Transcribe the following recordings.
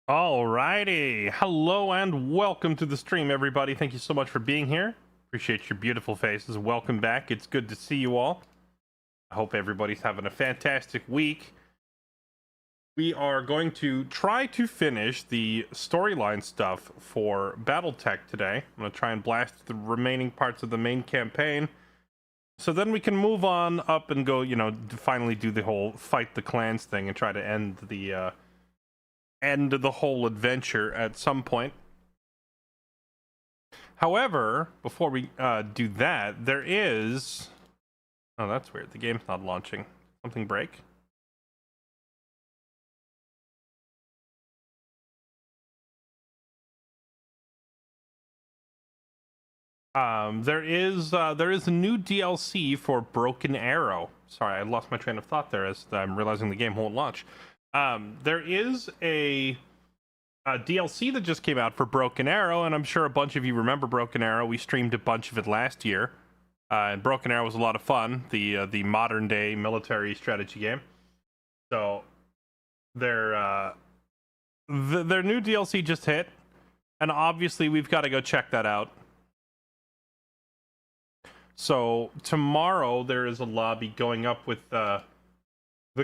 Alrighty, hello and welcome to the stream, everybody. Thank you so much for being here. Appreciate your beautiful faces. Welcome back. It's good to see you all. I hope everybody's having a fantastic week. We are going to try to finish the storyline stuff for Battletech today. I'm going to try and blast the remaining parts of the main campaign, so then we can move on up and go, finally do the whole fight the clans thing and try to end the whole adventure at some point. However, before we do that, there is... Oh, that's weird. The game's not launching. Something break? There is a new DLC for Broken Arrow. Sorry, I lost my train of thought there as I'm realizing the game won't launch. There is a DLC that just came out for Broken Arrow, and I'm sure a bunch of you remember Broken Arrow. We streamed a bunch of it last year, and Broken Arrow was a lot of fun. The modern day military strategy game. So their new DLC just hit, and obviously we've got to go check that out. So tomorrow there is a lobby going up with the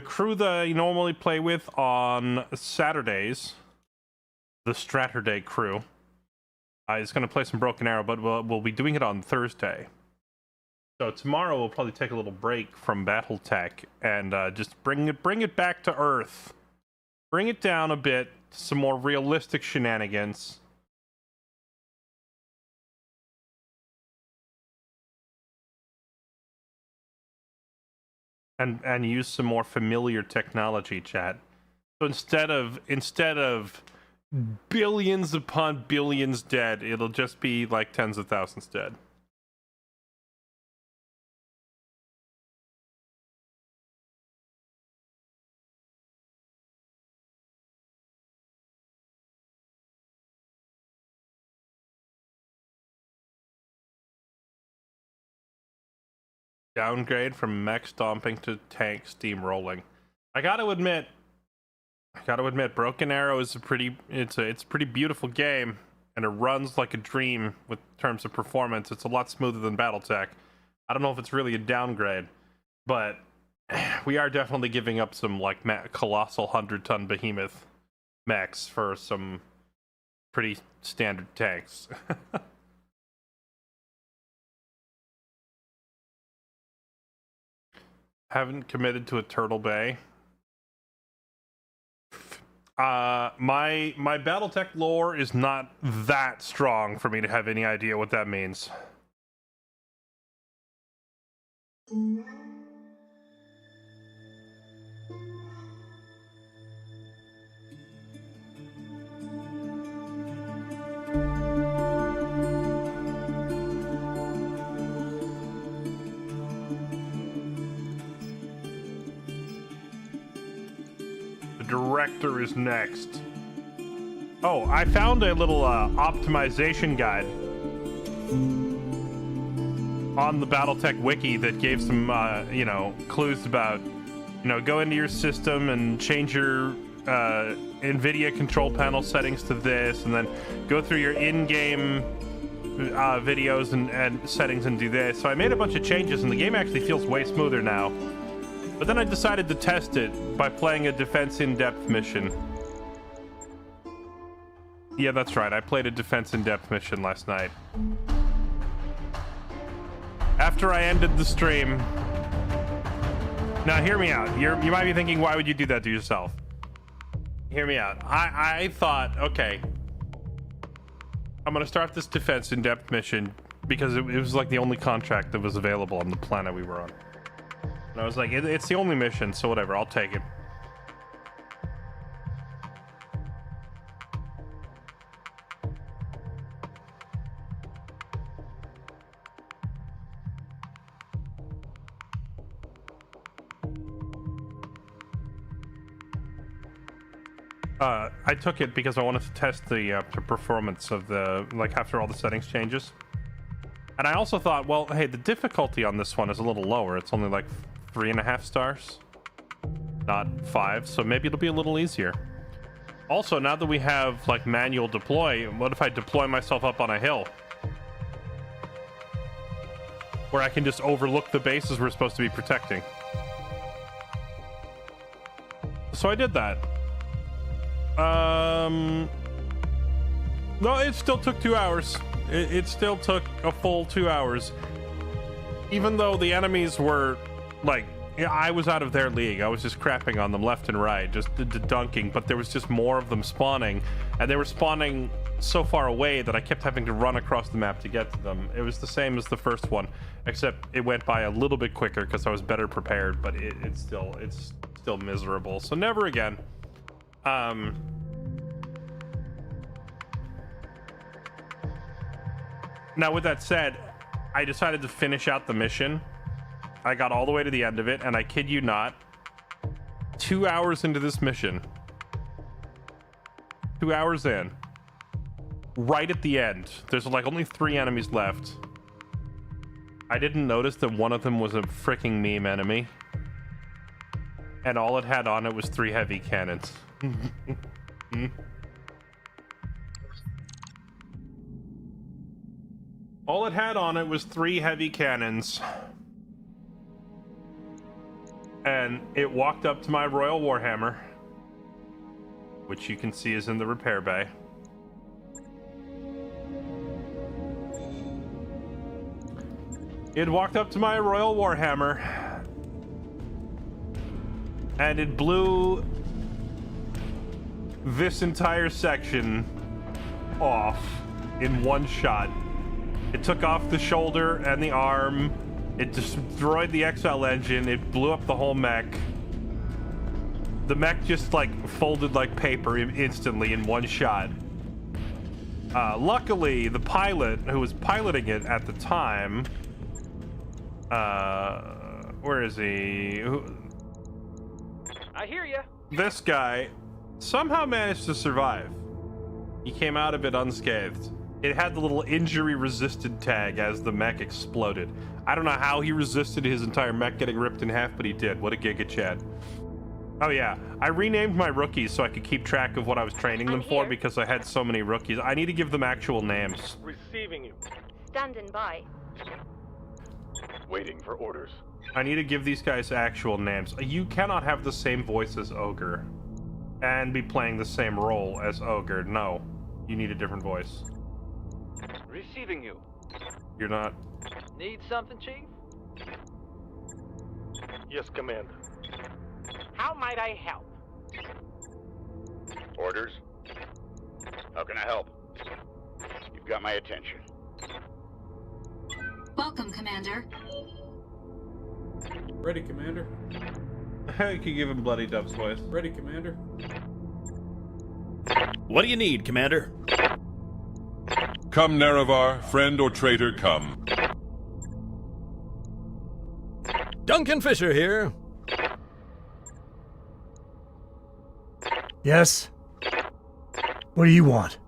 crew that I normally play with on Saturdays. The Straturday crew is going to play some Broken Arrow, but we'll be doing it on Thursday. So tomorrow we'll probably take a little break from Battletech and just bring it back to Earth. Bring it down a bit to some more realistic shenanigans. And use some more familiar technology, chat. So instead of billions upon billions dead, it'll just be like tens of thousands dead. Downgrade from mech stomping to tank steamrolling. I gotta admit, Broken Arrow is a pretty beautiful game, and it runs like a dream with terms of performance. It's a lot smoother than Battletech. I don't know if it's really a downgrade, but we are definitely giving up some like colossal 100-ton behemoth mechs for some pretty standard tanks. Haven't committed to a Turtle Bay. My Battletech lore is not that strong for me to have any idea what that means. Director is next. Oh, I found a little optimization guide on the Battletech wiki that gave some clues about go into your system and change your NVIDIA control panel settings to this, and then go through your in-game videos and settings and do this. So I made a bunch of changes, and the game actually feels way smoother now. But then I decided to test it by playing a defense in-depth mission. Yeah, that's right. I played a defense in-depth mission last night. After I ended the stream... Now, hear me out. You might be thinking, why would you do that to yourself? Hear me out. I thought, okay, I'm going to start this defense in-depth mission because it was like the only contract that was available on the planet we were on. And I was like, it's the only mission, so whatever, I'll take it. I took it because I wanted to test the performance of the, like, after all the settings changes. And I also thought, well, hey, the difficulty on this one is a little lower. It's only like 3.5 stars, not 5, so maybe it'll be a little easier. Also, now that we have like manual deploy, what if I deploy myself up on a hill where I can just overlook the bases we're supposed to be protecting? So I did that. No, it still took 2 hours. It still took a full 2 hours. Even though the enemies were like, yeah, I was out of their league. I was just crapping on them left and right, just dunking, but there was just more of them spawning, and they were spawning so far away that I kept having to run across the map to get to them. It was the same as the first one, except it went by a little bit quicker because I was better prepared, but it's still miserable. So never again. Now, with that said, I decided to finish out the mission. I got all the way to the end of it, and I kid you not, 2 hours into this mission, 2 hours in, right at the end, there's like only 3 enemies left. I didn't notice that one of them was a freaking meme enemy, and all it had on it was 3 heavy cannons. All it had on it was 3 heavy cannons. And it walked up to my Royal Warhammer, which you can see is in the repair bay. It walked up to my Royal Warhammer, and it blew this entire section off in one shot. It took off the shoulder and the arm. It destroyed the XL engine. It blew up the whole mech. The mech just like folded like paper instantly in one shot. Luckily, the pilot who was piloting it at the time, where is he? I hear you. This guy somehow managed to survive. He came out of it unscathed. It had the little injury resisted tag as the mech exploded. I don't know how he resisted his entire mech getting ripped in half, but he did. What a giga Chad. Oh yeah, I renamed my rookies so I could keep track of what I was training them for because I had so many rookies. I need to give them actual names. Receiving you. Standing by. Waiting for orders. I need to give these guys actual names. You cannot have the same voice as Ogre and be playing the same role as Ogre. No, you need a different voice. Receiving you. You're not. Need something, Chief? Yes, Commander. How might I help? Orders? How can I help? You've got my attention. Welcome, Commander. Ready, Commander. You could give him Bloody Dub's voice. Ready, Commander. What do you need, Commander? Come, Nerevar, friend or traitor, come. Duncan Fisher here. Yes? What do you want?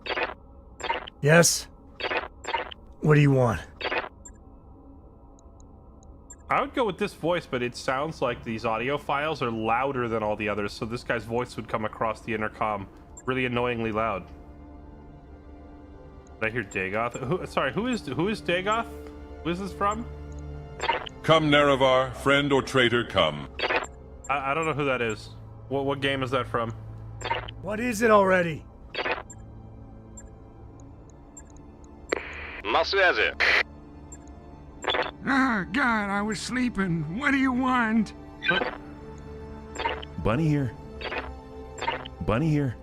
Yes? What do you want? I would go with this voice, but it sounds like these audio files are louder than all the others, so this guy's voice would come across the intercom really annoyingly loud. Did I hear Dagoth? Who is Dagoth? Who is this from? Come, Nerevar, friend or traitor, come. I don't know who that is. What game is that from? What is it already? Maswezi. Ah, God, I was sleeping. What do you want? Bunny here. Bunny here.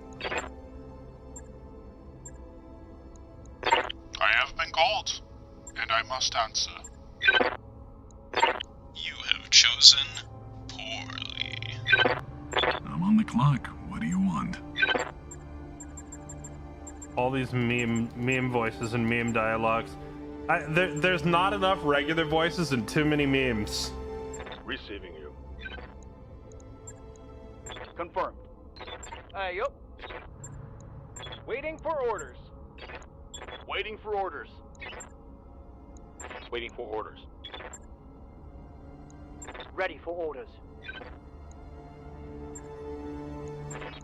I have been called, and I must answer. You have chosen poorly. I'm on the clock. What do you want? All these meme voices and meme dialogues. There's not enough regular voices and too many memes. Receiving you. Confirmed. Yup. Waiting for orders. Waiting for orders. Waiting for orders. Ready for orders.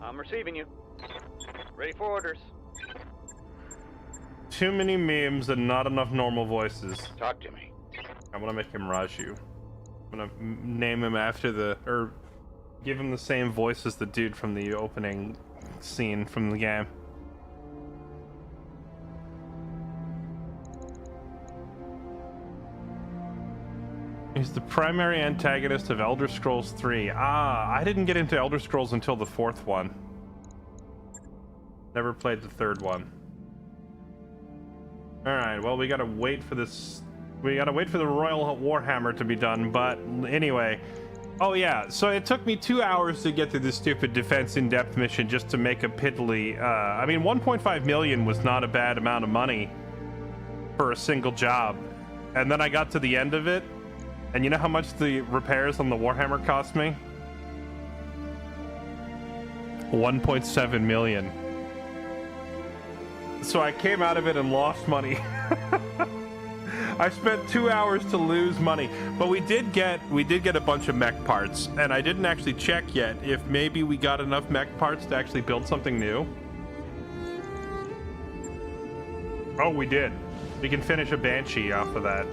I'm receiving you. Ready for orders. Too many memes and not enough normal voices. Talk to me. I want to make him Raju. I'm gonna name him after or give him the same voice as the dude from the opening scene from the game. He's the primary antagonist of Elder Scrolls 3. Ah, I didn't get into Elder Scrolls until the 4th one. Never played the 3rd one. Alright, well, we gotta wait for this. We gotta wait for the Royal Warhammer to be done, but anyway. Oh yeah, so it took me 2 hours to get through this stupid defense in-depth mission just to make a piddly, I mean, 1.5 million was not a bad amount of money for a single job. And then I got to the end of it, and you know how much the repairs on the Warhammer cost me? 1.7 million. So I came out of it and lost money. I spent 2 hours to lose money, but we did get a bunch of mech parts, and I didn't actually check yet if maybe we got enough mech parts to actually build something new. Oh, we did. We can finish a Banshee off of that.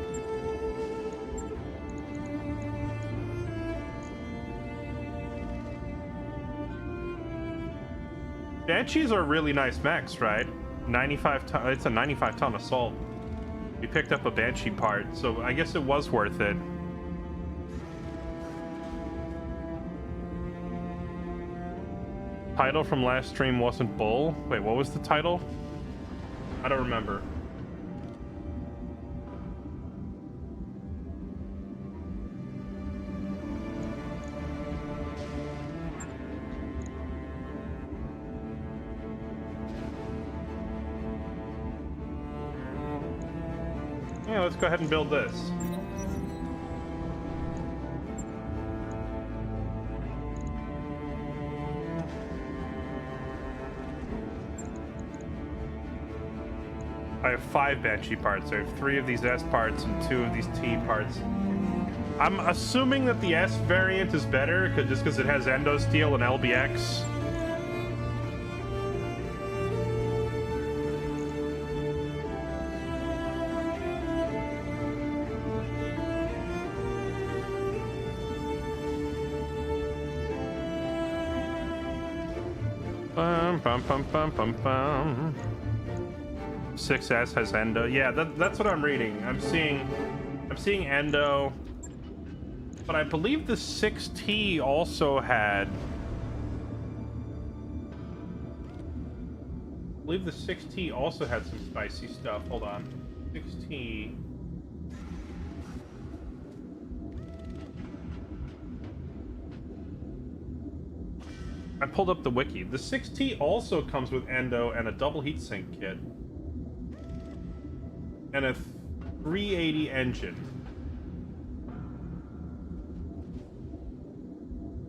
Banshees are really nice mechs, right? 95 ton. It's a 95 ton assault. We picked up a Banshee part, so I guess it was worth it. Title from last stream wasn't Bull. Wait, what was the title? I don't remember. Yeah, let's go ahead and build this. I have 5 Banshee parts. I have 3 of these S parts and 2 of these T parts. I'm assuming that the S variant is better just because it has Endosteel and LBX. Bum, bum, bum, bum, bum. 6S has Endo. Yeah, that's what I'm reading. I'm seeing Endo, but I believe the 6T also had. I believe the 6T also had some spicy stuff. Hold on, 6T. I pulled up the wiki. The 6T also comes with Endo and a double heatsink kit. And a 380 engine.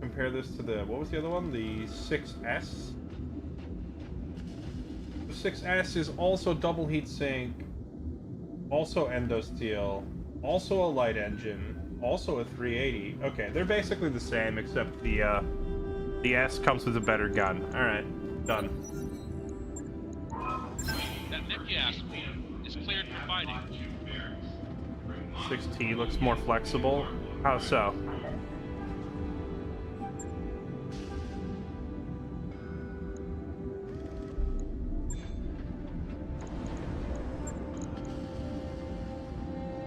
Compare this to the, what was the other one? The 6S? The 6S is also double heatsink, also Endosteel, also a light engine, also a 380. Okay, they're basically the same, except the S comes with a better gun. Alright, done. That mech you asked for is cleared for fighting. 6T looks more flexible. How so?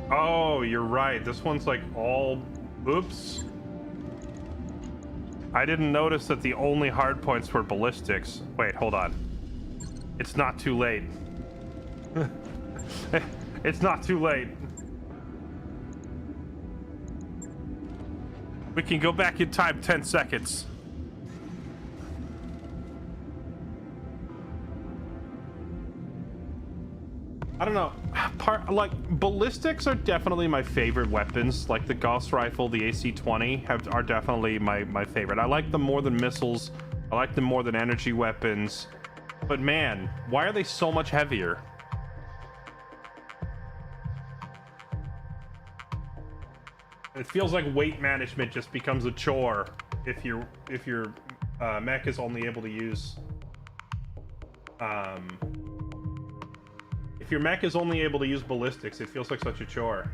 Oh, you're right. This one's like all... Oops. I didn't notice that the only hard points were ballistics. Wait, hold on. It's not too late. It's not too late. We can go back in time 10 seconds. I don't know. Like, ballistics are definitely my favorite weapons. Like the Gauss rifle, the AC-20 are definitely my favorite. I like them more than missiles. I like them more than energy weapons. But man, why are they so much heavier? It feels like weight management just becomes a chore if your mech is only able to use If your mech is only able to use ballistics, it feels like such a chore.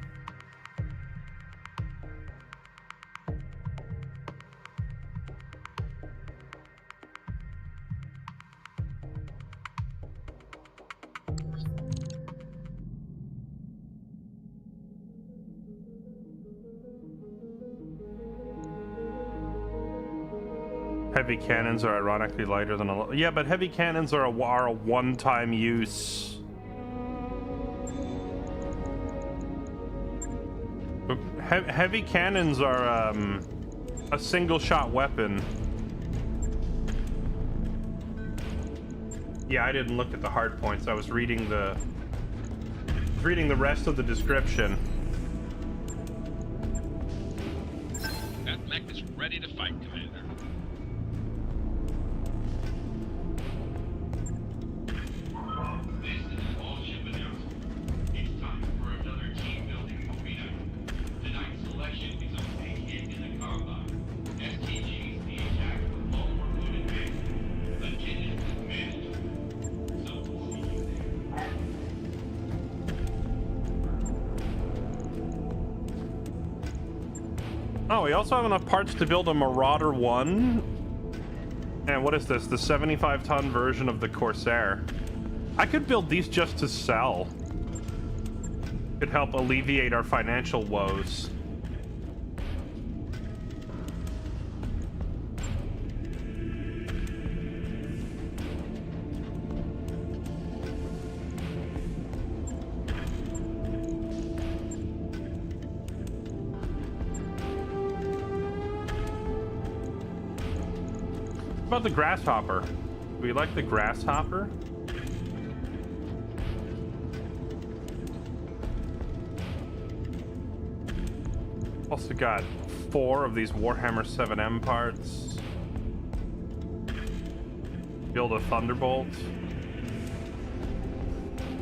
Heavy cannons are ironically lighter than a... Yeah, but heavy cannons are a one-time use. Heavy cannons are a single-shot weapon. Yeah, I didn't look at the hard points. I was reading the rest of the description. That mech is ready to fight, Commander. Oh, we also have enough parts to build a Marauder 1. And what is this? The 75-ton version of the Corsair. I could build these just to sell. Could help alleviate our financial woes. What about the grasshopper? Do we like the grasshopper? Also got 4 of these Warhammer 7M parts. Build a Thunderbolt.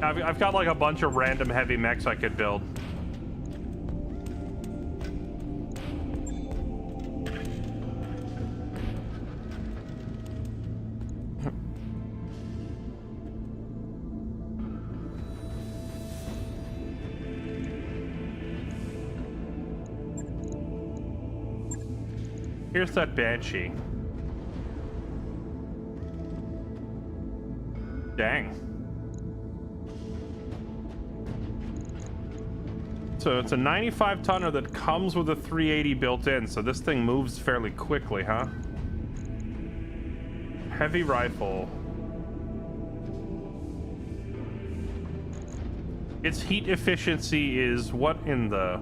I've got like a bunch of random heavy mechs I could build. Here's that Banshee. Dang. So it's a 95-tonner that comes with a 380 built in, so this thing moves fairly quickly, huh? Heavy rifle. Its heat efficiency is what in the...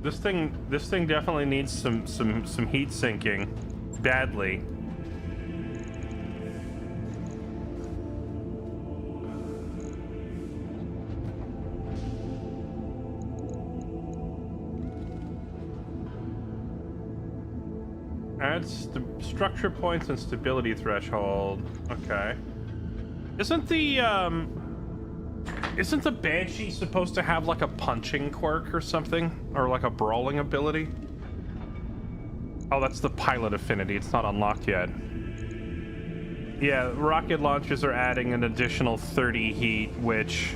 This thing definitely needs some heat sinking badly. Adds the structure points and stability threshold. Okay. Isn't the Banshee supposed to have like a punching quirk or something? Or like a brawling ability? Oh, that's the pilot affinity. It's not unlocked yet. Yeah, rocket launchers are adding an additional 30 heat, which...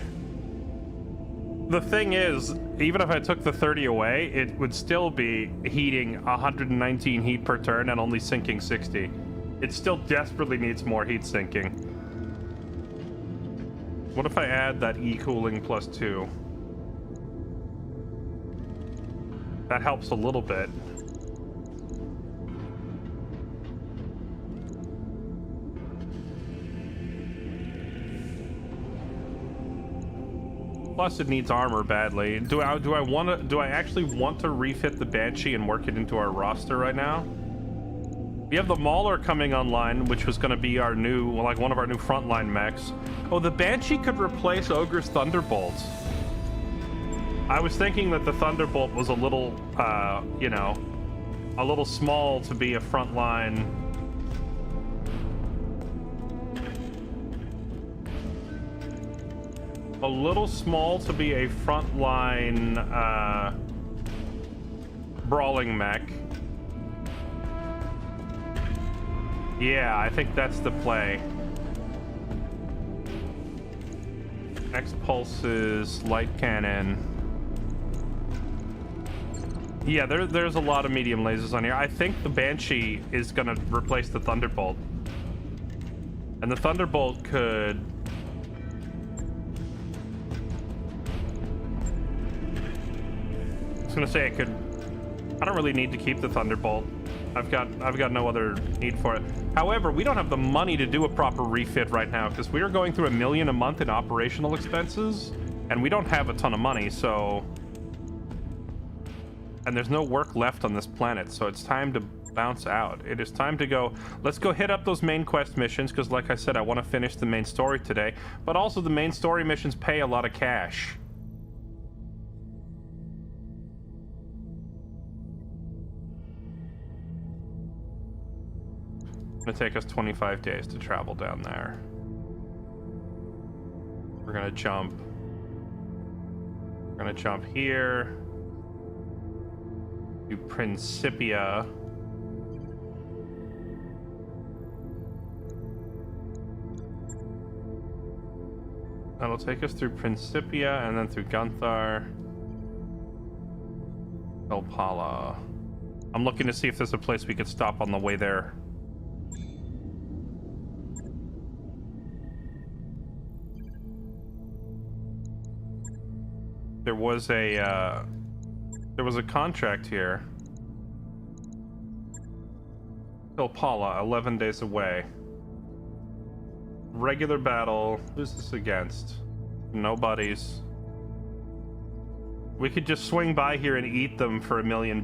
The thing is, even if I took the 30 away, it would still be heating 119 heat per turn and only sinking 60. It still desperately needs more heat sinking. What if I add that E-cooling +2? That helps a little bit. Plus, it needs armor badly. Do I actually want to refit the Banshee and work it into our roster right now? We have the Mauler coming online, which was going to be our new, like one of our new frontline mechs. Oh, the Banshee could replace Ogre's Thunderbolt. I was thinking that the Thunderbolt was a little, you know, a little small to be a frontline. A little small to be a frontline, brawling mech. Yeah, I think that's the play. Next pulse is light cannon. Yeah, there's a lot of medium lasers on here. I think the Banshee is gonna replace the Thunderbolt. And the Thunderbolt could... I was gonna say it could... I don't really need to keep the Thunderbolt. I've got no other need for it. However, we don't have the money to do a proper refit right now because we are going through $1 million a month in operational expenses, and we don't have a ton of money, so... And there's no work left on this planet, so it's time to bounce out. It is time to go. Let's go hit up those main quest missions, because like I said, I want to finish the main story today, but also the main story missions pay a lot of cash. It's gonna take us 25 days to travel down there. We're gonna jump. We're gonna jump here to Principia. That'll take us through Principia and then through Gunthar. Elpala. I'm looking to see if there's a place we could stop on the way there. There was a contract here. Elpala, 11 days away. Regular battle. Who's this against? Nobody's. We could just swing by here and eat them for $1 million.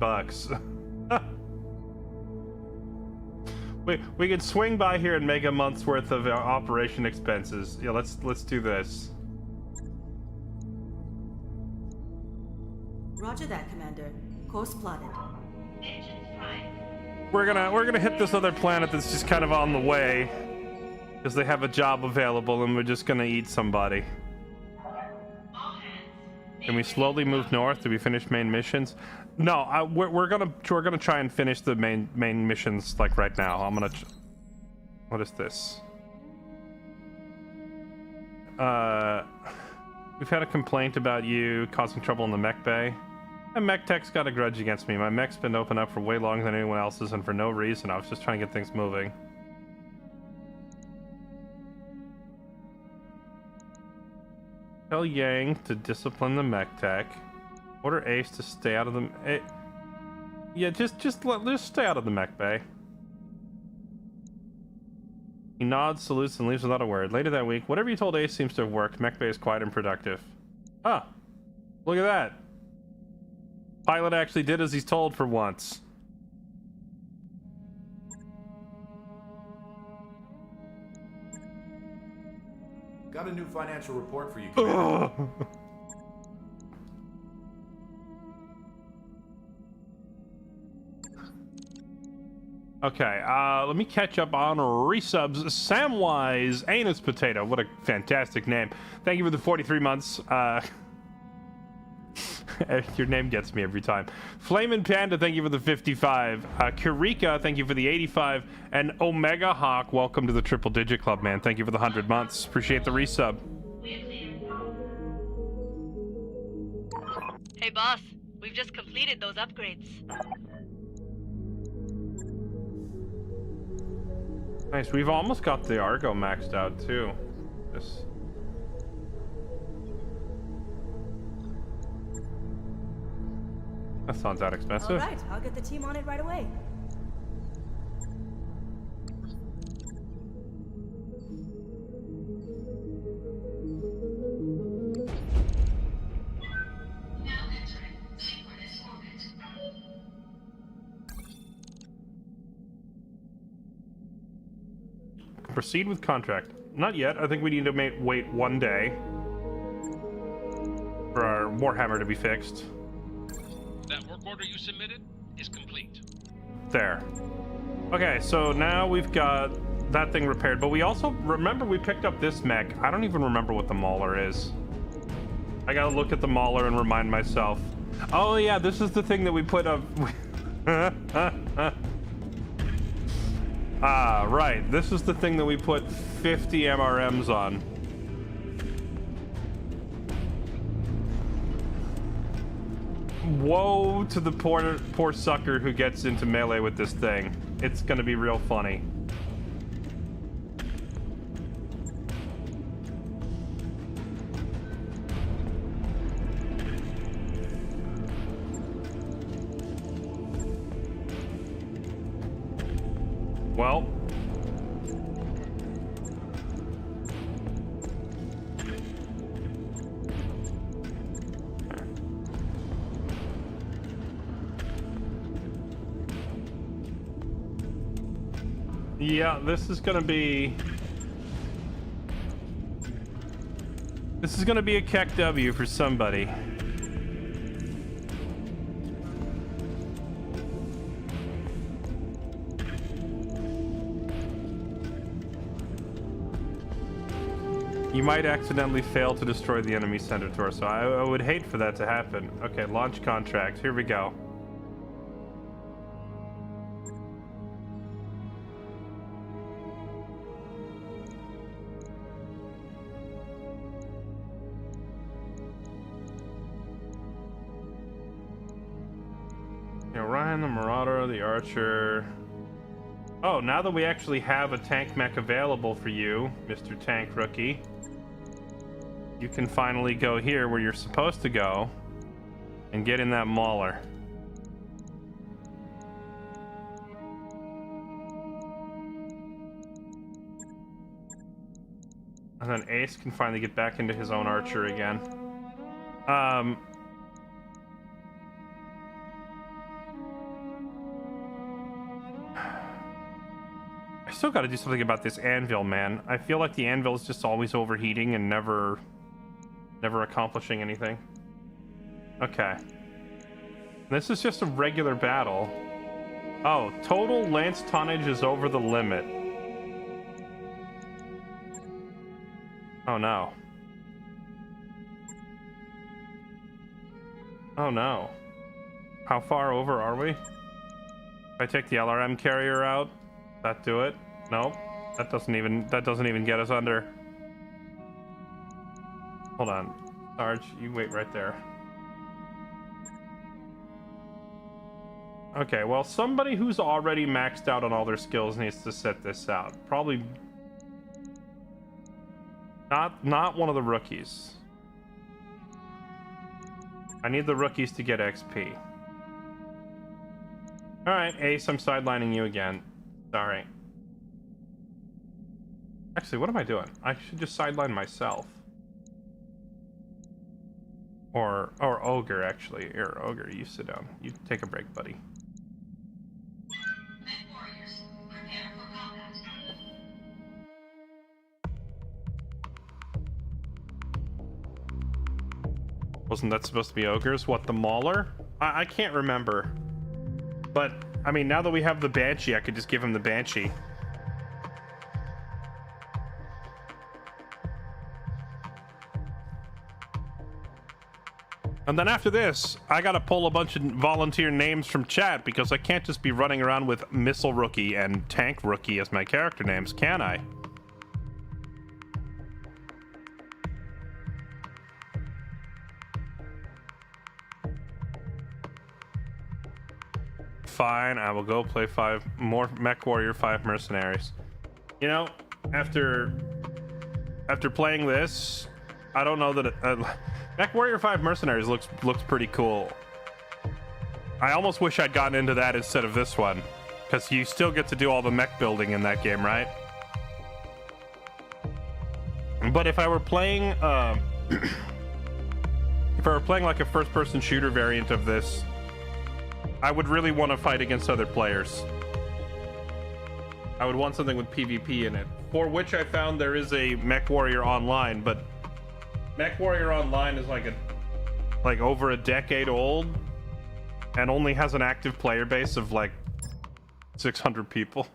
we could swing by here and make a month's worth of operation expenses. Yeah, let's do this. Roger that, Commander. Course plotted. We're gonna hit this other planet that's just kind of on the way, because they have a job available, and we're just gonna eat somebody. Can we slowly move north? Do we finish main missions? No, we're gonna try and finish the main missions like right now. I'm gonna. What is this? We've had a complaint about you causing trouble in the mech bay. And mech tech's got a grudge against me. My mech's been open up for way longer than anyone else's, and for no reason. I was just trying to get things moving. Tell Yang to discipline the mech tech. Order Ace to stay out of the... yeah, just stay out of the mech bay. He nods, salutes, and leaves without a word. Later that week, whatever you told Ace seems to have worked. Mech bay is quiet and productive. Ah, look at that. Pilot actually did as he's told for once. Got a new financial report for you, Commander. Okay, let me catch up on resubs. Samwise Anus Potato, what a fantastic name. Thank you for the 43 months. Your name gets me every time. Flamin' Panda, thank you for the 55. Kurika, thank you for the 85. And Omega Hawk, welcome to the Triple Digit Club, man. Thank you for the 100 months. Appreciate the resub. Hey, boss. We've just completed those upgrades. Nice. We've almost got the Argo maxed out, too. This. That's not that expensive. All right, I'll get the team on it right away. Proceed with contract. Not yet. I think we need to wait 1 day for our Warhammer to be fixed. That work order you submitted is complete. There. Okay, so now we've got that thing repaired, but we also, remember we picked up this mech. I don't even remember what the Mauler is. I gotta look at the Mauler and remind myself. Oh yeah, this is the thing that we put up. Ah, right. This is the thing that we put 50 MRMs on. Woe to the poor sucker who gets into melee with this thing. It's gonna be real funny. Well, yeah, this is gonna be a Keck W for somebody. You might accidentally fail to destroy the enemy center torso. I would hate for that to happen. Okay, launch contract. Here we go. Ryan, the Marauder, the Archer. Oh, now that we actually have a tank mech available for you, Mr. Tank Rookie, you can finally go here where you're supposed to go and get in that Mauler. And then Ace can finally get back into his own Archer again. I still got to do something about this anvil, man. I feel like the anvil is just always overheating and never accomplishing anything. Okay. This is just a regular battle. Oh, total lance tonnage is over the limit. Oh no. Oh no. How far over are we? If I take the LRM carrier out, that do it? Nope. That doesn't even get us under. Hold on. Sarge, you wait right there. Okay, well, somebody who's already maxed out on all their skills needs to set this out. Probably not one of the rookies. I need the rookies to get XP. Alright, Ace, I'm sidelining you again. Sorry. Actually, what am I doing? I should just sideline myself. Or Ogre, actually. Here, Ogre, you sit down. You take a break, buddy. Wasn't that supposed to be Ogres? What, the Mauler? I can't remember. But, I mean, now that we have the Banshee, I could just give him the Banshee. And then after this, I gotta pull a bunch of volunteer names from chat because I can't just be running around with Missile Rookie and Tank Rookie as my character names, can I? Fine, I will go play 5 more Mech Warrior 5 Mercenaries. You know, after playing this, I don't know that Mech Warrior 5 Mercenaries looks pretty cool. I almost wish I'd gotten into that instead of this one, because you still get to do all the mech building in that game, right? But if I were playing like a first-person shooter variant of this, I would really want to fight against other players. I would want something with PvP in it, for which I found there is a Mech Warrior Online, but Mech Warrior Online is like over a decade old and only has an active player base of like 600 people.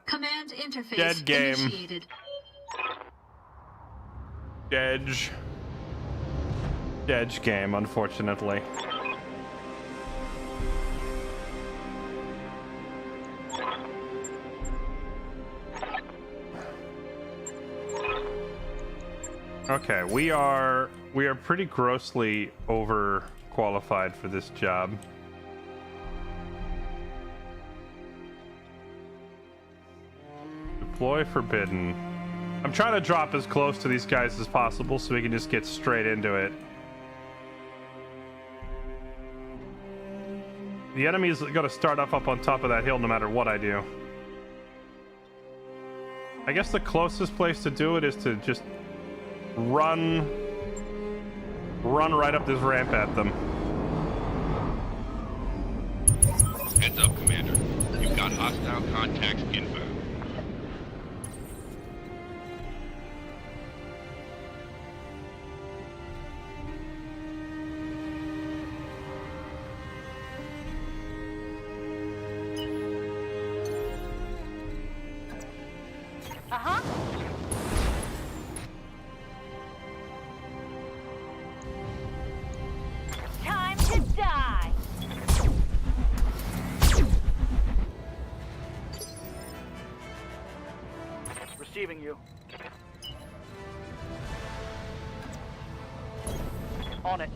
Command interface Dead game. initiated. Dead game, unfortunately. Okay, we are pretty grossly overqualified for this job. Deploy forbidden. I'm trying to drop as close to these guys as possible so we can just get straight into it. The enemy's got to start up on top of that hill no matter what I do. I guess the closest place to do it is to just run right up this ramp at them. Heads up, Commander. You've got hostile contacts inbound. Uh-huh. Time to die. Receiving you. On it.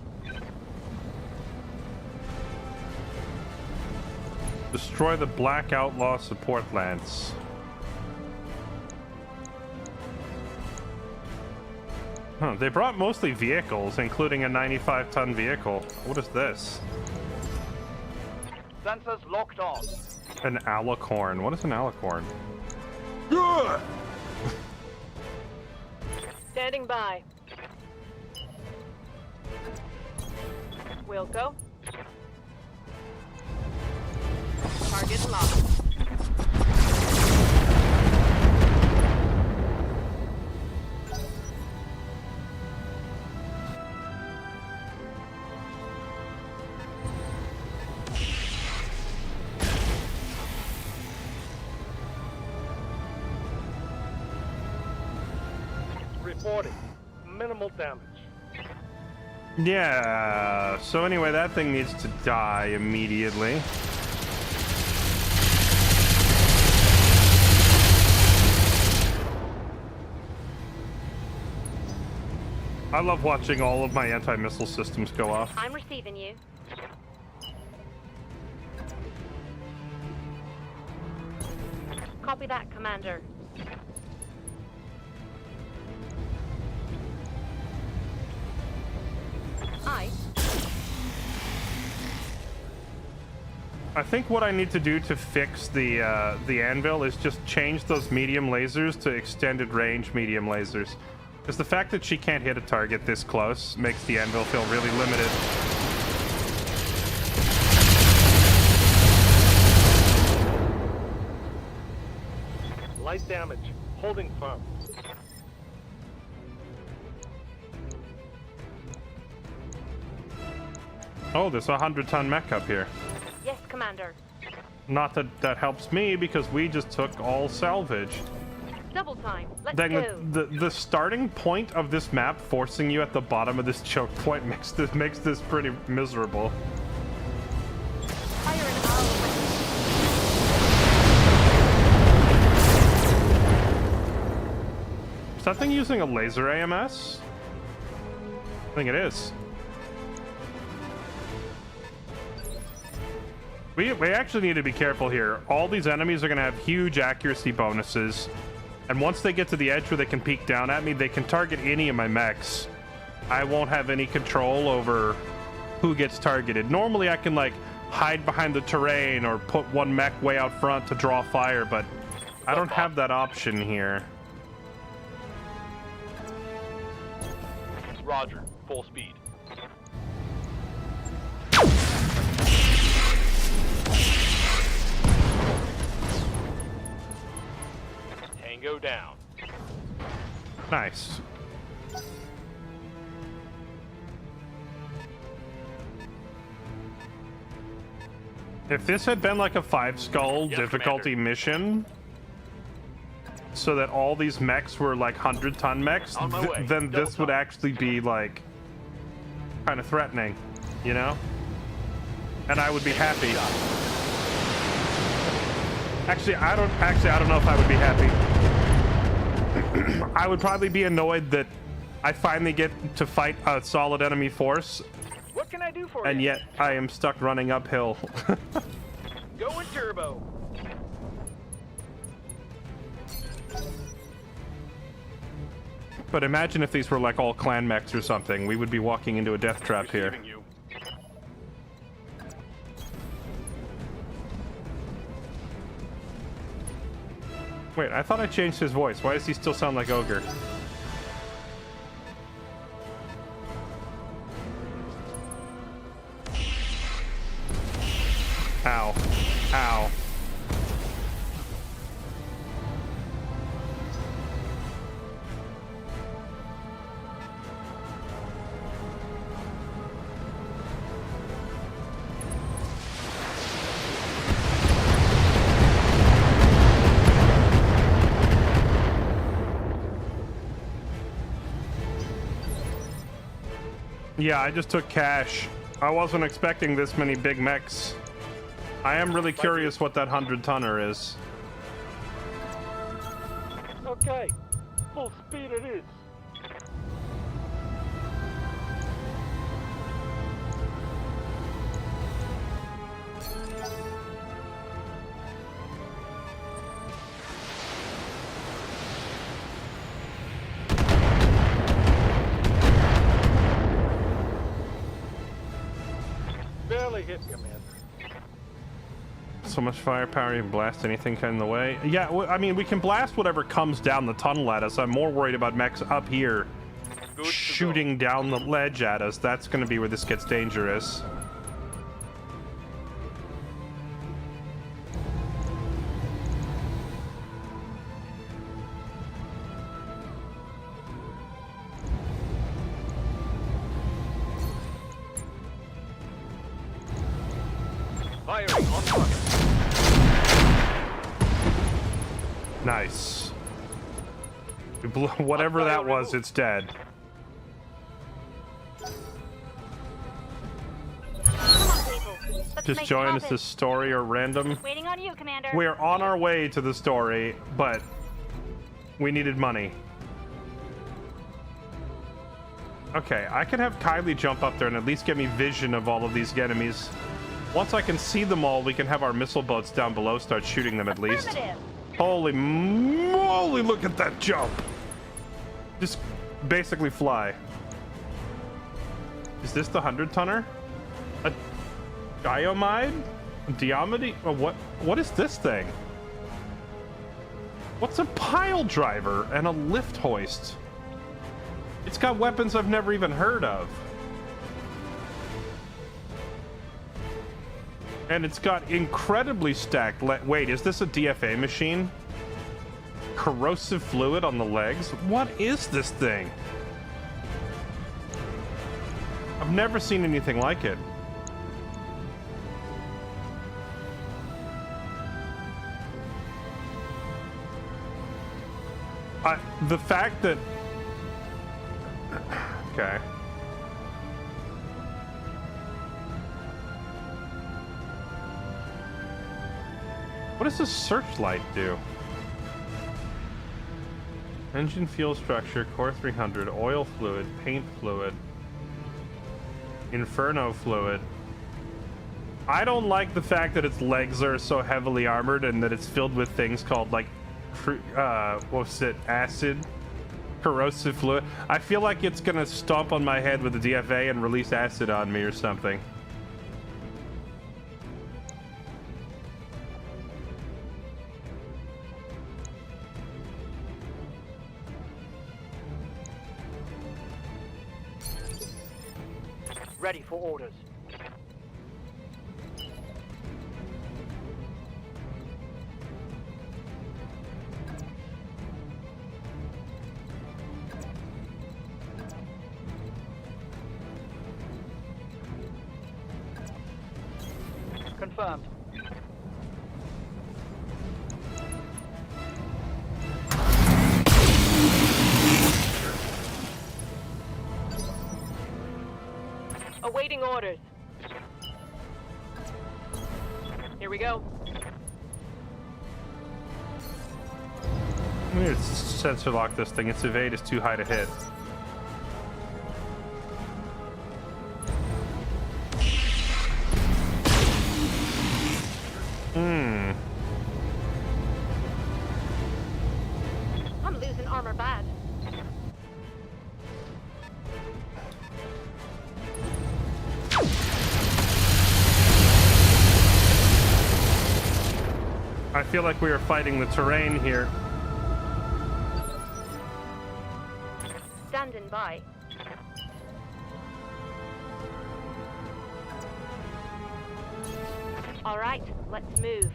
Destroy the Black Outlaw support lance. Huh, they brought mostly vehicles, including a 95-ton vehicle. What is this? Sensors locked on. An alicorn. What is an alicorn? Standing by. Wilco. Target locked. Reporting. Minimal damage. Yeah, so anyway, that thing needs to die immediately. I love watching all of my anti-missile systems go off. I'm receiving you. Copy that, Commander. I think what I need to do to fix the anvil is just change those medium lasers to extended range medium lasers. Because the fact that she can't hit a target this close makes the anvil feel really limited. Light damage. Holding firm. Oh, there's a 100-ton mech up here. Yes, Commander. Not that that helps me because we just took all salvage. Double time. Let's Then go. the starting point of this map forcing you at the bottom of this choke point makes this pretty miserable. Fire an arrow. Is that thing using a laser AMS? I think it is. We actually need to be careful here. All these enemies are going to have huge accuracy bonuses. And once they get to the edge where they can peek down at me, they can target any of my mechs. I won't have any control over who gets targeted. Normally I can like hide behind the terrain or put one mech way out front to draw fire, but I don't have that option here. Roger. Full speed. Tango down. Nice. If this had been like a 5-skull difficulty mission, so that all these mechs were like 100-ton mechs, then this would actually be like kind of threatening, you know? And I would be happy. Actually, I don't know if I would be happy. I would probably be annoyed that I finally get to fight a solid enemy force, What can I do for and you? yet I am stuck running uphill. Going turbo. But imagine if these were like all clan mechs or something. We would be walking into a death trap here. Receiving you. Wait, I thought I changed his voice. Why does he still sound like Ogre? Ow. Ow. Yeah, I just took cash. I wasn't expecting this many big mechs. I am really curious what that 100-tonner is. Okay. Full speed it is. Barely hit, Commander. So much firepower, you can blast anything in the way. Yeah, I mean, we can blast whatever comes down the tunnel at us. I'm more worried about mechs up here shooting down the ledge at us. That's going to be where this gets dangerous. Firing on target. Nice. Whatever that was, it's dead. Come on, people. Let's Just make join us happen. this story or random. Waiting on you, Commander. We're on our way to the story, but we needed money. Okay, I can have Kylie jump up there and at least get me vision of all of these enemies. Once I can see them all, we can have our missile boats down below start shooting them at least. Affirmative. Holy moly, look at that jump! Just basically fly. Is this the 100-tonner? A Diomide? Diomedy? Oh, what is this thing? What's a pile driver and a lift hoist? It's got weapons I've never even heard of. And it's got incredibly stacked wait, is this a DFA machine? Corrosive fluid on the legs? What is this thing? I've never seen anything like it. The fact that... Okay. What does this searchlight do? Engine fuel structure, core 300, oil fluid, paint fluid, inferno fluid. I don't like the fact that its legs are so heavily armored and that it's filled with things called like, what's it, acid? Corrosive fluid. I feel like it's gonna stomp on my head with the DFA and release acid on me or something. Ready for orders. Confirmed. Awaiting orders. Here we go. I'm gonna sensor lock this thing. Its evade is too high to hit. them are bad. I feel like we are fighting the terrain here. Standing by. All right, let's move.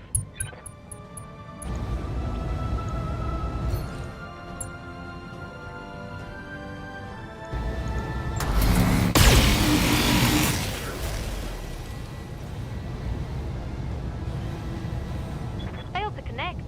Failed to connect.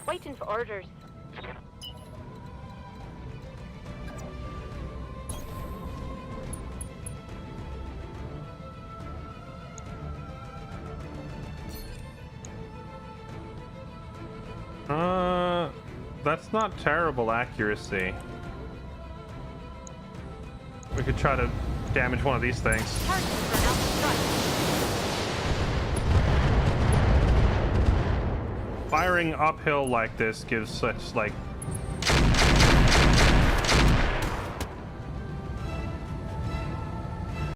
Waiting for orders. That's not terrible accuracy. We could try to damage one of these things. Targets run out of strike. Firing uphill like this gives such, like...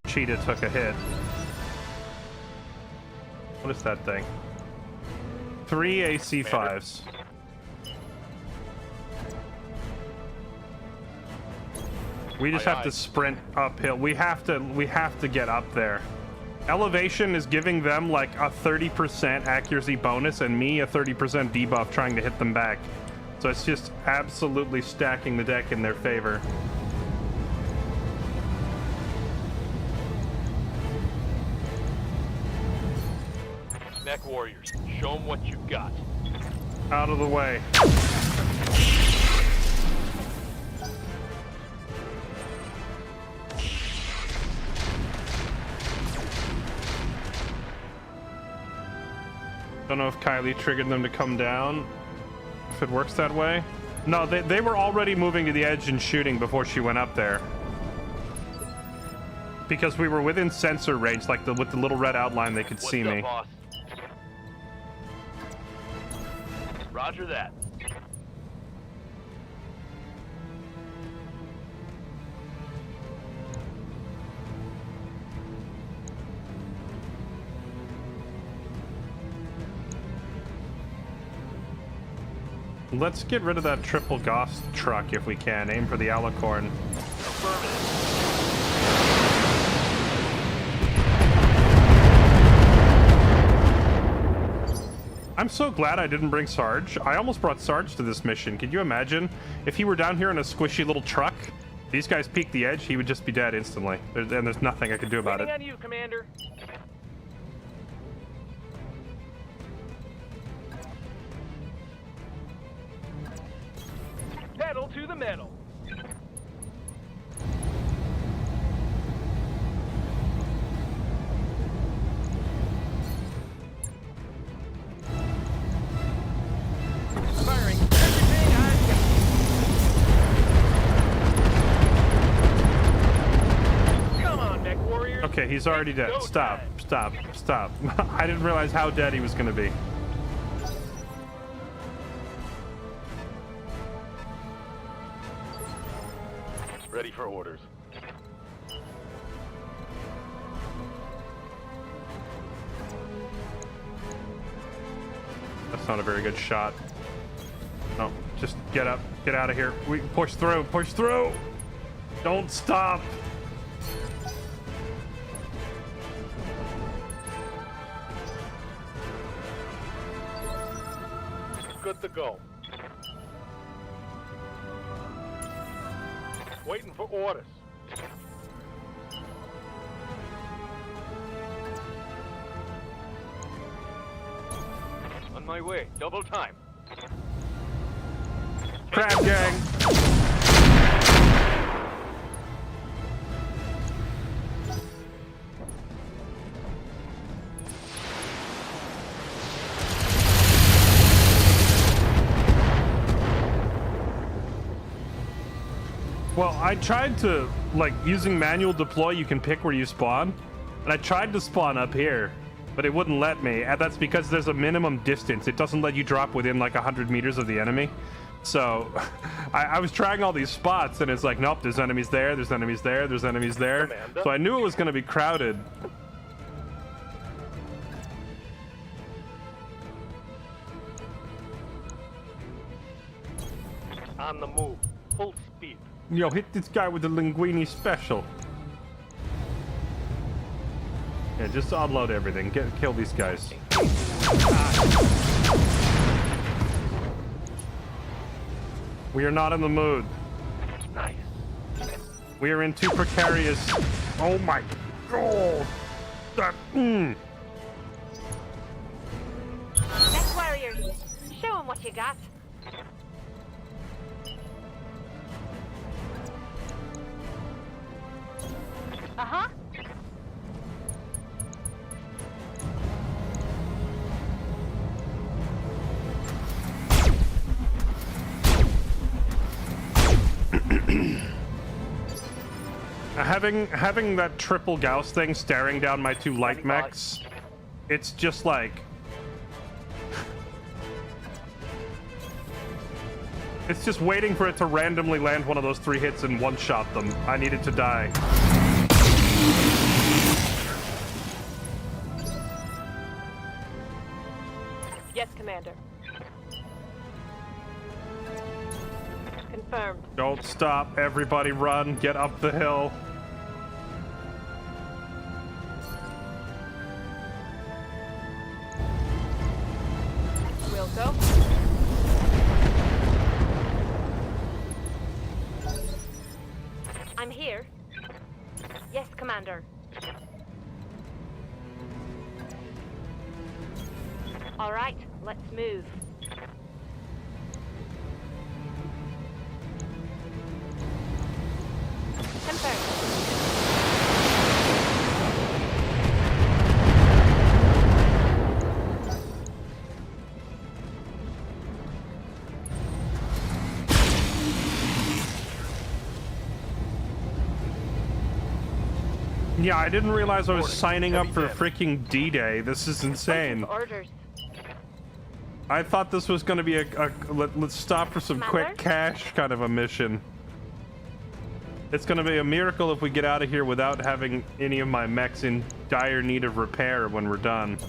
Cheetah took a hit. What is that thing? 3 AC-5s. We just have to sprint uphill. We have to get up there. Elevation is giving them like a 30% accuracy bonus and me a 30% debuff trying to hit them back. So it's just absolutely stacking the deck in their favor. Mech warriors, show them what you got. Out of the way. Don't know if Kylie triggered them to come down. If it works that way. No, they were already moving to the edge and shooting before she went up there. Because we were within sensor range, like with the little red outline, they could see me. Boss? Roger that. Let's get rid of that triple Goss truck if we can. Aim for the Alicorn. I'm so glad I didn't bring Sarge. I almost brought Sarge to this mission. Could you imagine if he were down here in a squishy little truck? These guys peek the edge, he would just be dead instantly. And there's nothing I could do about it. Waiting on you, Commander. Pedal to the metal. Firing everything I've got. Come on, mech warriors. Okay, he's already dead. Stop. I didn't realize how dead he was going to be. Ready for orders. That's not a very good shot. No, just get up. Get out of here. We push through. Push through. Don't stop. Good to go. Waiting for orders. On my way. Double time. Crab gang. Well, I tried to, like, using manual deploy, you can pick where you spawn. And I tried to spawn up here, but it wouldn't let me. And that's because there's a minimum distance. It doesn't let you drop within, like, 100 meters of the enemy. So I was trying all these spots, and it's like, nope, there's enemies there, there's enemies there, there's enemies there. Commander? So I knew it was going to be crowded. On the move. Full speed. Yo, hit this guy with the linguini special. Yeah, just unload everything. Kill these guys. We are not in the mood. Nice. We are in too precarious. Oh my god. Next warriors, show them what you got. Uh-huh. Having that triple Gauss thing staring down my two light mechs, it's just like... It's just waiting for it to randomly land one of those 3 hits and one-shot them. I needed to die. Yes, Commander. Confirmed. Don't stop. Everybody run. Get up the hill. We'll go. I'm here. Yes, Commander. All right, let's move. Yeah, I didn't realize I was signing up for freaking D-Day. This is insane. Orders. I thought this was going to be let's stop for some quick cash kind of a mission. It's going to be a miracle if we get out of here without having any of my mechs in dire need of repair when we're done.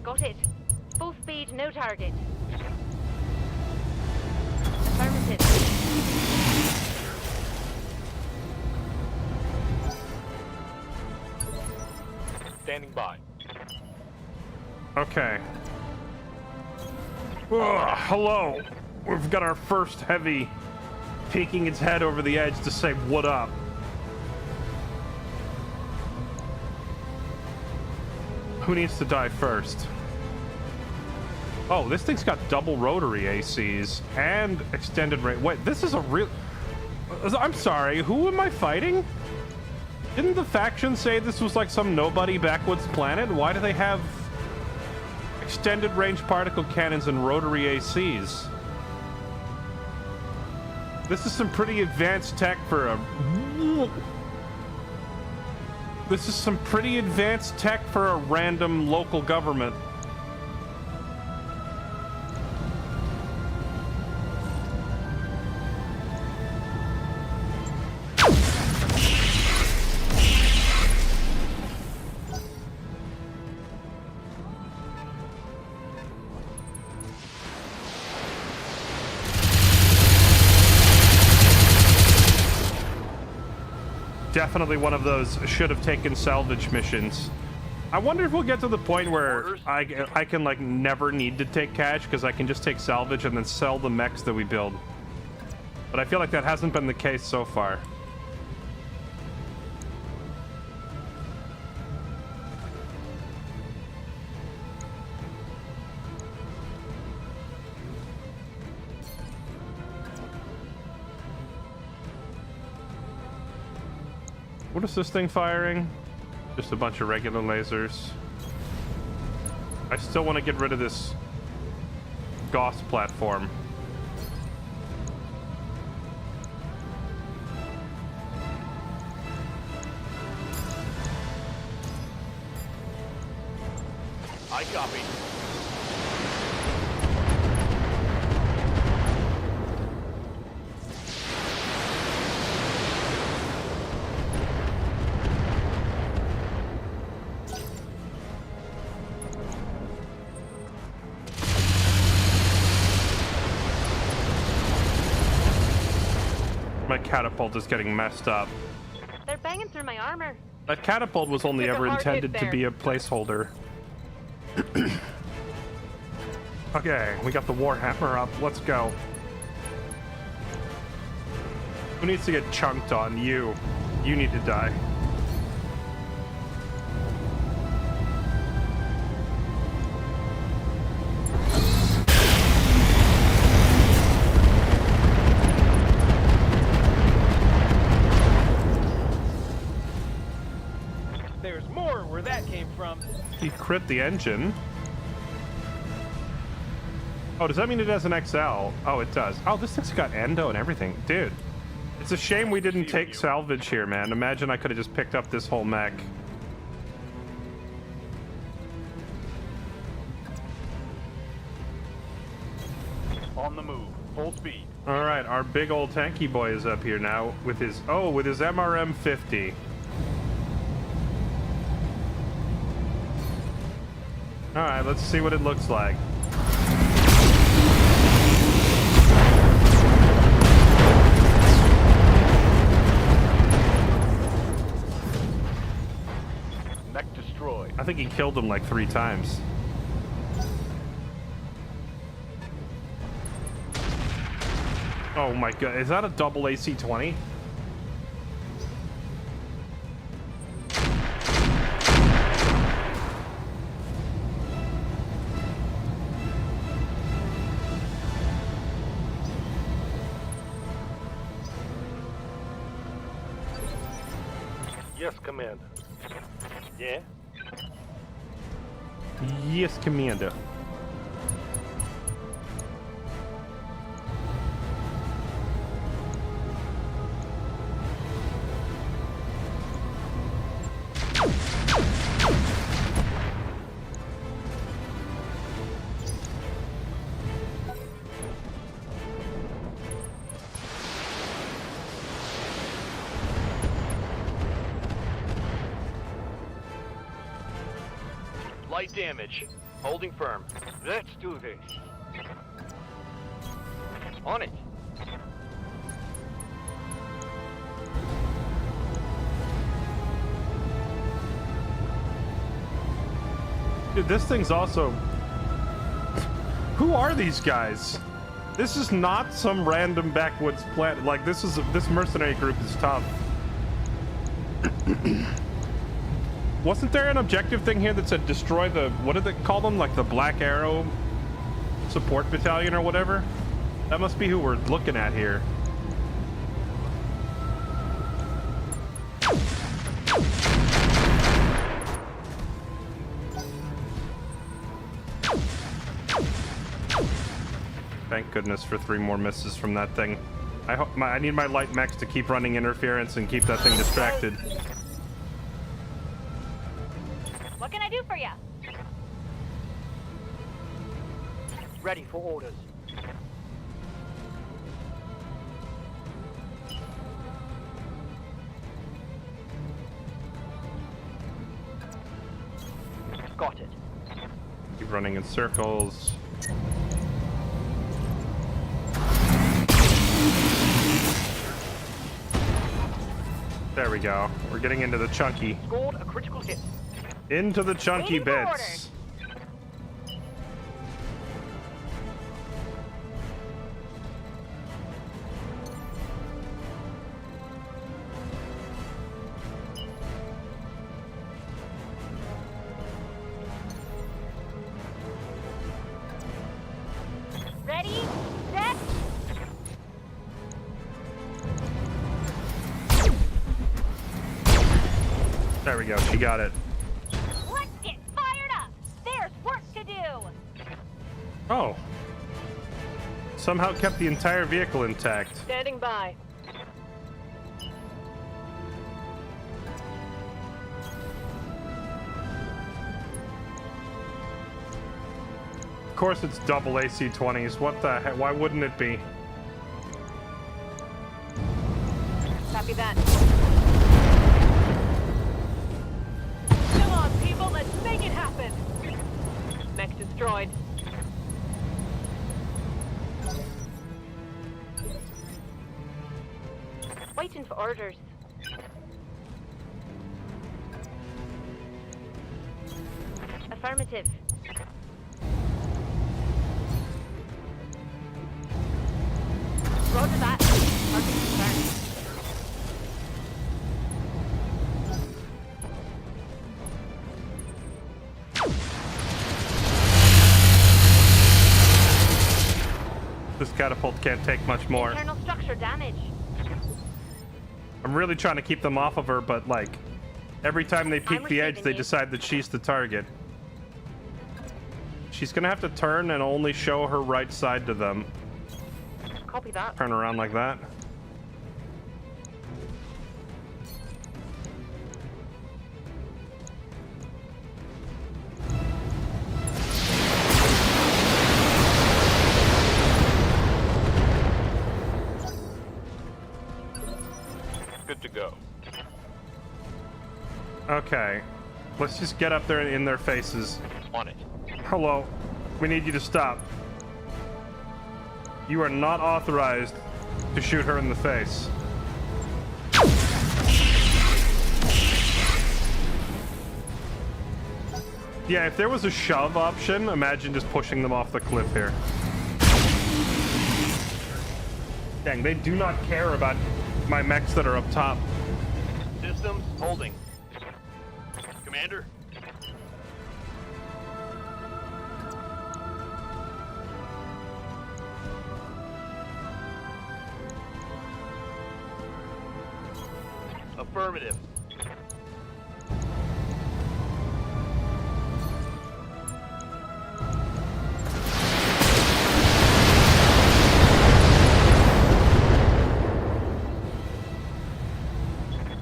Got it. Full speed, no target. Affirmative. Standing by. Okay. Ugh, hello. We've got our first heavy peeking its head over the edge to say what up. Who needs to die first? Oh, this thing's got double rotary ACs and extended range. Wait, this is a real... I'm sorry, who am I fighting? Didn't the faction say this was like some nobody backwoods planet? Why do they have extended range particle cannons and rotary ACs? This is some pretty advanced tech for a... This is some pretty advanced tech for a random local government. Definitely one of those should have taken salvage missions. I wonder if we'll get to the point where I can like never need to take cash because I can just take salvage and then sell the mechs that we build. But I feel like that hasn't been the case so far. What is this thing firing? Just a bunch of regular lasers. I still want to get rid of this Gauss platform. I copy. My catapult is getting messed up. They're banging through my armor. That catapult was only Took a ever hard hit intended to there. be a placeholder. Okay, we got the Warhammer up. Let's go. Who needs to get chunked on? You. You need to die. There's more where that came from. He crit the engine. Oh, does that mean it has an XL? Oh, it does. Oh, this thing's got endo and everything. Dude, it's a shame we didn't take salvage here, man. Imagine I could have just picked up this whole mech. On the move. Full speed. All right, our big old tanky boy is up here now with his MRM 50. All right, let's see what it looks like. Mech destroyed. I think he killed him like 3 times. Oh my god, is that a double AC-20? Yes, Commander. Yeah? Yes, Commander. Light damage. Holding firm. Let's do this. On it. Dude, this thing's also... Who are these guys? This is not some random backwoods planet. Like, this mercenary group is tough. Wasn't there an objective thing here that said destroy the... What did they call them? Like the Black Arrow support battalion or whatever? That must be who we're looking at here. Thank goodness for 3 more misses from that thing. I need my light mechs to keep running interference and keep that thing distracted. What can I do for you? Ready for orders. Got it. Keep running in circles. There we go. We're getting into the chunky. Scored a critical hit. Into the chunky Waiting for bits. Ready, set. There we go. She got it. Let's get fired up. There's work to do. Oh. Somehow kept the entire vehicle intact. Standing by. course it's double AC-20s. What the heck? Why wouldn't it be? Copy that. Come on, people, let's make it happen. Mech destroyed. Waiting for orders. Affirmative. Roger that. Target confirmed. This catapult can't take much more. Internal structure damage. I'm really trying to keep them off of her, but like every time they peek the edge, they you. decide that she's the target. She's gonna have to turn and only show her right side to them. Copy that. Turn around like that. Good to go. Okay, let's just get up there in their faces. On it. Hello, we need you to stop. You are not authorized to shoot her in the face. Yeah, if there was a shove option, imagine just pushing them off the cliff here. Dang, they do not care about my mechs that are up top. Systems holding. Commander? Affirmative.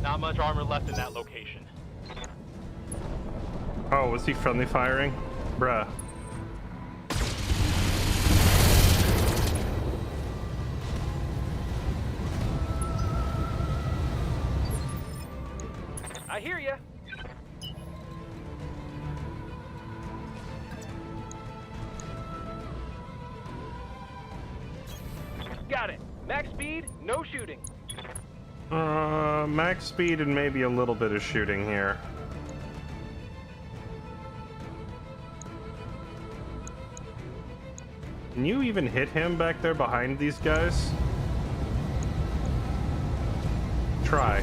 Not much armor left in that location. Oh, was he friendly firing? Bruh. I hear ya. Got it. Max speed, no shooting. Max speed and maybe a little bit of shooting here. Can you even hit him back there behind these guys? Try.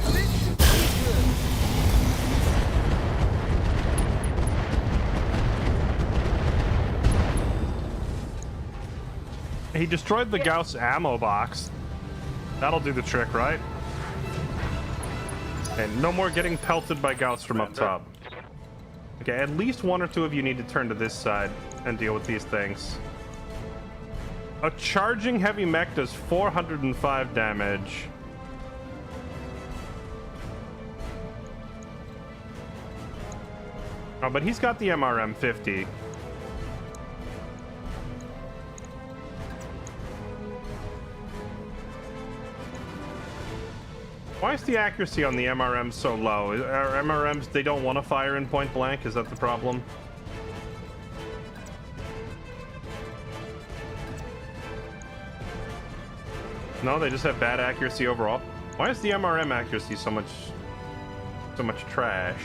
He destroyed the Gauss ammo box. That'll do the trick, right? And no more getting pelted by Gauss from up top. Okay, at least one or two of you need to turn to this side and deal with these things. A charging heavy mech does 405 damage. Oh, but he's got the MRM 50. Why is the accuracy on the MRM so low? Are MRMs, they don't want to fire in point blank? Is that the problem? No, they just have bad accuracy overall. Why is the MRM accuracy so much trash?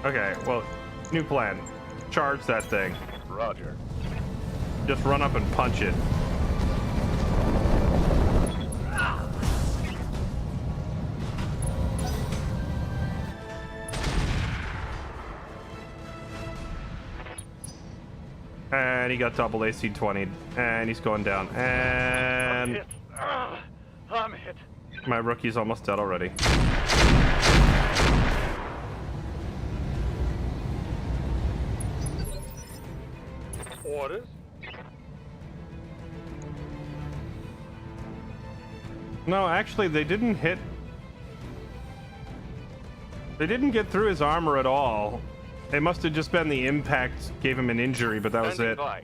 Okay, well, new plan. Charge that thing. Roger. Just run up and punch it. And he got double AC 20, and he's going down. And I'm hit. my rookie's almost dead already. Orders? No, actually, they didn't hit. They didn't get through his armor at all. It must have just been the impact gave him an injury, but that was Standing it. by.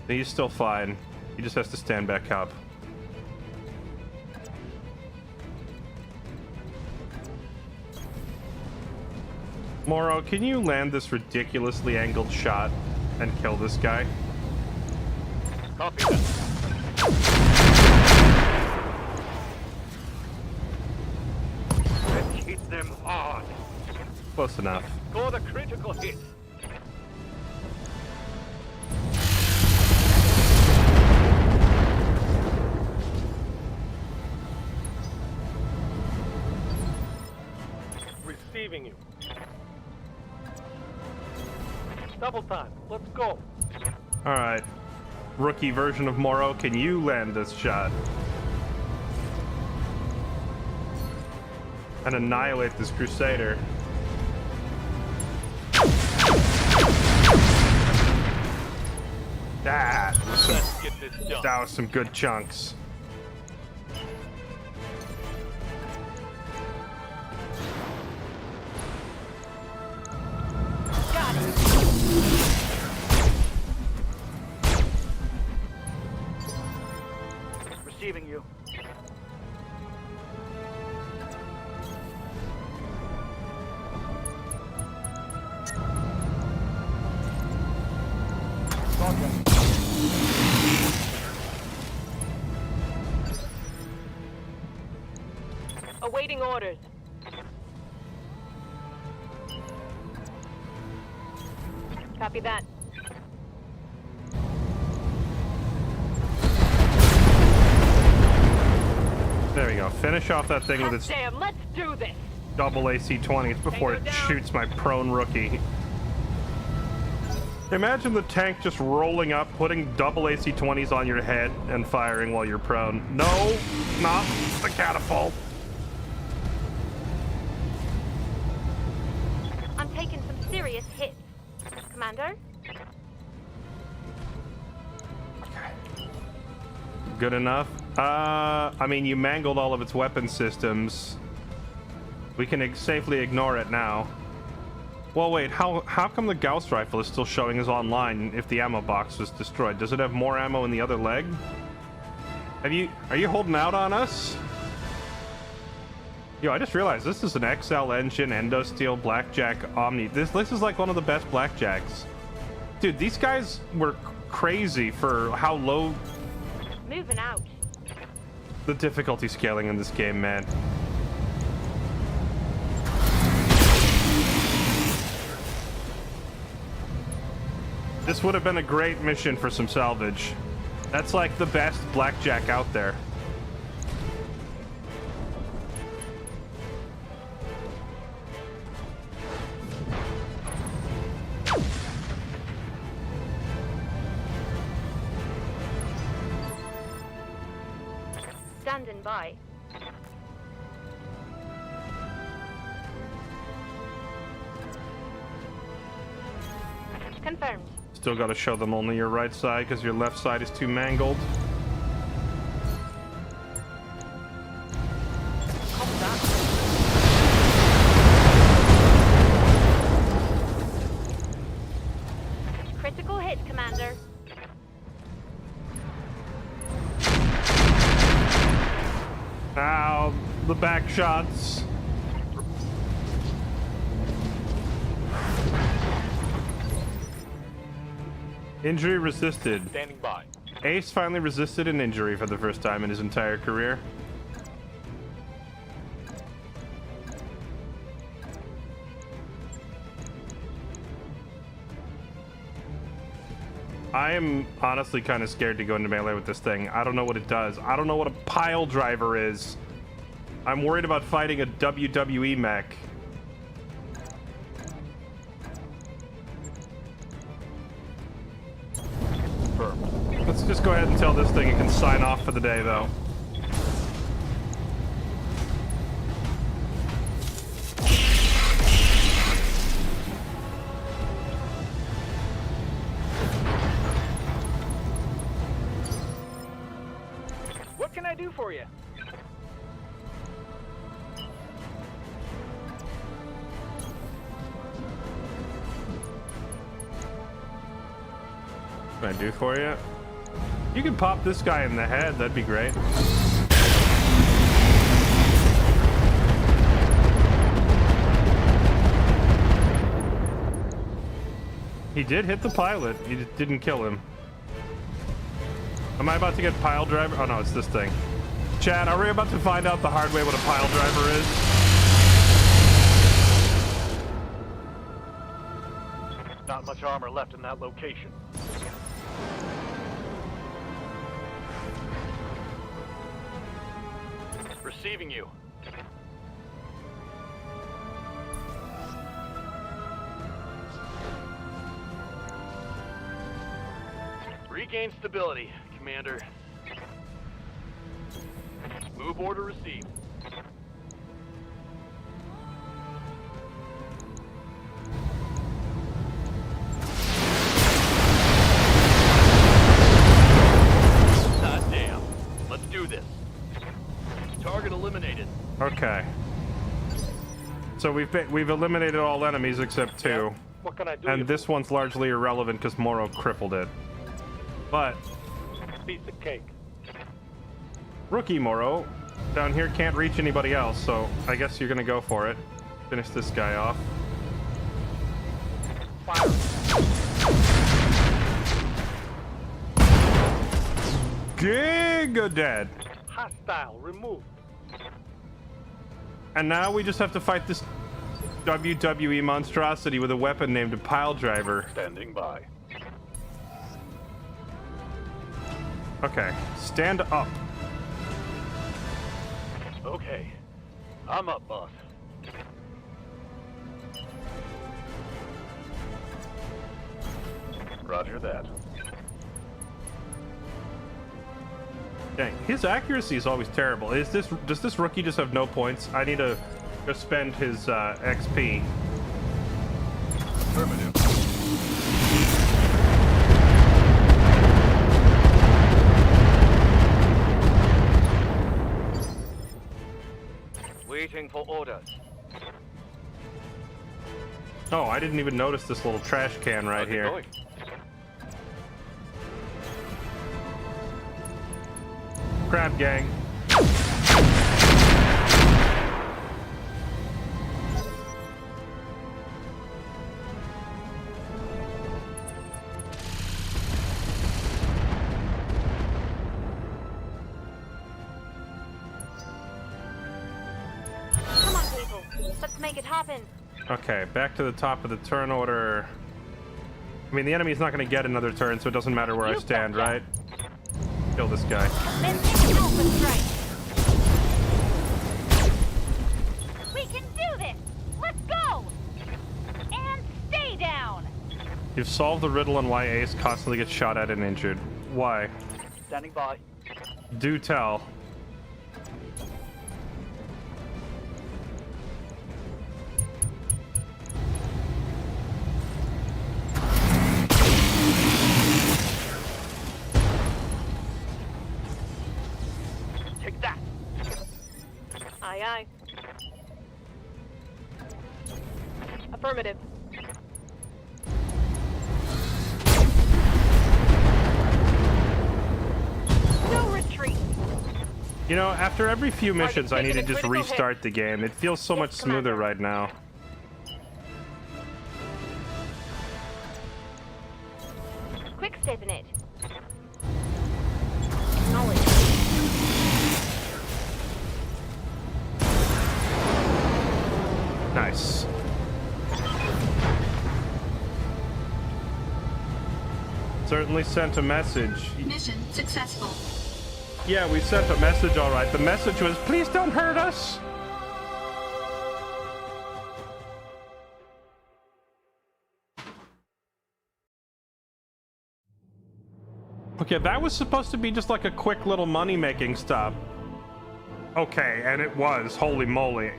He's still fine. He just has to stand back up. Moro, can you land this ridiculously angled shot and kill this guy? Copy that. Let's hit them hard. Close enough. Score the critical hit. Receiving you. Double time. Let's go. All right. Rookie version of Moro, can you land this shot? And annihilate this Crusader. Let's get this done. That was some good chunks. Got it. Receiving you. Awaiting orders. Copy that. There we go. Finish off that thing with its Damn, let's do this. double AC-20s before it shoots my prone rookie. Imagine the tank just rolling up, putting double AC-20s on your head and firing while you're prone. No, not the catapult. I'm taking some serious hits. Commander? Good enough. I mean, you mangled all of its weapon systems. We can safely ignore it now. Well, wait, how come the Gauss rifle is still showing as online if the ammo box was destroyed? Does it have more ammo in the other leg? Are you holding out on us? Yo, I just realized this is an XL engine, Endo Steel, Blackjack, Omni. This is like one of the best Blackjacks. Dude, these guys were crazy for how low Moving out. the difficulty scaling in this game, man. This would have been a great mission for some salvage. That's like the best Blackjack out there. Standing by. Confirmed. Still got to show them only your right side because your left side is too mangled. Copy that. Critical hit, Commander. Ow, the back shots. Injury resisted. Standing by. Ace finally resisted an injury for the first time in his entire career. I am honestly kind of scared to go into melee with this thing. I don't know what it does. I don't know what a pile driver is. I'm worried about fighting a WWE mech. Let's just go ahead and tell this thing it can sign off for the day, though. What can I do for you? What can I do for you? You can pop this guy in the head. That'd be great. He did hit the pilot. He just didn't kill him. Am I about to get pile driver? Oh no, it's this thing. Chad, are we about to find out the hard way what a pile driver is? Not much armor left in that location. Receiving you. Regain stability, Commander. Move order received. Not damn. Let's do this. Target eliminated. Okay. So we've eliminated all enemies except two. What can I do? And this one's largely irrelevant because Moro crippled it. But piece of cake. Rookie Moro down here can't reach anybody else, so I guess you're gonna go for it. Finish this guy off. Fire. Giga dead. Hostile removed. And now we just have to fight this WWE monstrosity with a weapon named a pile driver. Standing by. Okay, stand up. Okay. I'm up, boss. Roger that. Dang, his accuracy is always terrible. Does this rookie just have no points? I need to go spend his XP. Affirmative. Waiting for orders. Oh, I didn't even notice this little trash can right here. Going? Crab gang. Come on, people. Let's make it happen. Okay, back to the top of the turn order. I mean, the enemy's not going to get another turn, so it doesn't matter where I stand, right? Kill this guy. Then take Alpha Strike. We can do this. Let's go. And stay down. You've solved the riddle on why Ace constantly gets shot at and injured. Why? Standing by. Do tell. Take that. Aye, aye. Affirmative. No retreat. You know, after every few missions, I need to taking a just critical restart the game. It feels so much smoother right now. Quick step in it. Nice. Certainly sent a message. Mission successful. Yeah, we sent a message, all right. The message was, please don't hurt us. Okay, that was supposed to be just like a quick little money-making stop. Okay, and it was. Holy moly.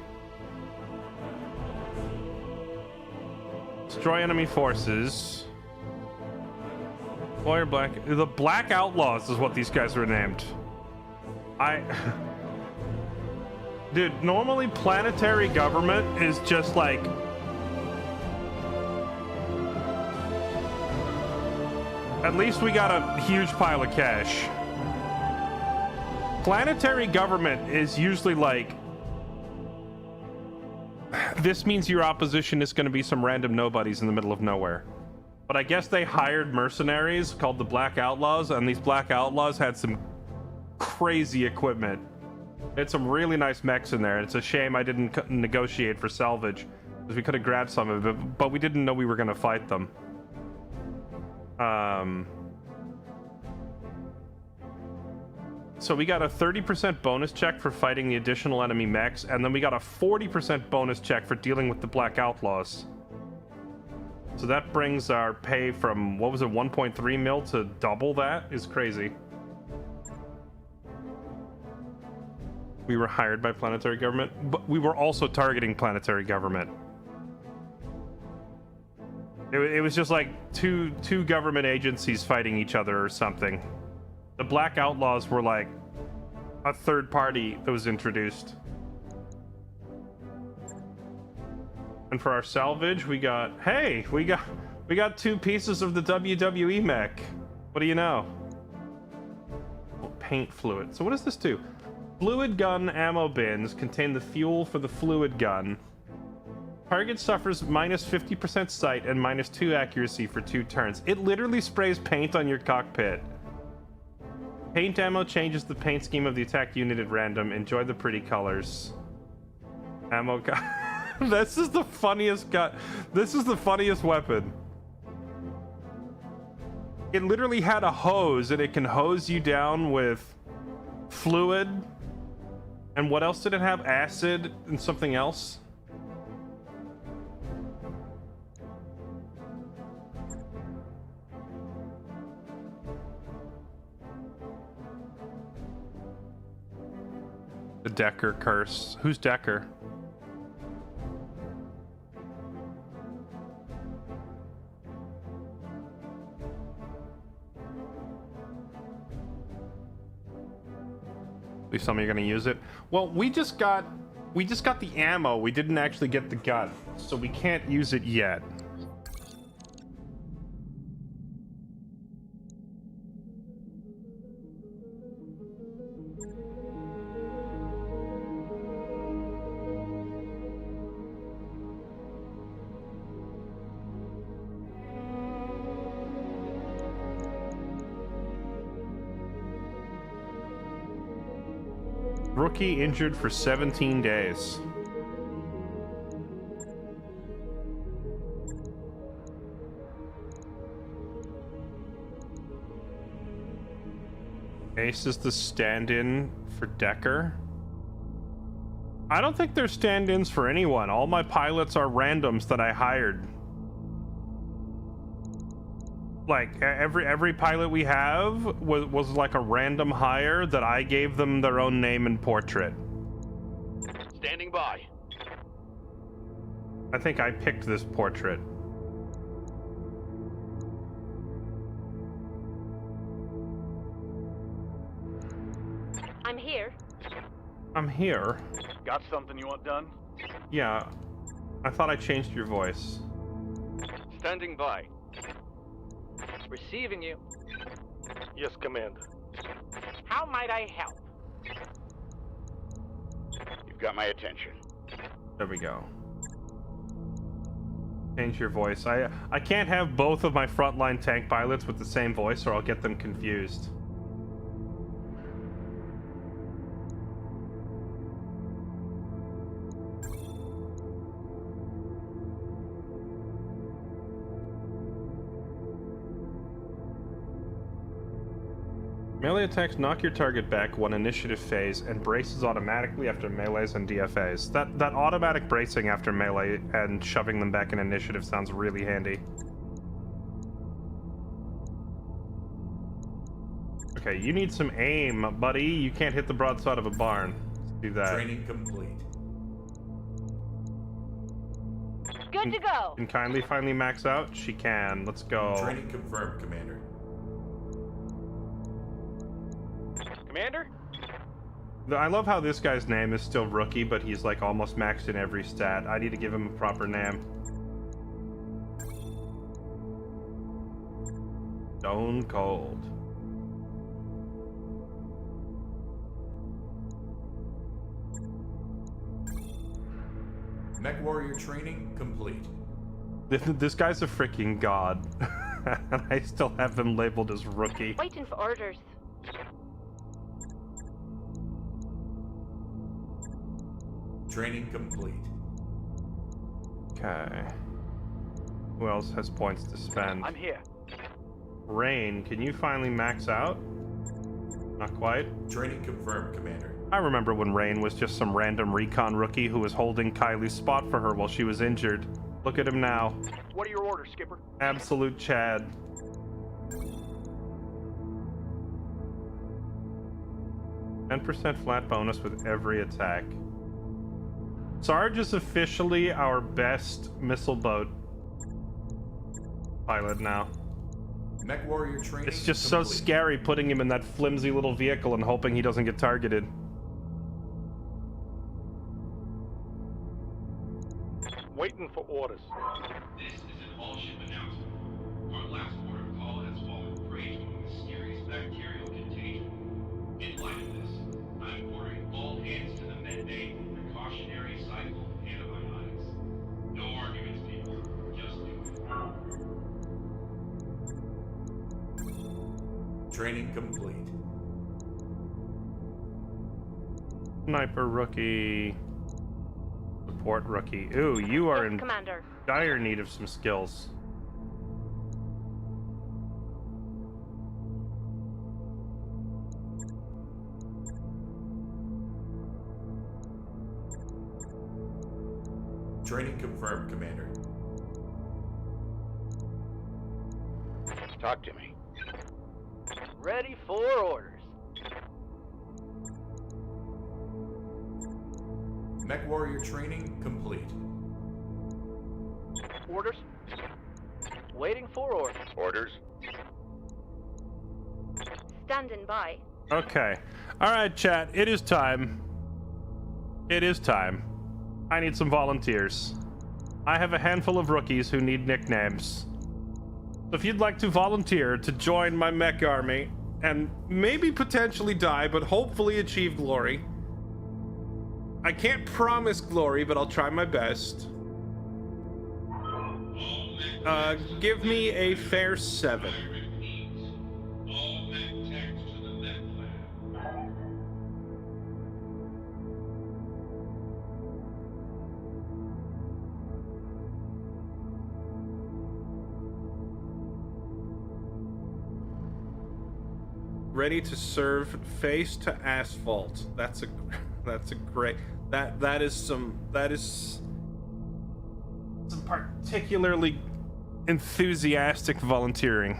Destroy enemy forces. Warrior Black. The Black Outlaws is what these guys were named. Dude, normally planetary government is just like... At least we got a huge pile of cash. Planetary government is usually like, this means your opposition is going to be some random nobodies in the middle of nowhere. But I guess they hired mercenaries called the Black Outlaws, and these Black Outlaws had some crazy equipment. They had some really nice mechs in there. It's a shame I didn't negotiate for salvage, because we could have grabbed some of it, but we didn't know we were going to fight them. So we got a 30% bonus check for fighting the additional enemy mechs, and then we got a 40% bonus check for dealing with the Black Outlaws. So that brings our pay from, what was it, 1.3 mil to double that? Is crazy. We were hired by planetary government, but we were also targeting planetary government. It was just like two government agencies fighting each other or something. The Black Outlaws were like a third party that was introduced. And for our salvage, we got, hey, we got 2 pieces of the WWE mech. What do you know? Oh, paint fluid. So what does this do? Fluid gun ammo bins contain the fuel for the fluid gun. Target suffers minus 50% sight and minus 2 accuracy for 2 turns. It literally sprays paint on your cockpit. Paint ammo changes the paint scheme of the attack unit at random. Enjoy the pretty colors. Ammo gun. This is the funniest gun. This is the funniest weapon. It literally had a hose, and it can hose you down with fluid. And what else did it have? Acid and something else? The Decker curse. Who's Decker? Please tell me you're gonna use it. Well, we just got the ammo. We didn't actually get the gun, so we can't use it yet. Rookie injured for 17 days. Ace is the stand-in for Decker. I don't think they're stand-ins for anyone. All my pilots are randoms that I hired. Like every pilot we have was like a random hire that I gave them their own name and portrait. Standing by. I think I picked this portrait. I'm here. I'm here. Got something you want done? Yeah. I thought I changed your voice. Standing by. Receiving you. Yes, Commander. How might I help? You've got my attention. There we go. Change your voice. I can't have both of my frontline tank pilots with the same voice, or I'll get them confused. Melee attacks knock your target back one initiative phase and braces automatically after melees and DFAs. That automatic bracing after melee and shoving them back in initiative sounds really handy. Okay, you need some aim, buddy. You can't hit the broadside of a barn. Let's do that. Training complete. Good to go. Can kindly finally max out? She can. Let's go. Training confirmed, Commander. Commander? I love how this guy's name is still Rookie, but he's like almost maxed in every stat. I need to give him a proper name. Stone cold. Mech warrior training complete. This guy's a freaking god. And I still have him labeled as rookie. Waiting for orders. Training complete. Okay. Who else has points to spend? I'm here. Rain, can you finally max out? Not quite. Training confirmed, Commander. I remember when Rain was just some random recon rookie who was holding Kylie's spot for her while she was injured. Look at him now. What are your orders, Skipper? Absolute Chad. %, flat bonus with every attack. Sarge is officially our best missile boat pilot now. Mech warrior training It's just complete. so scary putting him in that flimsy little vehicle and hoping he doesn't get targeted. Waiting for orders. This is an all-ship announcement. Our last order of call has fallen prey to a mysterious bacterial contagion. In light of this, I'm ordering all hands to the med bay for precautionary cycle of antibiotics. No arguments, people. Just do it. Training complete. Sniper rookie. Support rookie. Ooh, you are Yes, in Commander. dire need of some skills. Training confirmed, Commander. Talk to me. Ready for orders. Mech warrior training complete. Orders. Waiting for orders. Orders? Standing by. Okay. Alright, chat. It is time. It is time. I need some volunteers. I have a handful of rookies who need nicknames. So if you'd like to volunteer to join my mech army and maybe potentially die, but hopefully achieve glory. I can't promise glory, but I'll try my best. Give me a fair 7. All mech techs to the med lab. Ready to serve face to asphalt. That's a great that is some particularly enthusiastic volunteering.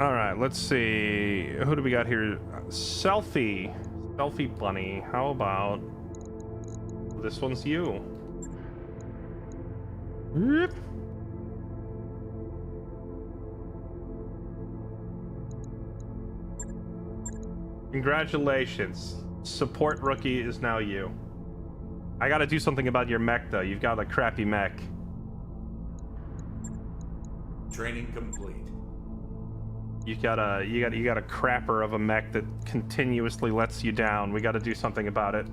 All right, let's see. Who do we got here? Selfie bunny. How about this one's you? Whoop. Congratulations. Support rookie is now you. I gotta do something about your mech though. You've got a crappy mech. Training complete. You got a crapper of a mech that continuously lets you down. We gotta do something about it.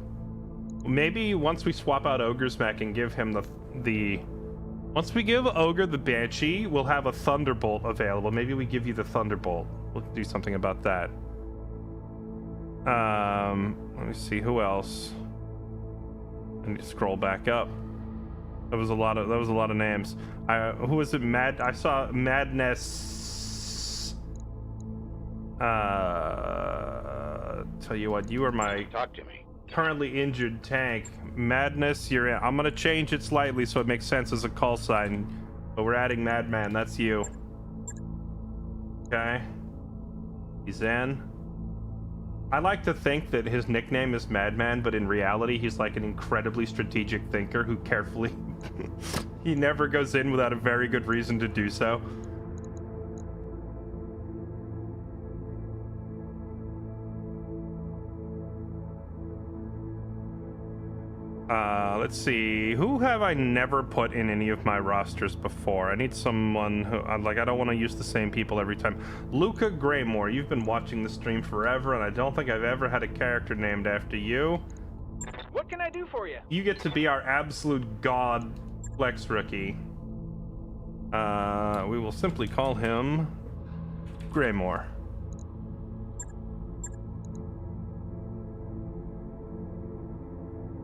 Maybe once we swap out Ogre's mech and give him the once we give Ogre the Banshee, we'll have a Thunderbolt available. Maybe we give you the Thunderbolt. We'll do something about that. Let me see who else. I need to scroll back up. That was a lot of names. Who was it? I saw Madness. Tell you what, you are my Talk to me. currently injured tank. Madness, you're in. I'm gonna change it slightly so it makes sense as a call sign, but we're adding Madman. That's you. Okay. He's in. I like to think that his nickname is Madman, but in reality, he's like an incredibly strategic thinker who carefully... he never goes in without a very good reason to do so. let's see. Who have I never put in any of my rosters before? I need someone who, like, I don't want to use the same people every time. Luca Graymore, you've been watching the stream forever, and I don't think I've ever had a character named after you. What can I do for you? You get to be our absolute god flex rookie. We will simply call him Graymore.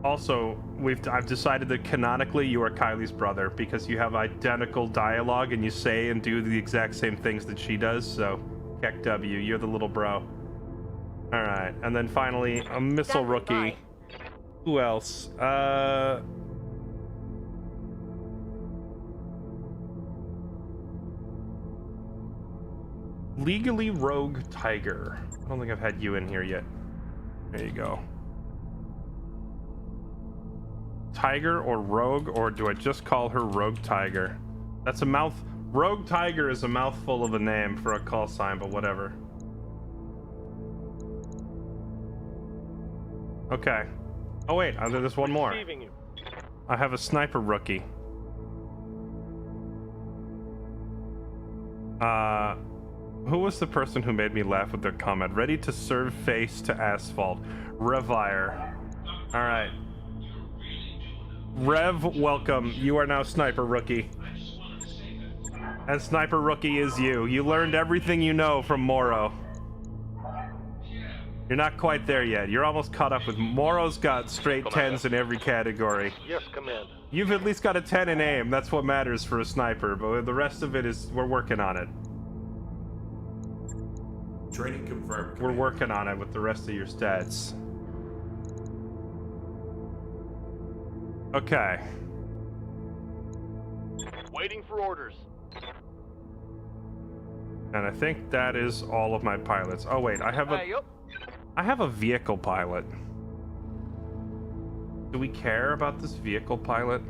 Also, I've decided that canonically you are Kylie's brother because you have identical dialogue and you say and do the exact same things that she does. So, Keck W, you're the little bro. All right, and then finally a missile rookie. Who else? Legally Rogue Tiger. I don't think I've had you in here yet. There you go. Tiger or Rogue, or do I just call her Rogue Tiger? That's a mouth. Rogue Tiger is a mouthful of a name for a call sign, but whatever. Okay. Oh wait, there's one more. I have a sniper rookie. Who was the person who made me laugh with their comment? Ready to serve face to asphalt. Revire. All right. Rev, welcome. You are now Sniper Rookie. And Sniper Rookie is you. You learned everything you know from Moro. You're not quite there yet. You're almost caught up with Moro's got straight 10s in every category. Yes, Commander. You've at least got a 10 in aim. That's what matters for a sniper, but the rest of it is we're working on it. Training confirmed. We're working on it with the rest of your stats. Okay. Waiting for orders. And I think that is all of my pilots. Oh wait, I have a vehicle pilot. Do we care about this vehicle pilot?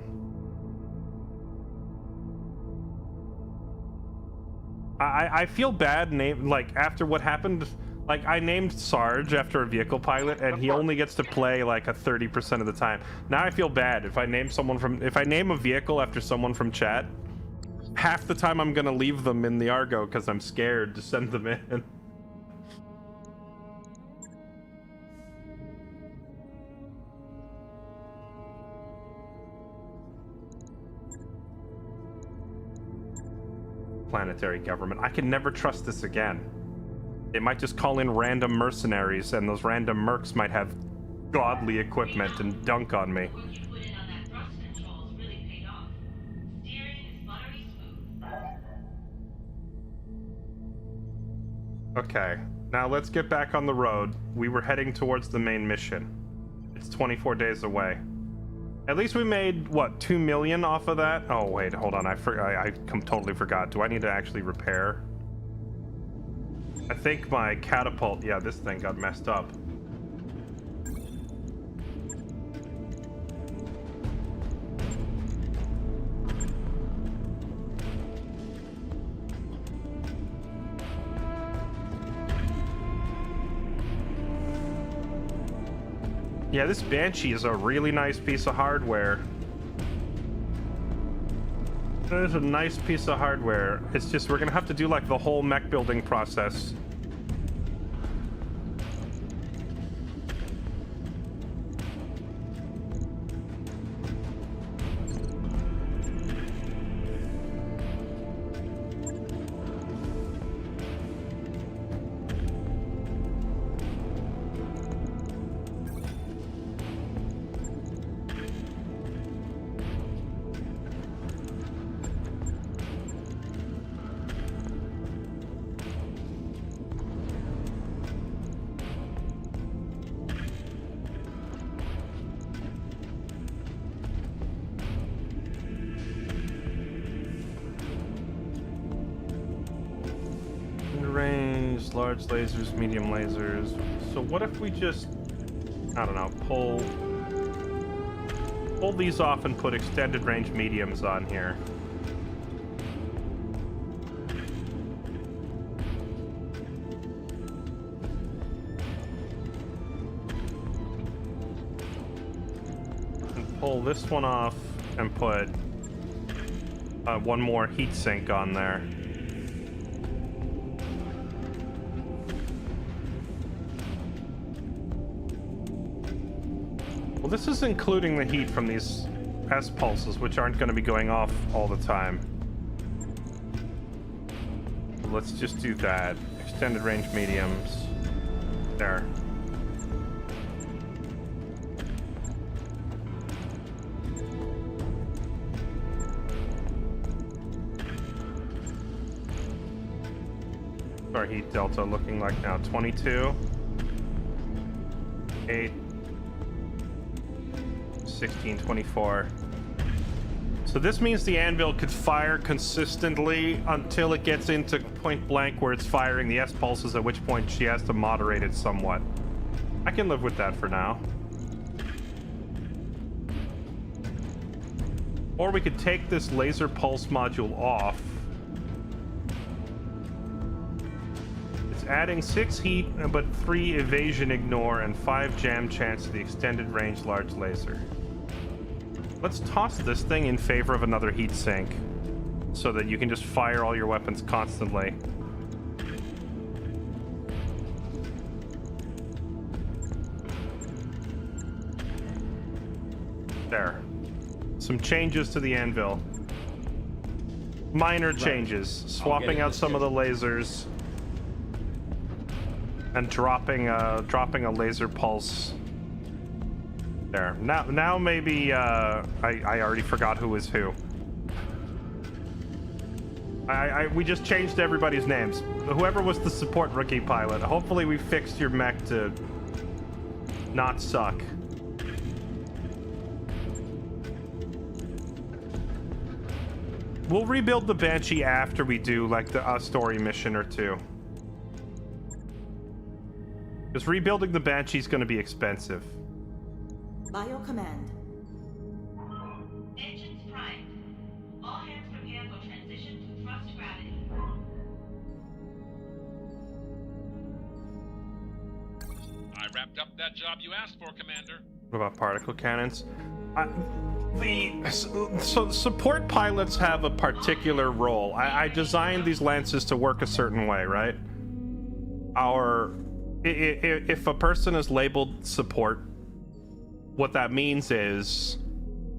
I feel bad like after what happened. Like, I named Sarge after a vehicle pilot, and he only gets to play like a 30% of the time. Now I feel bad if I name a vehicle after someone from chat. Half the time I'm gonna leave them in the Argo because I'm scared to send them in. Planetary government. I can never trust this again. They might just call in random mercenaries, and those random mercs might have godly equipment and dunk on me. Okay, now let's get back on the road. We were heading towards the main mission. It's 24 days away. At least we made, what, 2 million off of that? Oh, wait, hold on. I totally forgot. Do I need to actually repair? I think my catapult, yeah, this thing got messed up. Yeah, this Banshee is a really nice piece of hardware. It is a nice piece of hardware. It's just we're gonna have to do like the whole mech building process. Range, large lasers, medium lasers. So what if we just, I don't know, pull these off and put extended range mediums on here? And pull this one off and put one more heat sink on there. Well, this is including the heat from these S pulses, which aren't going to be going off all the time. Let's just do that. Extended range mediums. There. Our heat delta looking like now 22, 8, 16, 24. So this means the anvil could fire consistently until it gets into point blank where it's firing the S pulses, at which point she has to moderate it somewhat. I can live with that for now. Or we could take this laser pulse module off. It's adding 6 heat, but 3 evasion ignore and 5 jam chance to the extended range large laser. Let's toss this thing in favor of another heat sink so that you can just fire all your weapons constantly. There. Some changes to the anvil. Minor changes. Swapping out some of the lasers and dropping a laser pulse. There. Now maybe I already forgot who is who. We just changed everybody's names. Whoever was the support rookie pilot. Hopefully we fixed your mech to not suck. We'll rebuild the Banshee after we do like a story mission or two. Because rebuilding the Banshee is going to be expensive. By your command. Engines primed. All hands prepare for transition to thrust gravity. I wrapped up that job you asked for, Commander. What about particle cannons? So support pilots have a particular role. I designed these lances to work a certain way, right? If a person is labeled support, what that means is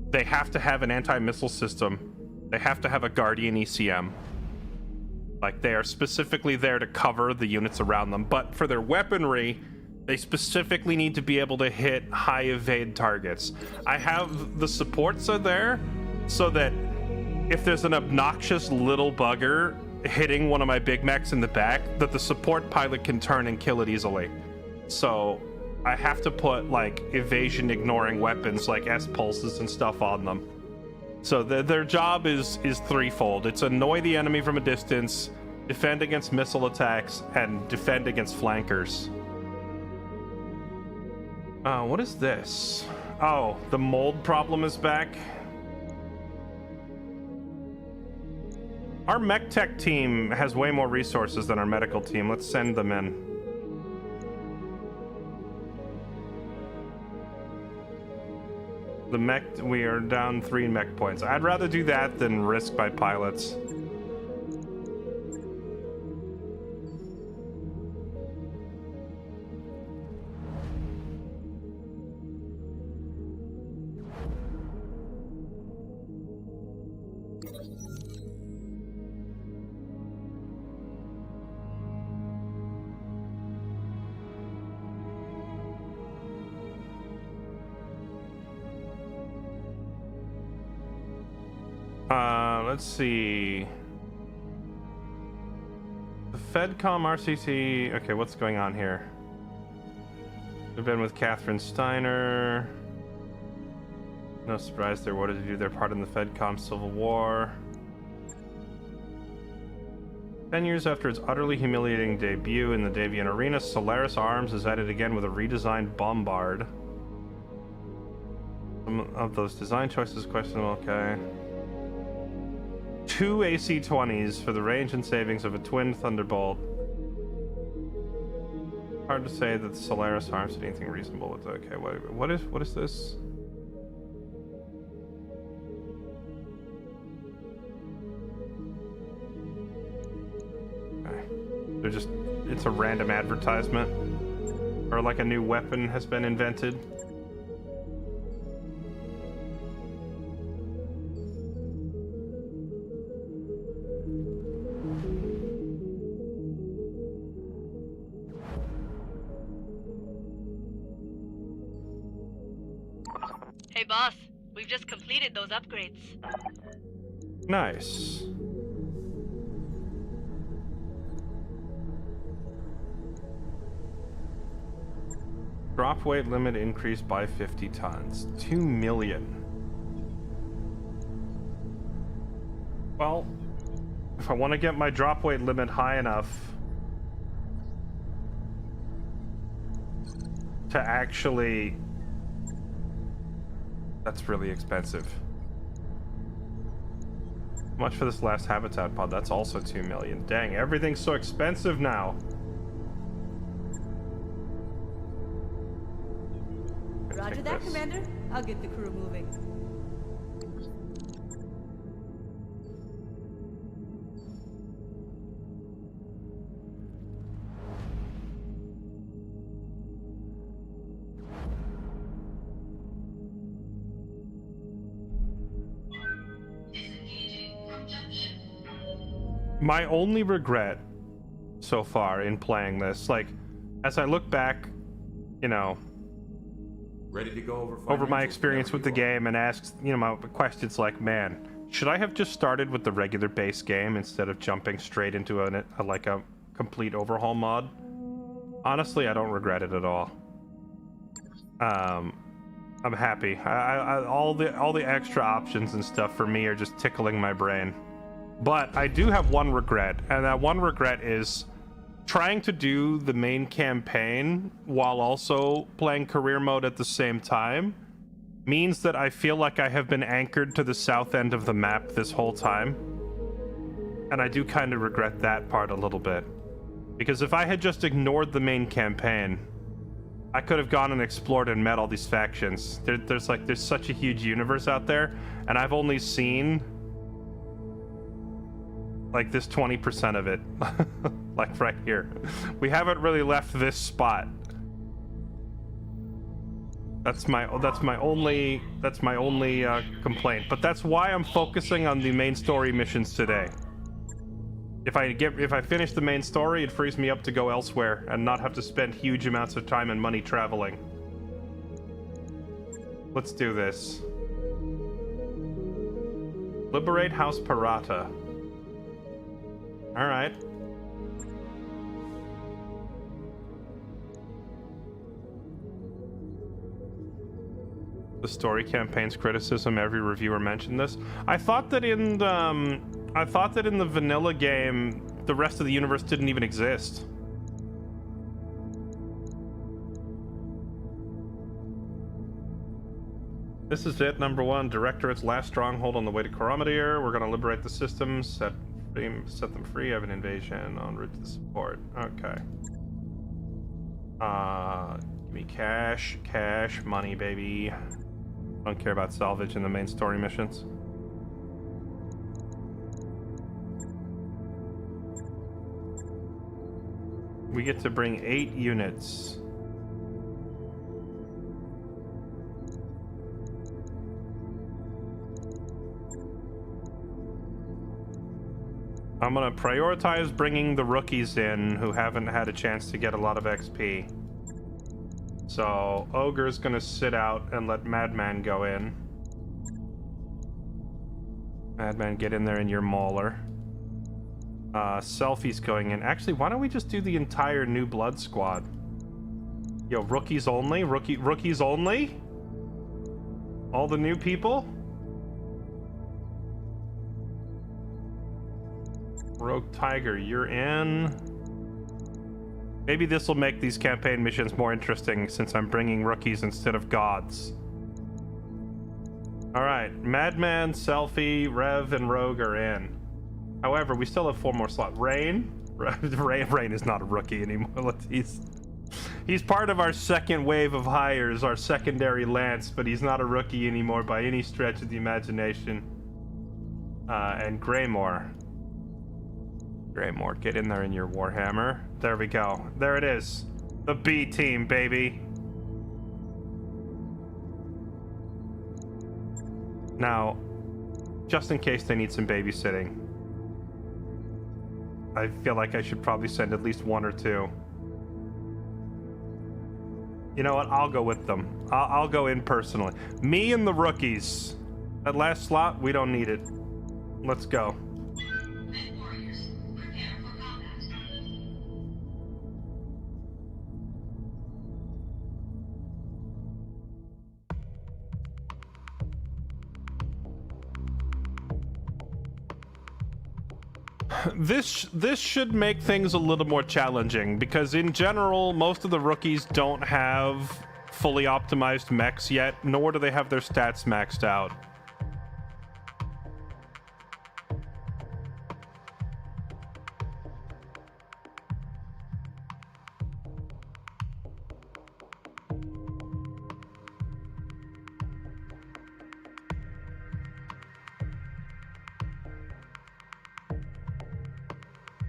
they have to have an anti-missile system. They have to have a Guardian ECM. Like, they are specifically there to cover the units around them. But for their weaponry, they specifically need to be able to hit high evade targets. I have the supports are there so that if there's an obnoxious little bugger hitting one of my big mechs in the back, that the support pilot can turn and kill it easily. So I have to put like evasion ignoring weapons like S pulses and stuff on them. So their job is threefold. It's annoy the enemy from a distance, defend against missile attacks, and defend against flankers. What is this? Oh, the mold problem is back. Our mech tech team has way more resources than our medical team. Let's send them in. The mech, we are down 3 mech points. I'd rather do that than risk by pilots. Let's see. The FedCom RCC. Okay, what's going on here? We've been with Catherine Steiner. No surprise there. What did they do? They're part in the FedCom Civil War. 10 years after its utterly humiliating debut in the Davian arena, Solaris Arms is at it again with a redesigned Bombard. Some of those design choices questionable. Okay. 2 AC-20s for the range and savings of a twin Thunderbolt. Hard to say that the Solaris Arms did anything reasonable with it. Okay, what is this? It's a random advertisement. Or like a new weapon has been invented. Hey boss, we've just completed those upgrades. Nice. Drop weight limit increased by 50 tons. 2 million. Well, if I want to get my drop weight limit high enough to actually... That's really expensive. How much for this last habitat pod? That's also 2 million. Dang, everything's so expensive now. Roger that, Commander. I'll get the crew moving. My only regret so far in playing this, like, as I look back, you know, Ready to go over my experience with the game and ask, you know, my questions like, man, should I have just started with the regular base game instead of jumping straight into a complete overhaul mod? Honestly, I don't regret it at all. I'm happy. All the extra options and stuff for me are just tickling my brain. But I do have one regret, and that one regret is trying to do the main campaign while also playing career mode at the same time means that I feel like I have been anchored to the south end of the map this whole time. And I do kind of regret that part a little bit. Because if I had just ignored the main campaign, I could have gone and explored and met all these factions. There's such a huge universe out there, and I've only seen like this 20% of it. Like right here. We haven't really left this spot. That's my only complaint. But that's why I'm focusing on the main story missions today. If I finish the main story, it frees me up to go elsewhere and not have to spend huge amounts of time and money traveling. Let's do this. Liberate House Parata. All right. The story campaign's criticism. Every reviewer mentioned this. I thought that in the vanilla game, the rest of the universe didn't even exist. This is it. Number 1, Directorate's last stronghold on the way to Coromidere. We're gonna liberate the systems, set them free. Have an invasion en route to the support. Okay. Give me cash, money, baby. Don't care about salvage in the main story missions. We get to bring 8 units. I'm gonna prioritize bringing the rookies in who haven't had a chance to get a lot of XP. So Ogre's gonna sit out and let Madman go in. Madman, get in there in your mauler. Selfie's going in. Actually, why don't we just do the entire New Blood squad? Yo, rookies only? Rookies only? All the new people? Rogue Tiger, you're in. Maybe this will make these campaign missions more interesting since I'm bringing rookies instead of gods. Alright, Madman, Selfie, Rev, and Rogue are in. However, we still have 4 more slots. Rain? Rain is not a rookie anymore. He's part of our second wave of hires, our secondary lance, but he's not a rookie anymore by any stretch of the imagination. And Greymore. Greymore, get in there in your Warhammer. There we go. There it is. The B team, baby. Now, just in case they need some babysitting, I feel like I should probably send at least one or two. You know what? I'll go with them. I'll go in personally. Me and the rookies. That last slot, we don't need it. Let's go. This should make things a little more challenging, because in general, most of the rookies don't have fully optimized mechs yet, nor do they have their stats maxed out.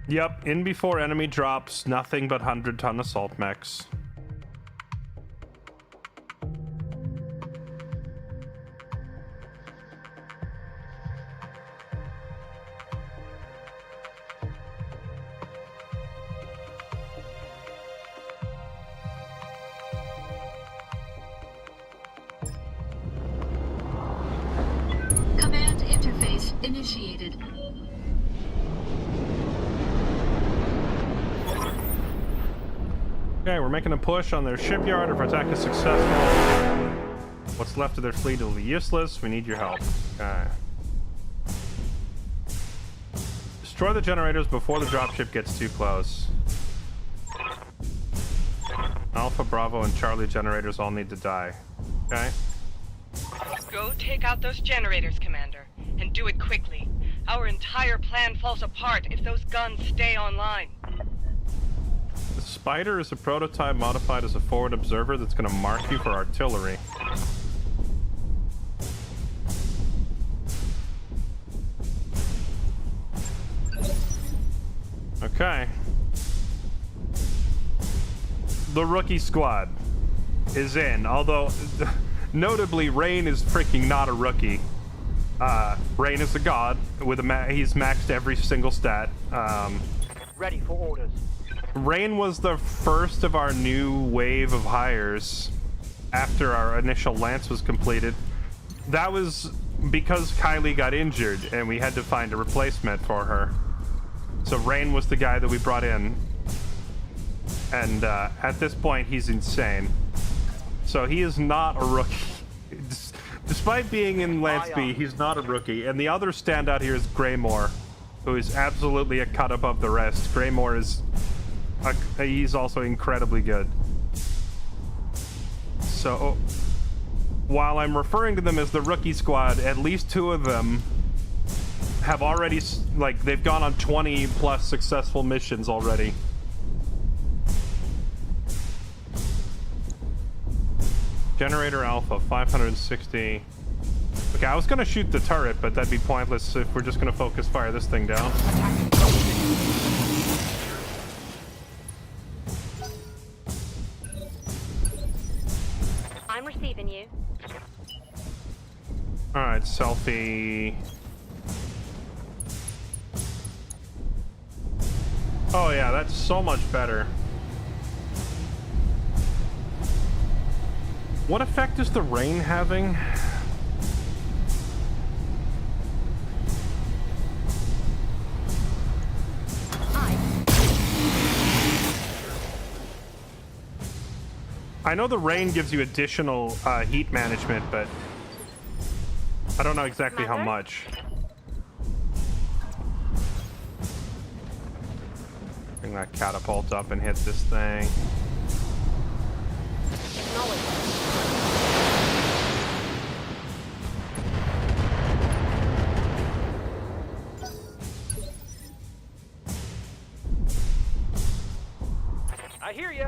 Yep, in before enemy drops, nothing but 100-ton assault mechs. Command interface initiated. Okay, we're making a push on their shipyard. If our attack is successful, what's left of their fleet will be useless. We need your help. Okay. Destroy the generators before the dropship gets too close. Alpha, Bravo, and Charlie generators all need to die. Okay? Go take out those generators, Commander, and do it quickly. Our entire plan falls apart if those guns stay online. The Spider is a prototype modified as a forward observer that's going to mark you for artillery. Okay. The rookie squad is in, although notably Rain is freaking not a rookie. Rain is a god with he's maxed every single stat. Ready for orders. Rain was the first of our new wave of hires after our initial lance was completed. That was because Kylie got injured and we had to find a replacement for her. So Rain was the guy that we brought in. And at this point, he's insane. So he is not a rookie. Despite being in Lance B, he's not a rookie. And the other standout here is Greymore, who is absolutely a cut above the rest. Greymore is... he's also incredibly good. So, while I'm referring to them as the rookie squad, at least two of them have already, like, they've gone on 20 plus successful missions already. Generator Alpha, 560. Okay, I was gonna shoot the turret, but that'd be pointless if we're just gonna focus fire this thing down. I'm receiving you. Alright, selfie. Oh yeah, that's so much better. What effect is the rain having? I know the rain gives you additional heat management, but I don't know exactly how much. Bring that catapult up and hit this thing. I hear you.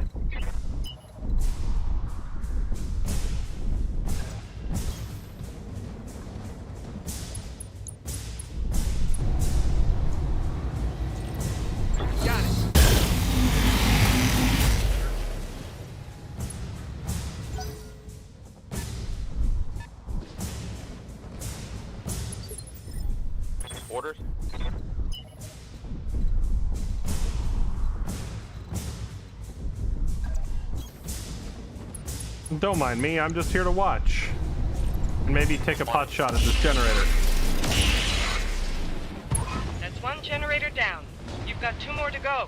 Orders? Don't mind me, I'm just here to watch. And maybe take a pot shot at this generator. That's one generator down. You've got 2 more to go.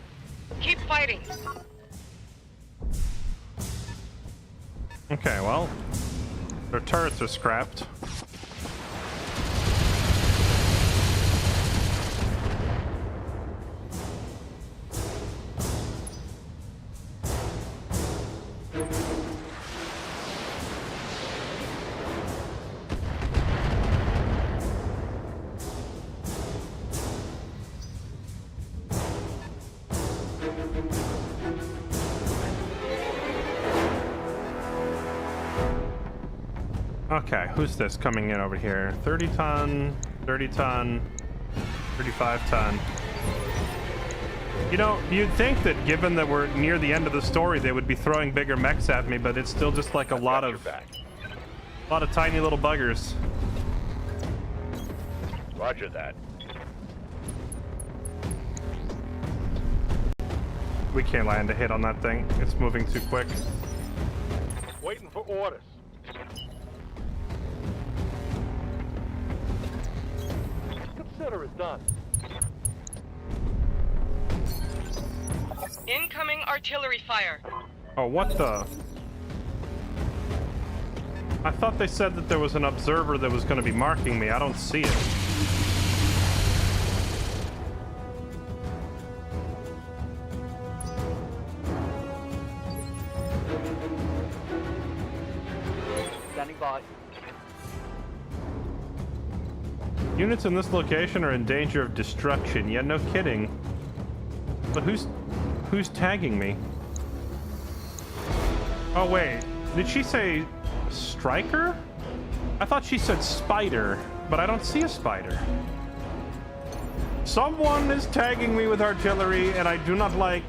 Keep fighting. Okay, well, their turrets are scrapped. Okay, who's this coming in over here? 30 ton, 30 ton, 35 ton. You know, you'd think that given that we're near the end of the story, they would be throwing bigger mechs at me, but it's still just like a lot of tiny little buggers. Roger that. We can't land a hit on that thing. It's moving too quick. Waiting for orders. Consider it done. Incoming artillery fire. Oh, what the? I thought they said that there was an observer that was going to be marking me. I don't see it. Standing by. Units in this location are in danger of destruction. Yeah, no kidding. But who's tagging me? Oh wait, did she say striker? I thought she said spider, but I don't see a spider. Someone is tagging me with artillery, and I do not like.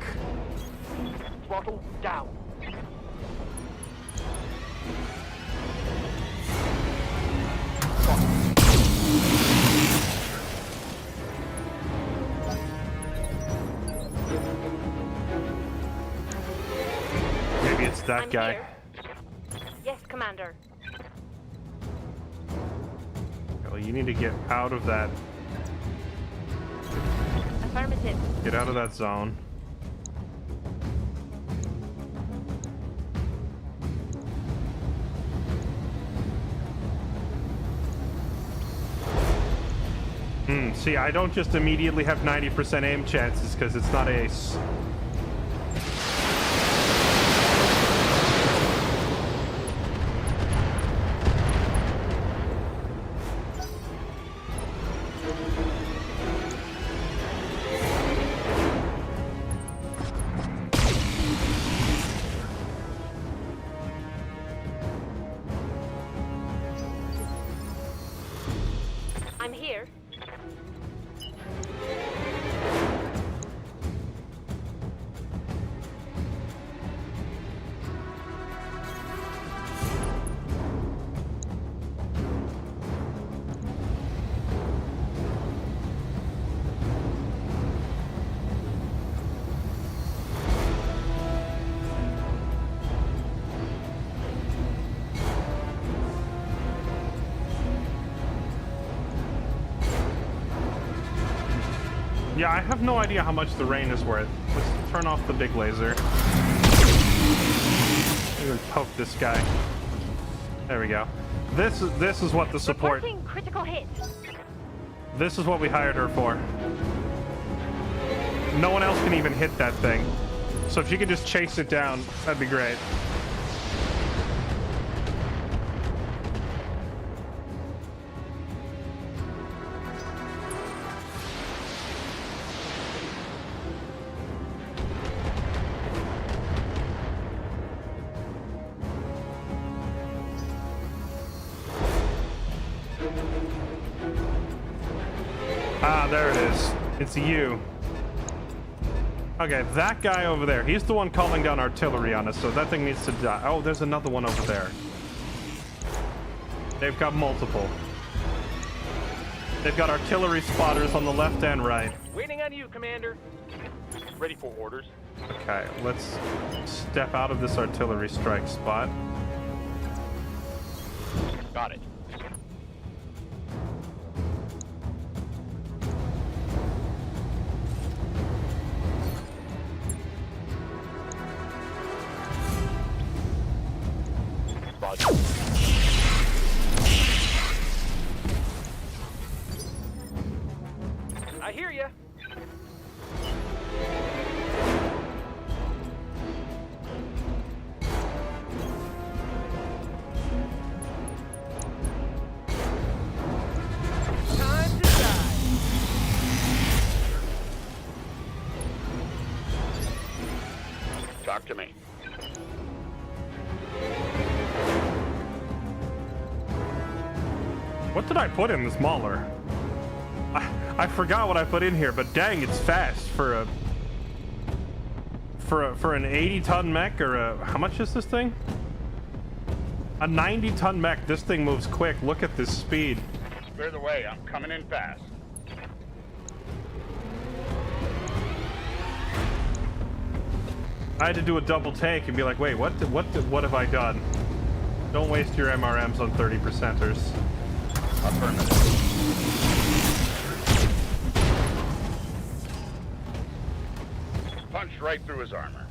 Throttle down. Maybe it's that guy. Here. Yes, Commander. Well, you need to get out of that. Affirmative. Get out of that zone. See, I don't just immediately have 90% aim chances because it's not ace. I'm here. Yeah, I have no idea how much the rain is worth. Let's turn off the big laser. Even poke this guy. There we go. This is what the support. Reporting critical hit. This is what we hired her for. No one else can even hit that thing. So if you could just chase it down, that'd be great. Ah, there it is. It's you. Okay, that guy over there. He's the one calling down artillery on us, so that thing needs to die. Oh, there's another one over there. They've got multiple. They've got artillery spotters on the left and right. Waiting on you, Commander. Ready for orders. Okay, let's step out of this artillery strike spot. Got it. I hear you. Time to die. Talk to me. What did I put in this mauler? I forgot what I put in here, but dang, it's fast for an 80-ton mech, or how much is this thing? A 90-ton mech. This thing moves quick. Look at this speed. Clear the way. I'm coming in fast. I had to do a double take and be like, wait, what have I done? Don't waste your MRMs on 30%ers. Affirmative. Punched right through his armor.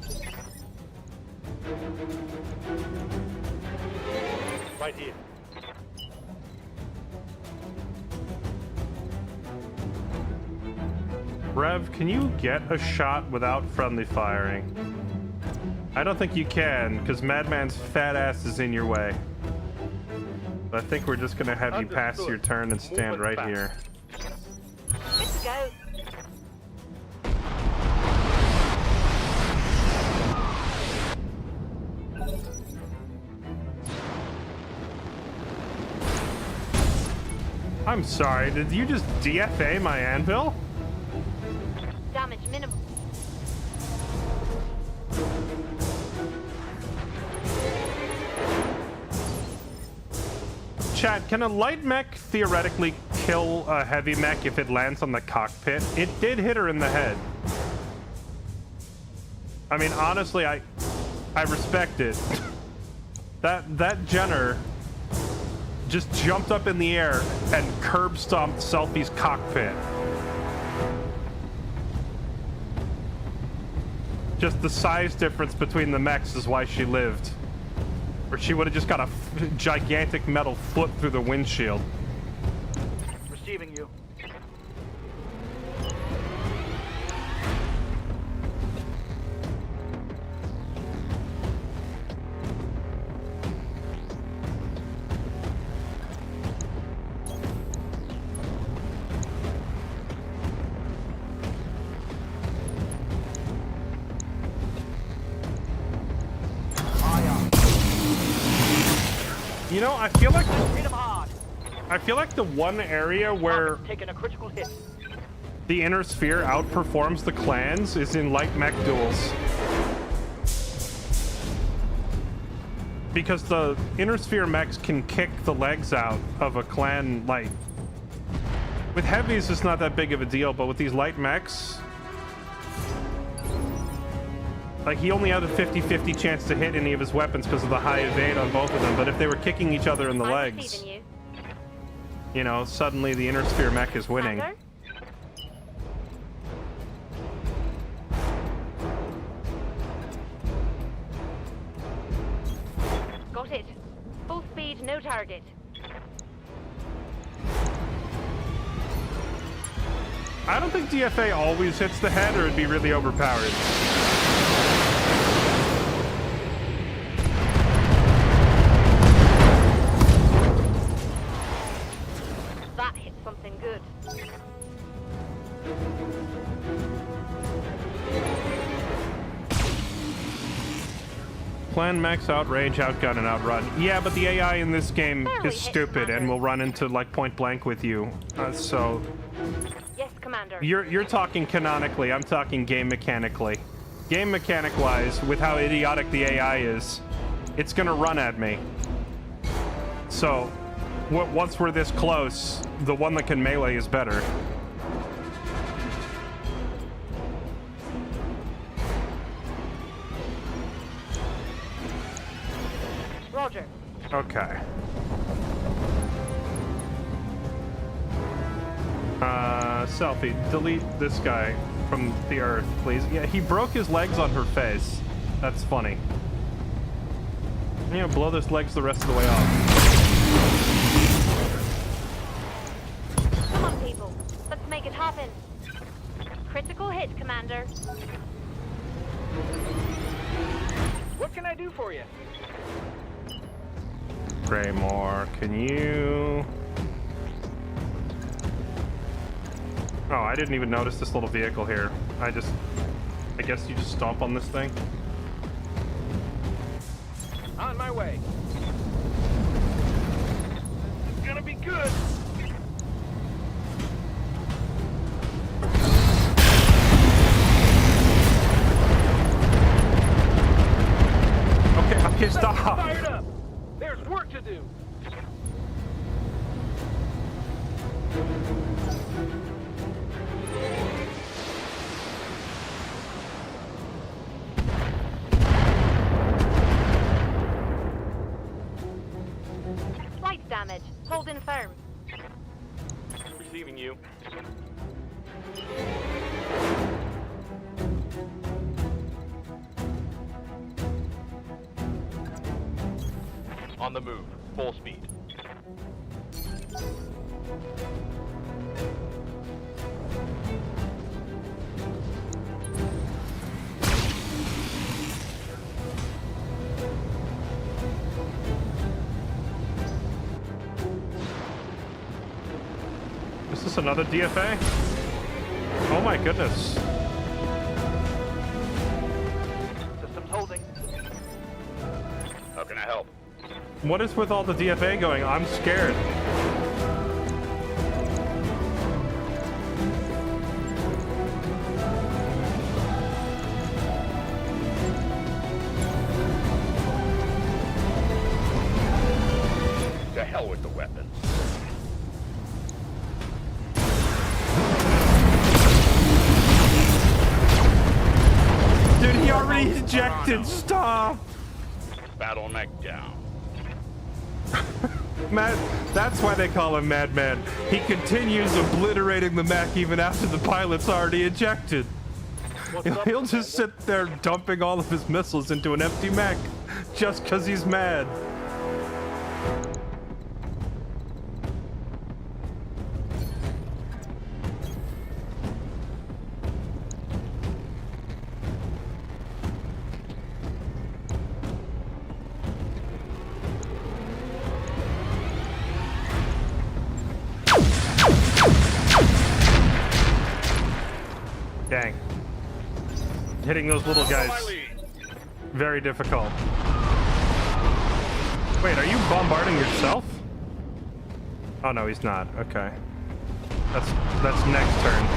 Right here. Rev, can you get a shot without friendly firing? I don't think you can, because Madman's fat ass is in your way. I think we're just gonna have you pass your turn and stand right here. Good to go. I'm sorry, did you just DFA my anvil? Damage minimal. Chat, can a light mech theoretically kill a heavy mech if it lands on the cockpit? It did hit her in the head. I mean, honestly, I respect it. That Jenner just jumped up in the air and curb stomped Selfie's cockpit. Just the size difference between the mechs is why she lived. Or she would have just got a gigantic metal foot through the windshield. Receiving you. You know, I feel like the one area where Taking a critical hit. the inner sphere outperforms the clans is in light mech duels. Because the inner sphere mechs can kick the legs out of a clan light. With heavies, it's not that big of a deal, but with these light mechs, like, he only had a 50-50 chance to hit any of his weapons because of the high evade on both of them, but if they were kicking each other in the legs, you know, suddenly the inner sphere mech is winning. Got it. Full speed, no target. I don't think DFA always hits the head, or it'd be really overpowered. That hit something good. Plan max outrage, outgun, and outrun. Yeah, but the AI in this game is stupid and will run into like point blank with you. So Yes, Commander. you're talking canonically. I'm talking game mechanically. Game mechanic wise, with how idiotic the AI is, it's gonna run at me. So once we're this close, the one that can melee is better. Roger. Okay. Selfie, delete this guy from the earth, please. Yeah, he broke his legs on her face. That's funny. You know, blow those legs the rest of the way off. Come on, people. Let's make it happen. Critical hit, Commander. What can I do for you? Greymore, can you... Oh, I didn't even notice this little vehicle here. I guess you just stomp on this thing. On my way. This is gonna be good. Okay, stop. Fired up. There's work to do. Flight damage. Hold in firm. Receiving you. On the move. Full speed. Is this another DFA? Oh my goodness. Systems holding. How can I help? What is with all the DFA going? I'm scared. To hell with the weapons. Dude, he already ejected. Stop. Battletech down. Matt, that's why they call him Madman. He continues obliterating the mech even after the pilot's already ejected. He'll just sit there dumping all of his missiles into an empty mech just because he's mad. Dang. Hitting those little guys. Very difficult. Wait, are you bombarding yourself? Oh no, he's not. Okay. That's next turn.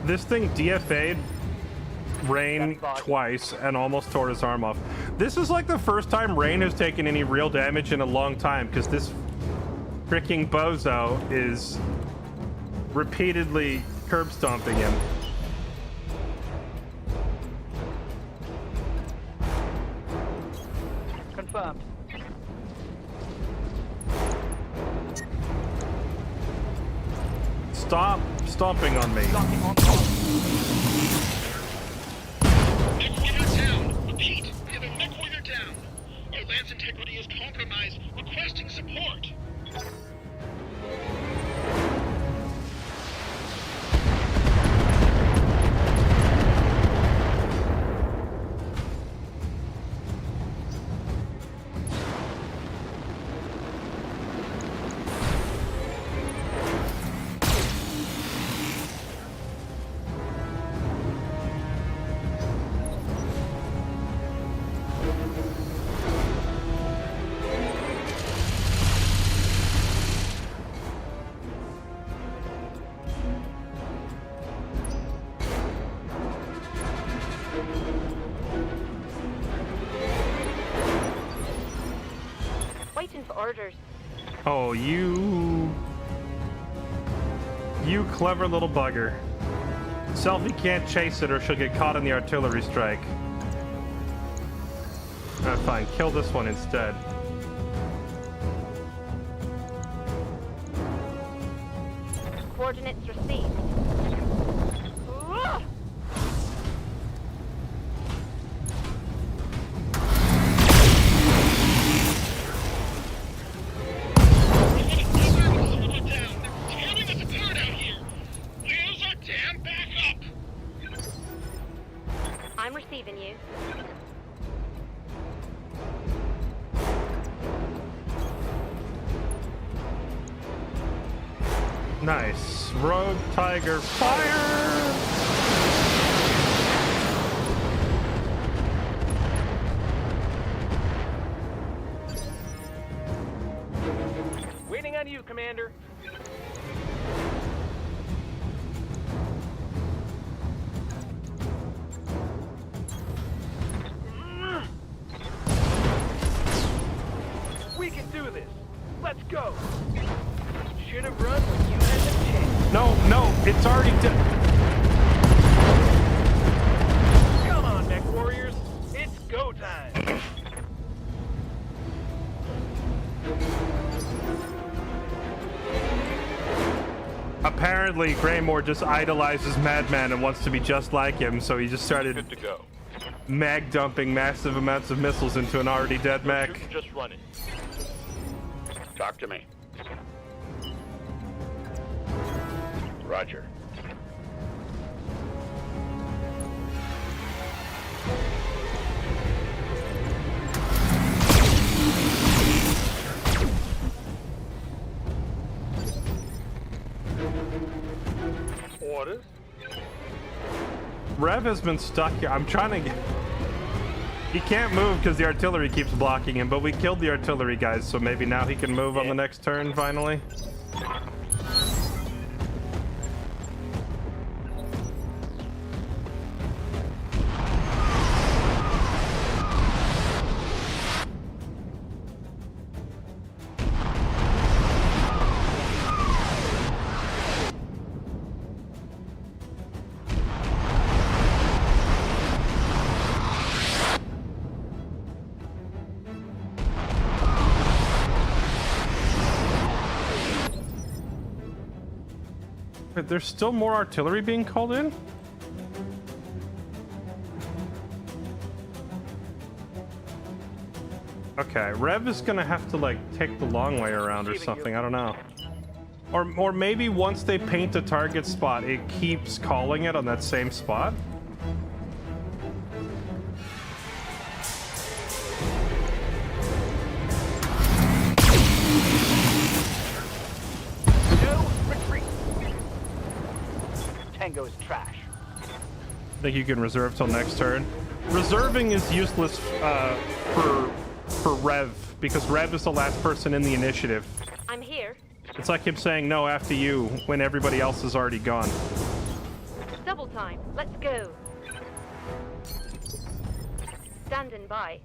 This thing DFA'd Rain twice and almost tore his arm off. This is like the first time Rain has taken any real damage in a long time because this freaking bozo is repeatedly curb stomping him. Confirmed. Stop stomping on me. Mech warrior down. Repeat, we have a mech warrior down. Our land's integrity is compromised. Requesting support. waiting for orders. Oh, you clever little bugger. Selfie can't chase it or she'll get caught in the artillery strike. Ah, fine. Kill this one instead. Coordinates received. Ugh! I'm receiving you. Nice. Rogue Tiger fire! Waiting on you, Commander. We can do this. Let's go. Should have run when you had the chance. No, it's already done. Come on, Mech Warriors. It's go time. Apparently, Greymore just idolizes Madman and wants to be just like him, so he just started Good to go. mag dumping massive amounts of missiles into an already dead mech. Just run it. Talk to me. Roger. Orders? Rev has been stuck here. I'm trying to get... He can't move because the artillery keeps blocking him, but we killed the artillery guys, so maybe now he can move on the next turn, finally. Wait, there's still more artillery being called in? Okay, Rev is gonna have to like take the long way around or something, I don't know. Or maybe once they paint a target spot, it keeps calling it on that same spot? Tango's trash. I think you can reserve till next turn. Reserving is useless for Rev, because Rev is the last person in the initiative. I'm here. It's like him saying no after you when everybody else is already gone. Double time. Let's go. Standing by.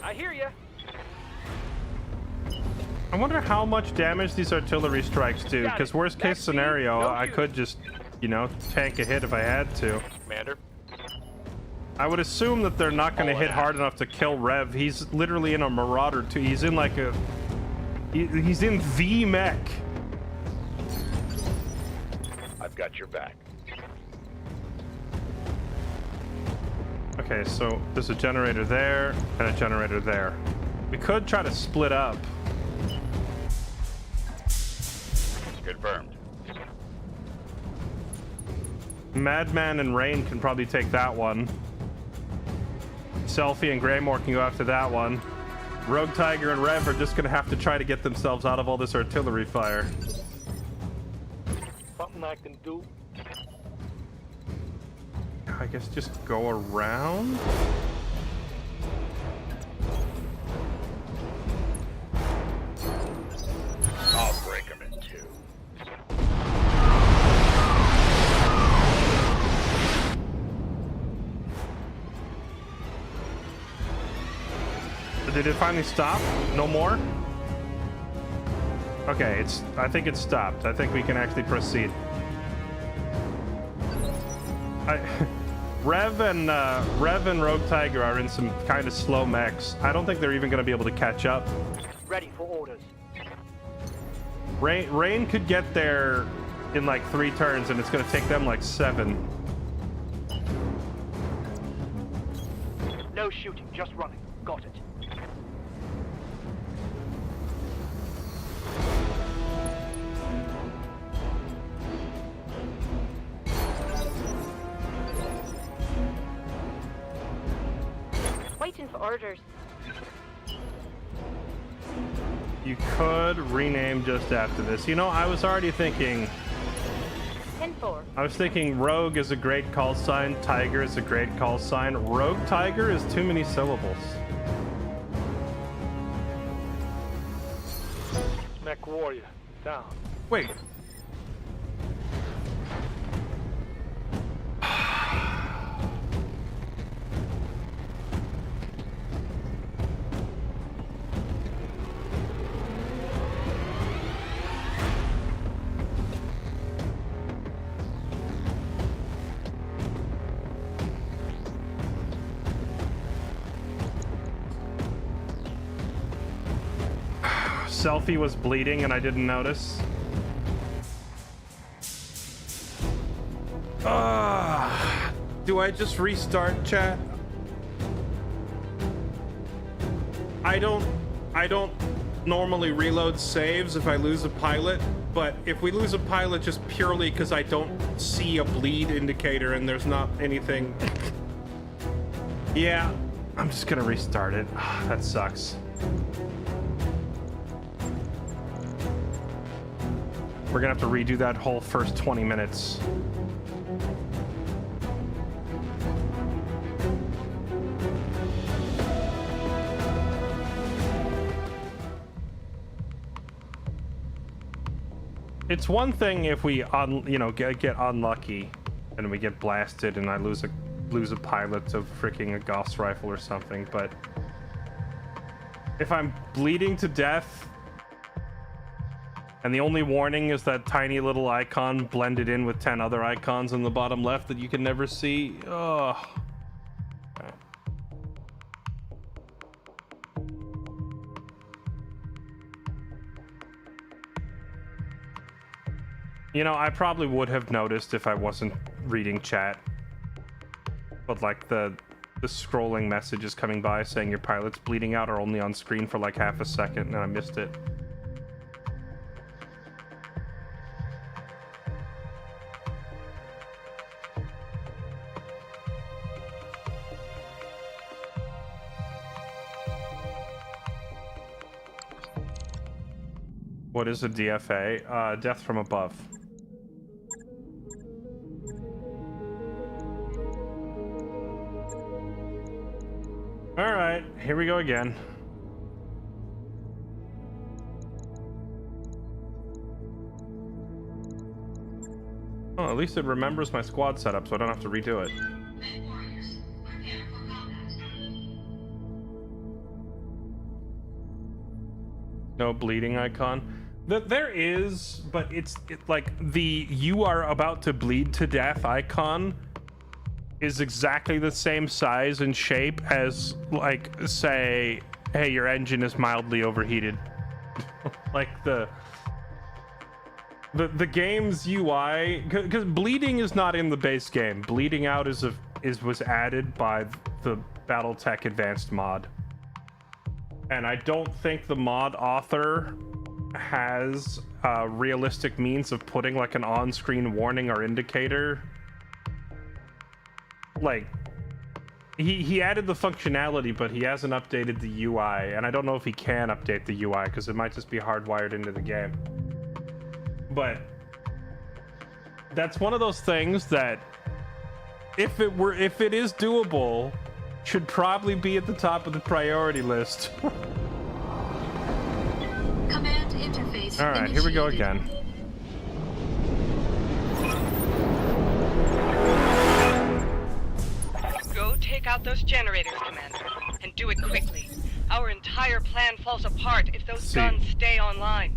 I hear ya. I wonder how much damage these artillery strikes do, because worst case scenario, I could just, you know, tank a hit if I had to. Commander? I would assume that they're not going to hit hard enough to kill Rev. He's literally in a Marauder too. He's in like a... He's in the mech. I've got your back. Okay, so there's a generator there and a generator there. We could try to split up. Confirmed. Madman and Rain can probably take that one. Selfie and Greymore can go after that one. Rogue Tiger and Rev are just gonna have to try to get themselves out of all this artillery fire. Something I can do. I guess just go around? I'll break them in two. Did it finally stop? No more? Okay, I think it's stopped. I think we can actually proceed. Rev and Rogue Tiger are in some kind of slow mechs. I don't think they're even going to be able to catch up. Ready for orders. Rain could get there in like 3 turns, and it's going to take them like 7. No shooting, just running. Got it. Waiting for orders. You could rename just after this. You know, I was already thinking... 10-4. I was thinking Rogue is a great call sign, Tiger is a great call sign. Rogue Tiger is too many syllables. Mech Warrior, down. Wait. Selfie was bleeding and I didn't notice. Do I just restart chat? I don't normally reload saves if I lose a pilot, but if we lose a pilot just purely because I don't see a bleed indicator and there's not anything... Yeah, I'm just gonna restart it. That sucks. We're gonna have to redo that whole first 20 minutes. It's one thing if we get unlucky and we get blasted and I lose a pilot to freaking a Gauss rifle or something, but if I'm bleeding to death and the only warning is that tiny little icon blended in with 10 other icons in the bottom left that you can never see. Oh. Okay. You know, I probably would have noticed if I wasn't reading chat. But like the scrolling messages coming by saying your pilot's bleeding out are only on screen for like half a second and I missed it. What is a DFA? Death from above. All right, here we go again. Oh, at least it remembers my squad setup, so I don't have to redo it. No bleeding icon. There is, but it's like the "you are about to bleed to death" icon is exactly the same size and shape as, like, say, hey, your engine is mildly overheated. Like the game's UI, because bleeding is not in the base game. Bleeding out was added by the Battletech Advanced mod. And I don't think the mod author has a realistic means of putting like an on-screen warning or indicator. Like, he added the functionality, but he hasn't updated the UI, and I don't know if he can update the UI because it might just be hardwired into the game. But that's one of those things that if it is doable, should probably be at the top of the priority list. Command interface. All right, here we go again. Go take out those generators, Commander, and do it quickly. Our entire plan falls apart if those See. guns stay online.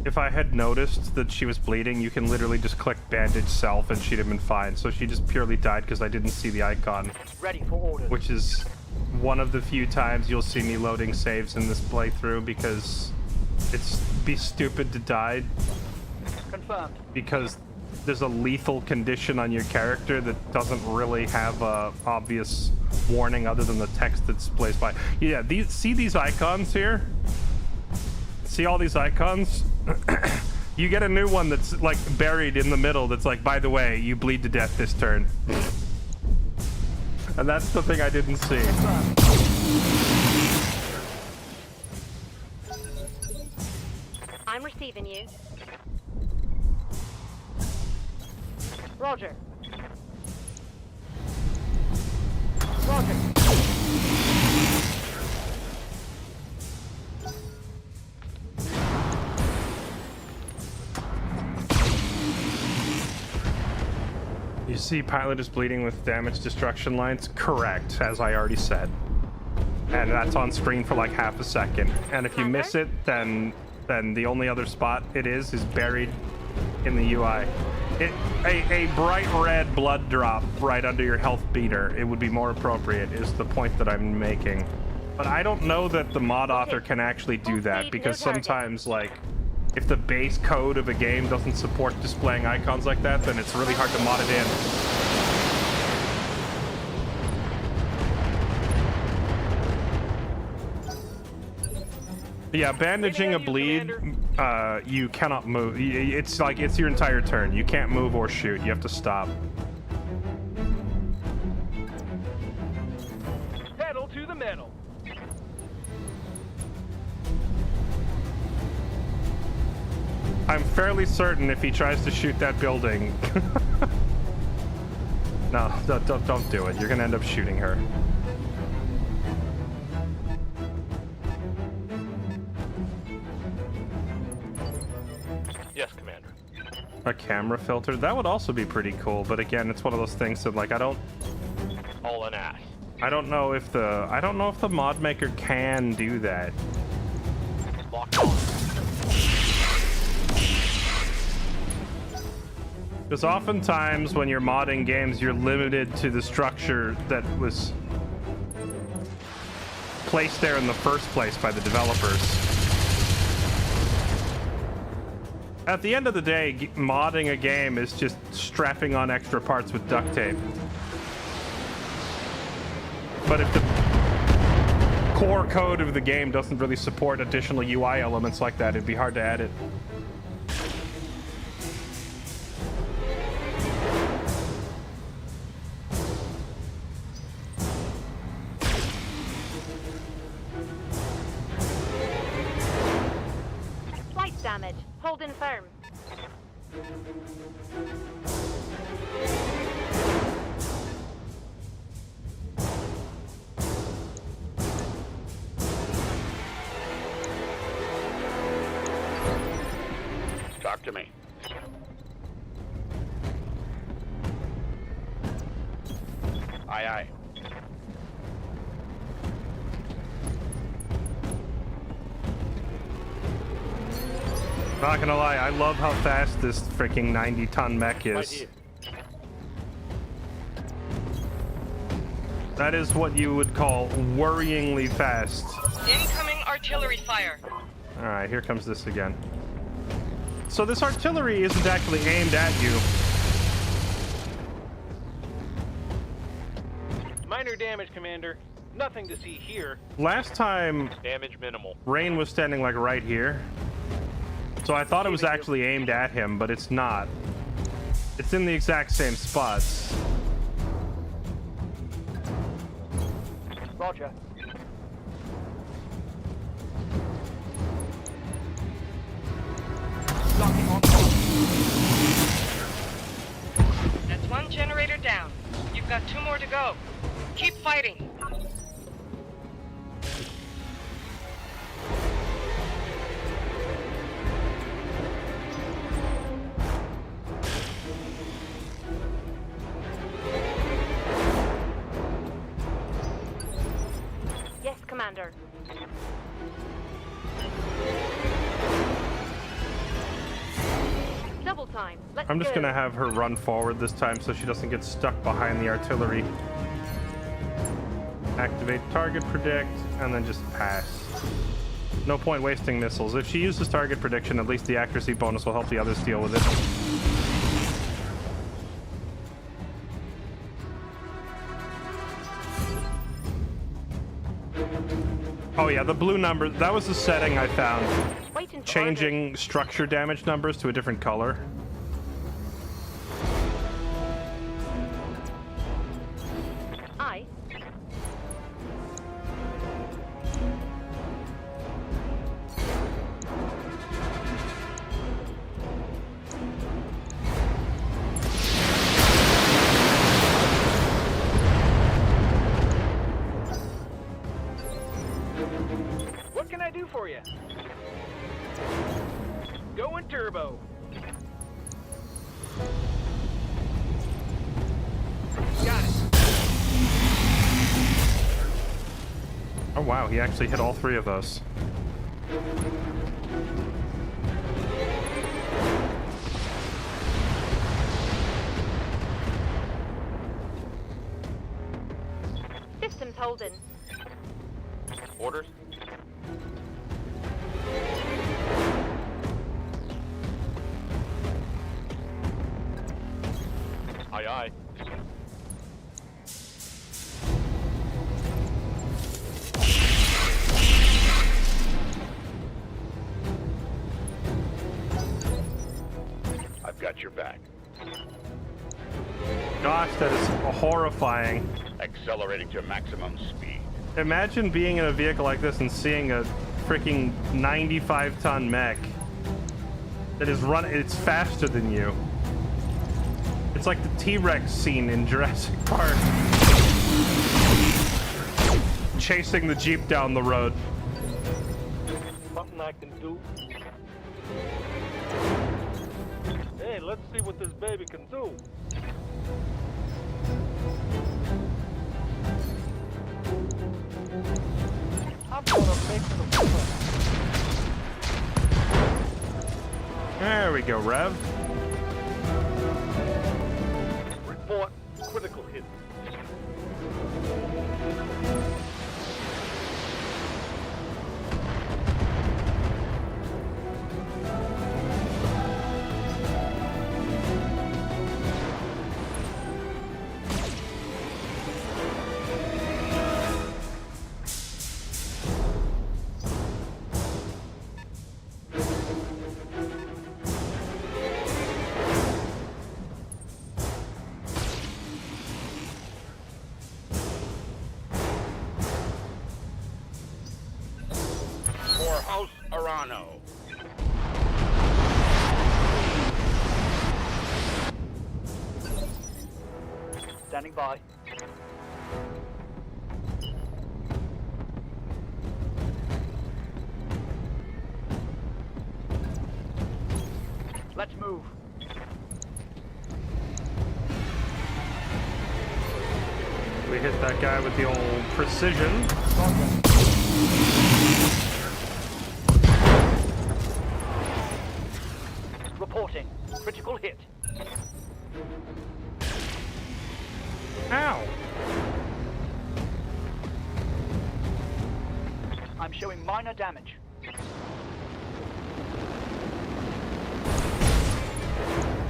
If I had noticed that she was bleeding, you can literally just click bandage self and she'd have been fine. So she just purely died because I didn't see the icon. Ready for orders. Which is one of the few times you'll see me loading saves in this playthrough because it's be stupid to die. Confirmed. Because there's a lethal condition on your character that doesn't really have a obvious warning other than the text that's placed by. Yeah, see these icons here? See all these icons? You get a new one that's like buried in the middle that's like, by the way, you bleed to death this turn. And that's the thing I didn't see. I'm receiving you. Roger. Roger. You see pilot is bleeding with damage destruction lines? Correct, as I already said. And that's on screen for like half a second. And if you miss it, then the only other spot it is buried in the UI. A bright red blood drop right under your health beater, it would be more appropriate, is the point that I'm making. But I don't know that the mod author can actually do that, because sometimes, like, if the base code of a game doesn't support displaying icons like that, then it's really hard to mod it in. Yeah, bandaging a bleed, you cannot move. It's like, it's your entire turn. You can't move or shoot. You have to stop. Pedal to the metal. I'm fairly certain if he tries to shoot that building... No, don't do it. You're gonna end up shooting her. Yes, Commander. A camera filter? That would also be pretty cool, but again, it's one of those things that, like, I don't know if the mod maker can do that. Locked on. Because oftentimes when you're modding games, you're limited to the structure that was placed there in the first place by the developers. At the end of the day, modding a game is just strapping on extra parts with duct tape. But if the core code of the game doesn't really support additional UI elements like that, it'd be hard to add it. Flight damage. Holding firm. Talk to me. Aye, aye. Not gonna lie, I love how fast this freaking 90-ton mech is. That is what you would call worryingly fast. Incoming artillery fire. Alright, here comes this again. So this artillery isn't actually aimed at you. Minor damage, Commander. Nothing to see here. Last time, damage minimal. Rain was standing like right here. So I thought it was actually aimed at him, but it's not. It's in the exact same spots. Roger. Locking on course. That's one generator down. You've got 2 more to go. Keep fighting. Yes, Commander. double time. Let's I'm just go. gonna have her run forward this time so she doesn't get stuck behind the artillery. Activate target predict, and then just pass. No point wasting missiles. If she uses target prediction, at least the accuracy bonus will help the others deal with it. Oh yeah, the blue number, that was the setting I found. Changing structure damage numbers to a different color. Aye. What can I do for you? Going turbo. Got it. Oh wow, he actually hit all three of those. Systems holding. Orders? Aye, aye. I've got your back. Gosh, that is horrifying. Accelerating to maximum speed. Imagine being in a vehicle like this and seeing a freaking 95-ton mech that is it's faster than you. It's like the T-Rex scene in Jurassic Park. Chasing the Jeep down the road. Something I can do. Hey, let's see what this baby can do. I'm gonna make some fun. There we go, Rev. Report critical hit. For House Arano. Standing by. Let's move. We hit that guy with the old precision. Reporting. Critical hit. Ow! I'm showing minor damage.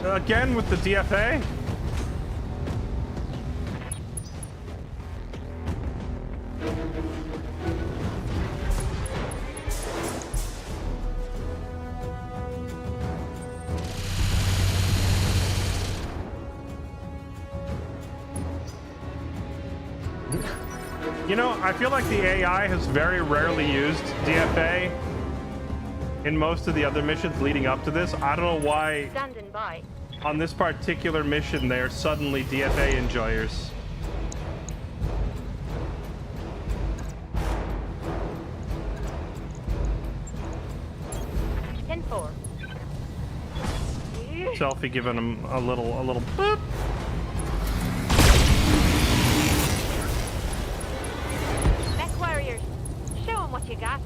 Again with the DFA? You know, I feel like the AI has very rarely used DFA in most of the other missions leading up to this. I don't know why Standing by. on this particular mission they're suddenly DFA enjoyers. Selfie giving him a little boop. Mech warriors, show them what you got.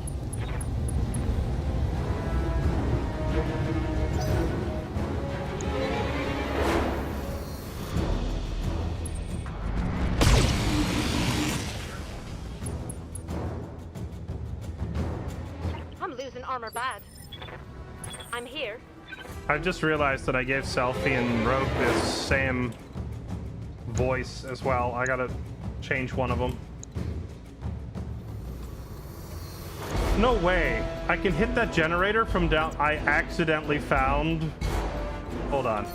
armor bad. I'm here. I just realized that I gave Selfie and Rogue this same voice as well. I gotta change one of them. No way. I can hit that generator from down... I accidentally found... Hold on.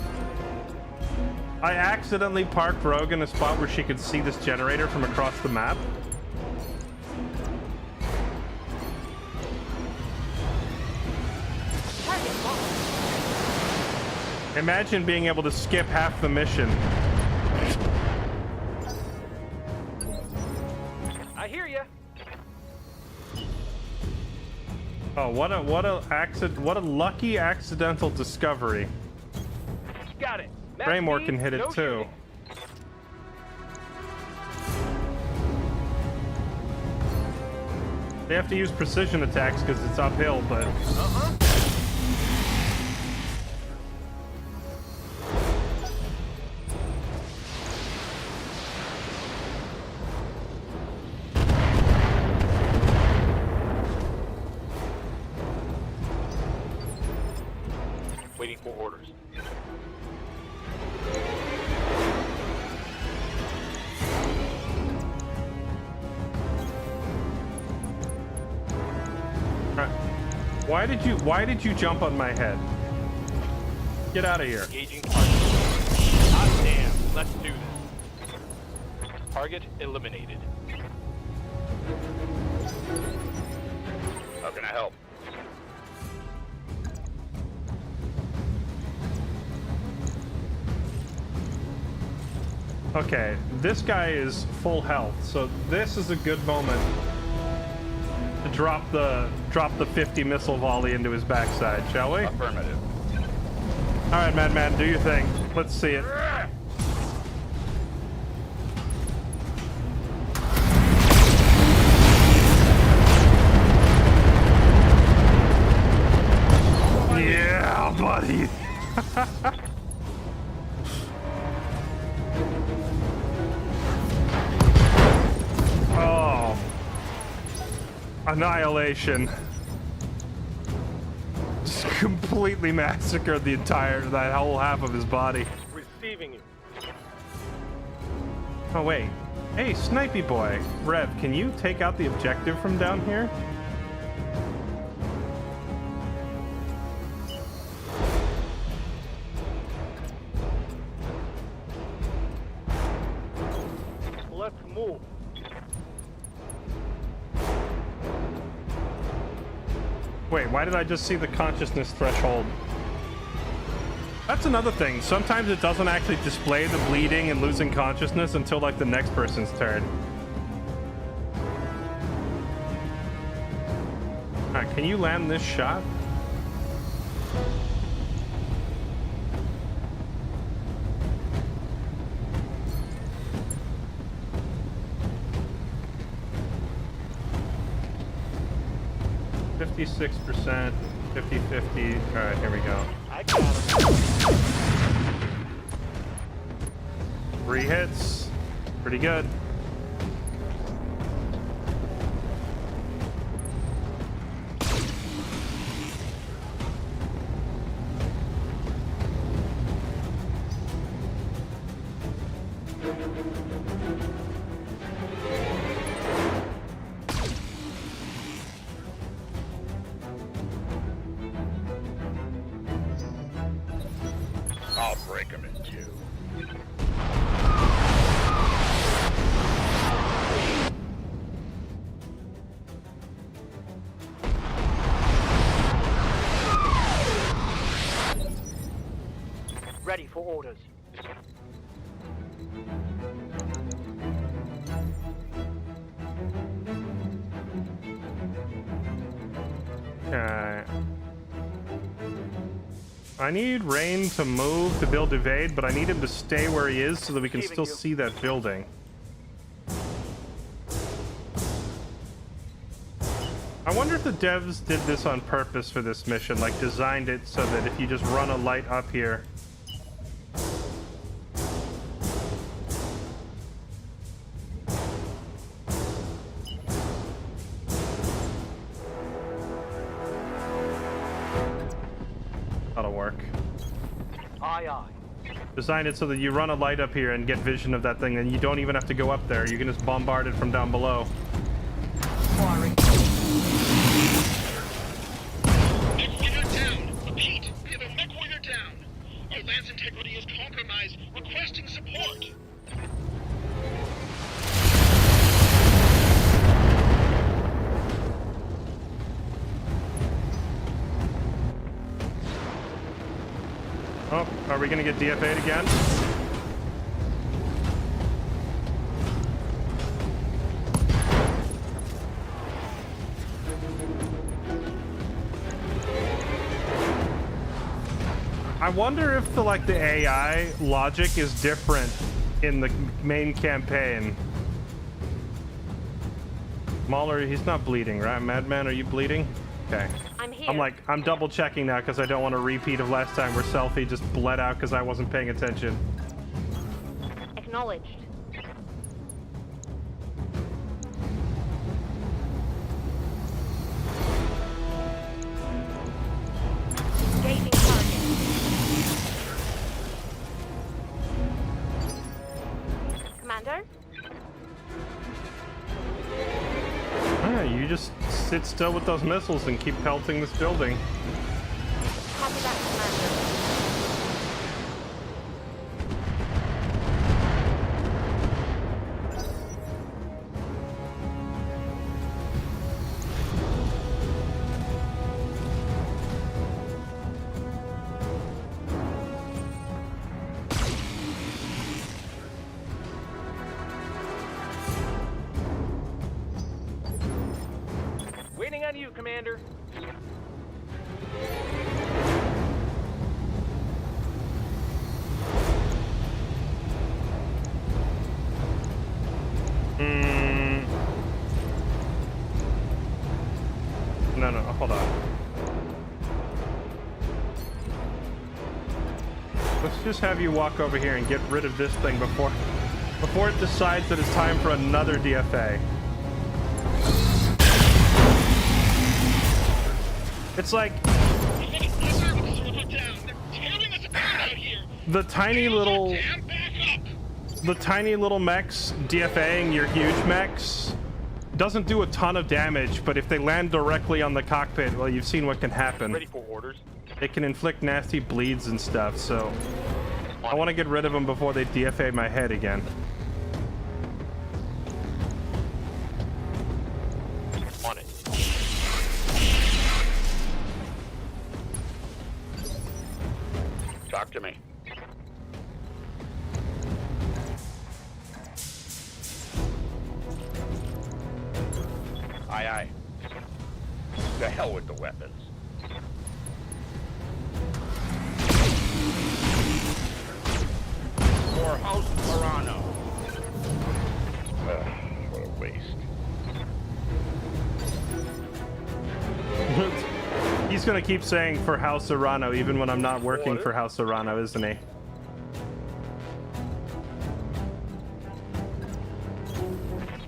I accidentally parked Rogue in a spot where she could see this generator from across the map. Imagine being able to skip half the mission. I hear ya. Oh, what a lucky accidental discovery. Got it. Raymore can hit it no too. shooting. They have to use precision attacks because it's uphill, but... Waiting for orders. Why did you jump on my head? Get out of here. Engaging target. Hot damn, let's do this. Target eliminated. How can I help? Okay, this guy is full health, so this is a good moment to drop the 50 missile volley into his backside, shall we? Affirmative. All right, Madman, do your thing. Let's see it. Yeah, buddy. Oh. Annihilation. Just completely massacred that whole half of his body. Receiving you. Oh, wait. Hey, Snipey boy. Rev, can you take out the objective from down here? Let's move. Wait, why did I just see the consciousness threshold? That's another thing. Sometimes it doesn't actually display the bleeding and losing consciousness until like the next person's turn. Alright, can you land this shot? %, 50-50. Alright, here we go. I got him. 3 hits. Pretty good. I'll break him in two. Ready for orders. Okay. I need Rain to move to build evade, but I need him to stay where he is so that we can still see that building. I wonder if the devs did this on purpose for this mission, like designed it so that if you just run a light up here. Aye, aye. Designed it so that you run a light up here and get vision of that thing, and you don't even have to go up there. You can just bombard it from down below. Firing. Mech warrior down. Repeat, we have a mech warrior down. Our lance integrity is compromised. Requesting support. Oh, are we gonna get DFA'd again? I wonder if the AI logic is different in the main campaign. Mauler, he's not bleeding, right? Madman, are you bleeding? Okay. I'm here. I'm double checking now because I don't want a repeat of last time where Selfie just bled out because I wasn't paying attention. Acknowledged. Engaging target. Commander? You just sit still with those missiles and keep pelting this building. Copy that, Commander. Waiting on you, Commander. No, hold on. Let's just have you walk over here and get rid of this thing before it decides that it's time for another DFA. It's like the tiny little mechs DFAing your huge mechs doesn't do a ton of damage, but if they land directly on the cockpit, well, you've seen what can happen. Ready for orders. It can inflict nasty bleeds and stuff, so I want to get rid of them before they DFA my head again. On it. Talk to me. Aye, aye. The hell with the weapons. For House Verano. What a waste. He's gonna keep saying for House Serrano even when I'm not working for House Serrano, isn't he?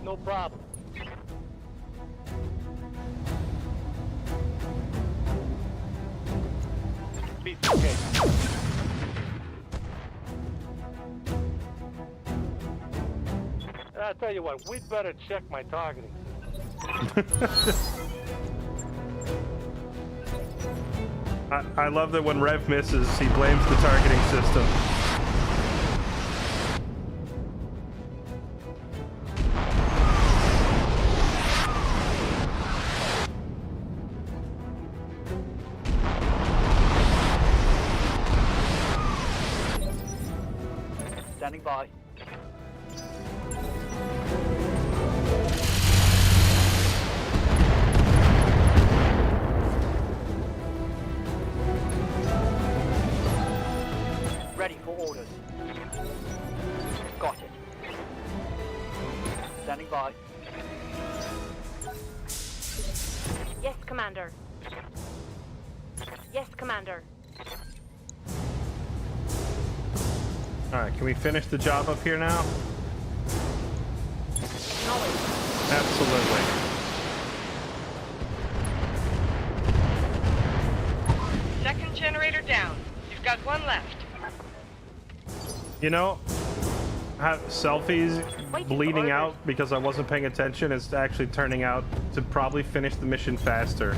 No problem. Okay. I'll tell you what, we'd better check my targeting. I love that when Rev misses, he blames the targeting system. Standing by. Ready for orders. Got it. Standing by. Yes, Commander. Yes, Commander. Alright, can we finish the job up here now? Absolutely. Second generator down. You've got one left. You know, have selfies bleeding out because I wasn't paying attention is actually turning out to probably finish the mission faster.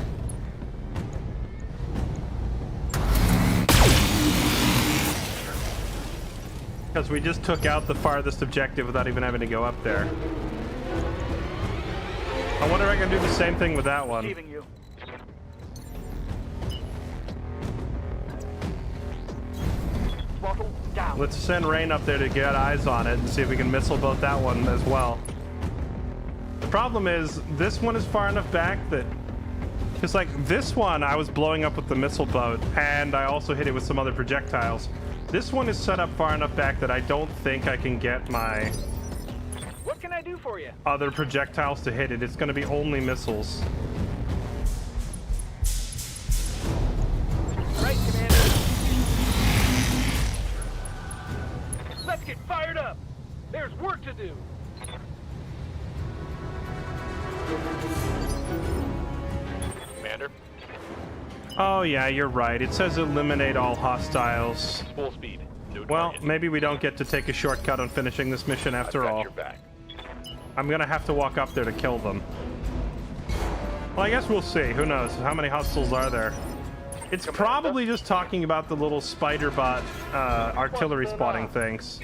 Because we just took out the farthest objective without even having to go up there. I wonder if I can do the same thing with that one. You. Down. Let's send Rain up there to get eyes on it and see if we can missile boat that one as well. The problem is, this one is far enough back that... Because, like, this one I was blowing up with the missile boat, and I also hit it with some other projectiles. This one is set up far enough back that I don't think I can get my... What can I do for you? Other projectiles to hit it. It's going to be only missiles. Right, Commander. Let's get fired up. There's work to do. Commander. Oh yeah, you're right. It says eliminate all hostiles. Full speed. No well, target. maybe we don't get to take a shortcut on finishing this mission after all. Your back. I'm gonna have to walk up there to kill them. Well, I guess we'll see. Who knows? How many hostiles are there? It's probably just talking about the little spider bot artillery spotting things.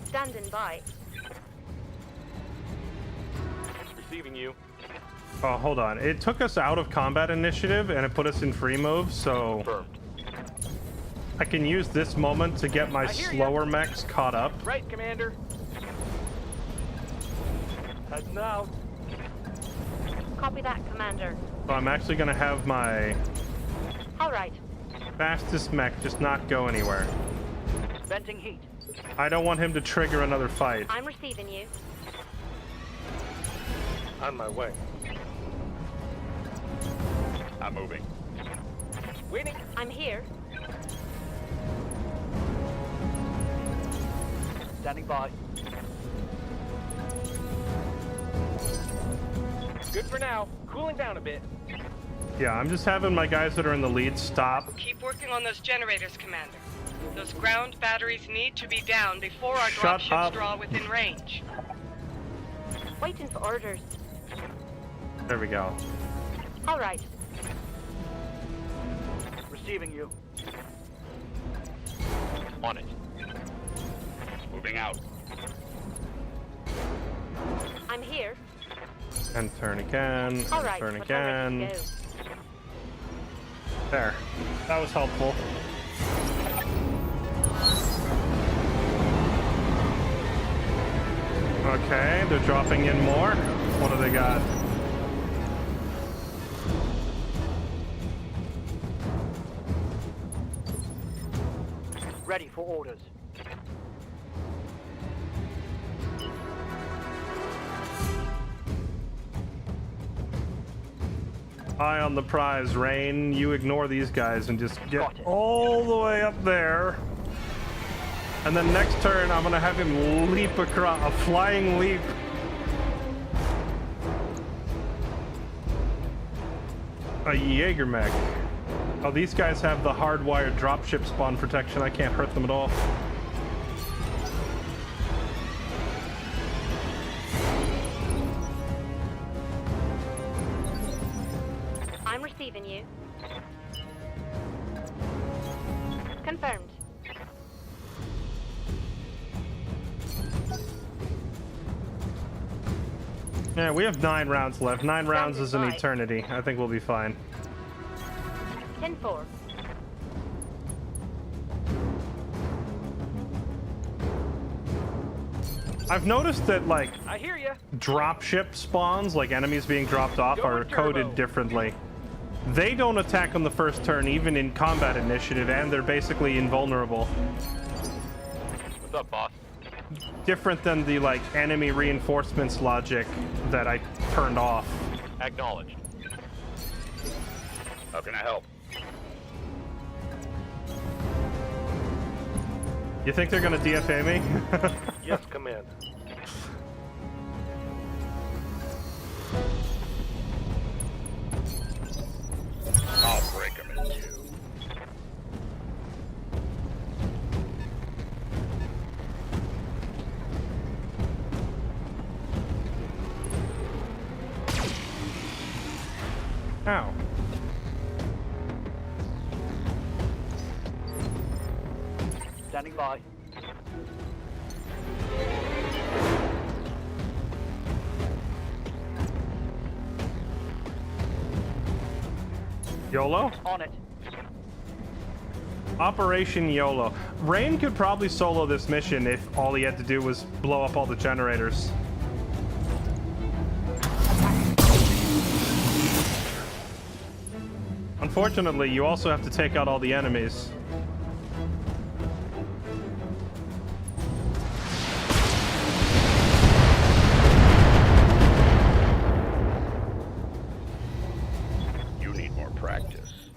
Standing by. Receiving you. Oh, hold on. It took us out of combat initiative and it put us in free move, so... Confirmed. I can use this moment to get my slower mechs caught up. Right, Commander. Heading out. Copy that, Commander. So I'm actually gonna have my All right. fastest mech just not go anywhere. Venting heat. I don't want him to trigger another fight. I'm receiving you. On my way. I'm moving. Waiting. I'm here. Standing by. Good for now. Cooling down a bit. Yeah, I'm just having my guys that are in the lead stop. Keep working on those generators, Commander. Those ground batteries need to be down before our Shut dropships up. draw within range. Waiting for orders. There we go. All right. Receiving you. On it. Moving out. I'm here. And turn again. All And right. turn but I'm ready again. to go. There. That was helpful. Okay, they're dropping in more. What do they got? Ready for orders. Eye on the prize, Rain. You ignore these guys and just get all the way up there. And then next turn, I'm gonna have him leap across, a flying leap. A Jaeger mech. Oh, these guys have the hardwired dropship spawn protection. I can't hurt them at all. I'm receiving you. Confirmed. Yeah, we have 9 rounds left. 9 rounds is an by. eternity. I think we'll be fine. 10-4. I've noticed that, like, I hear ya. dropship spawns, like enemies being dropped off, are coded differently. They don't attack on the first turn, even in combat initiative, and they're basically invulnerable. What's up, boss? Different than the, like, enemy reinforcements logic that I turned off. Acknowledged. can I help? You think they're gonna DFA me? Yes, Commander. I'll break them in two. Ow. Standing by. YOLO? On it. Operation YOLO. Rain could probably solo this mission if all he had to do was blow up all the generators. Unfortunately, you also have to take out all the enemies. You need more practice.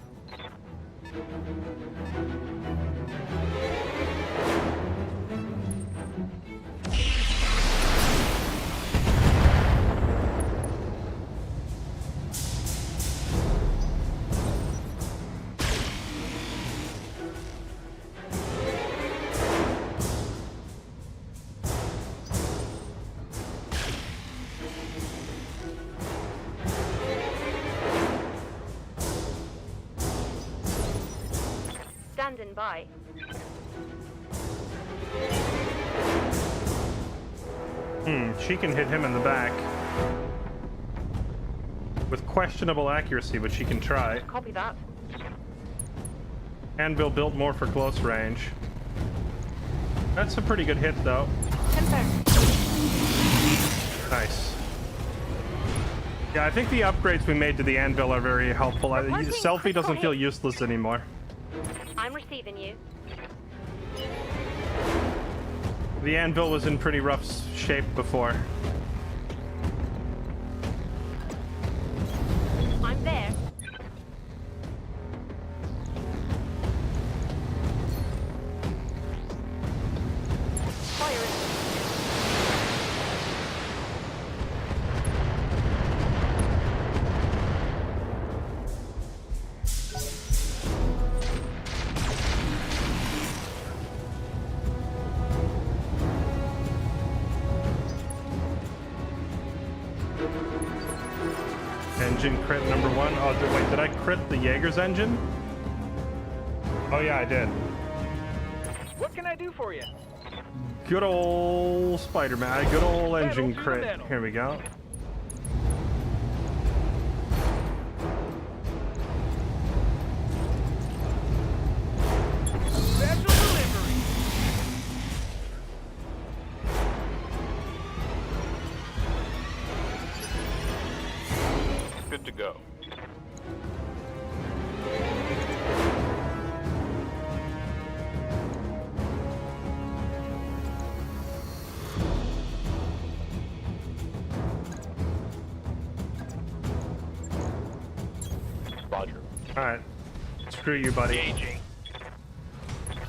Standing by. She can hit him in the back. With questionable accuracy, but she can try. Copy that. Anvil built more for close range. That's a pretty good hit, though. Confirmed. Nice. Yeah, I think the upgrades we made to the anvil are very helpful. Selfie doesn't feel useless anymore. I'm receiving you. The anvil was in pretty rough shape before. I'm there. Firing. Engine crit number 1. Oh, wait, did I crit the Jaeger's engine? Oh yeah, I did. What can I do for you? Good old Spider-Man. Good old engine crit. Here we go. Special delivery. Good to go. Roger. Alright. Screw you, buddy. Engaging.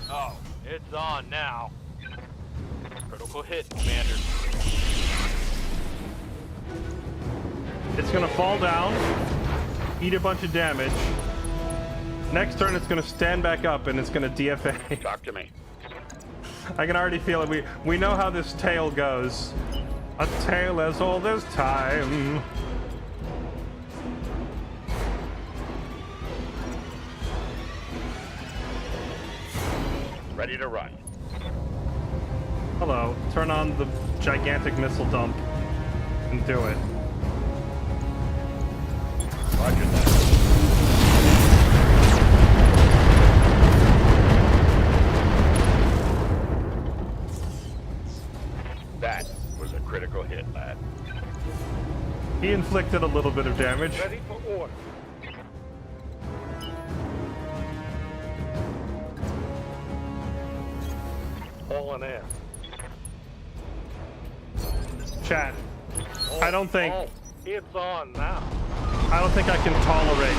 Oh, it's on now. Critical hit, Commander. It's gonna fall down, eat a bunch of damage. Next turn, it's gonna stand back up and it's gonna DFA. Talk to me. I can already feel it. We know how this tale goes. A tale as old as time. Ready to run. Hello. Turn on the gigantic missile dump and do it. Roger that. That was a critical hit, lad. He inflicted a little bit of damage. Ready for order. All in air. Chat. I don't think... It's on now. I don't think I can tolerate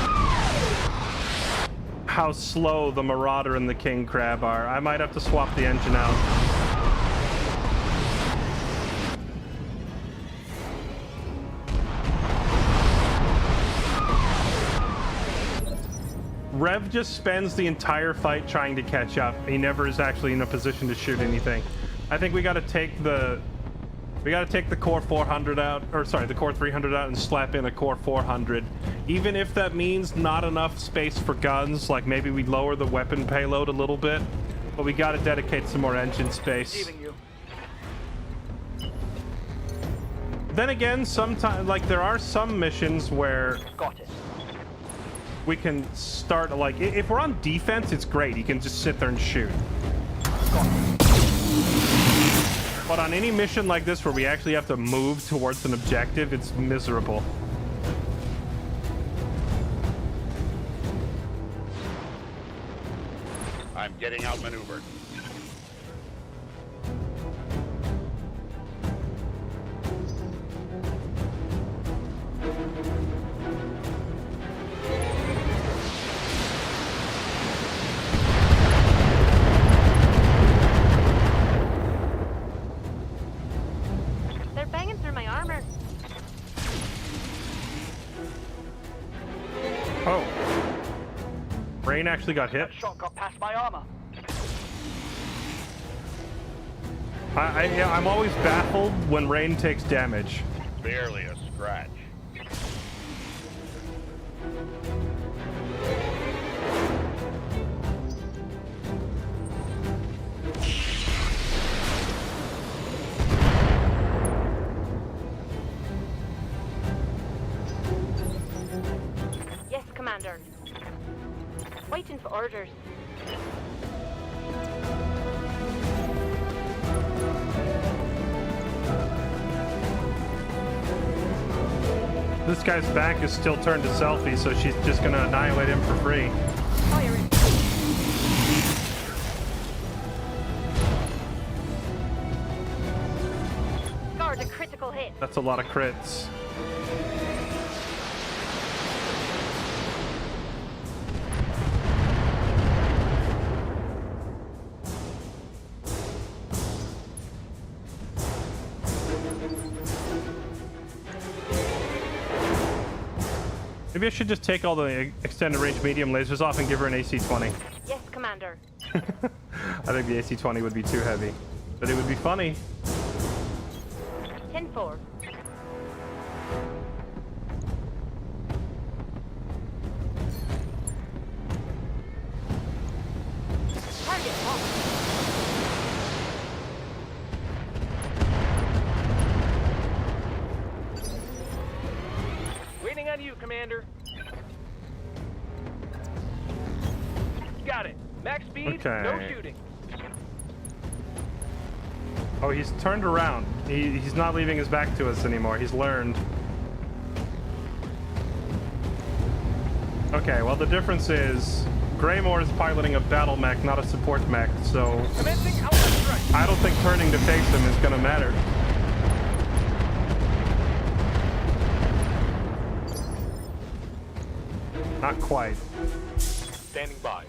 how slow the Marauder and the King Crab are. I might have to swap the engine out. Rev just spends the entire fight trying to catch up. He never is actually in a position to shoot anything. I think we got to take the Core 400 out, or sorry, the Core 300 out and slap in a Core 400. Even if that means not enough space for guns, like maybe we lower the weapon payload a little bit, but we got to dedicate some more engine space. Then again, sometimes, like, there are some missions where we can start, like, if we're on defense, it's great. You can just sit there and shoot. But on any mission like this where we actually have to move towards an objective, it's miserable. I'm getting outmaneuvered. They're banging through my armor. Oh. Rain actually got hit. Shot got past my armor. I'm always baffled when Rain takes damage. Barely a scratch. Yes, Commander. Waiting for orders. This guy's back is still turned to selfie, so she's just gonna annihilate him for free. Firing. Scored a critical hit. That's a lot of crits. Maybe I should just take all the extended range medium lasers off and give her an AC-20. Yes, Commander. I think the AC-20 would be too heavy, but it would be funny. 10-4. Target locked. Waiting on you, Commander. Got it. Max speed, Okay. no shooting. Oh, he's turned around. He's not leaving his back to us anymore. He's learned. Okay, well, the difference is Greymore is piloting a battle mech, not a support mech, so Commencing outward strike. I don't think turning to face him is gonna matter. Not quite. Standing by.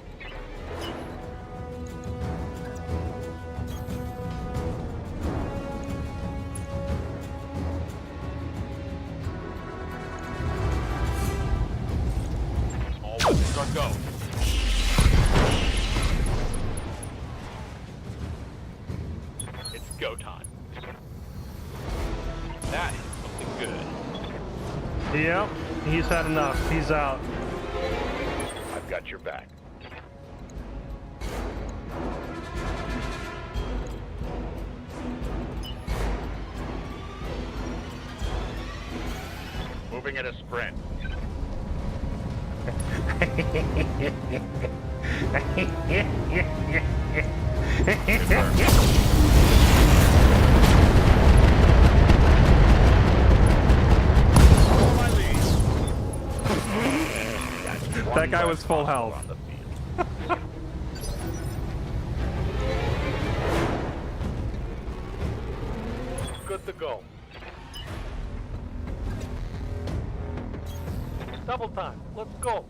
All weapons are go. It's go time. That is something good. Yep, he's had enough. He's out. I've got your back. Moving at a sprint. That guy was full health. Good to go. Double time. Let's go.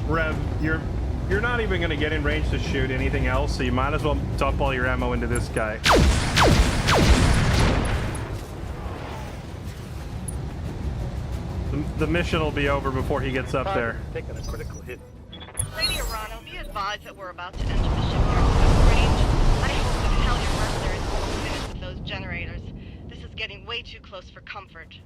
Rev, you're not even gonna get in range to shoot anything else, so you might as well dump all your ammo into this guy. The mission will be over before he gets up there. Taking a critical hit. Lady Arano, be advised that we're about to enter the shipyard's weapon range. I hope that hell your mercenaries won't finish with those generators. This is getting way too close for comfort.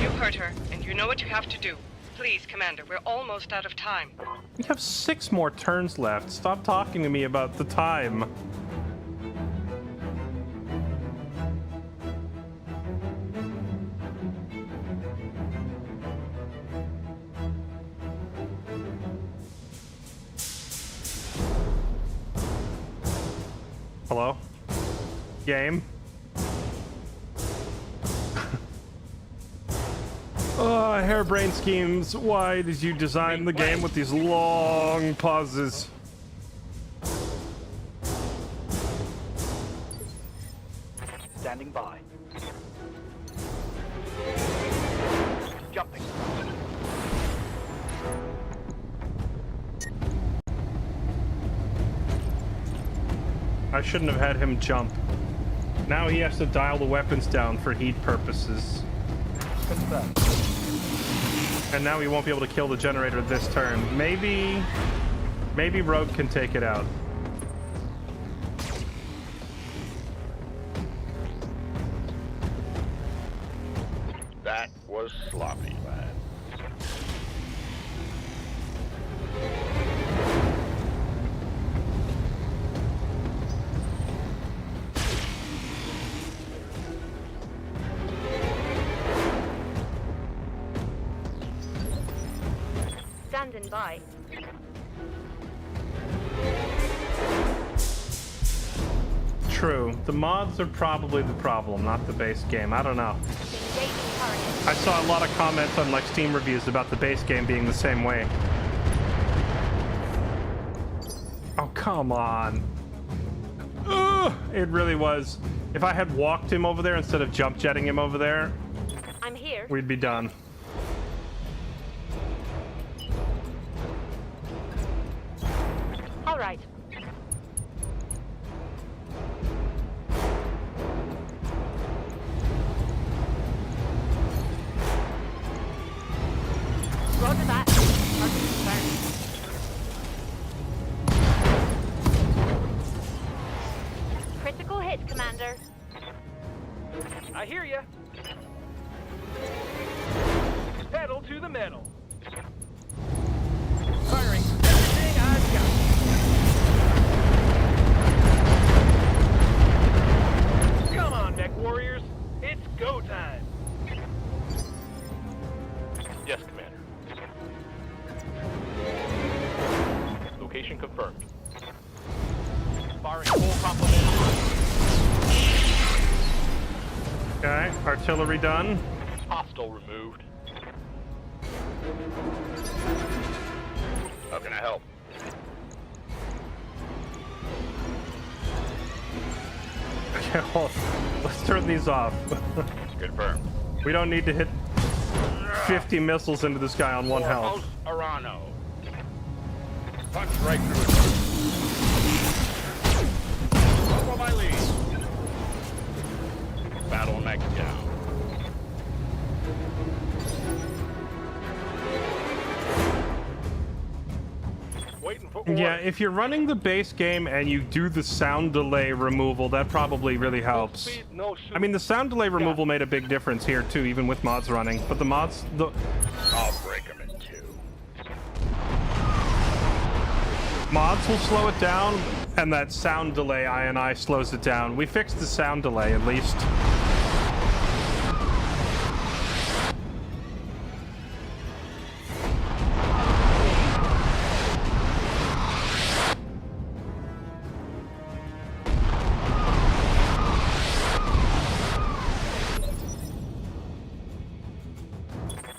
You heard her, and you know what you have to do. Please, Commander, we're almost out of time. We have 6 more turns left. Stop talking to me about the time. Hello? Game? Oh, harebrained schemes. Why did you design the game with these long pauses? Standing by. Jumping. I shouldn't have had him jump. Now he has to dial the weapons down for heat purposes. And now he won't be able to kill the generator this turn. Maybe Rogue can take it out. That was sloppy, lad. Standing by. True. The mods are probably the problem, not the base game. I don't know. I saw a lot of comments on like Steam reviews about the base game being the same way. Oh, come on. Ugh, it really was. If I had walked him over there instead of jump jetting him over there, I'm here. we'd be done. All right. Roger that. Target confirmed. Critical hit, Commander. I hear ya. Pedal to the metal. Firing everything I've got. Come on, mech warriors. It's go time. Yes, Commander. Location confirmed. Firing full complement. Okay, artillery done. Hostile removed. How can I help? Okay, hold. Let's turn these off. Confirmed. We don't need to hit 50 missiles into this guy on 1 health. Arano. Punch right through it. Follow my lead. Battle mech down. Waiting for Yeah, if you're running the base game and you do the sound delay removal, that probably really helps. Speed, no shoot. I mean, the sound delay removal made a big difference here too, even with mods running. But the mods, I'll break them in 2. mods will slow it down, and that sound delay I slows it down. We fixed the sound delay at least.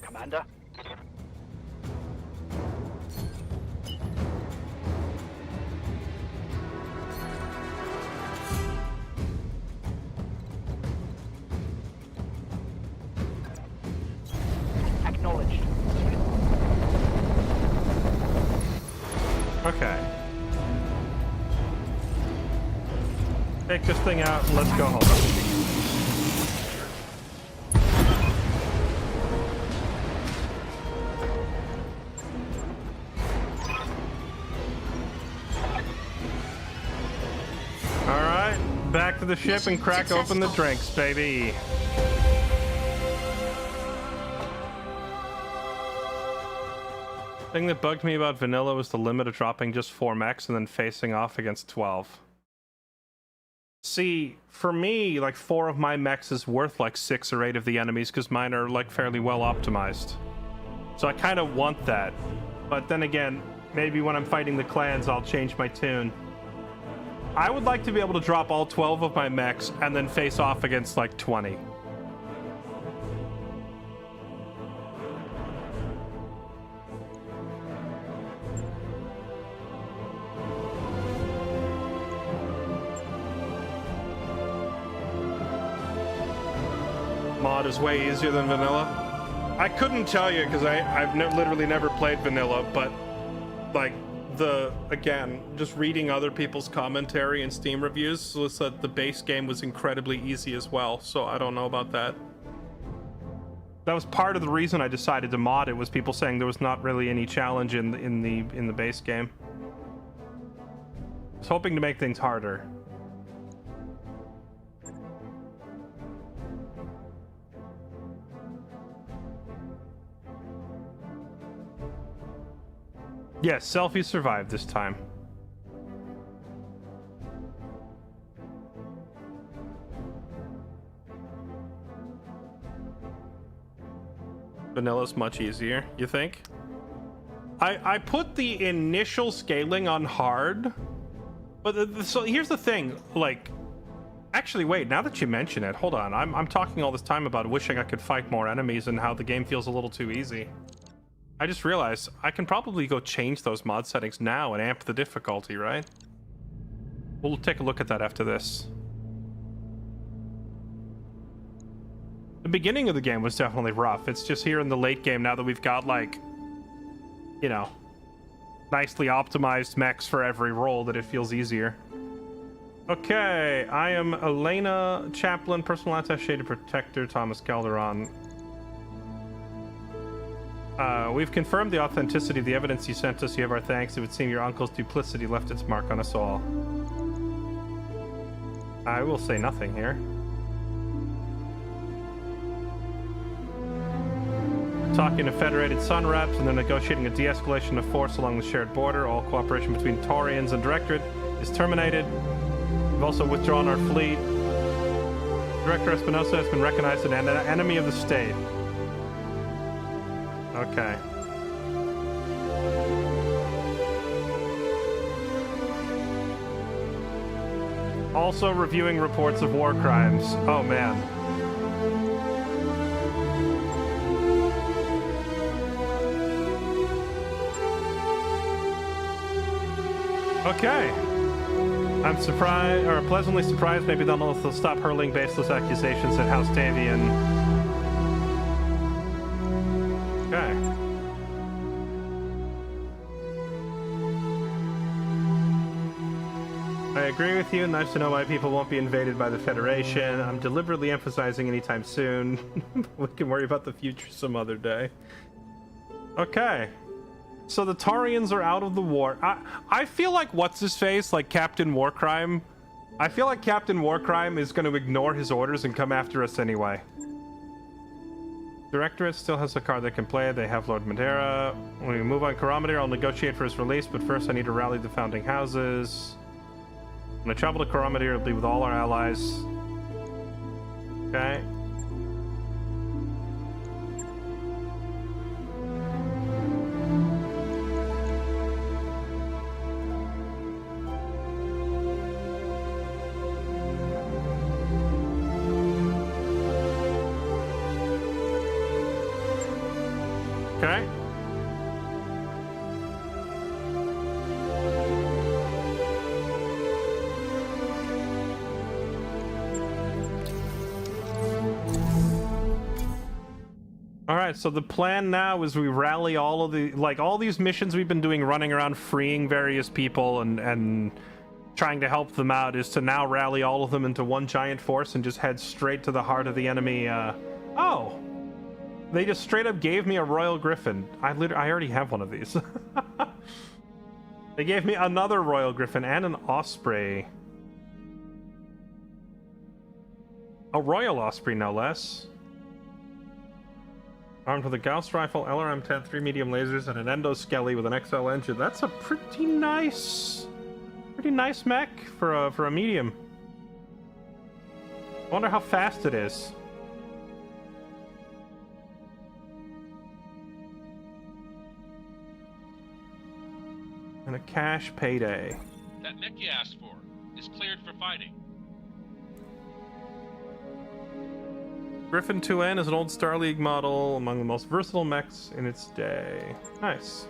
Commander. Take this thing out and let's go home. Alright, back to the ship and crack open the drinks, baby. Thing that bugged me about vanilla was the limit of dropping just 4 mechs and then facing off against 12. See, for me, like 4 of my mechs is worth like 6 or 8 of the enemies because mine are like fairly well optimized. So I kind of want that. But then again, maybe when I'm fighting the clans, I'll change my tune. I would like to be able to drop all 12 of my mechs and then face off against like 20. Mod is way easier than vanilla. I couldn't tell you because I've literally never played vanilla, but like again, just reading other people's commentary and Steam reviews was that the base game was incredibly easy as well, so I don't know about that. That was part of the reason I decided to mod it, was people saying there was not really any challenge in the base game. I was hoping to make things harder. Yes, Selfie survived this time. Vanilla's much easier, you think? I put the initial scaling on hard, but so here's the thing, like, actually wait, now that you mention it, hold on, I'm talking all this time about wishing I could fight more enemies and how the game feels a little too easy. I just realized I can probably go change those mod settings now and amp the difficulty, right? We'll take a look at that after this. The beginning of the game was definitely rough. It's just here in the late game, now that we've got, like, you know, nicely optimized mechs for every role, that it feels easier. Okay, I am Elena Chaplin, personal attaché to Protector Thomas Calderon. We've confirmed the authenticity of the evidence you sent us. You have our thanks. It would seem your uncle's duplicity left its mark on us all. I will say nothing here. Talking to Federated Sun reps, and they're negotiating a de-escalation of force along the shared border. All cooperation between Taurians and Directorate is terminated. We've also withdrawn our fleet. Director Espinosa has been recognized as an enemy of the state. Okay. Also reviewing reports of war crimes. Oh man. Okay. I'm surprised, or pleasantly surprised, maybe they'll stop hurling baseless accusations at House Davian. Okay. I agree with you. Nice to know why people won't be invaded by the Federation. I'm deliberately emphasizing anytime soon. We can worry about the future some other day. Okay. So the Taurians are out of the war. I feel like what's-his-face, like Captain Warcrime. I feel like Captain Warcrime is going to ignore his orders and come after us anyway. Directorate still has a card they can play. They have Lord Madeira. When we move on Karamadir, I'll negotiate for his release, but first I need to rally the founding houses. When I travel to Karamadir, it'll be with all our allies. Okay. Okay. All right, so the plan now is we rally all of the, like, all these missions we've been doing, running around freeing various people and trying to help them out is to now rally all of them into one giant force and just head straight to the heart of the enemy. Oh, they just straight up gave me a Royal Griffin. I already have one of these. They gave me another Royal Griffin and an Osprey. A Royal Osprey, no less. Armed with a Gauss rifle, LRM-10, 3 medium lasers, and an Endoskelly with an XL engine. That's a pretty nice mech for a medium. I wonder how fast it is. And a cash payday. That mech you asked for is cleared for fighting. Griffin 2N is an old Star League model, among the most versatile mechs in its day. Nice.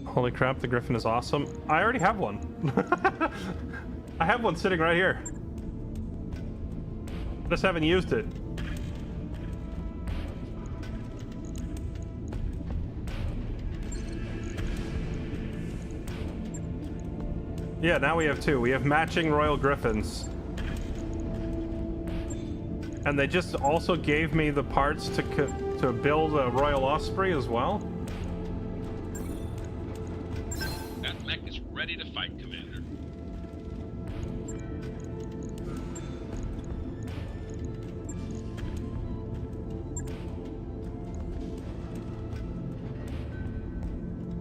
Holy crap, the Griffin is awesome. I already have one. I have one sitting right here. Just haven't used it. Yeah, now we have two. We have matching Royal Griffins. And they just also gave me the parts to build a Royal Osprey as well. That mech is ready to fight, Commander.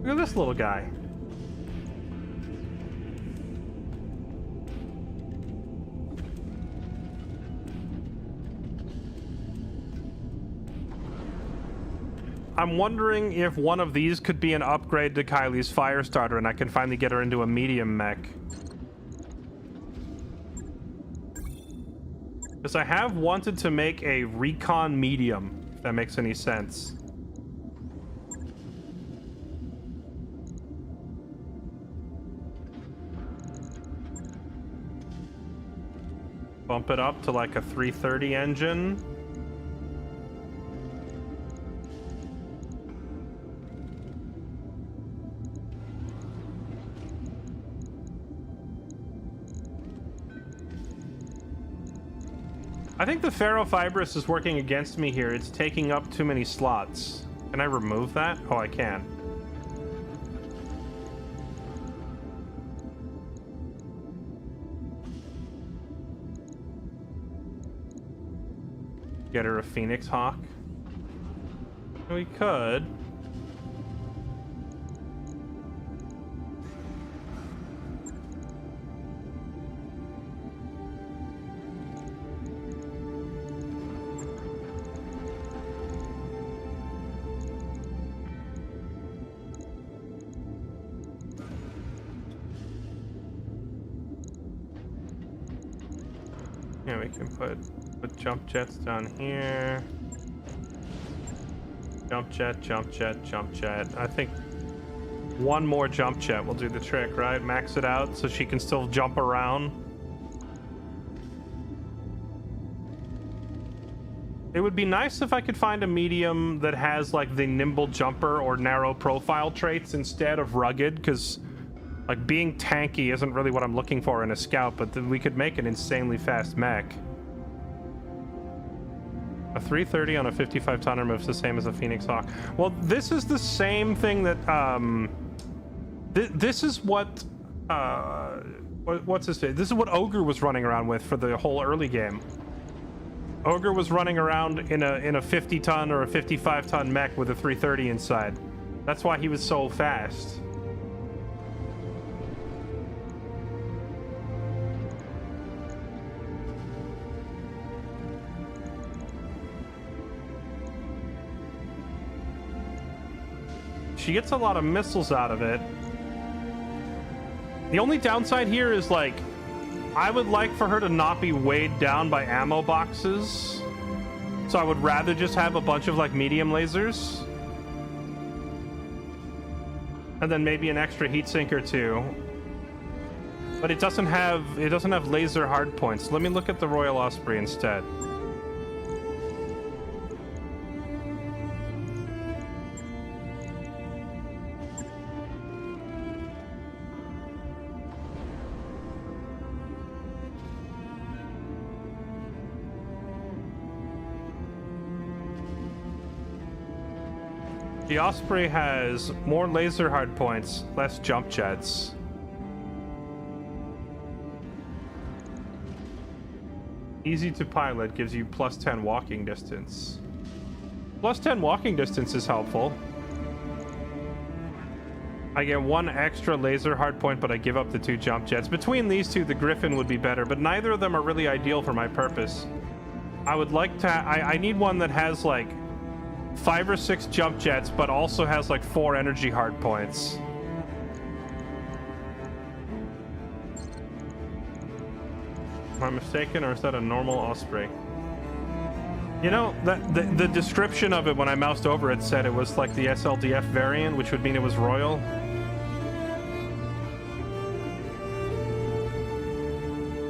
Look at this little guy. I'm wondering if one of these could be an upgrade to Kylie's Firestarter and I can finally get her into a medium mech. Because I have wanted to make a recon medium, if that makes any sense. Bump it up to like a 330 engine. I think the ferrofibrous is working against me here. It's taking up too many slots. Can I remove that? Oh, I can. Get her a Phoenix Hawk. We could. Yeah, we can put jump jets down here. Jump jet, jump jet, jump jet. I think one more jump jet will do the trick, right? Max it out so she can still jump around. It would be nice if I could find a medium that has like the nimble jumper or narrow profile traits instead of rugged, because like being tanky isn't really what I'm looking for in a scout, but then we could make an insanely fast mech. A 330 on a 55 tonner moves the same as a Phoenix Hawk. Well, this is the same thing that this is what what's his name? This is what Ogre was running around with for the whole early game. Ogre was running around in a 50 ton or a 55 ton mech with a 330 inside. That's why he was so fast. She gets a lot of missiles out of it. The only downside here is, like, I would like for her to not be weighed down by ammo boxes. So I would rather just have a bunch of, like, medium lasers. And then maybe an extra heatsink or two. But it doesn't have laser hardpoints. Let me look at the Royal Osprey instead. The Osprey has more laser hardpoints, less jump jets. Easy to pilot, gives you plus 10 walking distance. Plus 10 walking distance is helpful. I get 1 extra laser hardpoint, but I give up the 2 jump jets. Between these two, the Griffin would be better, but neither of them are really ideal for my purpose. I would like to... I need one that has, like, 5 or 6 jump jets, but also has, like, 4 energy hardpoints. Am I mistaken, or is that a normal Osprey? You know, the description of it when I moused over it said it was like the SLDF variant, which would mean it was Royal.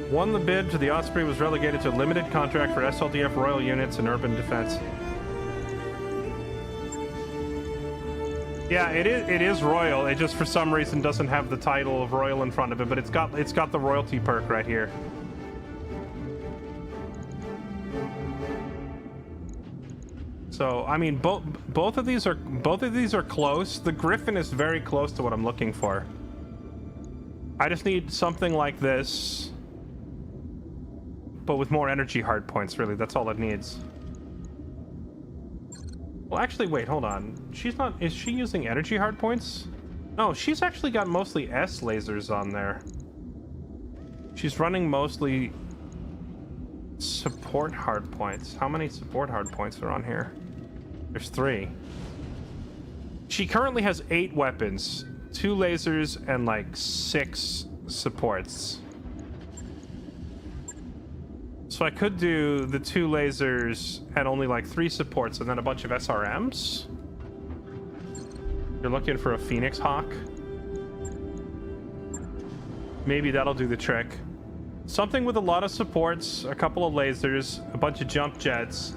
Won the bid to the Osprey, was relegated to a limited contract for SLDF Royal units and urban defense. Yeah, it is Royal. It just for some reason doesn't have the title of Royal in front of it, but it's got the royalty perk right here. So I mean, both of these are close. The Griffin is very close to what I'm looking for. I just need something like this, but with more energy hardpoints. Really, that's all it needs. Well, actually, wait, hold on. She's not. Is she using energy hardpoints? No, she's actually got mostly S lasers on there. She's running mostly support hardpoints. How many support hardpoints are on here? There's 3. She currently has 8 weapons, 2 lasers, and like 6 supports. So I could do the 2 lasers and only like 3 supports, and then a bunch of SRMs. You're looking for a Phoenix Hawk. Maybe that'll do the trick. Something with a lot of supports, a couple of lasers, a bunch of jump jets.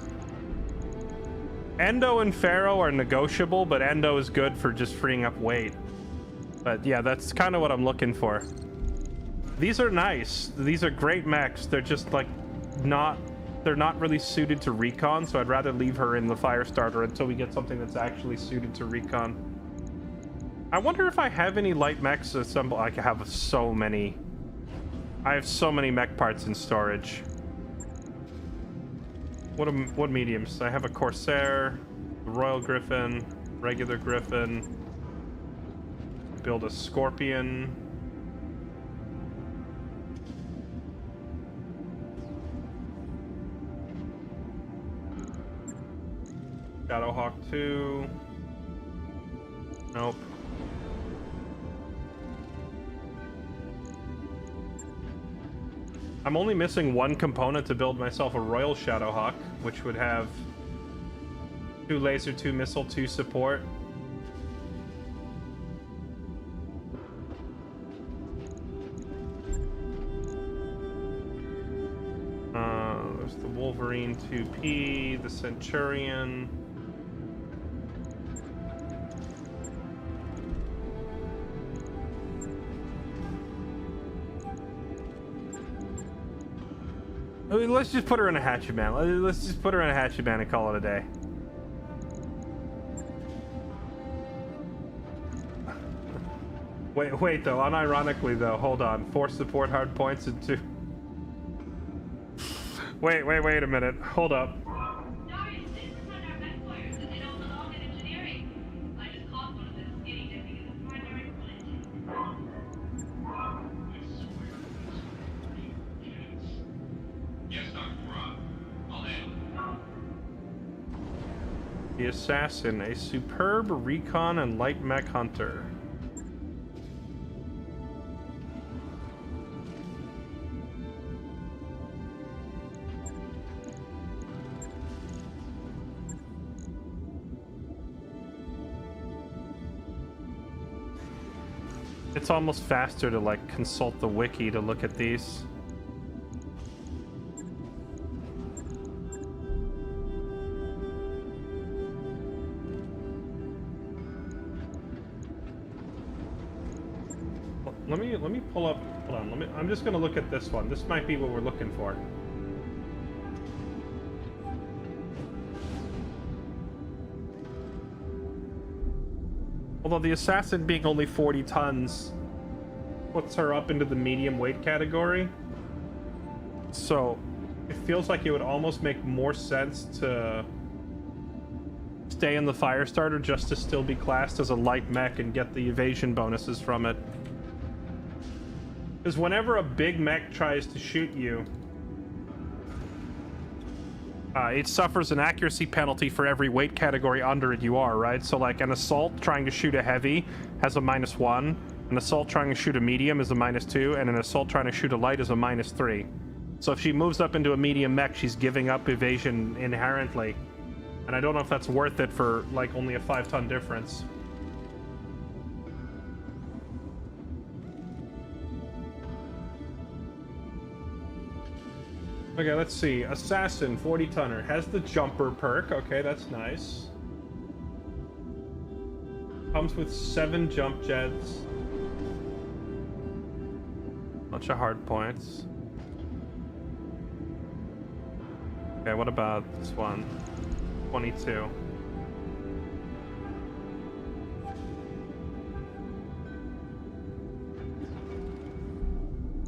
Endo and Pharaoh are negotiable, but Endo is good for just freeing up weight. But yeah, that's kind of what I'm looking for. These are nice. These are great mechs. They're just like they're not really suited to recon, so I'd rather leave her in the Firestarter until we get something that's actually suited to recon. I wonder if I have any light mechs assembled. I have so many. I have so many mech parts in storage. What mediums? I have a Corsair, a Royal Griffin, regular Griffin. Build a Scorpion. Shadowhawk 2. Nope. I'm only missing 1 component to build myself a Royal Shadowhawk, which would have 2 laser, 2 missile, 2 support. There's the Wolverine 2P, the Centurion. I mean, let's just put her in a hatchet man. Let's just put her in a hatchet man and call it a day. Wait though, unironically though, hold on. 4 support hard points and 2. Wait a minute. Hold up. The Assassin, a superb recon and light mech hunter. It's almost faster to like consult the wiki to look at these. Let me pull up. Hold on. I'm just gonna look at this one. This might be what we're looking for. Although the assassin being only 40 tons puts her up into the medium weight category. So it feels like it would almost make more sense to stay in the Firestarter just to still be classed as a light mech and get the evasion bonuses from it. Because whenever a big mech tries to shoot you, it suffers an accuracy penalty for every weight category under it you are, right? So like an assault trying to shoot a heavy has a -1, an assault trying to shoot a medium is a -2, and an assault trying to shoot a light is a -3. So if she moves up into a medium mech, she's giving up evasion inherently. And I don't know if that's worth it for like only a 5-ton difference. Okay, let's see. Assassin, 40-tonner. Has the jumper perk. Okay, that's nice. Comes with 7 jump jets. Bunch of hard points. Okay, what about this one? 22.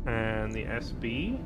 And the SB?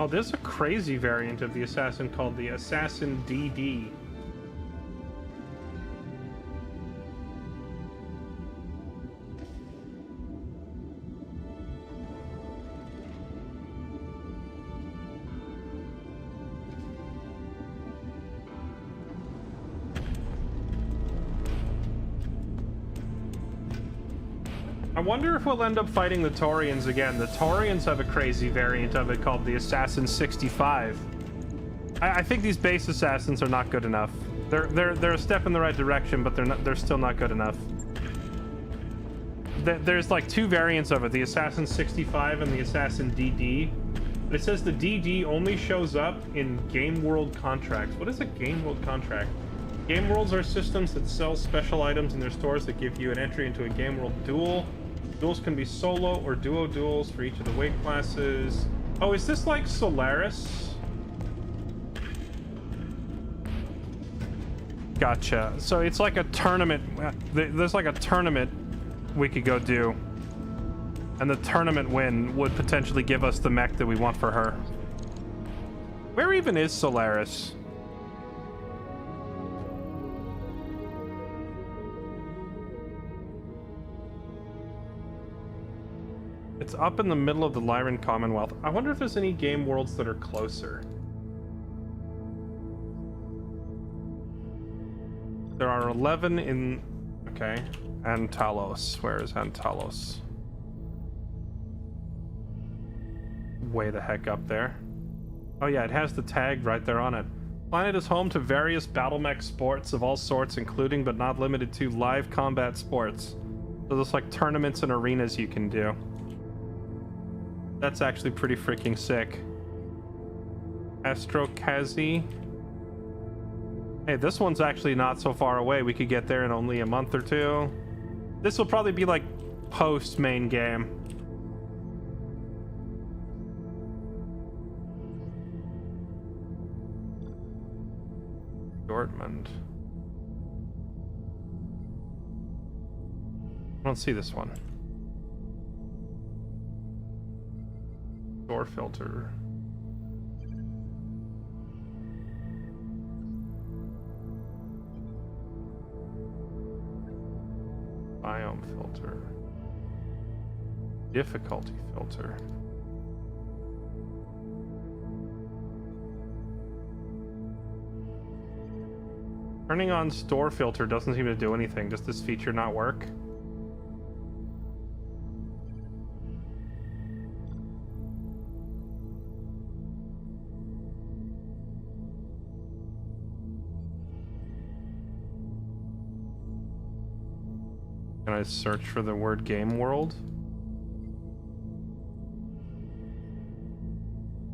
Oh, there's a crazy variant of the assassin called the Assassin DD. I wonder if we'll end up fighting the Taurians again. The Taurians have a crazy variant of it called the Assassin 65. I think these base assassins are not good enough. They're a step in the right direction, but they're still not good enough. There's like 2 variants of it, the Assassin 65 and the Assassin DD. But it says the DD only shows up in Game World contracts. What is a Game World contract? Game Worlds are systems that sell special items in their stores that give you an entry into a Game World duel. Duels can be solo or duo duels for each of the weight classes. Oh, is this like Solaris? Gotcha. So it's like a tournament. There's like a tournament we could go do. And the tournament win would potentially give us the mech that we want for her. Where even is Solaris? It's up in the middle of the Lyran Commonwealth. I wonder if there's any game worlds that are closer. There are 11 in... Okay. Antalos. Where is Antalos? Way the heck up there. Oh yeah, it has the tag right there on it. Planet is home to various battle mech sports of all sorts, including but not limited to live combat sports. So there's like tournaments and arenas you can do. That's actually pretty freaking sick. Astrokazi. Hey, this one's actually not so far away. We could get there in only a month or 2. This will probably be like post main game. Dortmund. I don't see this one. Door filter. Biome filter. Difficulty filter. Turning on store filter doesn't seem to do anything. Does this feature not work? Can I search for the word game world?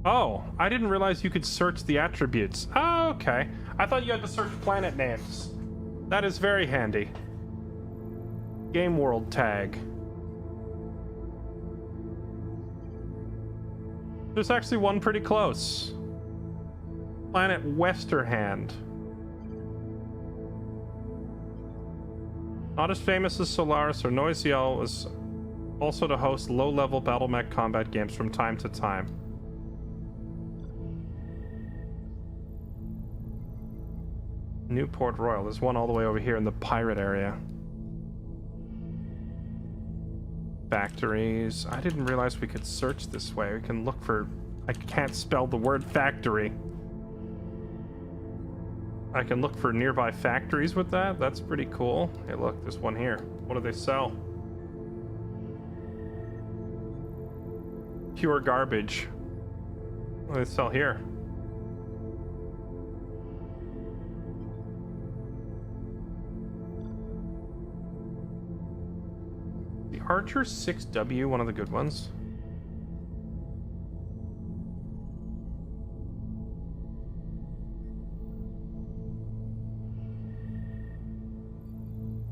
Oh, I didn't realize you could search the attributes. Oh, okay. I thought you had to search planet names. That is very handy. Game world tag. There's actually one pretty close. Planet Westerhand. Not as famous as Solaris or Noisiel, is also to host low-level battle mech combat games from time to time. Newport Royal. There's one all the way over here in the pirate area. Factories. I didn't realize we could search this way. We can look for... I can't spell the word factory. I can look for nearby factories with that. That's pretty cool. Hey, look, there's one here. What do they sell? Pure garbage. What do they sell here? The Archer 6W, one of the good ones.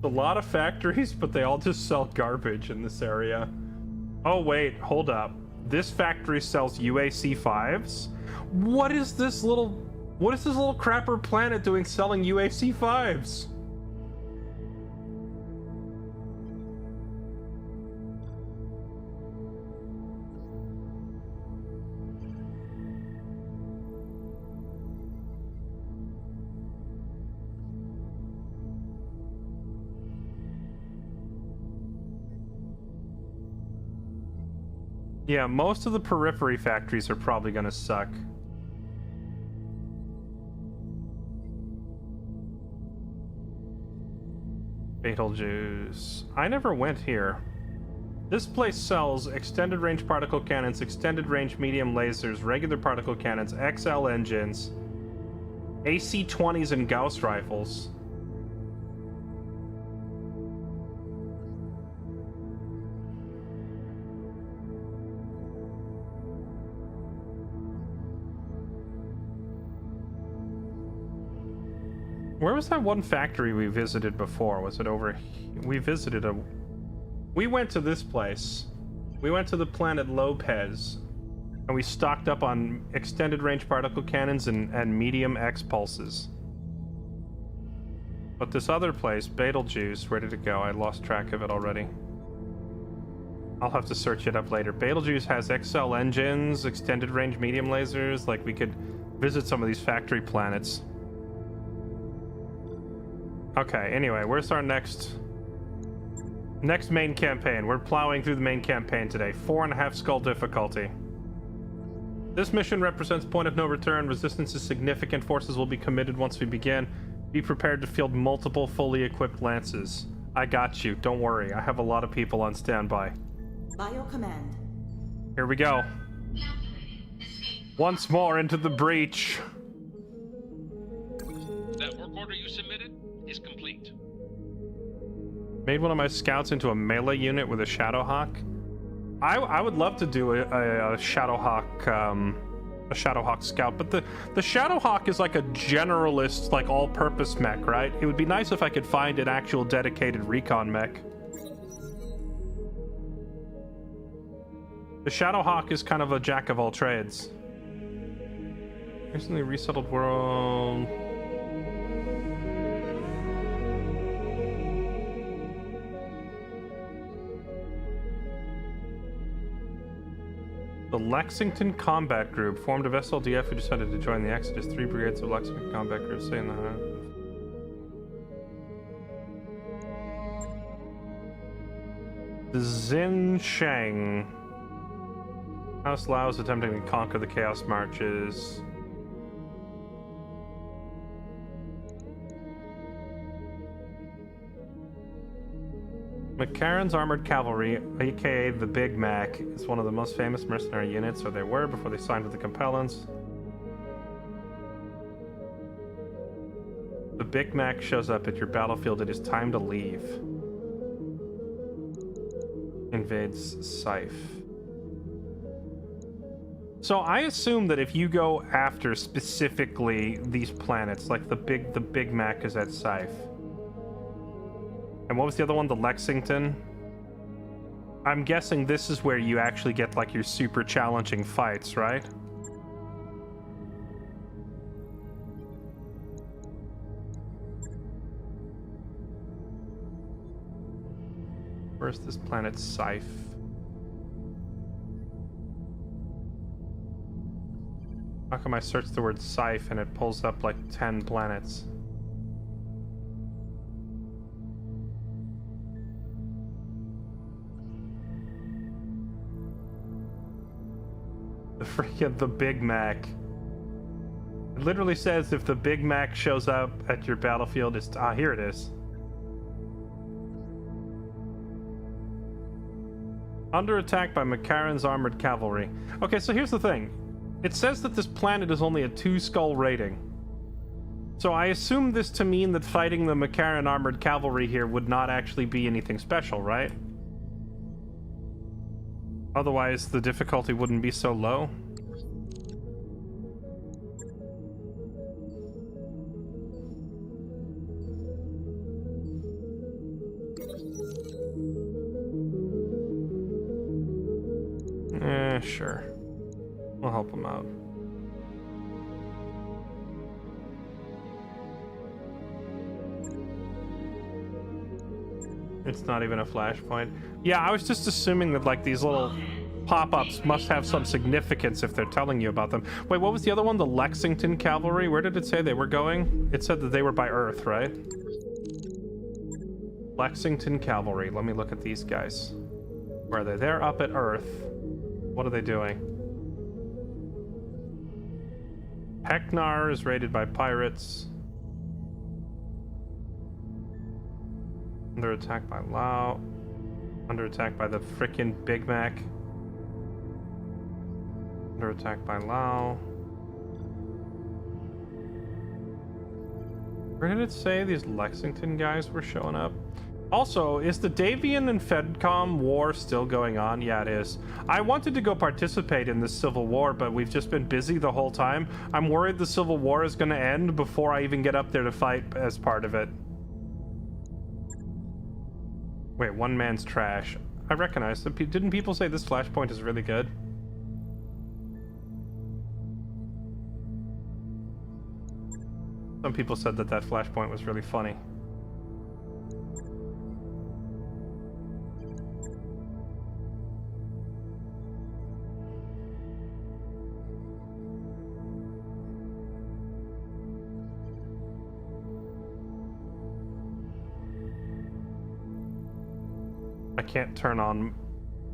A lot of factories, but they all just sell garbage in this area. Oh wait, hold up. This factory sells UAC 5s? What is this little crapper planet doing selling UAC 5s? Yeah, most of the periphery factories are probably gonna suck. Betelgeuse. I never went here. This place sells extended range particle cannons, extended range medium lasers, regular particle cannons, XL engines, AC-20s, and Gauss rifles. Where was that one factory we visited before? Was it over here? We went to this place. We went to the planet Lopez, and we stocked up on extended range particle cannons and medium X pulses. But this other place, Betelgeuse, where did it go? I lost track of it already. I'll have to search it up later. Betelgeuse has XL engines, extended range medium lasers. Like, we could visit some of these factory planets. Okay, anyway, where's our next main campaign? We're plowing through the main campaign today. 4.5 skull difficulty. This mission represents point of no return. Resistance is significant. Forces will be committed once we begin. Be prepared to field multiple fully equipped lances. I got you. Don't worry. I have a lot of people on standby. By your command. Here we go. Once more into the breach. That work order you submitted is complete. Made one of my scouts into a melee unit with a Shadowhawk. I would love to do a Shadowhawk scout, but the Shadowhawk is like a generalist, like all-purpose mech, right? It would be nice if I could find an actual dedicated recon mech. The Shadowhawk is kind of a jack of all trades. Recently resettled world. The Lexington Combat Group formed of SLDF who decided to join the Exodus. 3 brigades of Lexington Combat Group say in the Xin Sheng. House Lao is attempting to conquer the Chaos Marches. McCarran's Armored Cavalry, aka the Big Mac, is one of the most famous mercenary units, or they were before they signed with the Compellants. The Big Mac shows up at your battlefield. It is time to leave. invades Scythe. So I assume that if you go after specifically these planets, like the Big Mac is at Scythe. And what was the other one? The Lexington? I'm guessing this is where you actually get like your super challenging fights, right? Where's this planet Scythe? How come I search the word Scythe and it pulls up like 10 planets? The Big Mac. It literally says if the Big Mac shows up at your battlefield, it's here it is. Under attack by Makaran's armored cavalry. Okay, so here's the thing. It says that this planet is only a 2-skull rating. So I assume this to mean that fighting the Makaran armored cavalry here would not actually be anything special, right? Otherwise, the difficulty wouldn't be so low. Sure. We'll help him out. It's not even a flashpoint. Yeah, I was just assuming that like these little pop-ups must have some significance if they're telling you about them. Wait, what was the other one? The Lexington Cavalry? Where did it say they were going? It said that they were by Earth, right? Lexington Cavalry. Let me look at these guys. Where are they? They're up at Earth. What are they doing? Heknar is raided by pirates. Under attack by Lao. Under attack by the frickin' Big Mac. Under attack by Lao. Where did it say these Lexington guys were showing up? Also, is the Davian and Fedcom war still going on? Yeah, it is. I wanted to go participate in this civil war, but we've just been busy the whole time. I'm worried the civil war is going to end before I even get up there to fight as part of it. Wait, one man's trash. I recognize that. Didn't people say this flashpoint is really good? Some people said that that flashpoint was really funny. I can't turn on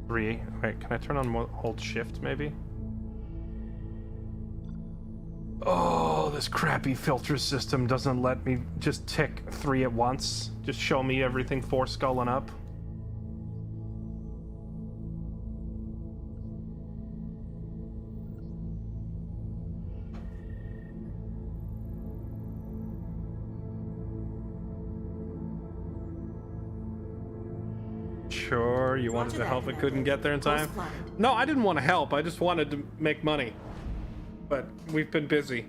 3. Wait, can I turn on hold shift maybe? Oh, this crappy filter system doesn't let me just tick 3 at once. Just show me everything 4 skull and up. Sure, you wanted to help but couldn't get there in time? No, I didn't want to help. I just wanted to make money. But we've been busy.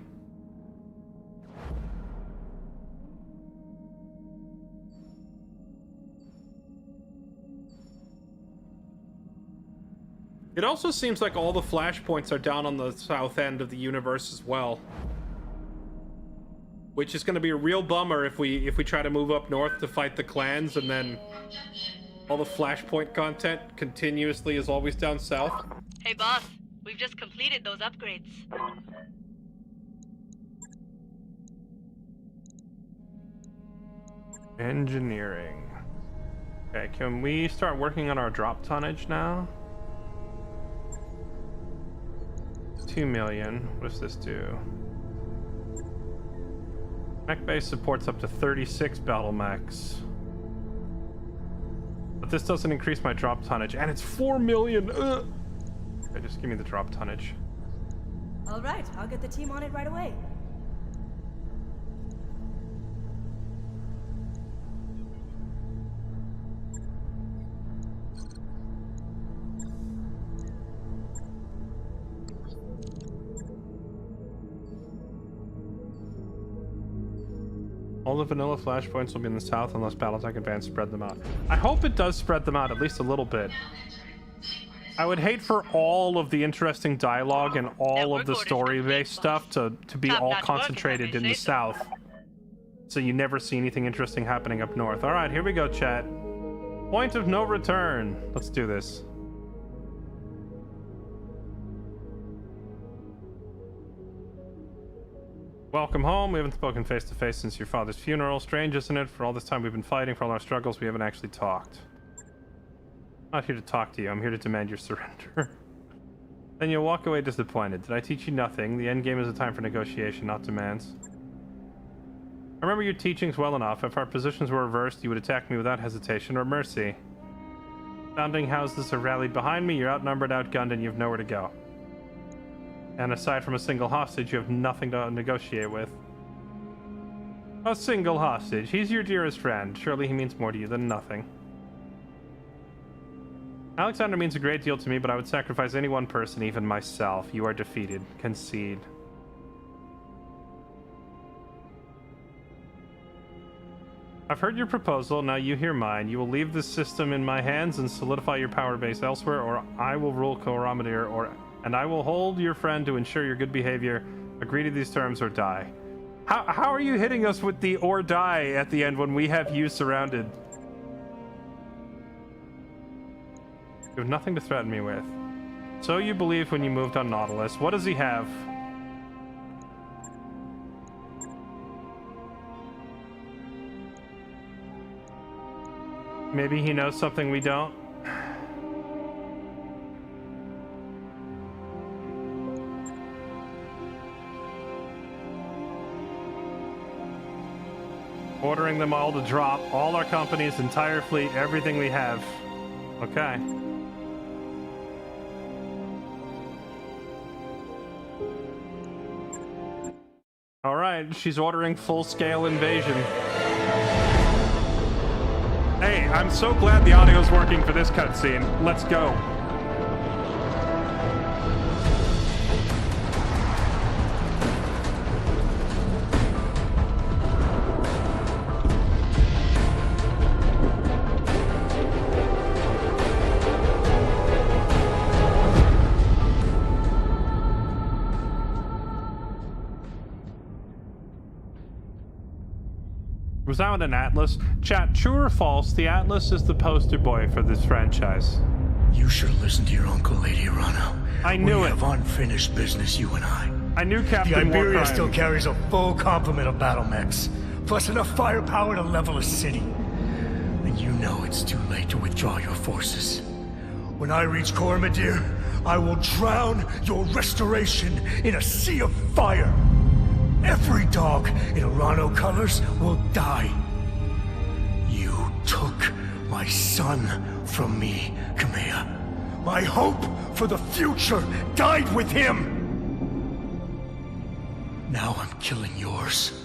It also seems like all the flashpoints are down on the south end of the universe as well. Which is going to be a real bummer if we try to move up north to fight the clans and then all the flashpoint content continuously is always down south. Hey boss, we've just completed those upgrades. Engineering. Okay, can we start working on our drop tonnage now? 2 million. What does this do? Mech base supports up to 36 battle mechs. But this doesn't increase my drop tonnage, and it's 4 million. Ugh. Okay, just give me the drop tonnage. All right, I'll get the team on it right away. All the vanilla flashpoints will be in the south unless Battletech Advanced spread them out. I hope it does spread them out at least a little bit. I would hate for all of the interesting dialogue and all of the story-based stuff to be all concentrated in the south. So you never see anything interesting happening up north. All right, here we go, chat. Point of no return. Let's do this. Welcome home. We haven't spoken face to face since your father's funeral. Strange, isn't it? For all this time we've been fighting, for all our struggles, we haven't actually talked. I'm not here to talk to you. I'm here to demand your surrender. Then you'll walk away disappointed. Did I teach you nothing? The end game is a time for negotiation, not demands. I remember your teachings well enough. If our positions were reversed, you would attack me without hesitation or mercy. Founding houses have rallied behind me. You're outnumbered, outgunned, and you have nowhere to go. And aside from a single hostage, you have nothing to negotiate with. A single hostage. He's your dearest friend. Surely he means more to you than nothing. Alexander means a great deal to me, but I would sacrifice any one person, even myself. You are defeated. Concede. I've heard your proposal, now you hear mine. You will leave this system in my hands and solidify your power base elsewhere, or I will rule Coromidor, and I will hold your friend to ensure your good behavior. Agree to these terms or die. How are you hitting us with the or die at the end when we have you surrounded? You have nothing to threaten me with. So you believed when you moved on Nautilus. What does he have? Maybe he knows something we don't. Ordering them all to drop all our companies, entire fleet, everything we have. Okay. All right, she's ordering full-scale invasion. Hey, I'm so glad the audio's working for this cutscene. Let's go. Was that with an Atlas? Chat, true or false, the Atlas is the poster boy for this franchise. You should have listened to your uncle, Lady Arano. I knew it. We have unfinished business, you and I. I knew Captain The Iberia Warcrime still carries a full complement of battle mechs, plus enough firepower to level a city. And you know it's too late to withdraw your forces. When I reach Coromidor, I will drown your restoration in a sea of fire. Every dog in Arano colors will die. You took my son from me, Kamea. My hope for the future died with him. Now I'm killing yours.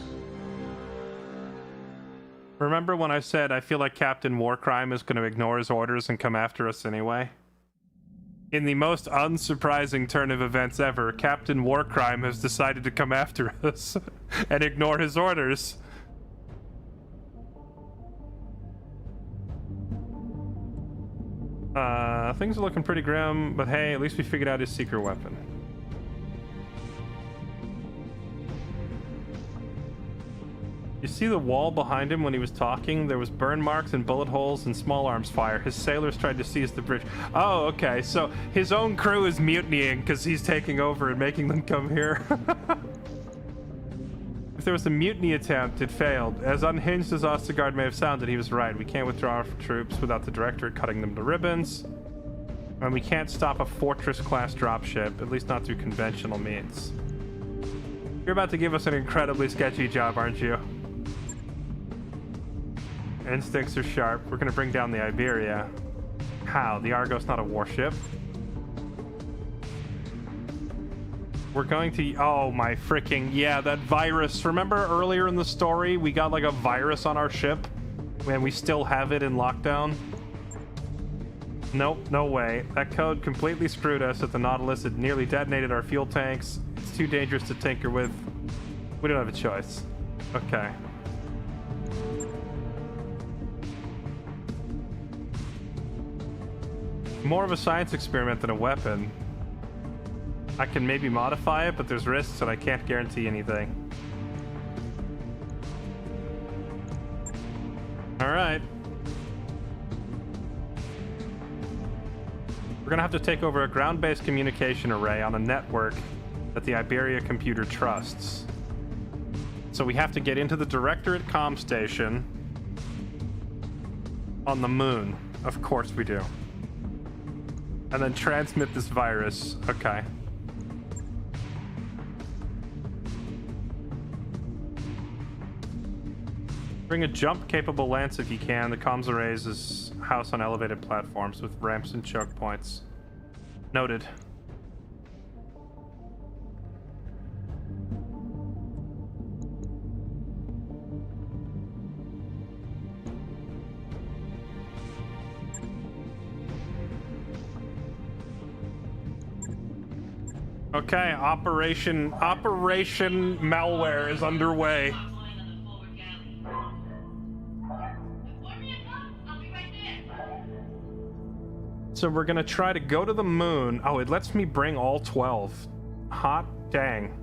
Remember when I said I feel like Captain Warcrime is going to ignore his orders and come after us anyway? In the most unsurprising turn of events ever, Captain Warcrime has decided to come after us and ignore his orders. Things are looking pretty grim, but hey, at least we figured out his secret weapon. You see the wall behind him when he was talking? There was burn marks and bullet holes and small arms fire. His sailors tried to seize the bridge. Oh, okay, so his own crew is mutinying because he's taking over and making them come here. If there was a mutiny attempt, it failed. As unhinged as Ostergaard may have sounded, he was right. We can't withdraw our troops without the Directorate cutting them to ribbons. And we can't stop a Fortress-class dropship, at least not through conventional means. You're about to give us an incredibly sketchy job, aren't you? Instincts are sharp. We're gonna bring down the Iberia. How? The Argo's not a warship. We're going to... Oh my freaking... Yeah, that virus. Remember earlier in the story, we got like a virus on our ship? And we still have it in lockdown? Nope, no way. That code completely screwed us at the Nautilus. It nearly detonated our fuel tanks. It's too dangerous to tinker with. We don't have a choice. Okay. More of a science experiment than a weapon. I can maybe modify it, but there's risks and I can't guarantee anything. Alright. We're gonna have to take over a ground-based communication array on a network that the Iberia computer trusts. So we have to get into the Directorate comm station on the moon. Of course we do. And then transmit this virus. Okay. Bring a jump-capable lance if you can. The comms arrays is house on elevated platforms with ramps and choke points. Noted. Okay, Operation Malware is underway. So we're gonna try to go to the moon. Oh, it lets me bring all 12. Hot dang.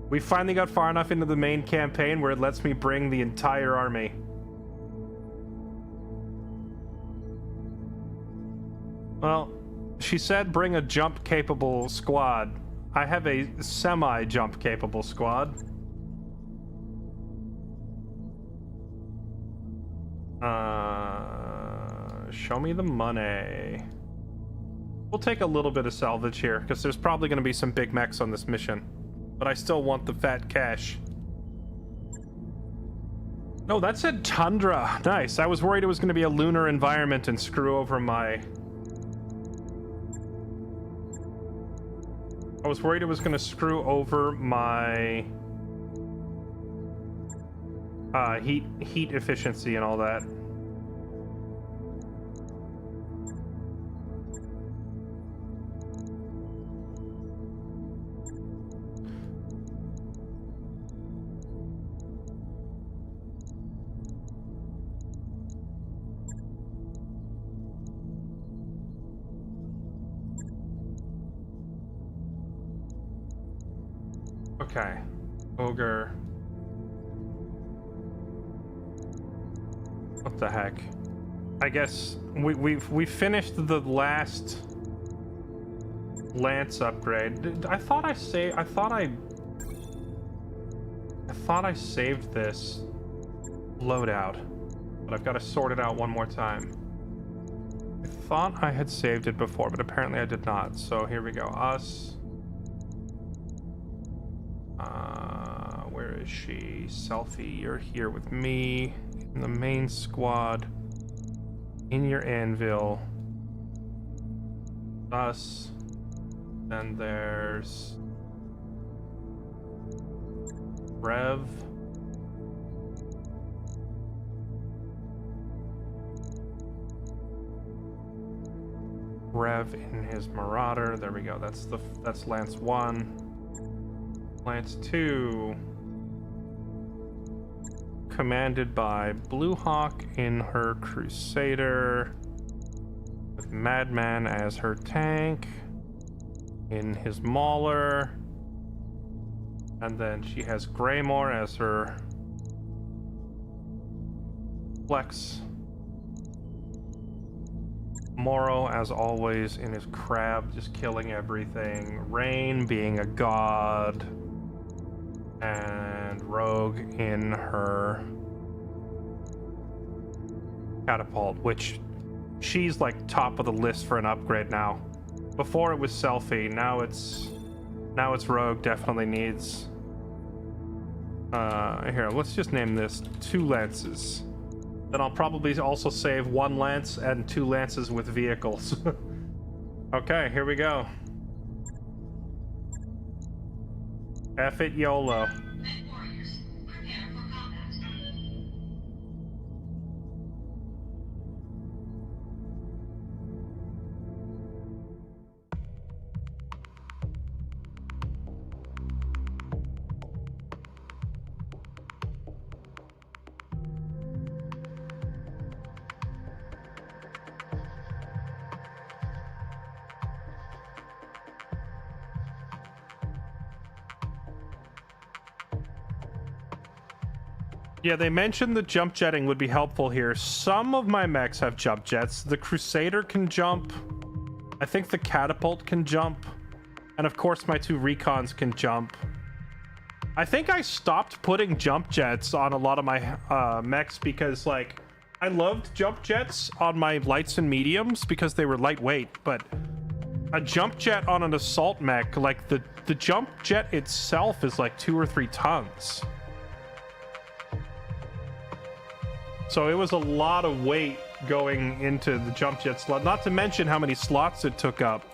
We finally got far enough into the main campaign where it lets me bring the entire army. Well, she said bring a jump-capable squad. I have a semi-jump-capable squad. Show me the money. We'll take a little bit of salvage here, because there's probably going to be some big mechs on this mission. But I still want the fat cash. No, that said tundra. Nice. I was worried it was going to be a lunar environment and screw over my... I was worried it was going to screw over my... heat efficiency and all that. Okay, ogre. What the heck? I guess we finished the last lance upgrade. I thought I saved this loadout, but I've got to sort it out one more time. I thought I had saved it before, but apparently I did not. So here we go. Us. Where is she? Selfie, you're here with me in the main squad. In your anvil. Us. Then there's Rev. Rev in his Marauder. There we go. That's Lance 1. Lance 2, commanded by Blue Hawk in her Crusader, with Madman as her tank, in his Mauler, and then she has Greymore as her Flex. Morrow, as always, in his Crab, just killing everything. Rain being a god. And Rogue in her Catapult, which she's like top of the list for an upgrade now. Before it was Selfie, now it's Rogue. Definitely needs. Here, let's just name this 2 lances. Then I'll probably also save 1 lance and 2 lances with vehicles. Okay, here we go. F it YOLO. Yeah, they mentioned the jump jetting would be helpful here. Some of my mechs have jump jets. The Crusader can jump. I think the Catapult can jump. And of course, my 2 Recons can jump. I think I stopped putting jump jets on a lot of my mechs because, like, I loved jump jets on my lights and mediums because they were lightweight, but a jump jet on an assault mech, like, the jump jet itself is like 2 or 3 tons. So it was a lot of weight going into the jump jet slot, not to mention how many slots it took up.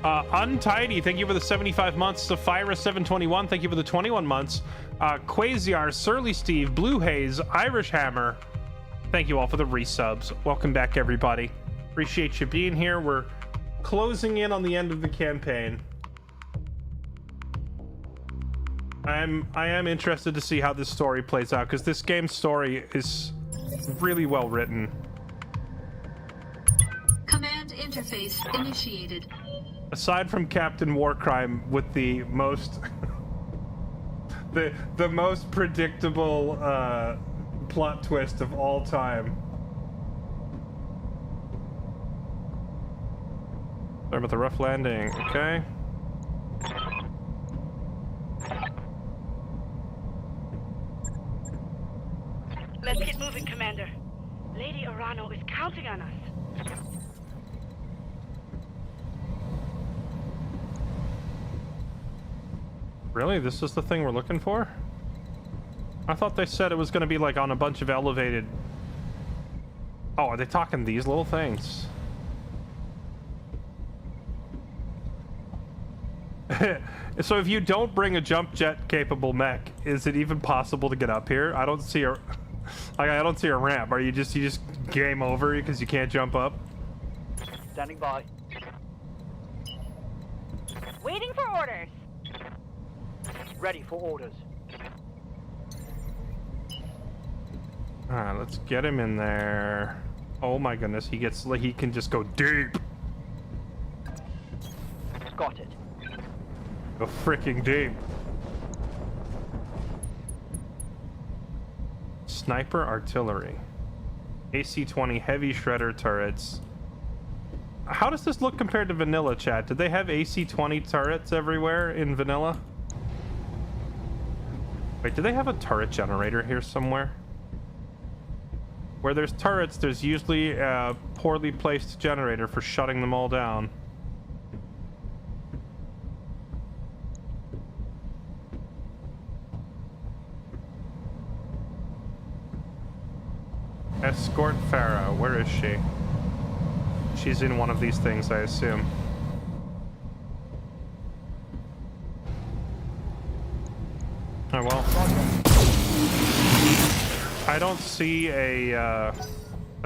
Untidy, thank you for the 75 months. Sapphira 721, thank you for the 21 months. Quasiar, Surly Steve, Blue Haze, Irish Hammer, thank you all for the resubs. Welcome back, everybody. Appreciate you being here. We're closing in on the end of the campaign. I am interested to see how this story plays out, because this game's story is really well written. Command interface initiated. Aside from Captain Warcrime with the most the most predictable plot twist of all time. Sorry about the rough landing. Okay. Let's get moving, Commander. Lady Orano is counting on us. Really? This is the thing we're looking for? I thought they said it was going to be like on a bunch of elevated... Oh, are they talking these little things? So if you don't bring a jump jet capable mech, is it even possible to get up here? I don't see a... I don't see a ramp. Are you just game over because you can't jump up? Standing by. Waiting for orders. Ready for orders. Alright, let's get him in there. Oh my goodness, he can just go deep. Got it. Go freaking deep. Sniper artillery. AC-20 heavy shredder turrets. How does this look compared to vanilla, chat? Did they have AC-20 turrets everywhere in vanilla? Wait, do they have a turret generator here somewhere? Where there's turrets, there's usually a poorly placed generator for shutting them all down. Escort Farah, where is she? She's in one of these things, I assume. Oh well. I don't see a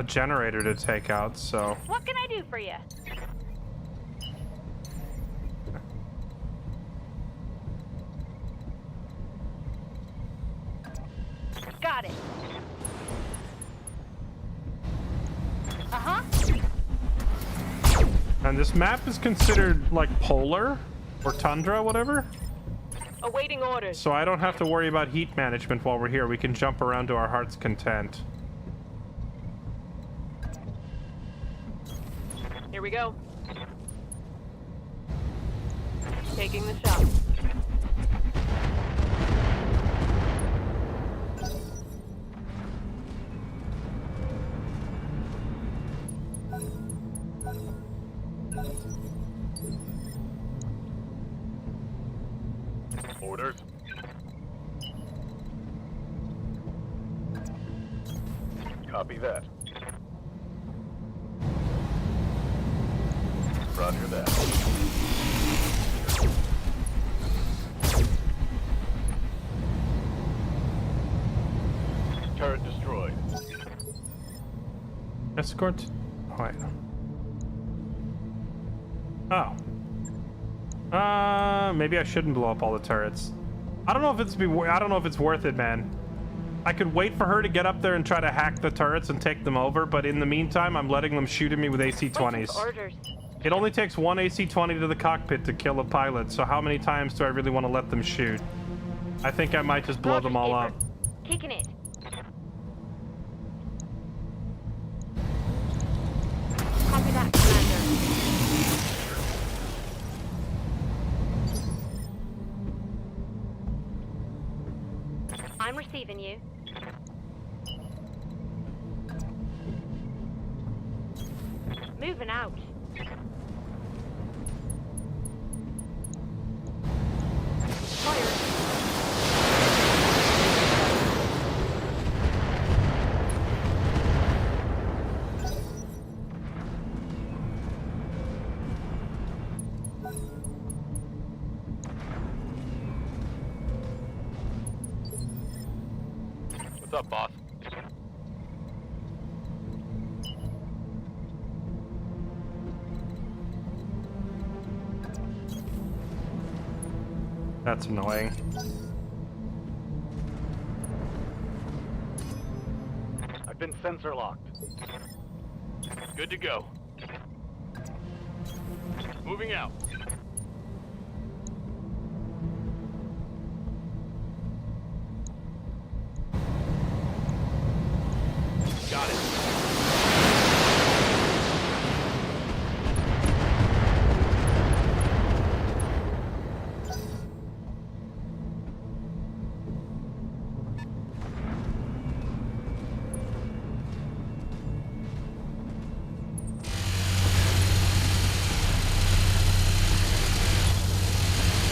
generator to take out, so... What can I do for you? Got it. Uh-huh. And this map is considered, like, polar? Or tundra, whatever? Awaiting orders. So I don't have to worry about heat management while we're here. We can jump around to our heart's content. Here we go. Taking the shot. Orders. Copy that. Roger that. Turret destroyed. Escort? Oh, wait. Oh. Maybe I shouldn't blow up all the turrets. I don't know if it's worth it, man. I could wait for her to get up there and try to hack the turrets and take them over, but in the meantime, I'm letting them shoot at me with AC-20s. Orders. It only takes one AC-20 to the cockpit to kill a pilot, so how many times do I really want to let them shoot? I think I might just blow them all up. Kicking it. Copy that, Commander. I'm receiving you. Moving out. What's up, boss? That's annoying. I've been sensor locked. Good to go. Moving out. Got it.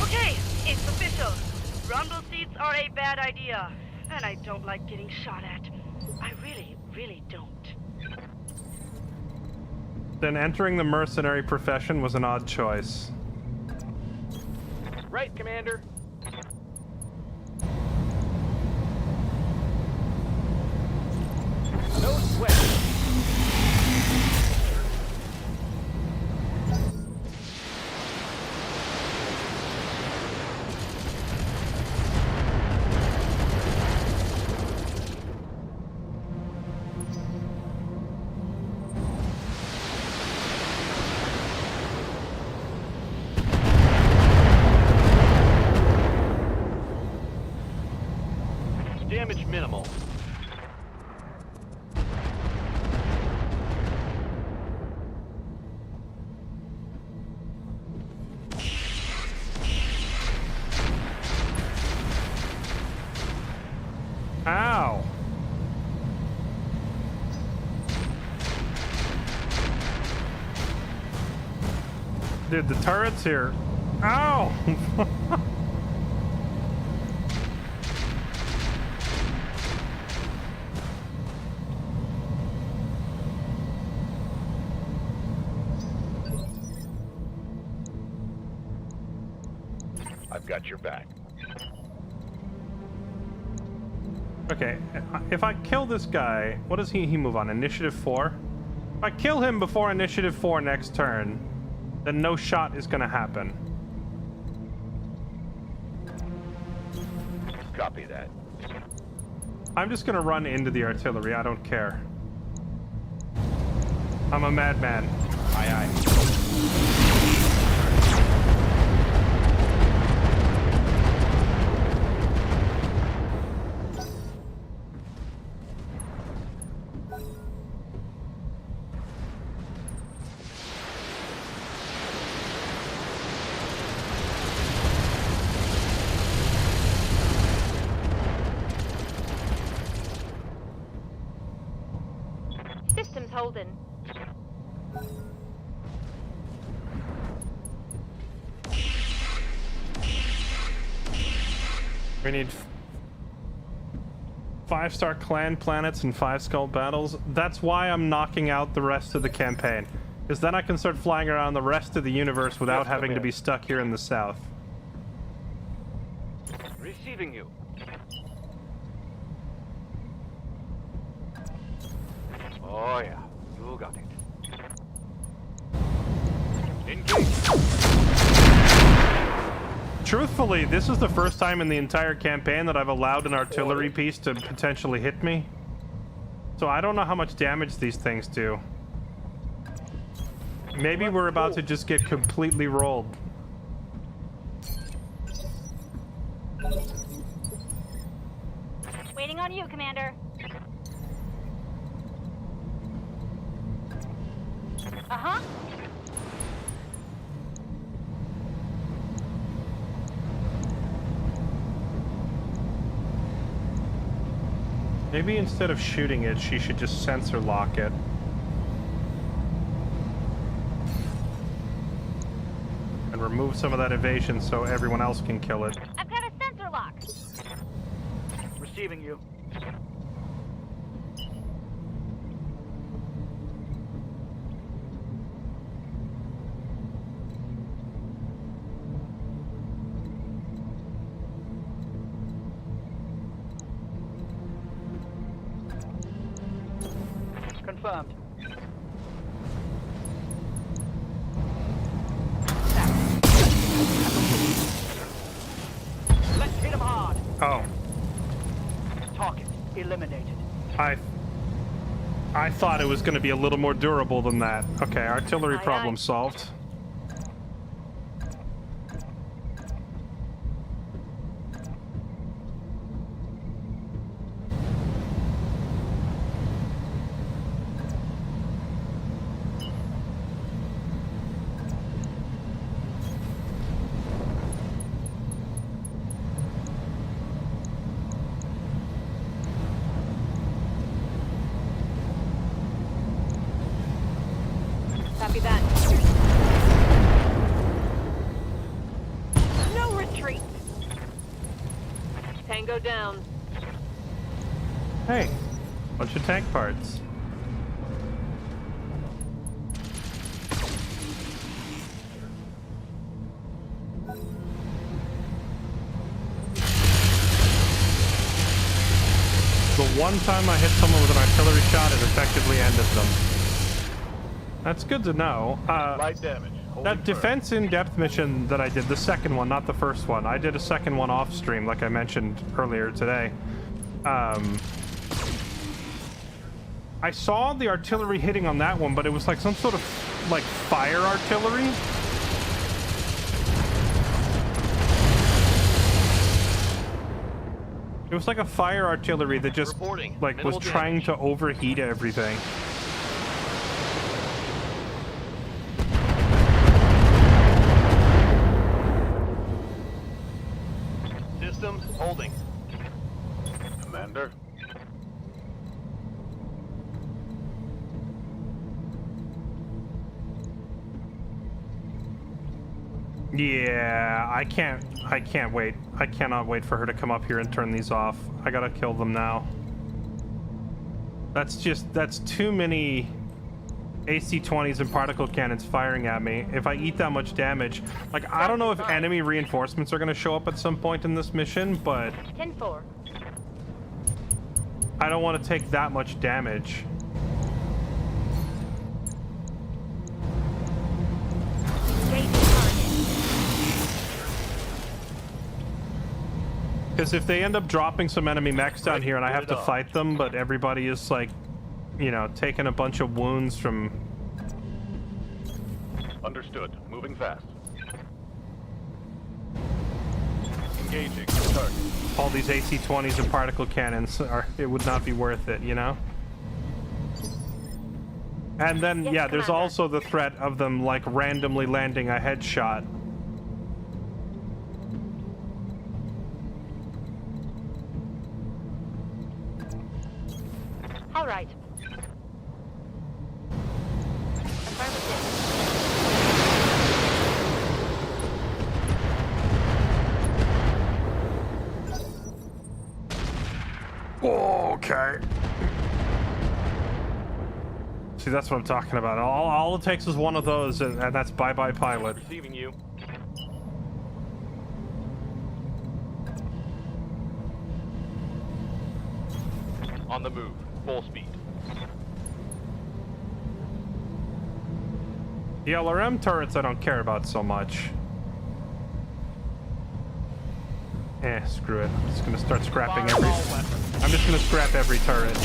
Okay, it's official. Rumble seats are a bad idea, and I don't like getting shot at. I really don't. Then entering the mercenary profession was an odd choice. Right, Commander. No sweat. Damage minimal. Ow! Dude, the turret's here. Ow! I've got your back. Okay, if I kill this guy, what does he move on? Initiative 4? If I kill him before Initiative 4 next turn, then no shot is gonna happen. Copy that. I'm just gonna run into the artillery, I don't care. I'm a madman. Aye, aye. Systems holding. We need 5-star clan planets and 5-skull battles. That's why I'm knocking out the rest of the campaign. Because then I can start flying around the rest of the universe without having to be stuck here in the south. Receiving you. Oh yeah, you got it. Engage. Truthfully, this is the first time in the entire campaign that I've allowed an artillery piece to potentially hit me. So I don't know how much damage these things do. Maybe we're about to just get completely rolled. Waiting on you, Commander. Uh-huh. Maybe instead of shooting it, she should just sensor lock it. And remove some of that evasion so everyone else can kill it. I've got a sensor lock. Receiving you. Confirmed. Let's hit him hard. Oh. Target eliminated. I thought it was going to be a little more durable than that. Okay, artillery Aye, problem aye. solved. Copy that. No retreat. Tango down. Hey, bunch of tank parts. The one time I hit someone with an artillery shot, it effectively ended them. That's good to know. Light damage. That defense in-depth mission that I did, the second one, not the first one. I did a second one off stream, like I mentioned earlier today. I saw the artillery hitting on that one, but it was like some sort of like fire artillery. It was like a fire artillery that just like was trying to overheat everything. Systems holding. Commander? Yeah, I can't wait. I cannot wait for her to come up here and turn these off. I gotta kill them now. That's too many AC-20s and particle cannons firing at me. If I eat that much damage, like, I don't know if enemy reinforcements are gonna show up at some point in this mission, but 10-4. I don't want to take that much damage. Because if they end up dropping some enemy mechs down here and I have to fight them, but everybody is like, you know, taking a bunch of wounds from... Understood. Moving fast. Engaging. Target. all these AC-20s and particle cannons, it would not be worth it, you know? And then, yeah, there's also the threat of them, like, randomly landing a headshot. All right. Okay. See, that's what I'm talking about. All it takes is one of those, and that's bye-bye pilot. Receiving you. On the move. Full speed. The LRM turrets I don't care about so much. Screw it. I'm just gonna start scrapping I'm just gonna scrap every turret.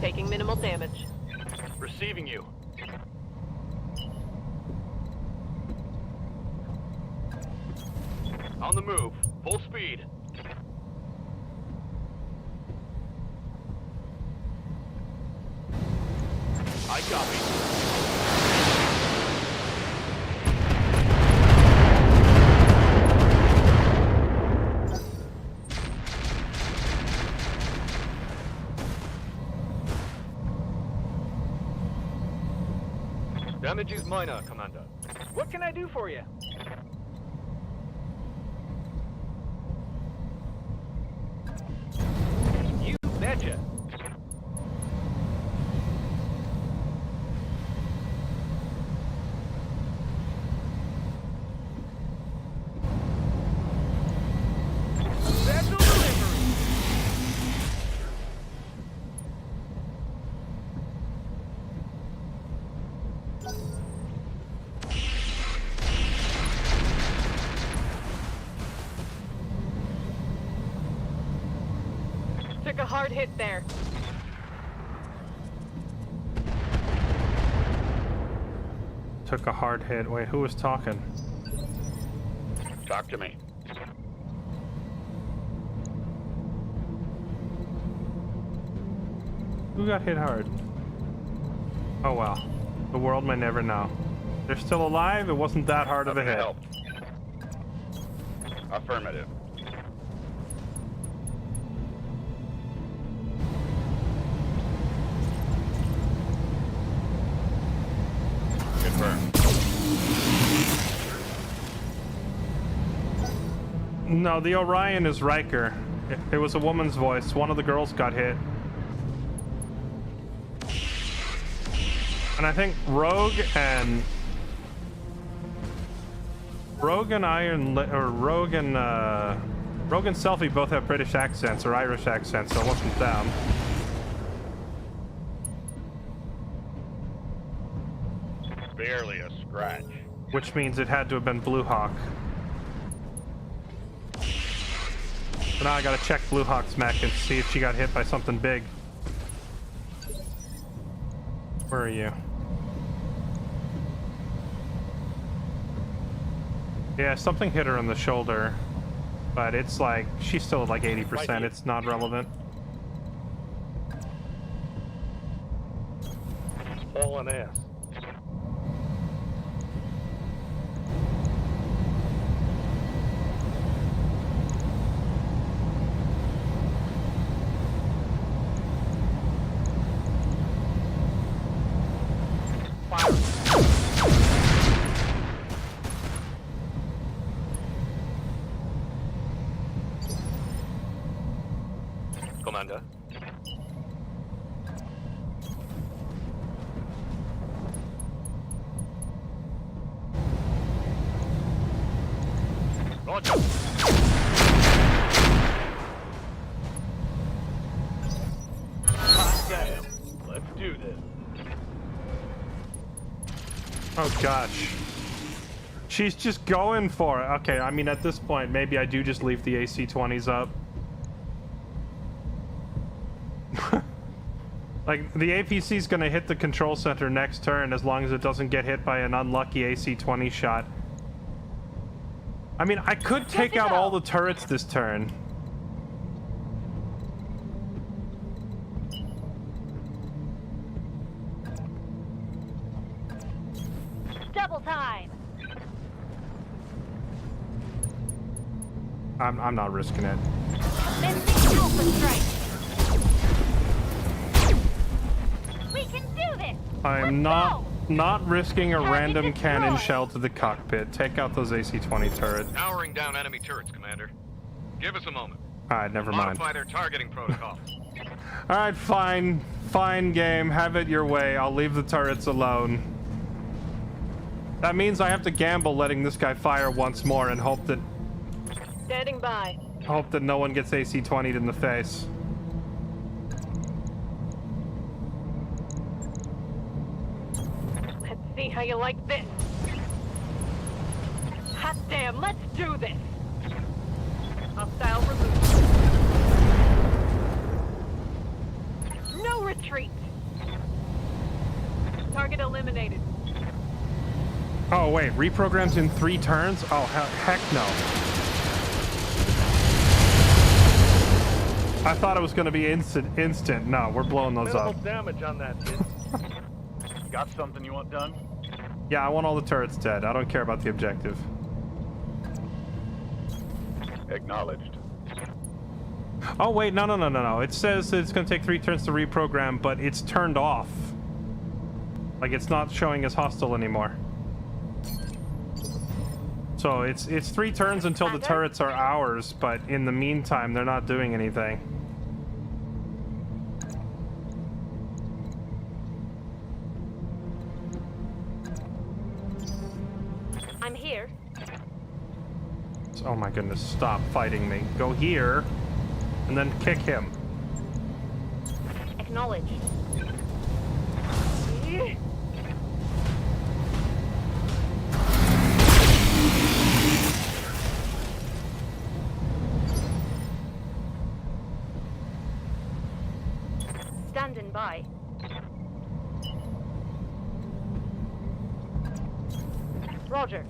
Taking minimal damage. Receiving you. On the move. Full speed. I copy. Damage is minor, Commander. What can I do for you? You betcha. Special delivery. Took a hard hit there. Took a hard hit. Wait, who was talking? Talk to me. Who got hit hard? Oh well. The world may never know. They're still alive. It wasn't that hard of a hit. Help. Affirmative. Confirmed. No, the Orion is Riker. It was a woman's voice. One of the girls got hit. And I think Rogue and Selfie both have British accents or Irish accents, so it wasn't them. Barely a scratch. Which means it had to have been Blue Hawk. So now I gotta check Blue Hawk's mech and see if she got hit by something big. Where are you? Yeah, something hit her on the shoulder, but it's like, she's still at like 80%, it's not relevant. Hauling ass. Commander. Roger. Let's do this. Oh gosh. She's just going for it. Okay, I mean at this point, maybe I do just leave the AC-20s up. Like, the APC's gonna hit the control center next turn as long as it doesn't get hit by an unlucky AC-20 shot. I mean, I could take out all the turrets this turn. Double time. I'm not risking it. Missing Alpha Strike. We can do this. I am not risking a random cannon shell to the cockpit. Take out those AC-20 turrets. Powering down enemy turrets, Commander. Give us a moment. Alright, never mind. Modify their targeting protocol. Alright, fine. Fine, game. Have it your way. I'll leave the turrets alone. That means I have to gamble letting this guy fire once more and hope that... Standing by. Hope that no one gets AC-20'd in the face. Let's see how you like this. Hot damn, let's do this. Hostile removed. No retreat. retreat. Target eliminated. Oh wait, reprograms in 3 turns? Oh heck no. I thought it was going to be instant. No, we're blowing those Minimal up. damage on that, kid. Got something you want done? Yeah, I want all the turrets dead. I don't care about the objective. Acknowledged. Oh wait, no. It says it's going to take 3 turns to reprogram, but it's turned off. Like it's not showing as hostile anymore. So it's 3 turns until the turrets are ours, but in the meantime, they're not doing anything. I'm here. Oh my goodness, stop fighting me. Go here, and then kick him. Acknowledged. Standing by. Roger.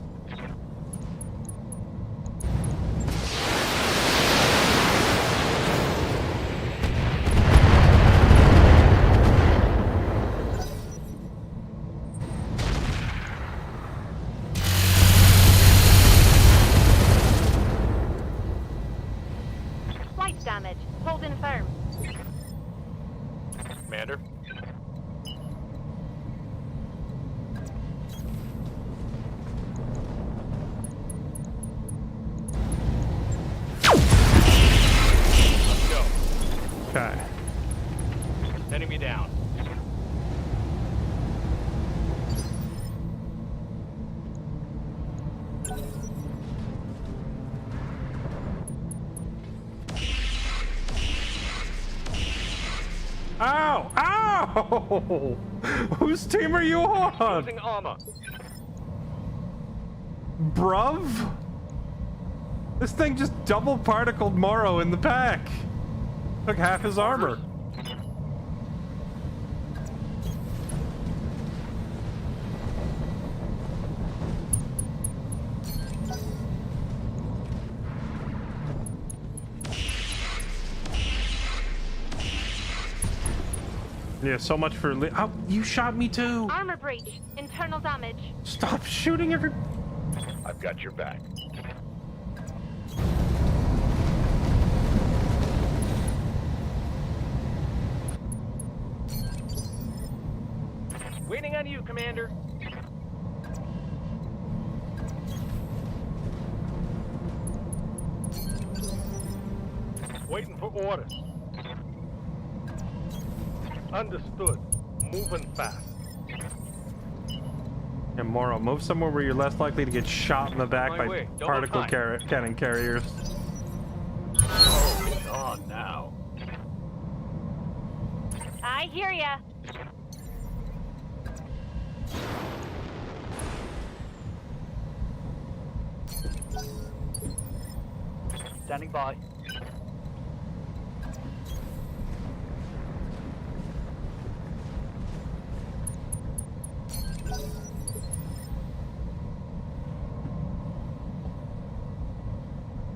Flight damage. Holding firm. Commander? Let's go. Okay. Enemy down. Ow! Ow! Whose team are you on? Using armor. Bruv? This thing just double particled Morrow in the pack. Took half his armor. Yeah, so much for oh, you shot me too. Armor breach. Internal damage. Stop shooting every. I've got your back. Waiting on you, Commander. Waiting for orders. Understood. Moving fast. And Morrow, move somewhere where you're less likely to get shot in the back My by way. Double particle time. cannon carriers. Oh, it's on now. I hear ya. Standing by.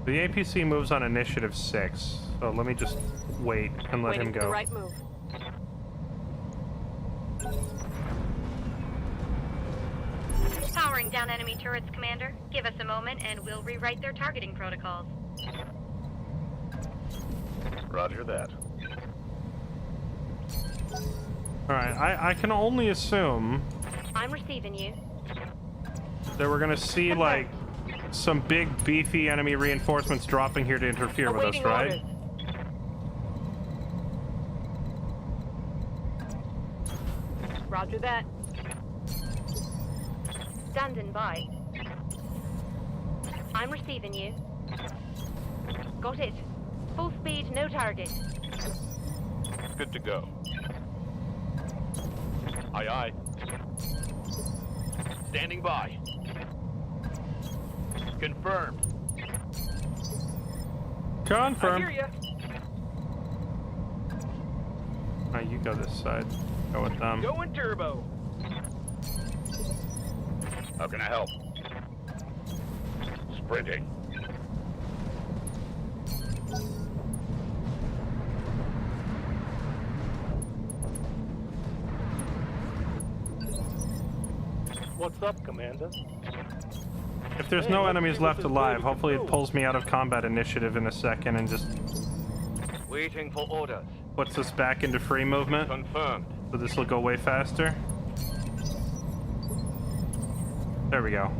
The APC moves on initiative 6, so let me just wait and let him Waiting for go. the right move. Powering down enemy turrets, Commander. Give us a moment and we'll rewrite their targeting protocols. Roger that. Alright, I can only assume I'm receiving you. that we're gonna see, like, some big, beefy enemy reinforcements dropping here to interfere with us, Awaiting right? orders. Roger that. Standing by. I'm receiving you. Got it. Full speed, no target. Good to go. Aye, aye. Standing by. Confirmed. I Confirm. hear ya. Alright, you go this side. Go with them. Going turbo. How can I help? Sprinting. What's up, Commander? If there's no enemies left alive, hopefully it pulls me out of combat initiative in a second and just Waiting for orders. puts us back into free movement. Confirmed. So this will go way faster. There we go.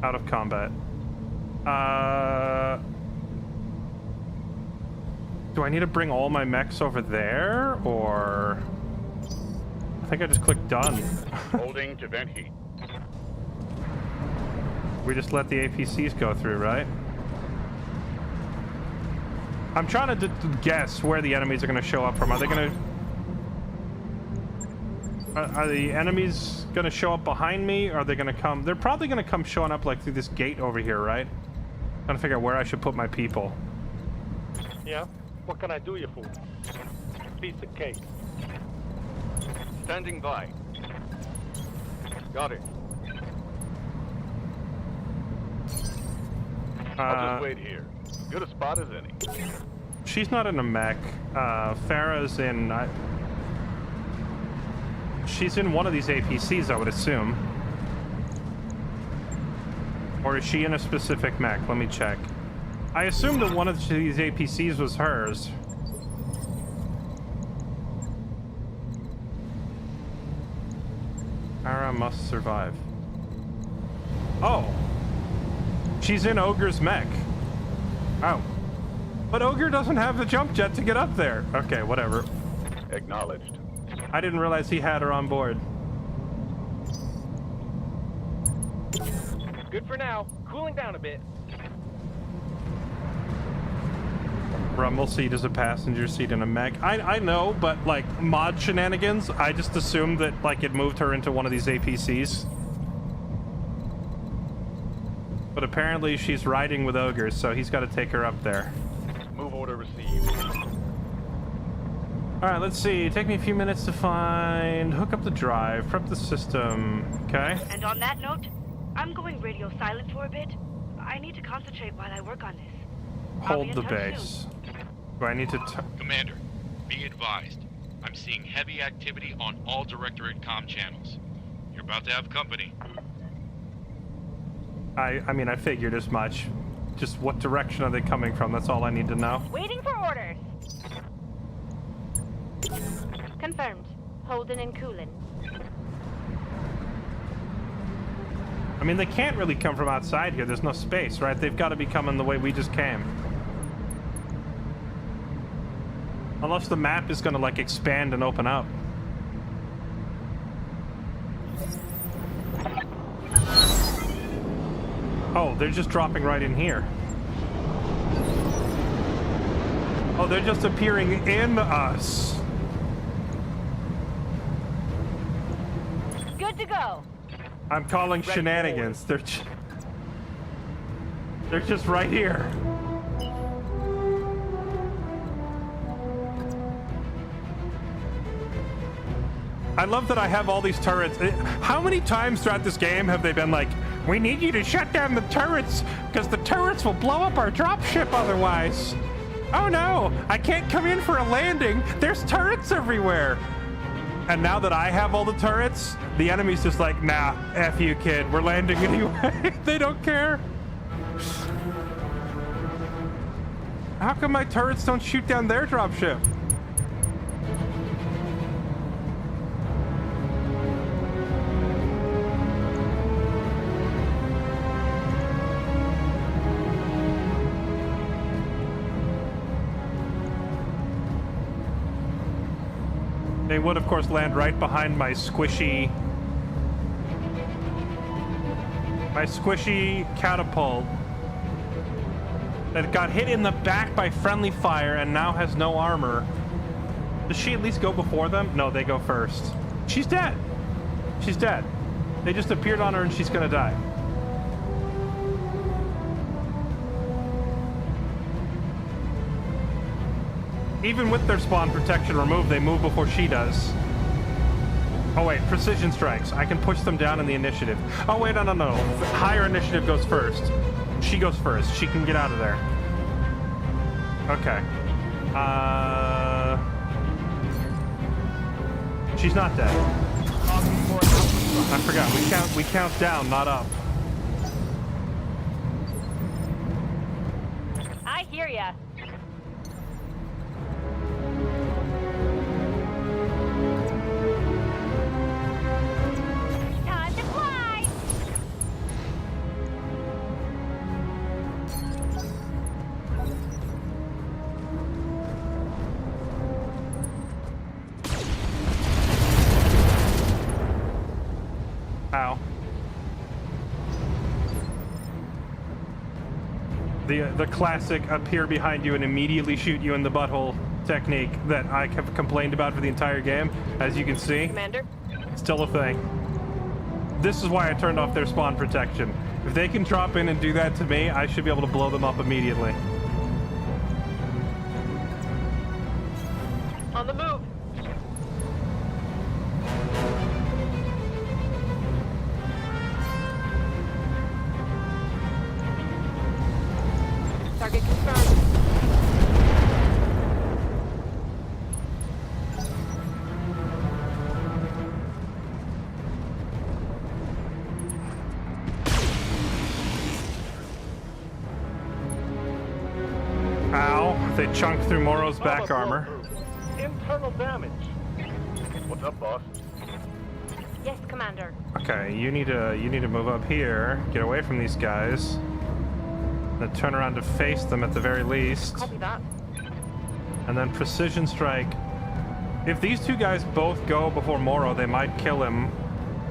Out of combat. Do I need to bring all my mechs over there, or... I think I just clicked done. Holding to vent heat. We just let the APCs go through, right? I'm trying to guess where the enemies are going to show up from. Are they going to... Are the enemies going to show up behind me, or are they going to come... They're probably going to come showing up, like, through this gate over here, right? Trying to figure out where I should put my people. Yeah? What can I do you for? Piece of cake. Standing by. Got it. I'll just wait here. Good a spot as any. She's not in a mech. Farah's in... She's in one of these APCs, I would assume. Or is she in a specific mech? Let me check. I assumed that one of these APCs was hers. Farah must survive. Oh! She's in Ogre's mech. Oh. But Ogre doesn't have the jump jet to get up there. Okay, whatever. Acknowledged. I didn't realize he had her on board. Good for now. Cooling down a bit. Rumble seat is a passenger seat in a mech. I know, but like mod shenanigans, I just assumed that like it moved her into one of these APCs. But apparently she's riding with ogres, so he's got to take her up there. Move order received. Alright, let's see. Take me a few minutes to find... Hook up the drive, prep the system. Okay. And on that note, I'm going radio silent for a bit. I need to concentrate while I work on this. Hold the base. Do I need to... Commander, be advised. I'm seeing heavy activity on all Directorate comm channels. You're about to have company. I mean, I figured as much. Just what direction are they coming from? That's all I need to know. Waiting for orders. Confirmed. Holding and cooling. I mean, they can't really come from outside here. There's no space, right? They've got to be coming the way we just came. Unless the map is going to, like, expand and open up. Oh, they're just dropping right in here. Oh, they're just appearing in us. Good to go. I'm calling shenanigans. They're just right here. I love that I have all these turrets. How many times throughout this game have they been like, we need you to shut down the turrets because the turrets will blow up our dropship otherwise. Oh no, I can't come in for a landing. There's turrets everywhere. And now that I have all the turrets, the enemy's just like, nah, F you, kid. We're landing anyway. They don't care. How come my turrets don't shoot down their dropship? They would, of course, land right behind my squishy catapult that got hit in the back by friendly fire and now has no armor. Does she at least go before them? No, they go first. She's dead. She's dead. They just appeared on her and she's gonna die. Even with their spawn protection removed, they move before she does. Oh wait, precision strikes. I can push them down in the initiative. Oh wait, no. Higher initiative goes first. She goes first. She can get out of there. Okay. She's not dead. I forgot. We count down, not up. I hear ya. Time to fly. Ow. The classic appear behind you and immediately shoot you in the butthole technique that I have complained about for the entire game. As you can see, Commander? still a thing. This is why I turned off their spawn protection. If they can drop in and do that to me, I should be able to blow them up immediately. On the move. Target confirmed. Ow, they chunked through Moro's back armor. Internal damage. What's up, boss? Yes, Commander. Okay, you need to move up here, get away from these guys, then turn around to face them at the very least, Copy that. and then precision strike. If these two guys both go before Moro, they might kill him.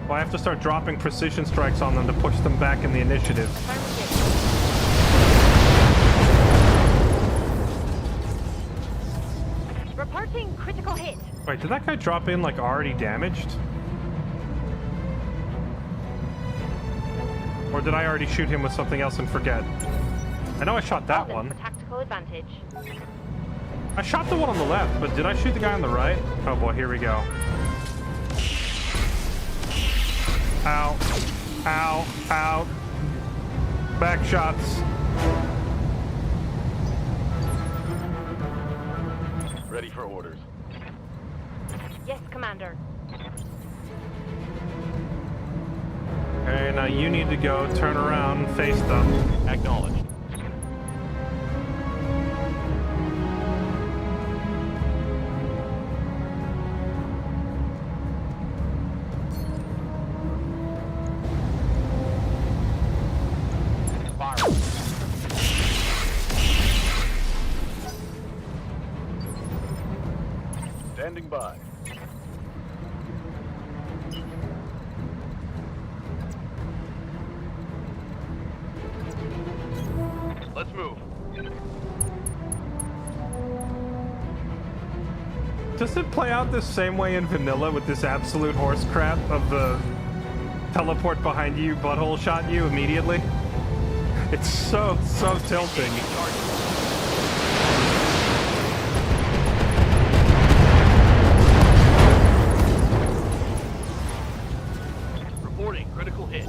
Well, I have to start dropping precision strikes on them to push them back in the initiative. Reporting critical hit. Wait, did that guy drop in like already damaged? Or did I already shoot him with something else and forget? I know I shot that All in one. for tactical advantage. I shot the one on the left, but did I shoot the guy on the right? Oh boy, here we go. Ow. Ow. Ow. Back shots. Ready for orders. Yes, Commander. Okay, now you need to go turn around and face them. Acknowledged. Fire. Standing by. Let's move. Does it play out the same way in vanilla with this absolute horse crap of the teleport behind you, butthole shot you immediately? It's so tilting. Reporting critical hit.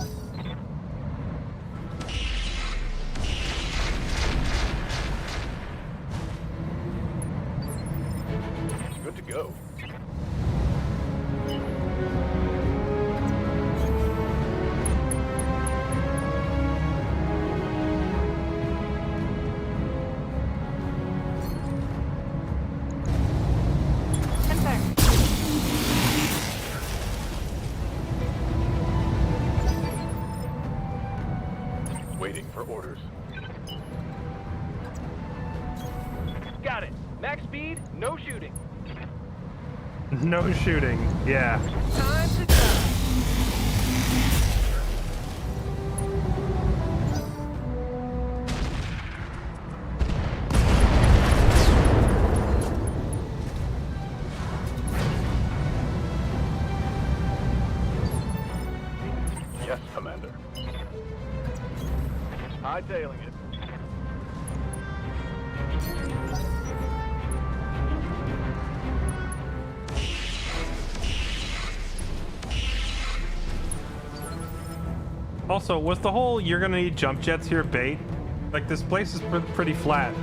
Good to go. Confirmed. Waiting for orders. Got it. Max speed, no shooting. No shooting, yeah. Time to die. Yes, Commander. Hightailing it. Also, was the whole "you're gonna need jump jets" here bait? Like, this place is pretty flat.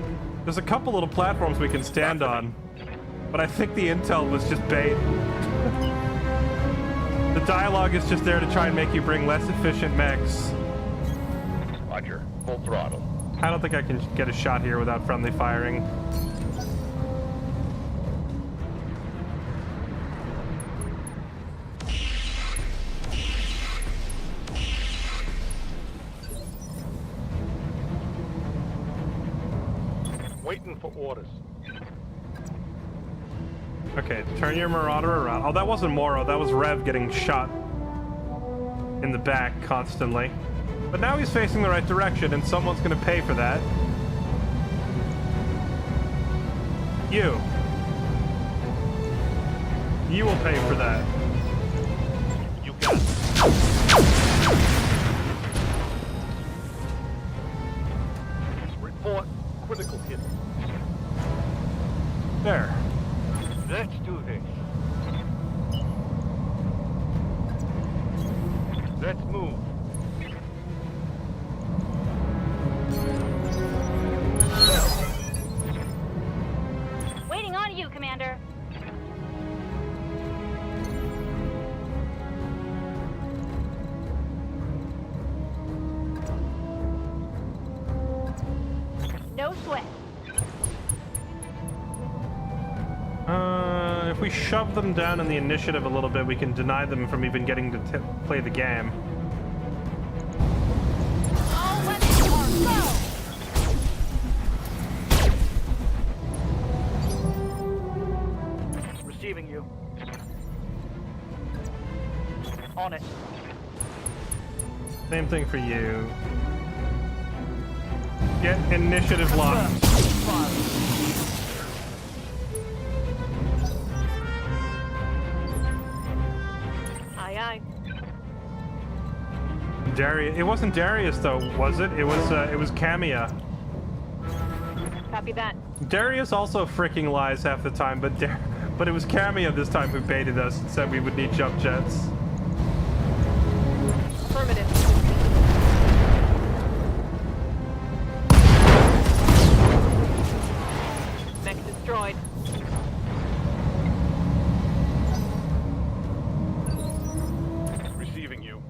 There's a couple little platforms we can stand on, but I think the intel was just bait. The dialogue is just there to try and make you bring less efficient mechs. Roger. Full throttle. I don't think I can get a shot here without friendly firing. Waiting for orders. Okay, turn your Marauder around. Oh, that wasn't Moro, that was Rev getting shot in the back constantly. But now he's facing the right direction, and someone's gonna pay for that. You. You will pay for that. You got it. Report critical hit. There. Let's do this. Let's move. Waiting on you, Commander. No sweat. If we shove them down in the initiative a little bit, we can deny them from even getting to play the game. All weapons are low. Receiving you. On it. Same thing for you. Get initiative locked. Aye, aye. Darius. It wasn't Darius though, was it? It was Camia. Copy that. Darius also freaking lies half the time, but it was Camia this time who baited us and said we would need jump jets. Affirmative. Mech destroyed. Receiving you.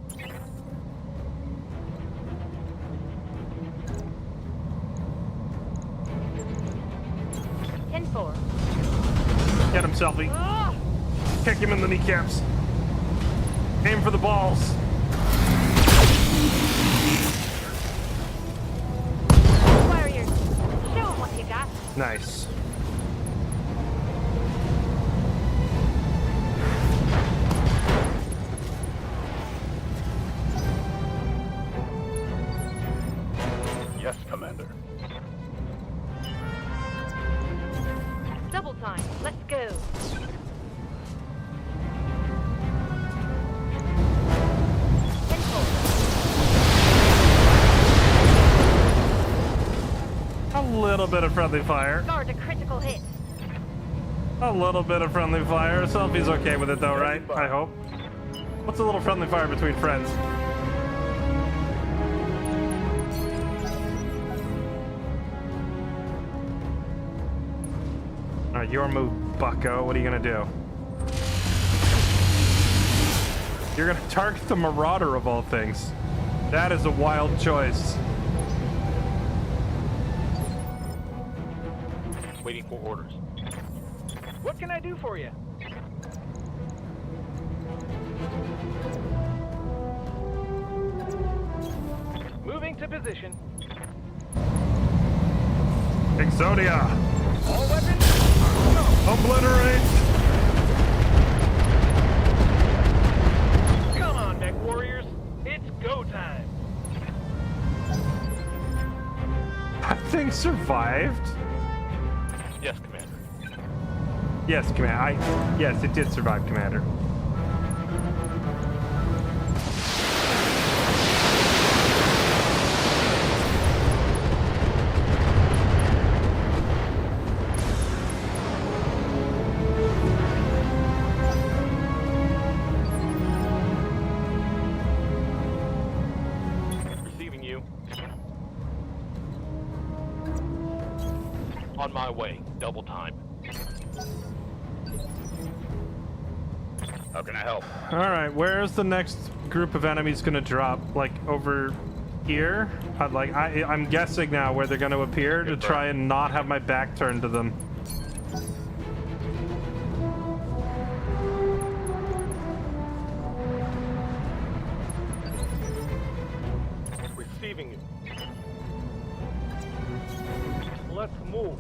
Get him, Selfie. Kick him in the kneecaps. Aim for the balls. Warriors, show 'em what you got. Nice. Yes, Commander. Double time. Let's go. A little bit of friendly fire. Guard a critical hit. A little bit of friendly fire. Selfie's okay with it though, right? I hope. What's a little friendly fire between friends? Alright, your move, bucko. What are you gonna do? You're gonna target the Marauder of all things. That is a wild choice. Waiting for orders. What can I do for you? Moving to position. Exodia! All weapons. Obliterate! Come on, mech warriors. It's go time. That thing survived? Yes, Commander. Yes, Commander. Yes, it did survive, Commander. On my way. Double time. How can I help? All right, where's the next group of enemies gonna drop? Like over here? I'm guessing now where they're gonna appear to try and not have my back turned to them. Receiving you. Let's move.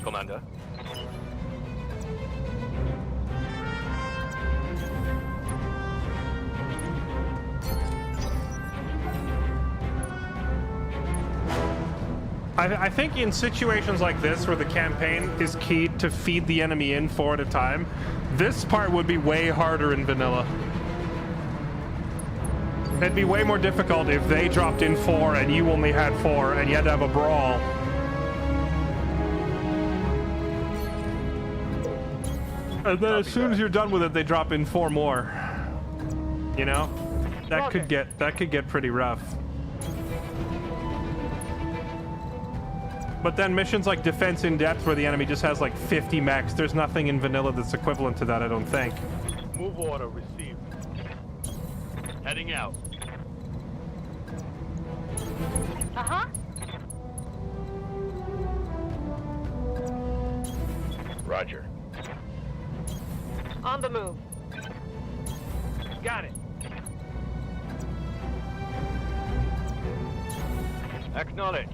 Commander. I think in situations like this where the campaign is key to feed the enemy in 4 at a time, this part would be way harder in vanilla. It'd be way more difficult if they dropped in 4 and you only had 4 and you had to have a brawl. And then as soon as you're done with it, they drop in 4 more. You know? That could get pretty rough. But then missions like Defense in Depth, where the enemy just has like 50 mechs, there's nothing in vanilla that's equivalent to that, I don't think. Move order received. Heading out. Uh-huh. Roger. On the move. Got it. Acknowledge.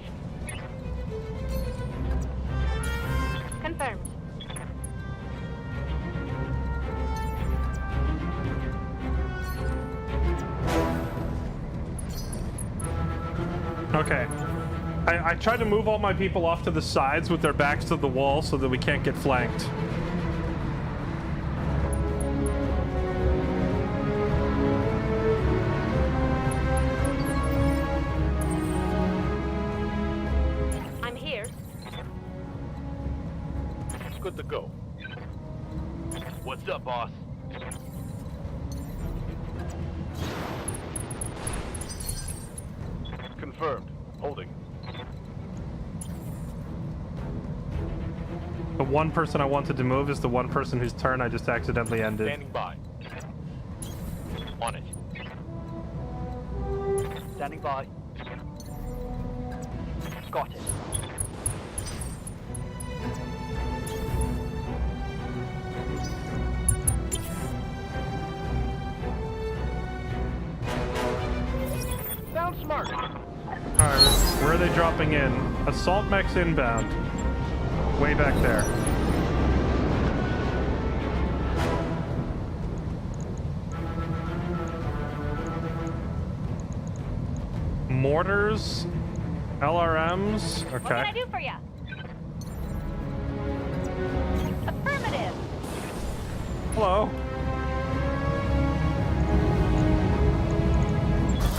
Confirmed. Okay. I tried to move all my people off to the sides with their backs to the wall so that we can't get flanked. I'm here. Good to go. What's up, boss? Confirmed. Holding. The one person I wanted to move is the one person whose turn I just accidentally ended. Standing by. On it. Standing by. Got it. Sounds smart. Alright, where are they dropping in? Assault mechs inbound. Way back there. Mortars? LRMs? Okay. What can I do for you? Affirmative. Hello.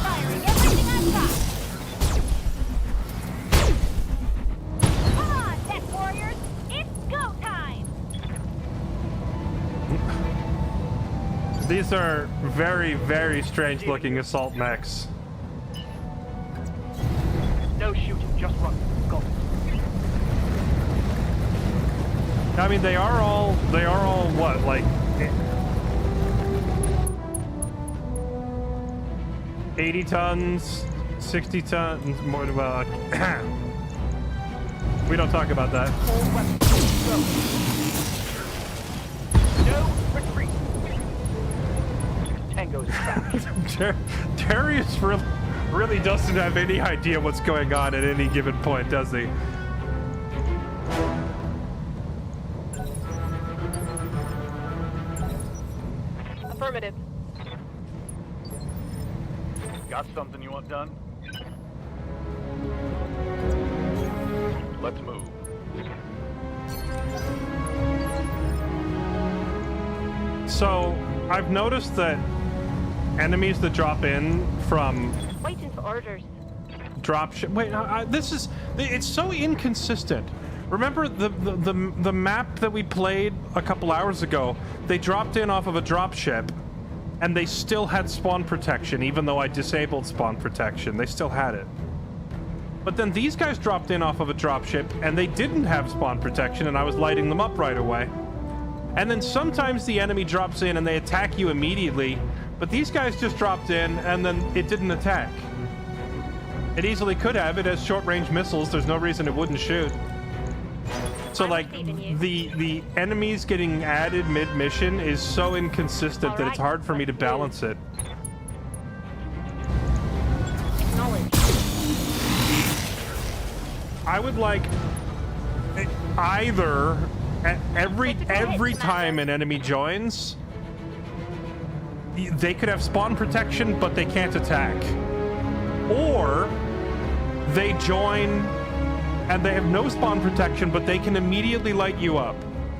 Firing everything I've got. Come on, tech warriors. It's go time. These are very, very strange looking assault mechs. No shooting, just run. Go. I mean, they are all what, like 80 tons, 60 tons, more. Well, we don't talk about that. All weapons, go. No retreat. Tango's trapped. Darius really doesn't have any idea what's going on at any given point, does he? Affirmative. Got something you want done? Let's move. So, I've noticed that enemies that drop in from Waiting for orders. dropship. Wait, it's so inconsistent. Remember the map that we played a couple hours ago? They dropped in off of a dropship, and they still had spawn protection, even though I disabled spawn protection. They still had it. But then these guys dropped in off of a dropship, and they didn't have spawn protection, and I was lighting them up right away. And then sometimes the enemy drops in and they attack you immediately, but these guys just dropped in and then it didn't attack. It easily could have. It has short-range missiles. There's no reason it wouldn't shoot. So, like, the enemies getting added mid-mission is so inconsistent that it's hard for me to balance it. I would like either every time an enemy joins, they could have spawn protection, but they can't attack. Or they join and they have no spawn protection, but they can immediately light you up.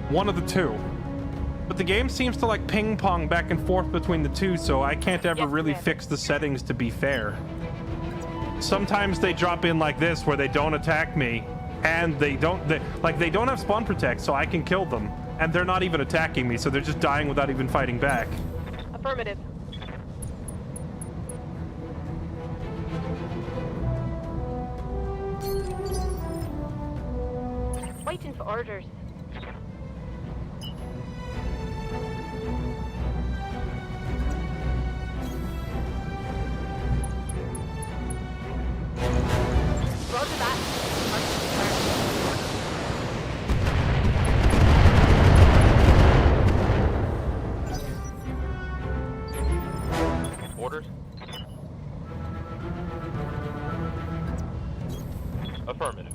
One of the two. But the game seems to like ping pong back and forth between the two, so I can't ever really fix the settings to be fair. Sometimes they drop in like this where they don't attack me, and they don't have spawn protect, so I can kill them, and they're not even attacking me, so they're just dying without even fighting back. Affirmative. Waiting for orders. Roger that. Orders? Affirmative.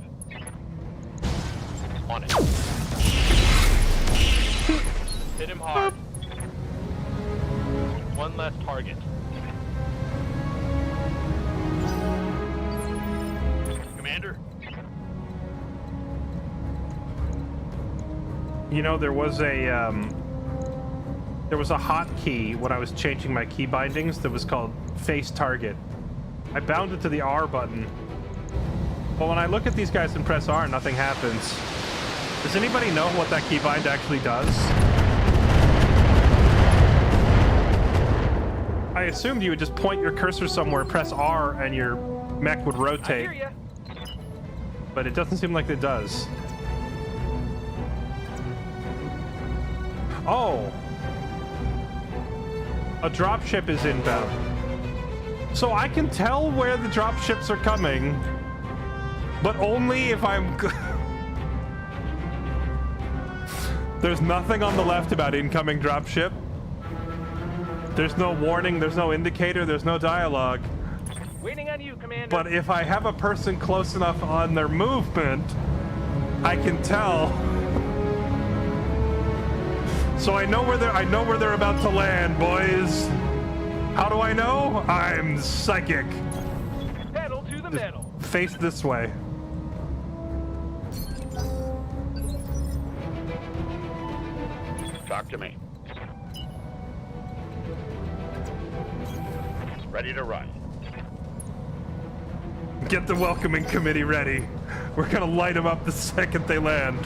On it. Hit him hard. One less target. Commander? You know, there was a hotkey when I was changing my key bindings that was called face target. I bound it to the R button. But when I look at these guys and press R, nothing happens. Does anybody know what that keybind actually does? I assumed you would just point your cursor somewhere, press R, and your mech would rotate. I hear ya. But it doesn't seem like it does. Oh! A dropship is inbound. So I can tell where the dropships are coming, but only if I'm good. There's nothing on the left about incoming dropship. There's no warning, there's no indicator, there's no dialogue. Waiting on you, Commander. But if I have a person close enough on their movement, I can tell. So I know where they're about to land, boys. How do I know? I'm psychic. Pedal to the metal. Face this way. Talk to me. Ready to run. Get the welcoming committee ready. We're gonna light them up the second they land.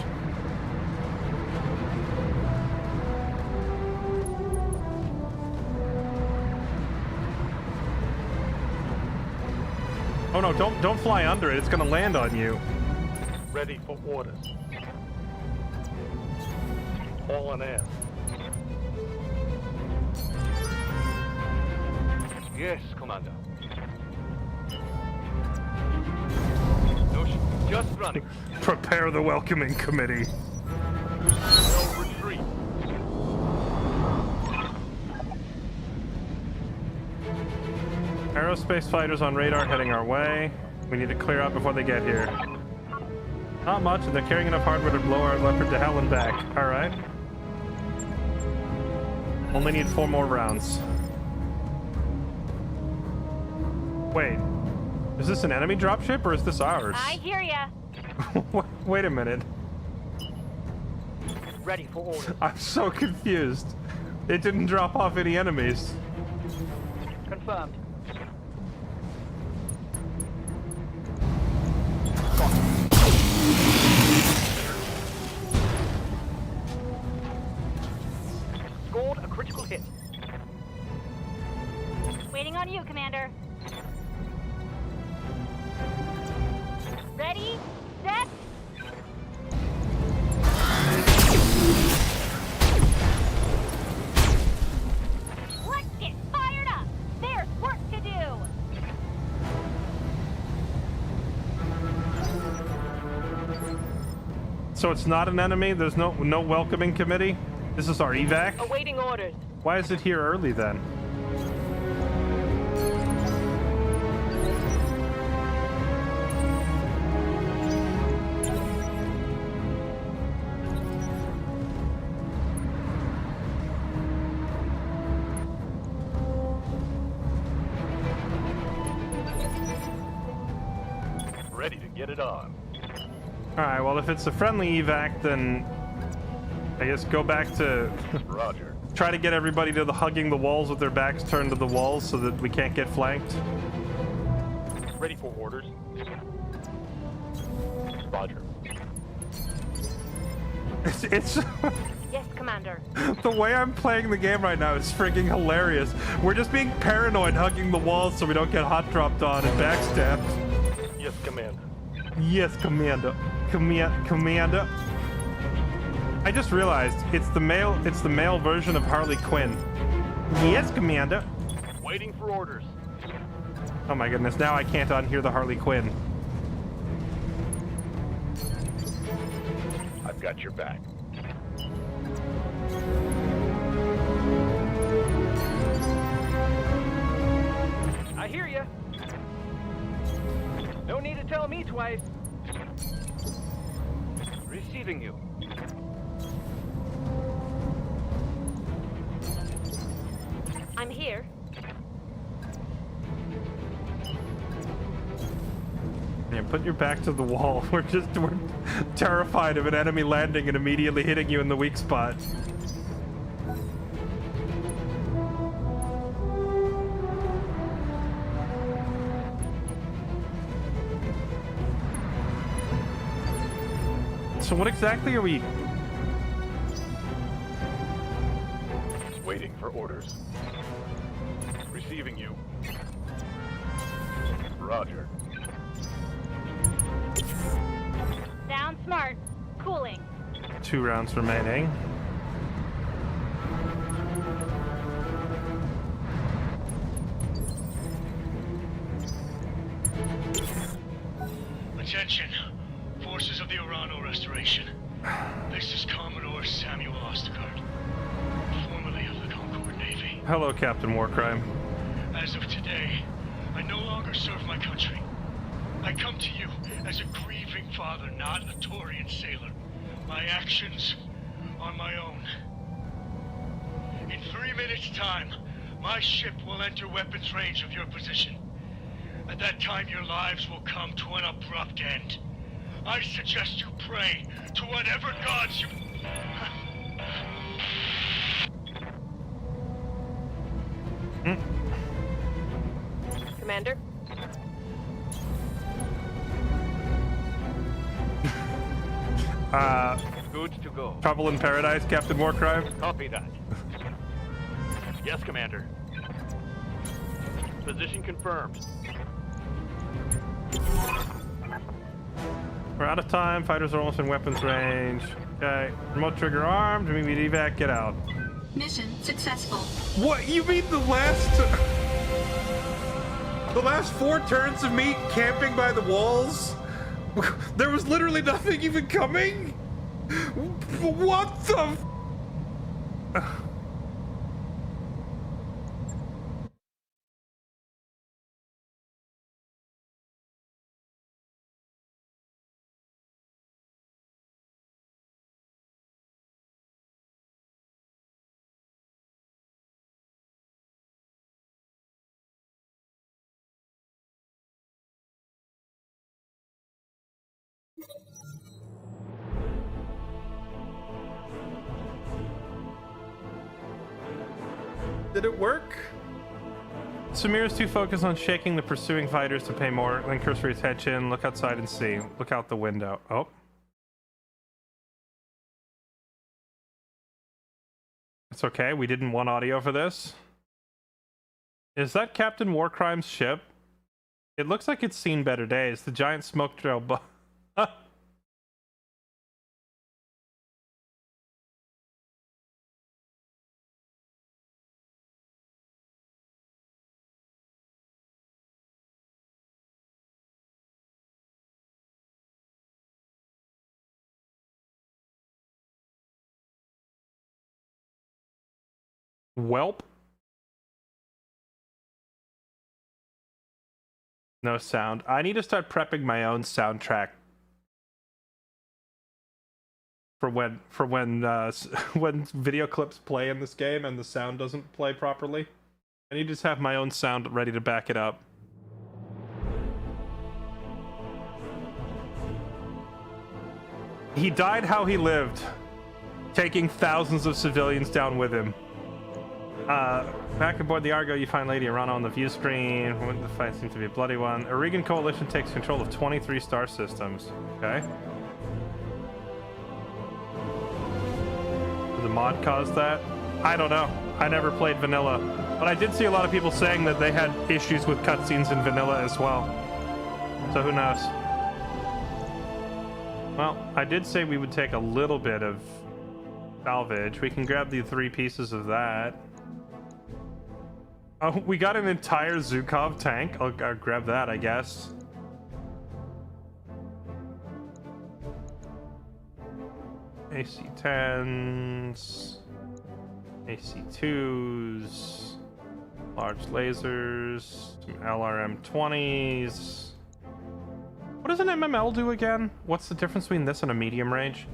Oh no, don't fly under it. It's gonna land on you. Ready for orders. All in air. Yes, Commander. No just running. Prepare the welcoming committee. No retreat. Aerospace fighters on radar heading our way. We need to clear out before they get here. Not much, and they're carrying enough hardware to blow our Leopard to hell and back. Alright. Only need 4 more rounds. Wait. Is this an enemy dropship or is this ours? I hear ya. Wait a minute. Ready for orders. I'm so confused. It didn't drop off any enemies. Confirmed. Scored a critical hit. Waiting on you, Commander. So it's not an enemy? There's no welcoming committee? This is our evac? Awaiting orders. Why is it here early then? Ready to get it on. Alright, well if it's a friendly evac, then I guess go back to Roger. try to get everybody to the hugging the walls with their backs turned to the walls so that we can't get flanked. Ready for orders. Roger. It's Yes, Commander. the way I'm playing the game right now is freaking hilarious. We're just being paranoid hugging the walls so we don't get hot dropped on and backstabbed. Yes, Commander. Yes, Commander. Commander. I just realized it's the male version of Harley Quinn. Yes, Commander. Waiting for orders. Oh my goodness, now I can't unhear the Harley Quinn. I've got your back. I hear ya. No need to tell me twice. Receiving you. I'm here. Man, put your back to the wall. We're terrified of an enemy landing and immediately hitting you in the weak spot. So what exactly are we... Waiting for orders. Receiving you. Roger. Sound smart. Cooling. 2 rounds remaining. Attention, forces of the Orano Restoration. This is Commodore Samuel Ostergaard, formerly of the Concord Navy. Hello, Captain Warcrime. As of today, I no longer serve my country. I come to you as a grieving father, not a Taurian sailor. My actions are my own. In 3 minutes' time, my ship will enter weapons range of your position. At that time, your lives will come to an abrupt end. I suggest you pray to whatever gods you... Commander? Good to go. Trouble in Paradise, Captain Warcrime? Copy that. Yes, Commander. Position confirmed. We're out of time. Fighters are almost in weapons range. Okay. Remote trigger armed. Immediate evac. Get out. Mission successful. What? You mean the last 4 turns of me camping by the walls? There was literally nothing even coming? What the Did it work? Samir is too focused on shaking the pursuing fighters to pay more than cursory attention. Look outside and see. Look out the window. Oh. It's okay. We didn't want audio for this. Is that Captain Warcrime's ship? It looks like it's seen better days. The giant smoke trail... Welp. No sound. I need to start prepping my own soundtrack for when when video clips play in this game and the sound doesn't play properly. I need to just have my own sound ready to back it up. He died how he lived, taking thousands of civilians down with him. Back aboard the Argo, you find Lady Arana on the view screen. The fight seems to be a bloody one. A Regan coalition takes control of 23 star systems. Okay. Did the mod cause that? I don't know. I never played vanilla, but I did see a lot of people saying that they had issues with cutscenes in vanilla as well. So who knows? Well, I did say we would take a little bit of salvage. We can grab the 3 pieces of that. Oh, we got an entire Zhukov tank. I'll grab that, I guess. AC-10s, AC-2s, large lasers, some LRM-20s. What does an MML do again? What's the difference between this and a medium range?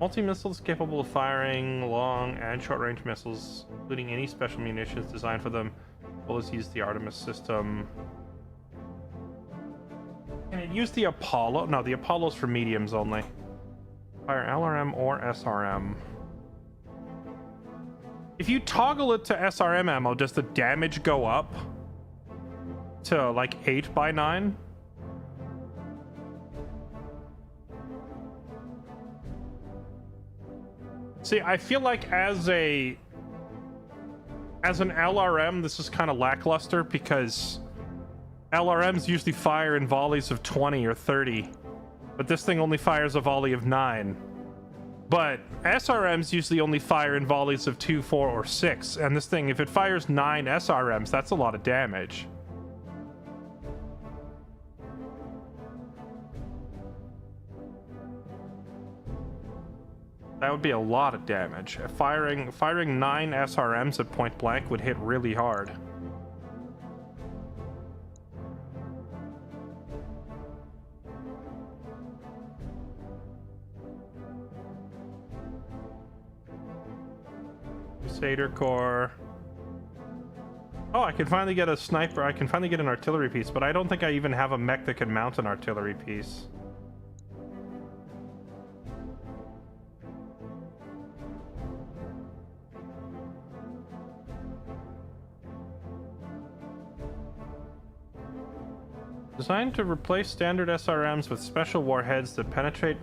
Multi-missiles capable of firing long and short-range missiles, including any special munitions designed for them, as well as use the Artemis system. Can it use the Apollo? No, the Apollo's for mediums only. Fire LRM or SRM. If you toggle it to SRM ammo, does the damage go up to like 8x9? See, I feel like as an LRM, this is kind of lackluster because LRMs usually fire in volleys of 20 or 30, but this thing only fires a volley of 9. But SRMs usually only fire in volleys of 2, 4, or 6, and this thing, if it fires 9 SRMs, that's a lot of damage. That would be a lot of damage. Firing 9 SRMs at point blank would hit really hard. Crusader Corps. Oh, I can finally get a sniper. I can finally get an artillery piece, but I don't think I even have a mech that can mount an artillery piece. Designed to replace standard SRMs with special warheads that penetrate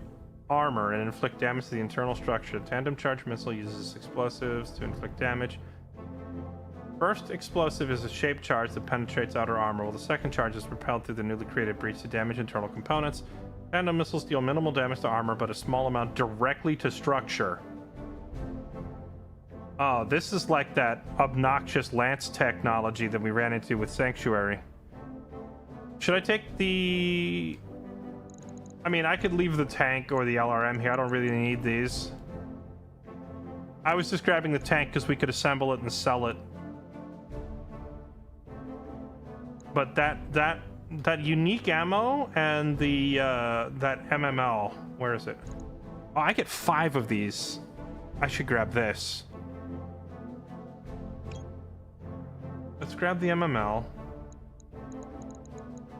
armor and inflict damage to the internal structure. Tandem charge missile uses explosives to inflict damage. First explosive is a shaped charge that penetrates outer armor, while the second charge is propelled through the newly created breach to damage internal components. Tandem missiles deal minimal damage to armor, but a small amount directly to structure. Oh, this is like that obnoxious lance technology that we ran into with Sanctuary. Should I take the... I mean, I could leave the tank or the LRM here. I don't really need these. I was just grabbing the tank because we could assemble it and sell it. But that unique ammo and the that MML, where is it? Oh, I get 5 of these. I should grab this. Let's grab the MML.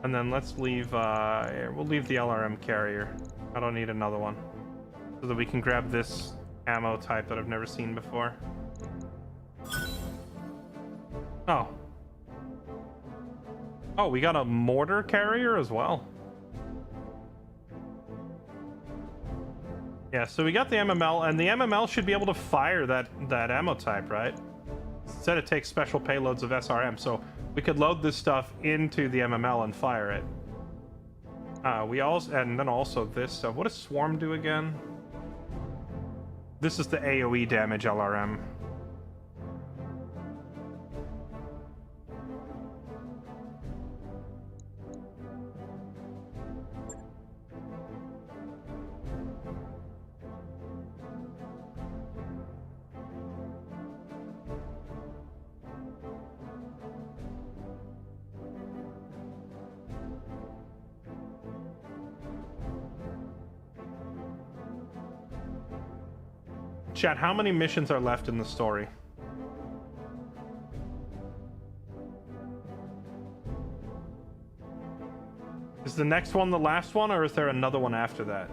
And then let's leave, we'll leave the LRM carrier. I don't need another one. So that we can grab this ammo type that I've never seen before. Oh. Oh, we got a mortar carrier as well. Yeah, so we got the MML, and the MML should be able to fire that ammo type, right? Instead it takes special payloads of SRM, so we could load this stuff into the MML and fire it. And then also this stuff. What does Swarm do again? This is the AoE damage LRM. Chat, how many missions are left in the story? Is the next one the last one, or is there another one after that?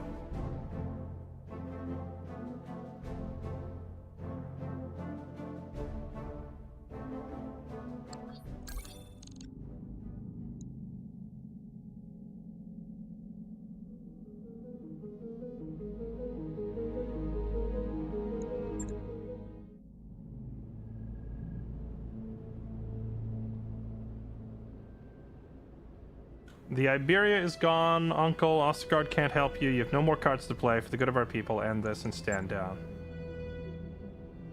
The Iberia is gone. Uncle Ostergaard can't help you. You have no more cards to play. For the good of our people, end this and stand down.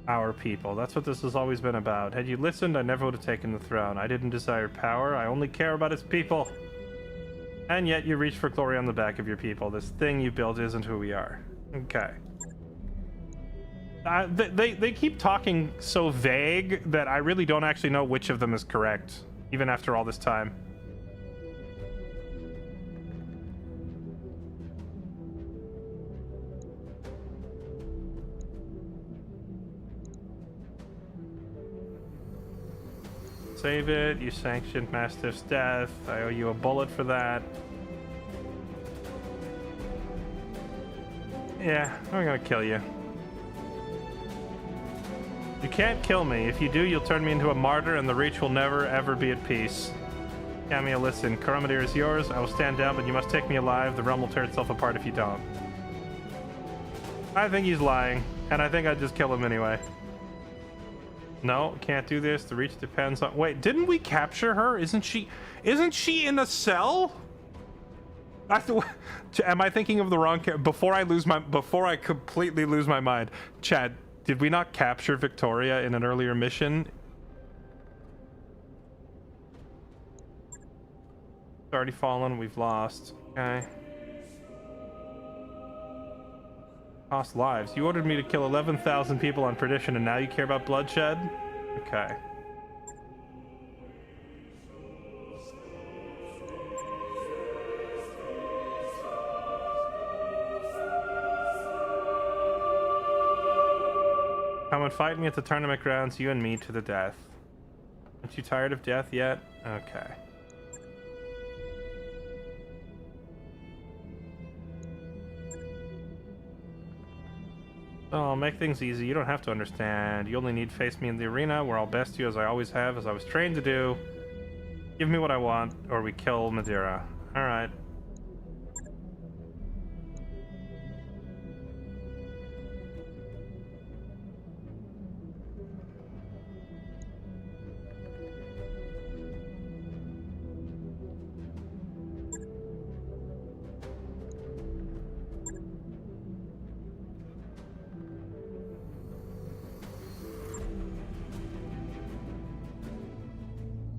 Our people. That's what this has always been about. Had you listened, I never would have taken the throne. I didn't desire power. I only care about its people. And yet you reach for glory on the back of your people. This thing you built isn't who we are. Okay. They keep talking so vague that I really don't actually know which of them is correct, even after all this time. Save it. You sanctioned Mastiff's death. I owe you a bullet for that. Yeah, I'm gonna kill you. You can't kill me. If you do, you'll turn me into a martyr, and the Reach will never, ever be at peace. Cameo, listen. Coromandel is yours. I will stand down, but you must take me alive. The realm will tear itself apart if you don't. I think he's lying, and I think I'd just kill him anyway. No, can't do this. The Reach depends on... Wait, didn't we capture her? Isn't she in a cell? Am I thinking of the wrong before I completely lose my mind? Chad, did we not capture Victoria in an earlier mission? It's already fallen. We've lost. Okay. Cost lives. You ordered me to kill 11,000 people on Perdition, and now you care about bloodshed? Okay. Come and fight me at the tournament grounds, you and me to the death. Aren't you tired of death yet? Okay. Oh, make things easy. You don't have to understand. You only need to face me in the arena, where I'll best you as I always have, as I was trained to do. Give me what I want, or we kill Madeira. Alright.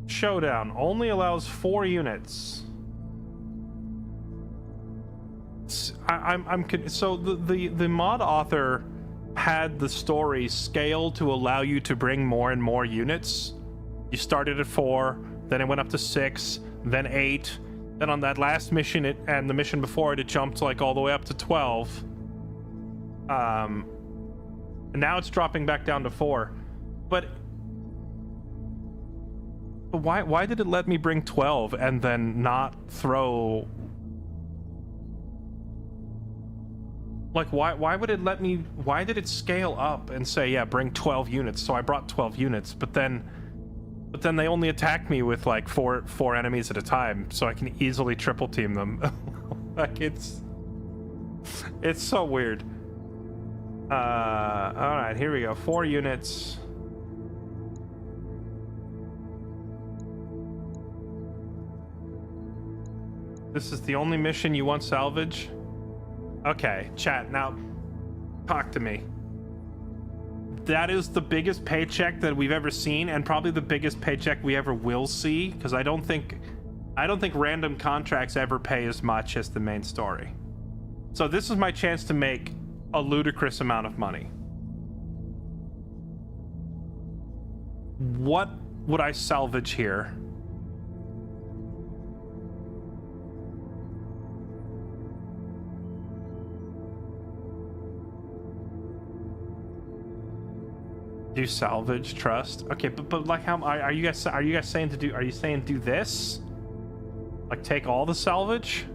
Showdown only allows 4 units. So the mod author had the story scale to allow you to bring more and more units. You started at 4, then it went up to 6, then 8, then on that last mission and the mission before it jumped like all the way up to 12. And now it's dropping back down to 4. But why did it let me bring 12 and then not throw... Like, why would it let me... Why did it scale up and say, yeah, bring 12 units? So I brought 12 units, but then they only attack me with, like, four enemies at a time, so I can easily triple team them. Like, it's so weird. Alright, here we go. 4 units... This is the only mission you want salvage? Okay, chat, now talk to me. That is the biggest paycheck that we've ever seen, and probably the biggest paycheck we ever will see, because I don't think random contracts ever pay as much as the main story. So this is my chance to make a ludicrous amount of money. What would I salvage here? Do salvage, trust. Okay, but like, how are you guys saying to do? Are you saying do this? Like, take all the salvage?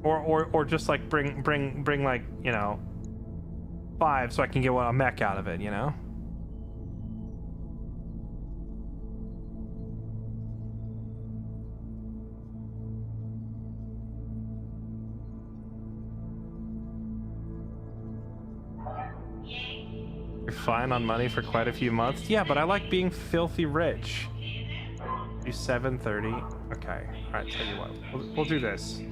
Or just like bring like, you know, 5 so I can get a mech out of it, you know? You're fine on money for quite a few months. Yeah, but I like being filthy rich. Do 730. Okay. All right. Tell you what. We'll do this.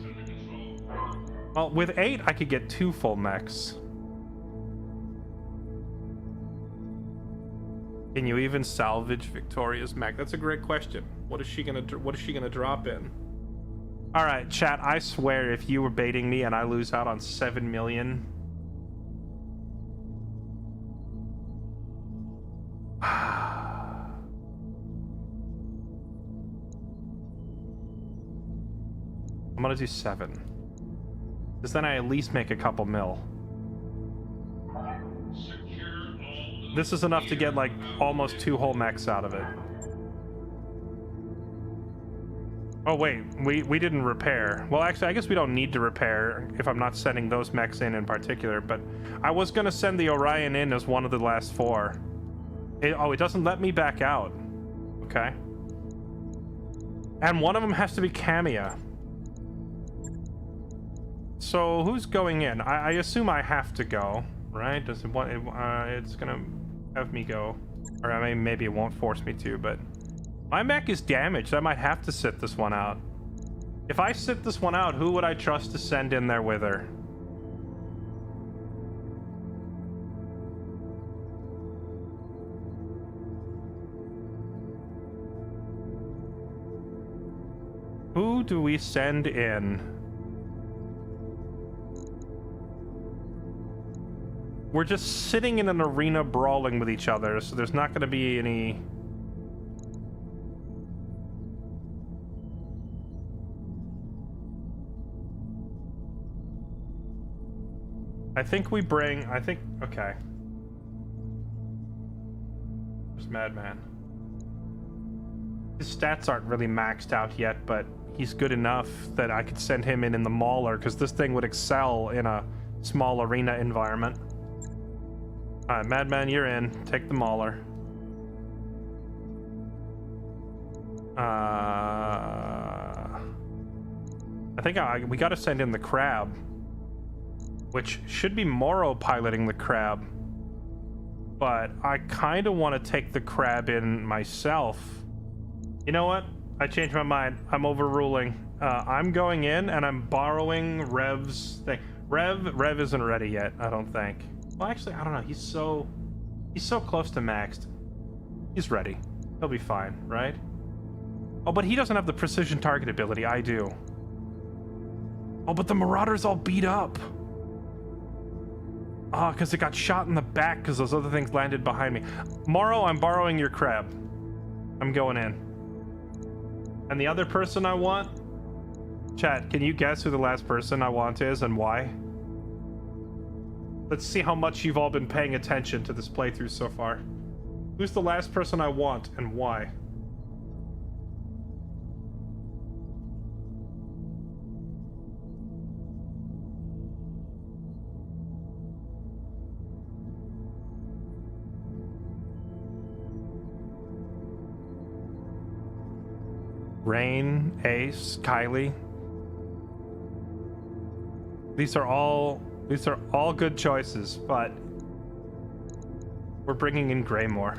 Well, with 8, I could get 2 full mechs. Can you even salvage Victoria's mech? That's a great question. What is she gonna drop in? All right, chat. I swear, if you were baiting me and I lose out on 7 million. I'm gonna do 7. Because then I at least make a couple mil. This is enough to get like almost 2 whole mechs out of it. Oh wait, we didn't repair. Well, actually, I guess we don't need to repair if I'm not sending those mechs in particular, but I was gonna send the Orion in as one of the last 4. It doesn't let me back out. Okay. And one of them has to be Camia. So who's going in? I assume I have to go, right? Does it want? It's gonna have me go, or I mean, maybe it won't force me to. But my mech is damaged. I might have to sit this one out. If I sit this one out, who would I trust to send in there with her? Who do we send in? We're just sitting in an arena brawling with each other, so there's not going to be any... Okay. There's Madman. His stats aren't really maxed out yet, but he's good enough that I could send him in the Mauler, because this thing would excel in a small arena environment. Alright, Madman, you're in. Take the Mauler. I think we gotta send in the Crab, which should be Morrow piloting the Crab, but I kind of want to take the Crab in myself. You know what? I changed my mind. I'm overruling. I'm going in and I'm borrowing Rev's thing. Rev isn't ready yet, I don't think. Well, actually, I don't know. He's so close to maxed. He's ready. He'll be fine, right? Oh, but he doesn't have the precision target ability. I do. Oh, but the Marauder's all beat up. Ah, because it got shot in the back because those other things landed behind me. Morrow, I'm borrowing your Crab. I'm going in. And the other person I want? Chat, can you guess who the last person I want is and why? Let's see how much you've all been paying attention to this playthrough so far. Who's the last person I want and why? Rain, Ace, Kylie. These are all good choices, but we're bringing in Greymore.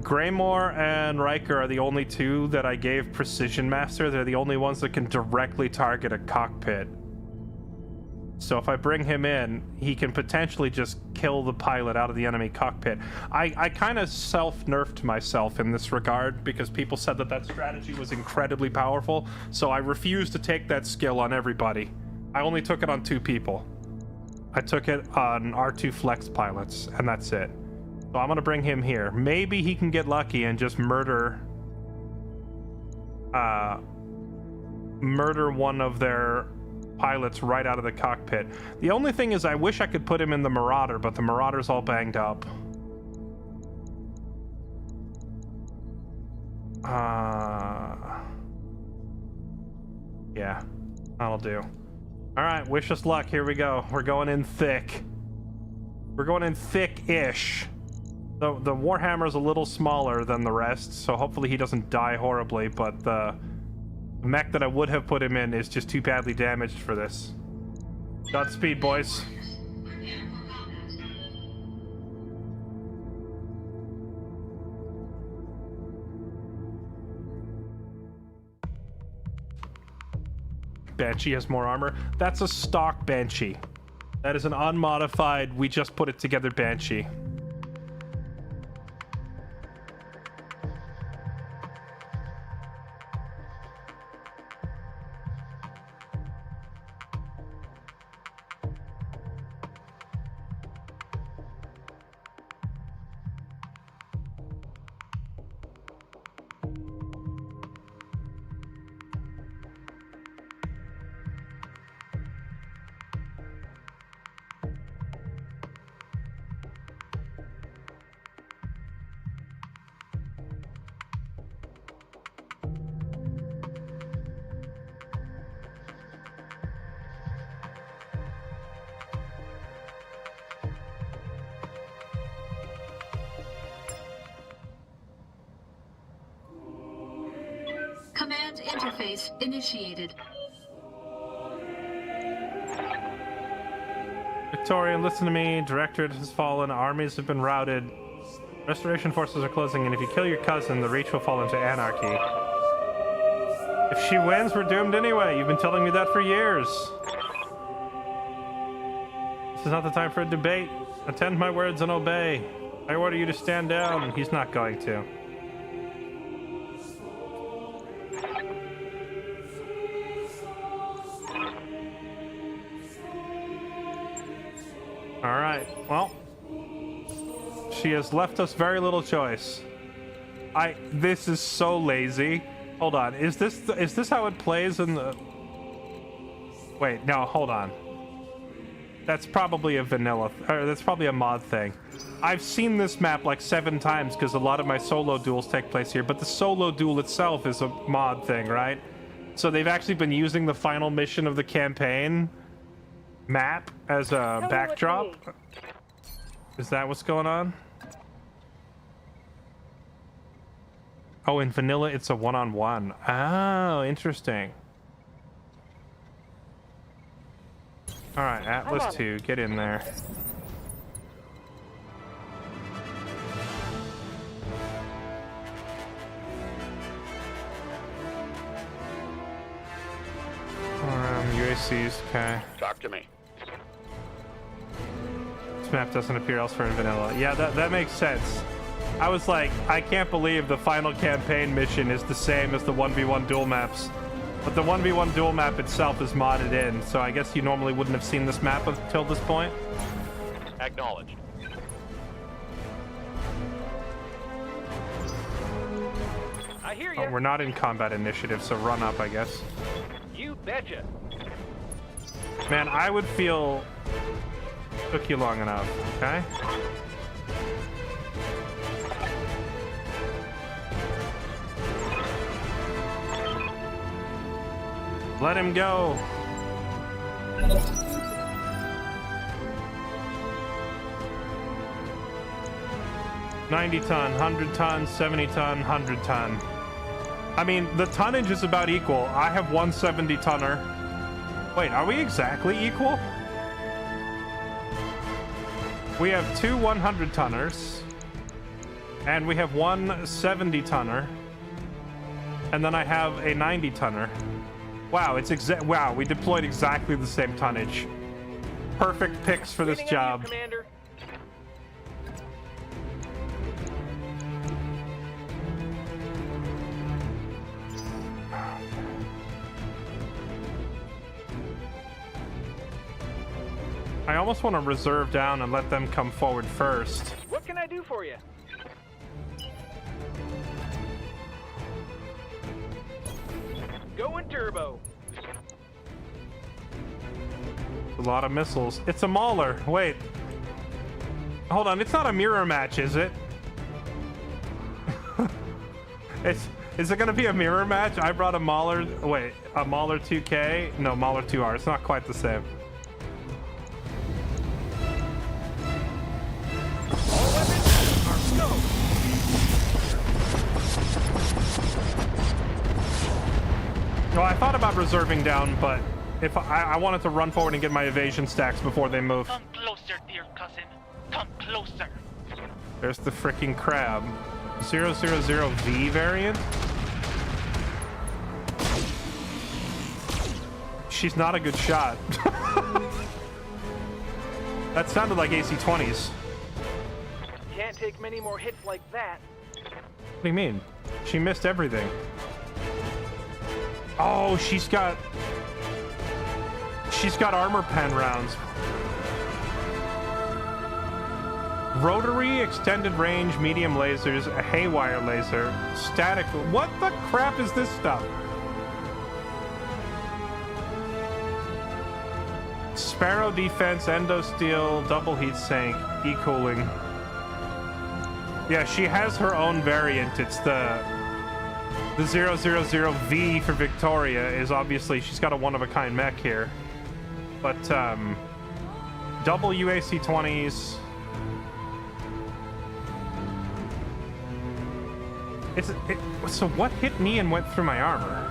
Greymore and Riker are the only 2 that I gave Precision Master. They're the only ones that can directly target a cockpit. So if I bring him in, he can potentially just kill the pilot out of the enemy cockpit. I kind of self-nerfed myself in this regard because people said that strategy was incredibly powerful, so I refused to take that skill on everybody. I only took it on 2 people. I took it on R2 Flex pilots, and that's it. So I'm gonna bring him here. Maybe he can get lucky and just murder one of their pilots right out of the cockpit. The only thing is I wish I could put him in the Marauder, but the Marauder's all banged up. Yeah, that'll do. All right, wish us luck. Here we go. We're going in thick. We're going in thick-ish. The Warhammer's a little smaller than the rest, so hopefully he doesn't die horribly, but the mech that I would have put him in is just too badly damaged for this. Godspeed, boys. Banshee has more armor. That's a stock Banshee. That is an unmodified, we just put it together Banshee. Command interface initiated. Victorian, listen to me. Directorate has fallen. Armies have been routed. Restoration forces are closing, and if you kill your cousin, the Reach will fall into anarchy. If she wins, we're doomed anyway. You've been telling me that for years. This is not the time for a debate. Attend my words and obey. I order you to stand down. He's not going to. Alright, well, she has left us very little choice. This is so lazy. Hold on, is this how it plays in the... Wait, no, hold on. That's probably a vanilla, or that's probably a mod thing. I've seen this map like 7 times because a lot of my solo duels take place here, but the solo duel itself is a mod thing, right? So they've actually been using the final mission of the campaign map as a backdrop. Is that what's going on? Oh, in vanilla it's a one-on-one. Oh, interesting. All right, Atlas 2, get in there. UACs, okay. Talk to me. This map doesn't appear elsewhere in vanilla. Yeah, that makes sense. I was like, I can't believe the final campaign mission is the same as the 1v1 duel maps. But the 1v1 duel map itself is modded in, so I guess you normally wouldn't have seen this map until this point. Acknowledged. I hear you. Oh, we're not in combat initiative, so run up, I guess. You betcha. Man, I would feel... Took you long enough, okay? Let him go. $90 ton, 100 ton, 70 ton, 100 ton. I mean, the tonnage is about equal. I have 170 tonner. Wait, are we exactly equal? We have 2 100 tonners, and we have 1 70 tonner, and then I have a 90 tonner. Wow, wow, we deployed exactly the same tonnage. Perfect picks for this job. Commander. I almost want to reserve down and let them come forward first. What can I do for you? Going turbo. A lot of missiles. It's a Mauler. Wait. Hold on. It's not a mirror match, is it? Is it gonna be a mirror match? I brought a Mauler. Wait, a Mauler 2K? No, Mauler 2R. It's not quite the same. No, I thought about reserving down, but if I wanted to run forward and get my evasion stacks before they move. Come closer, dear cousin. Come closer. There's the freaking crab. 000V variant? She's not a good shot. That sounded like AC-20s. Can't take many more hits like that. What do you mean? She missed everything. Oh, she's got armor pen rounds. Rotary, extended range, medium lasers, a haywire laser, static. What the crap is this stuff? Sparrow defense, endo steel, double heat sink, e-cooling. Yeah, she has her own variant. It's the 000V for Victoria is obviously, she's got a one-of-a-kind mech here. But, double UAC-20s. So what hit me and went through my armor?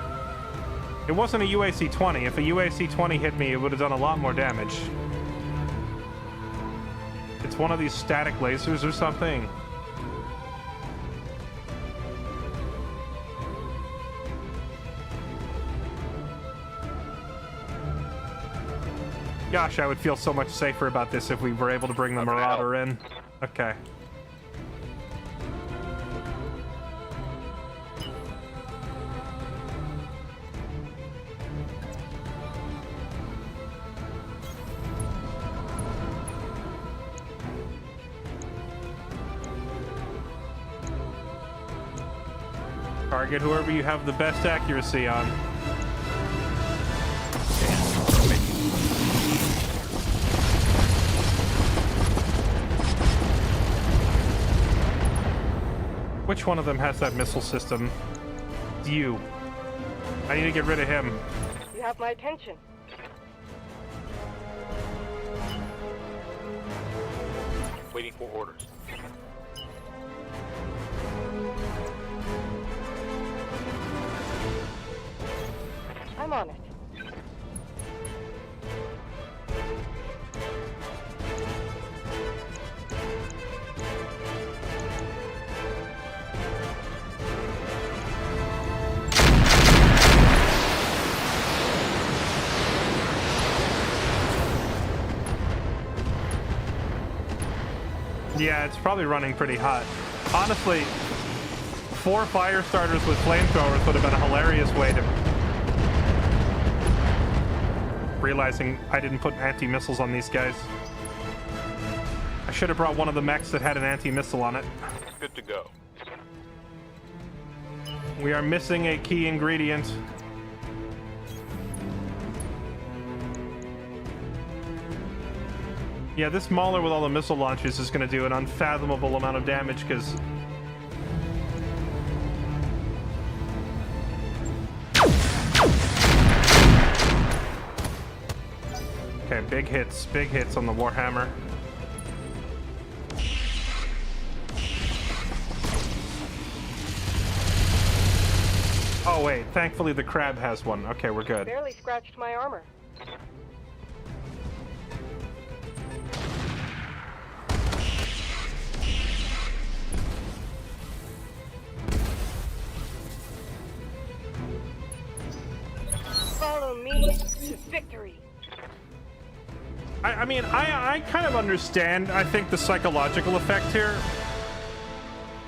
It wasn't a UAC-20. If a UAC-20 hit me, it would have done a lot more damage. It's one of these static lasers or something. Gosh, I would feel so much safer about this if we were able to bring the Marauder in. Okay. Target whoever you have the best accuracy on. Which one of them has that missile system? You. I need to get rid of him. You have my attention. Waiting for orders. I'm on it. Yeah, it's probably running pretty hot. Honestly, 4 fire starters with flamethrowers would have been a hilarious way to... Realizing I didn't put anti-missiles on these guys. I should have brought one of the mechs that had an anti-missile on it. Good to go. We are missing a key ingredient. Yeah, this Mauler with all the missile launchers is going to do an unfathomable amount of damage because... Okay, big hits on the Warhammer. Oh wait, thankfully the crab has one. Okay, we're good. Barely scratched my armor. Follow me to victory. I mean, I kind of understand, I think, the psychological effect here.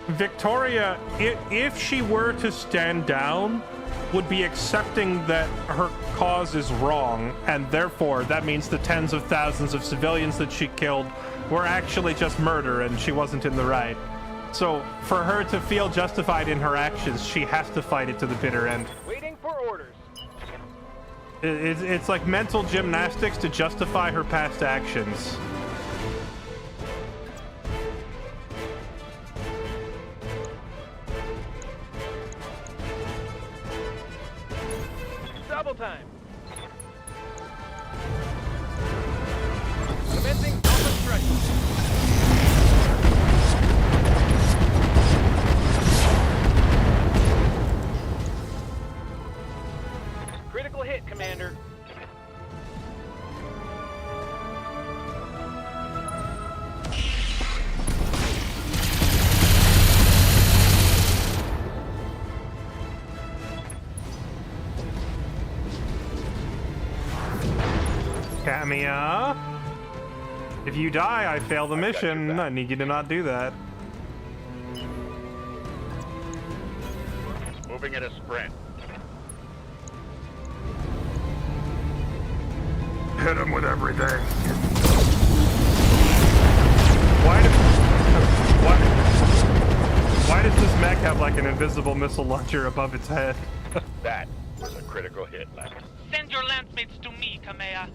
Victoria, if she were to stand down, would be accepting that her cause is wrong, and therefore that means the tens of thousands of civilians that she killed were actually just murder and she wasn't in the right. So for her to feel justified in her actions, she has to fight it to the bitter end. Waiting for orders. It's like mental gymnastics to justify her past actions. Double time. Commencing Alpha Strike. Critical hit, Commander. Camia. If you die, I fail the mission. I need you to not do that. Moving at a sprint. Hit him with everything. Why does this mech have like an invisible missile launcher above its head? That was a critical hit, left. Send your lancemates to me, Kamea.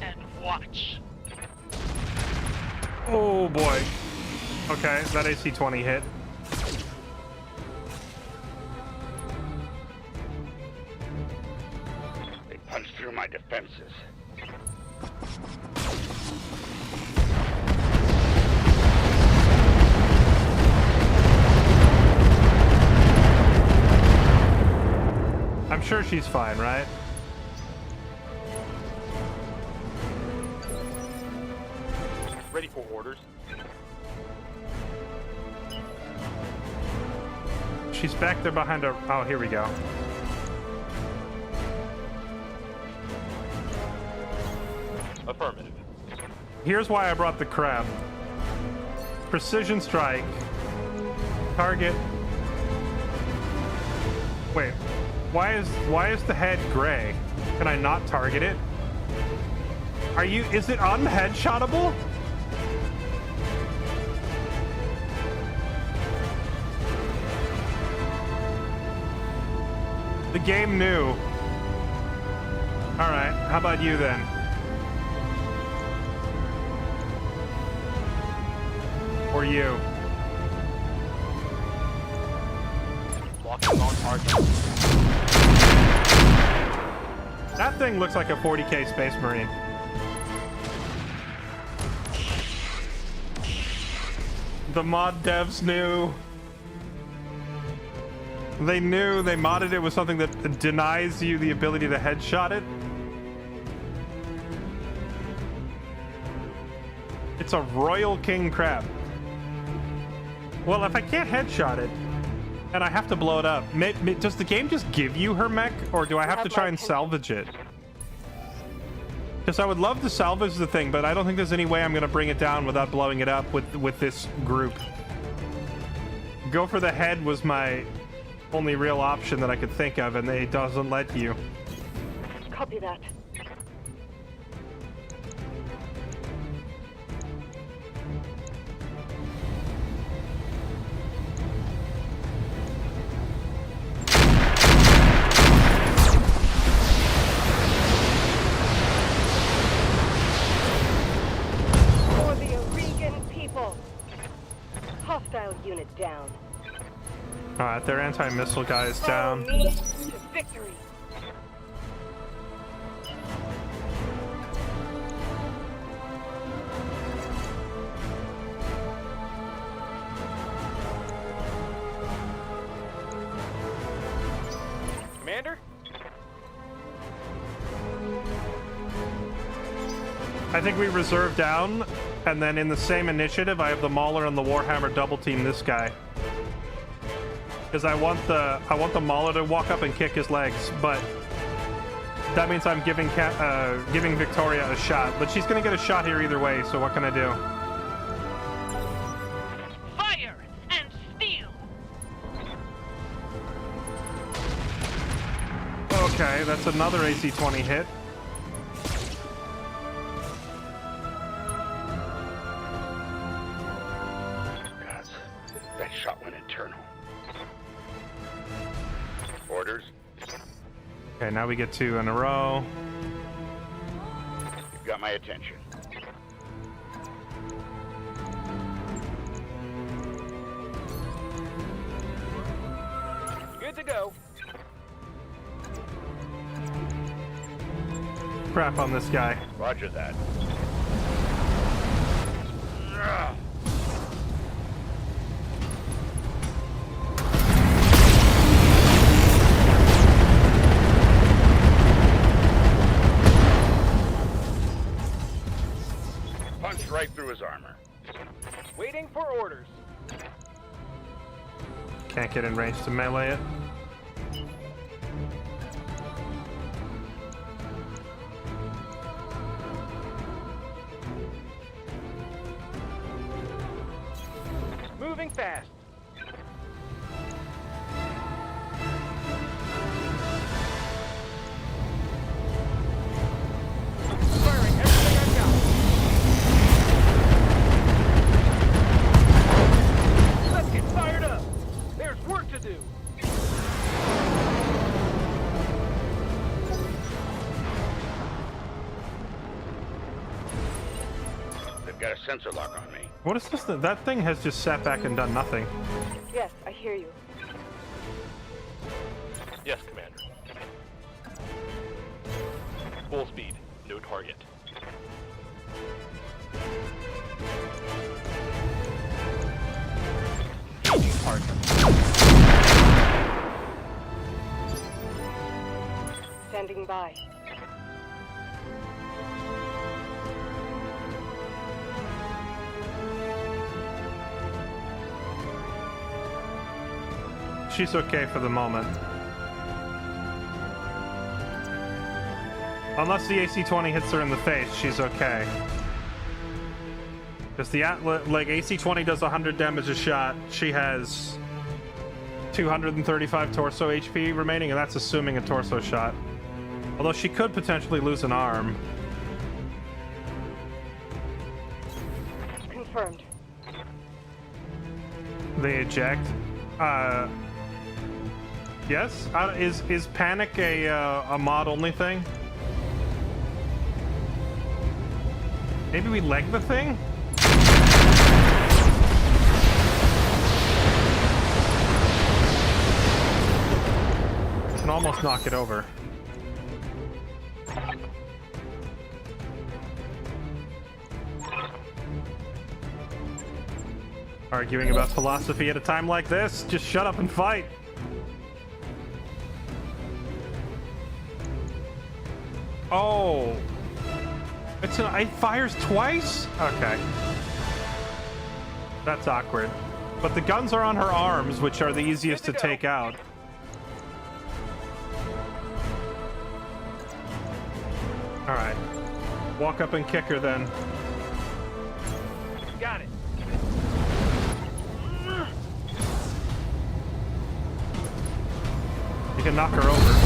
And watch. Oh boy. Okay, that AC-20 hit. They punched through my defenses. I'm sure she's fine, right? Ready for orders. She's back there behind a... Oh, here we go. Affirmative. Here's why I brought the crab. Precision strike. Target. Wait. Why is the head gray? Can I not target it? Is it unheadshotable? The game knew. Alright, how about you then? Or you? Locking on target. That thing looks like a 40k Space Marine. The mod devs knew. They knew. They modded it with something that denies you the ability to headshot it. It's a Royal King crab. Well, if I can't headshot it, and I have to blow it up, does the game just give you her mech, or do I have to try and salvage it? Because I would love to salvage the thing, but I don't think there's any way I'm going to bring it down without blowing it up with this group. Go for the head was my only real option that I could think of, and it doesn't let you. Copy that. For the Aurigan people. Hostile unit down. Alright, their anti-missile guy is down. Follow me to victory. Commander? I think we reserve down, and then in the same initiative, I have the Mauler and the Warhammer double team this guy. Because I want the Mauler to walk up and kick his legs, but that means I'm giving Victoria a shot. But she's gonna get a shot here either way, so what can I do? Fire and steel. Okay, that's another AC-20 hit. God, that shot went internal. Orders. Okay, now we get 2 in a row. You've got my attention. Good to go. Crap on this guy. Roger that. Punched right through his armor. Waiting for orders. Can't get in range to melee it. Moving fast. Firing everything I've got. Let's get fired up. There's work to do. They've got a sensor lock on me. What is this? That thing has just sat back and done nothing. Yes, I hear you. Yes, Commander. Full speed. No target. Standing by. She's okay for the moment. Unless the AC-20 hits her in the face, she's okay. Because the like AC-20 does 100 damage a shot. She has 235 torso HP remaining, and that's assuming a torso shot. Although she could potentially lose an arm. Confirmed. They eject. Yes? Is panic a mod-only thing? Maybe we leg the thing? Can almost knock it over. Arguing about philosophy at a time like this? Just shut up and fight! Oh! It fires twice? Okay. That's awkward. But the guns are on her arms, which are the easiest to take out. Alright. Walk up and kick her then. Got it. You can knock her over.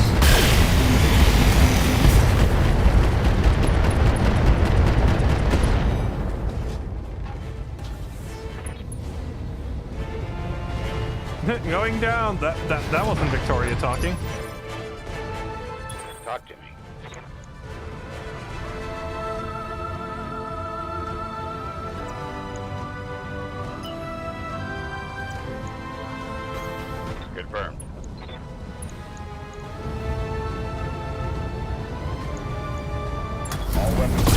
Going down. That wasn't Victoria talking. Talk to me. Confirmed. All weapons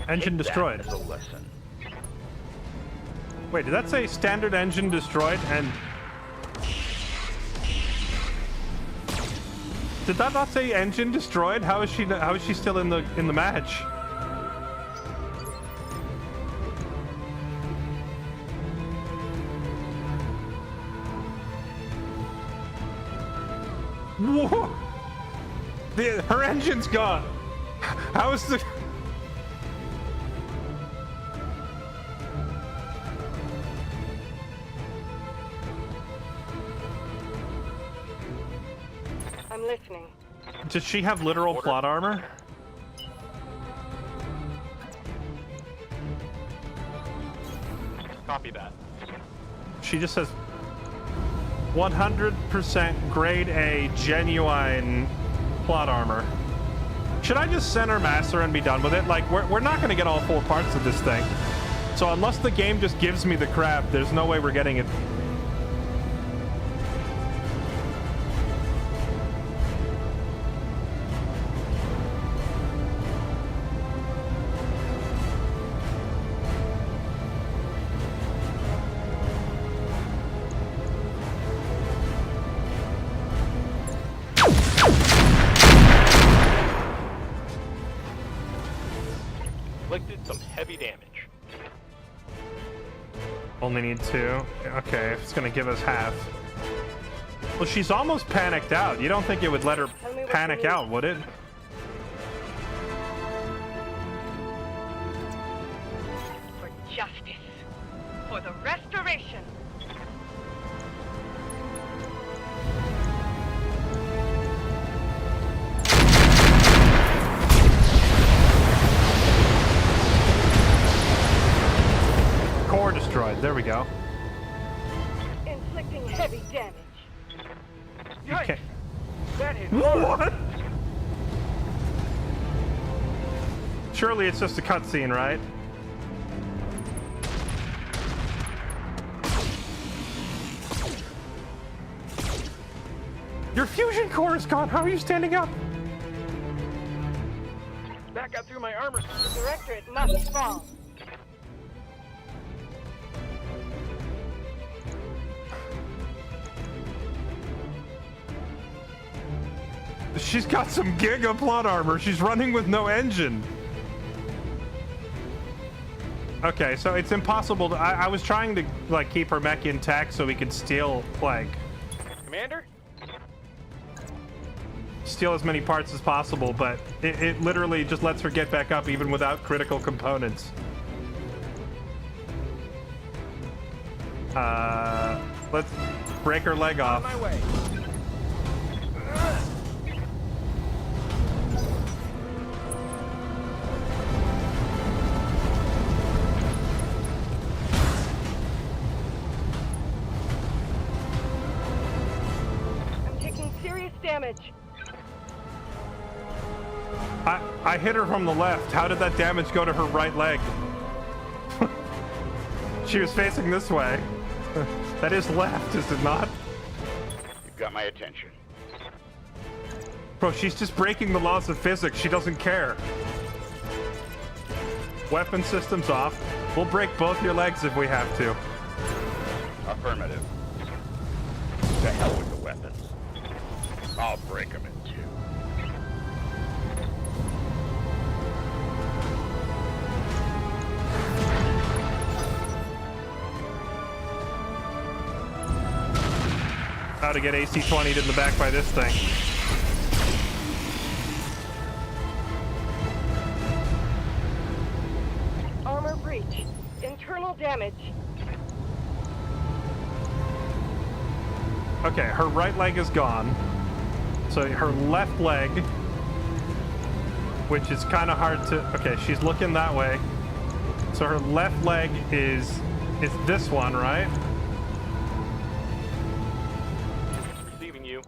Engine destroyed. That is a lesson. Wait, did that say standard engine destroyed? And did that not say engine destroyed? How is she still in the match? Whoa! Her engine's gone. How is the? I'm listening. Does she have literal plot armor? Copy that. She just says 100% grade A genuine plot armor. Should I just center master and be done with it? Like, we're not going to get all 4 parts of this thing. So unless the game just gives me the crap, there's no way we're getting it. Inflicted some heavy damage. Only need 2. Okay, if it's gonna give us half. Well, she's almost panicked out. You don't think it would let her panic out, would it? For justice. For the restoration. Core destroyed. There we go. Inflicting heavy damage. Okay. That hit What? Surely it's just a cutscene, right? Your fusion core is gone. How are you standing up? That got through my armor. The directorate must fall. She's got some giga plot armor. She's running with no engine. Okay, so it's impossible to... I was trying to, like, keep her mech intact so we could steal, like... Commander? Steal as many parts as possible, but it literally just lets her get back up even without critical components. Let's break her leg off. On my way. I'm taking serious damage. I hit her from the left. How did that damage go to her right leg? She was facing this way. That is left, is it not? You've got my attention. Bro, she's just breaking the laws of physics. She doesn't care. Weapon systems off. We'll break both your legs if we have to. Affirmative. The hell with the weapons. I'll break them in two. How to get AC-20'd in the back by this thing. Armor breach. Internal damage. Okay, her right leg is gone. So her left leg, which is kind of hard to... Okay, she's looking that way. So her left leg is this one, right? Receiving you.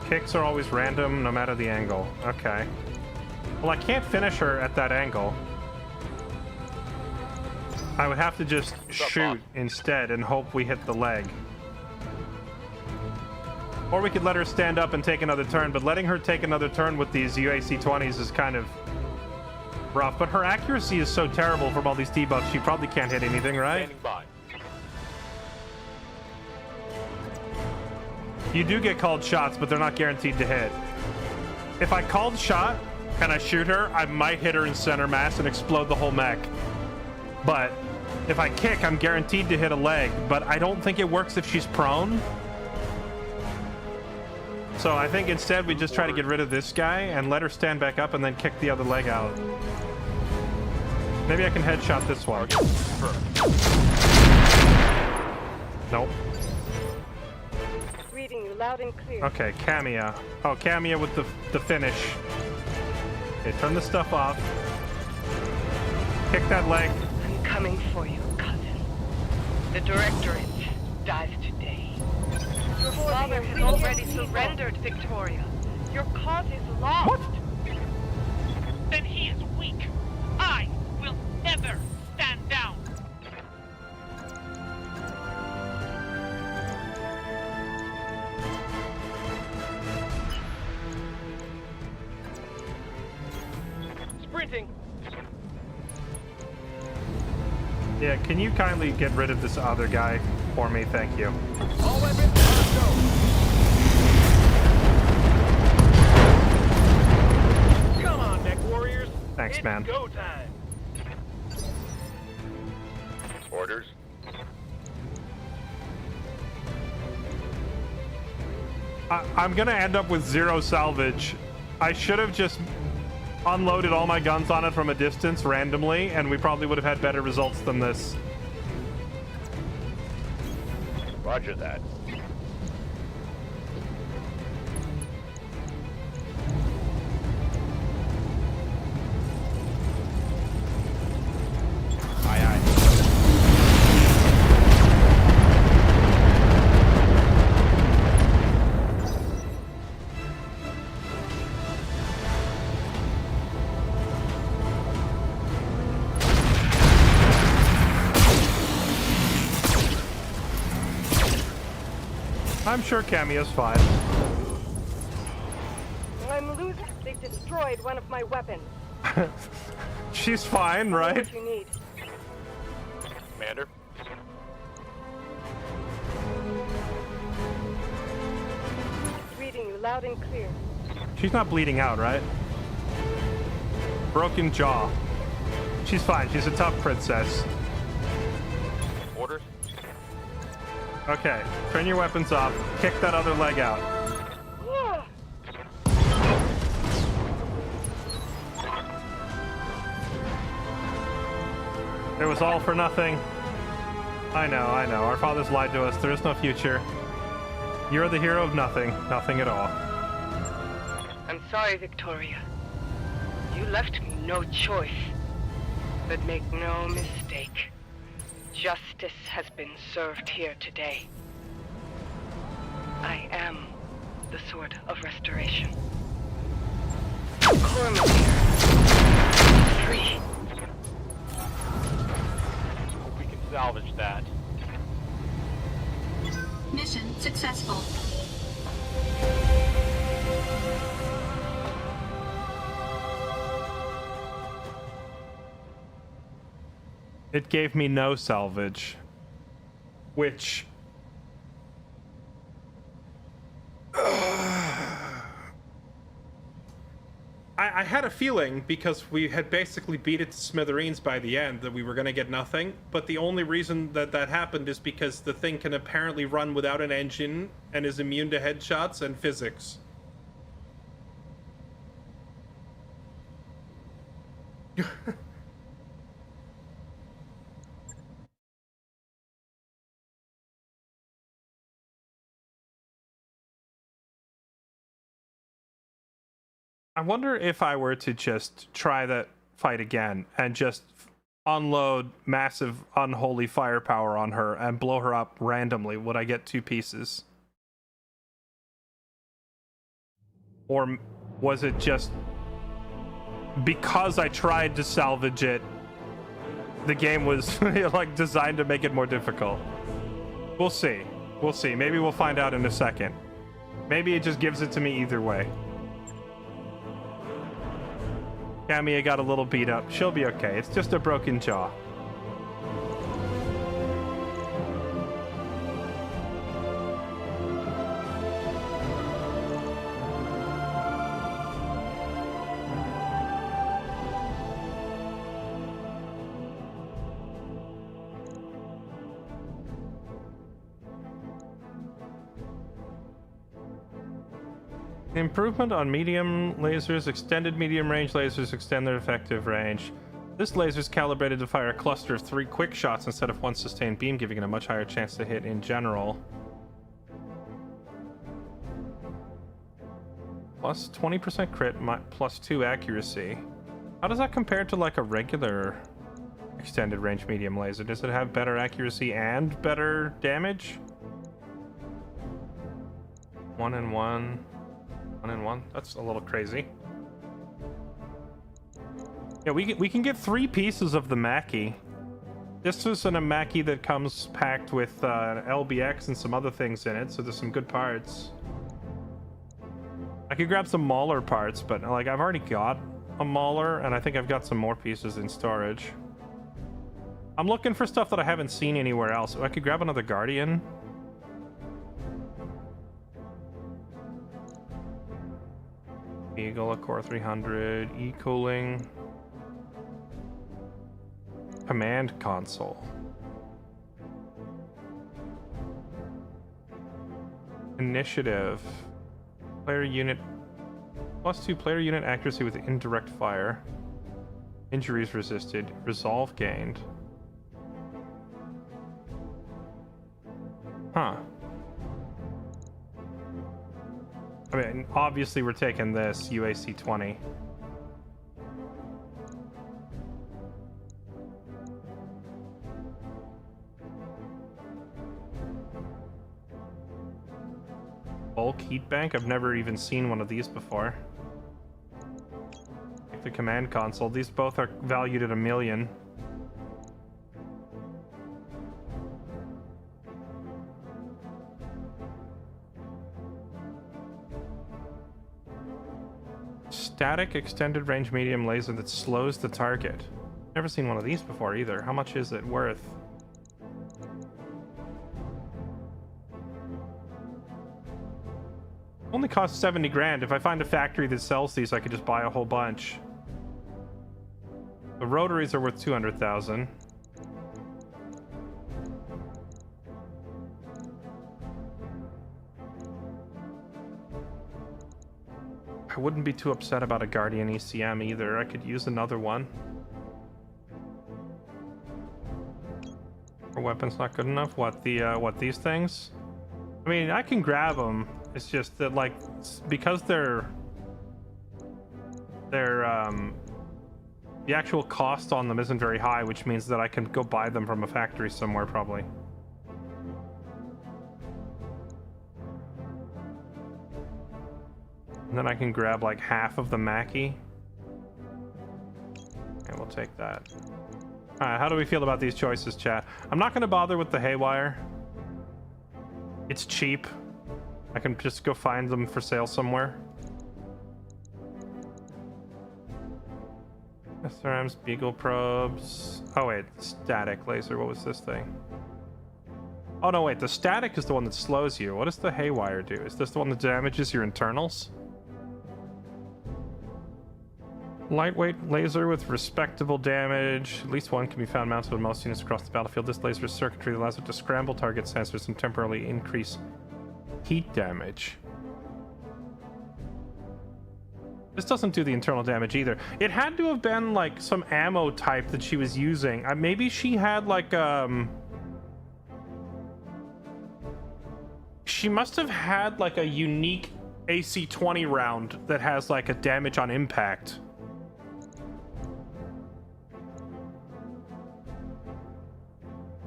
Kicks are always random, no matter the angle. Okay. Well, I can't finish her at that angle. I would have to just shoot instead and hope we hit the leg. Or we could let her stand up and take another turn, but letting her take another turn with these UAC-20s is kind of rough. But her accuracy is so terrible from all these debuffs, she probably can't hit anything, right? Standing by. You do get called shots, but they're not guaranteed to hit. If I called shot and I shoot her, I might hit her in center mass and explode the whole mech. But if I kick, I'm guaranteed to hit a leg, but I don't think it works if she's prone. So I think instead we just try to get rid of this guy and let her stand back up and then kick the other leg out. Maybe I can headshot this one. Nope. loud and clear. Okay, Camia. Oh, Camia with the finish. Okay, turn the stuff off. Kick that leg. I'm coming for you, cousin. The Directorate dies today. Your father has already surrendered, Victoria. Your cause is lost. What? Then he is weak. I will never stand down. Sprinting. Yeah, can you kindly get rid of this other guy for me? Thank you. All weapons, let's go. Come on, mech warriors. Thanks, it's man. Go time. Orders. I'm gonna end up with 0 salvage. I should have just unloaded all my guns on it from a distance randomly, and we probably would have had better results than this. Roger that. Aye, aye. I'm sure Camia's fine. I'm losing. They've destroyed one of my weapons. She's fine, right? What you need. Commander? Reading you loud and clear. She's not bleeding out, right? Broken jaw. She's fine. She's a tough princess. Orders? Okay, turn your weapons off. Kick that other leg out. It was all for nothing. I know. Our fathers lied to us. There is no future. You're the hero of nothing. Nothing at all. I'm sorry, Victoria. You left me no choice. But make no mistake. Justice has been served here today. I am the Sword of Restoration. Cormac, free. Hope we can salvage that. Mission successful. It gave me no salvage. Which... I had a feeling, because we had basically beat it to smithereens by the end, that we were going to get nothing. But the only reason that that happened is because the thing can apparently run without an engine and is immune to headshots and physics. I wonder if I were to just try that fight again and just unload massive unholy firepower on her and blow her up randomly, would I get 2 pieces? Or was it just because I tried to salvage it, the game was like designed to make it more difficult? We'll see. We'll see. Maybe we'll find out in a second. Maybe it just gives it to me either way. Camia got a little beat up. She'll be okay. It's just a broken jaw. Improvement on medium lasers. Extended medium range lasers extend their effective range. This laser is calibrated to fire a cluster of 3 quick shots instead of 1 sustained beam, giving it a much higher chance to hit in general. Plus 20% crit, plus 2 accuracy. How does that compare to like a regular extended range medium laser? Does it have better accuracy and better damage? 1 and 1. 1 and 1. That's a little crazy. Yeah, we can get 3 pieces of the Mackie. This is a Mackie that comes packed with an LBX and some other things in it, so there's some good parts. I could grab some Mauler parts, but like I've already got a Mauler, and I think I've got some more pieces in storage. I'm looking for stuff that I haven't seen anywhere else. I could grab another Guardian. Eagle, a Core 300, E-Cooling. Command console. Initiative. Player unit. Plus 2 player unit accuracy with indirect fire. Injuries resisted. Resolve gained. Huh. I mean, obviously we're taking this UAC 20. Bulk heat bank? I've never even seen one of these before. Like the command console. These both are valued at $1 million. Static extended range medium laser that slows the target. Never seen one of these before either. How much is it worth? Only costs 70 grand. If I find a factory that sells these, I could just buy a whole bunch. The rotaries are worth 200,000. I wouldn't be too upset about a Guardian ECM either. I could use another one. Our weapon's not good enough. What these things? I mean, I can grab them. It's just that, like, because they're the actual cost on them isn't very high, which means that I can go buy them from a factory somewhere probably. And then I can grab like half of the Mackie. Okay, we'll take that. Alright, how do we feel about these choices, chat? I'm not going to bother with the Haywire. It's cheap. I can just go find them for sale somewhere. SRMs, Beagle probes. Oh wait, static laser. What was this thing? Oh no, wait. The static is the one that slows you. What does the Haywire do? Is this the one that damages your internals? Lightweight laser with respectable damage. At least one can be found mounted on most units across the battlefield. This laser's circuitry allows it to scramble target sensors and temporarily increase heat damage. This doesn't do the internal damage either. It had to have been like some ammo type that she was using. Maybe she had like she must have had like a unique AC-20 round that has like a damage on impact.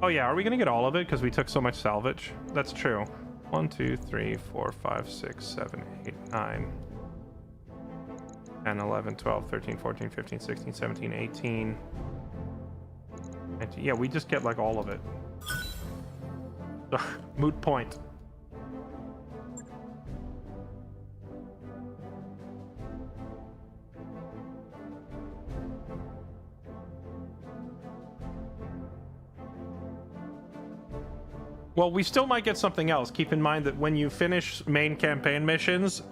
Oh yeah, are we gonna get all of it because we took so much salvage? That's true. 1, 2, 3, 4, 5, 6, 7, 8, 9, 10, 11, 12, 13, 14, 15, 16, 17, 18. Yeah, we just get like all of it. Moot point. Well, we still might get something else. Keep in mind that when you finish main campaign missions,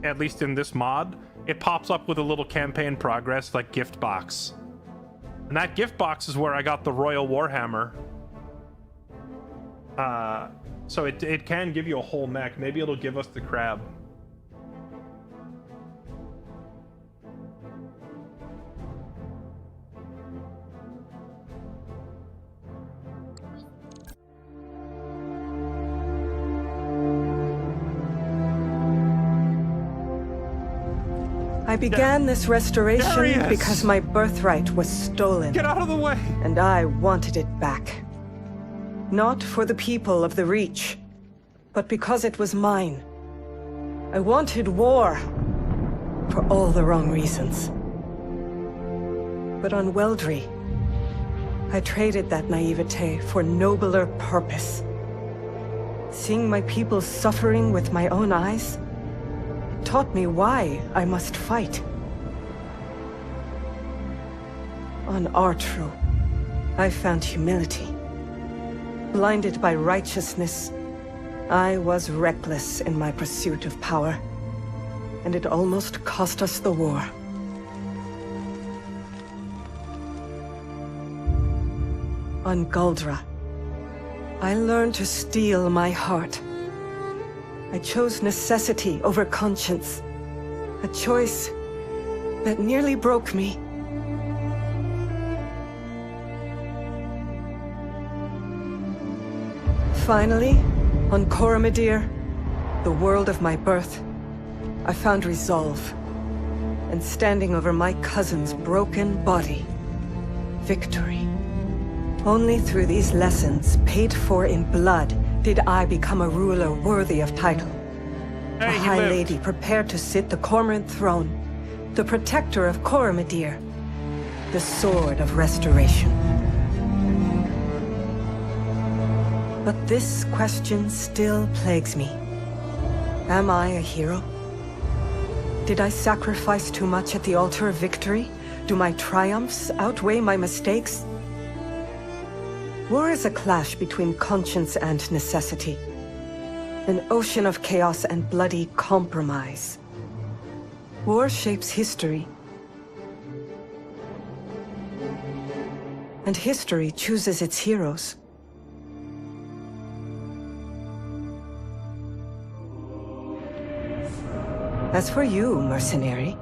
at least in this mod, it pops up with a little campaign progress, like gift box. And that gift box is where I got the Royal Warhammer. So it can give you a whole mech. Maybe it'll give us the crab. I began this restoration because my birthright was stolen. Get out of the way! And I wanted it back. Not for the people of the Reach, but because it was mine. I wanted war, for all the wrong reasons. But on Weldry, I traded that naivete for nobler purpose. Seeing my people suffering with my own eyes taught me why I must fight. On Artru, I found humility. Blinded by righteousness, I was reckless in my pursuit of power, and it almost cost us the war. On Guldra, I learned to steel my heart. I chose necessity over conscience, a choice that nearly broke me. Finally, on Coromidere, the world of my birth, I found resolve, and standing over my cousin's broken body, victory. Only through these lessons, paid for in blood, did I become a ruler worthy of title. A high lady prepared to sit the Cormorant throne, the protector of Coromidere, the sword of restoration. But this question still plagues me. Am I a hero? Did I sacrifice too much at the altar of victory? Do my triumphs outweigh my mistakes? War is a clash between conscience and necessity. An ocean of chaos and bloody compromise. War shapes history. And history chooses its heroes. As for you, mercenary,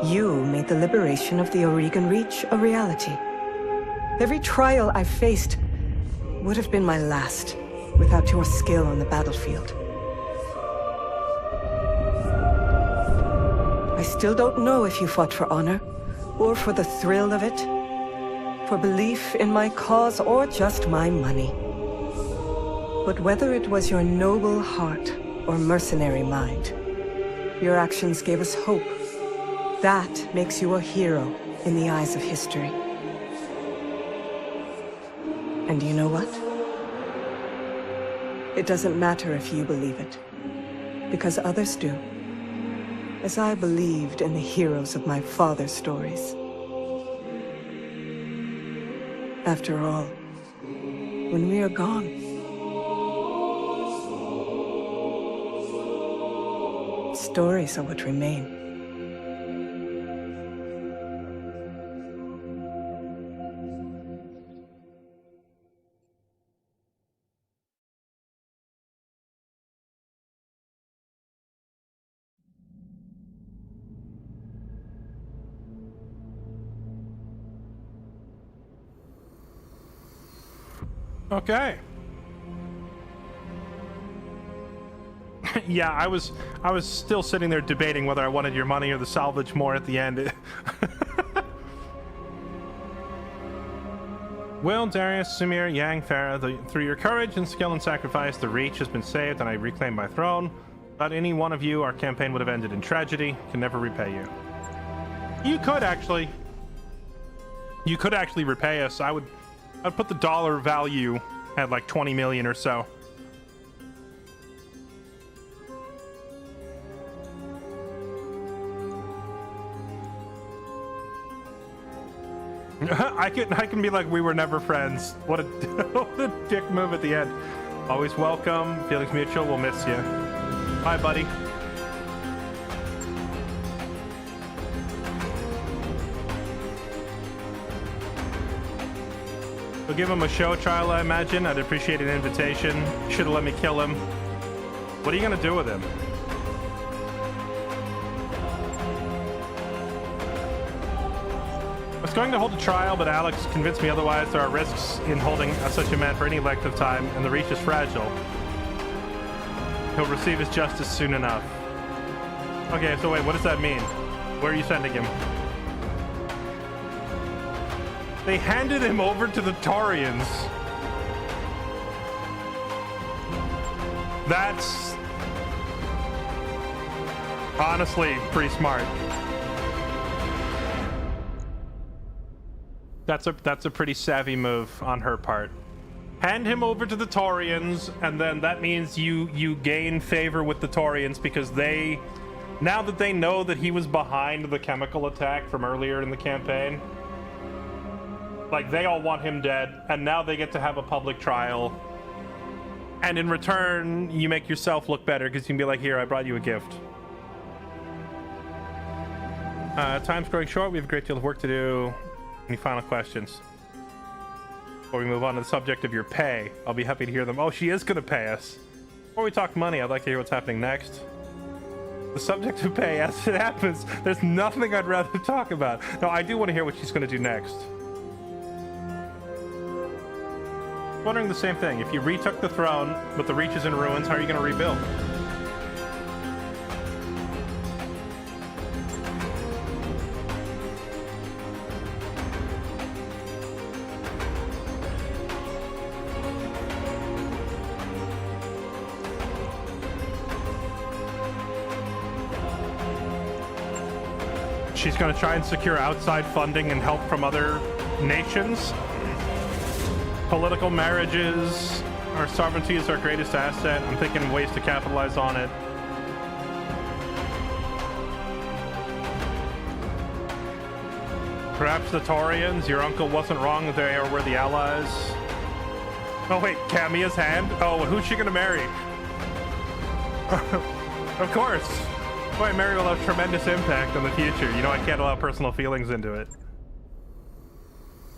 you made the liberation of the Oregon Reach a reality. Every trial I faced would have been my last without your skill on the battlefield. I still don't know if you fought for honor, or for the thrill of it, for belief in my cause, or just my money. But whether it was your noble heart or mercenary mind, your actions gave us hope. That makes you a hero in the eyes of history. And you know what? It doesn't matter if you believe it, because others do, as I believed in the heroes of my father's stories. After all, when we are gone, stories are what remain. Okay. Yeah, I was still sitting there debating whether I wanted your money or the salvage more at the end. Will, Darius, Sumir, Yang, Farah, through your courage and skill and sacrifice, the Reach has been saved and I reclaimed my throne. Without any one of you, our campaign would have ended in tragedy. Can never repay you. You could actually repay us. I'd put the dollar value at like 20 million or so. I can be like, we were never friends. What a dick move at the end. Always welcome. Feelings mutual. We'll miss you. Bye, buddy. We'll give him a show trial, I imagine. I'd appreciate an invitation. Should have let me kill him. What are you gonna do with him? I was going to hold a trial, but Alex convinced me otherwise. There are risks in holding such a man for any length of time, and the Reach is fragile. He'll receive his justice soon enough. Okay, so wait, what does that mean? Where are you sending him? They handed him over to the Taurians. That's honestly pretty smart. That's a pretty savvy move on her part. Hand him over to the Taurians, and then that means you gain favor with the Taurians because they, now that they know that he was behind the chemical attack from earlier in the campaign, like, they all want him dead, and now they get to have a public trial. And in return, you make yourself look better because you can be like, here, I brought you a gift. Time's growing short. We have a great deal of work to do. Any final questions? Before we move on to the subject of your pay, I'll be happy to hear them. Oh, she is going to pay us. Before we talk money, I'd like to hear what's happening next. The subject of pay, as it happens, there's nothing I'd rather talk about. No, I do want to hear what she's going to do next. Wondering the same thing. If you retook the throne, but the Reach is in ruins, how are you going to rebuild? She's going to try and secure outside funding and help from other nations. Political marriages. Our sovereignty is our greatest asset. I'm thinking of ways to capitalize on it. Perhaps the Taurians. Your uncle wasn't wrong. They were the allies. Oh wait, Camia's hand? Oh, who's she going to marry? Of course. Boy, Mary will have tremendous impact on the future. You know, I can't allow personal feelings into it.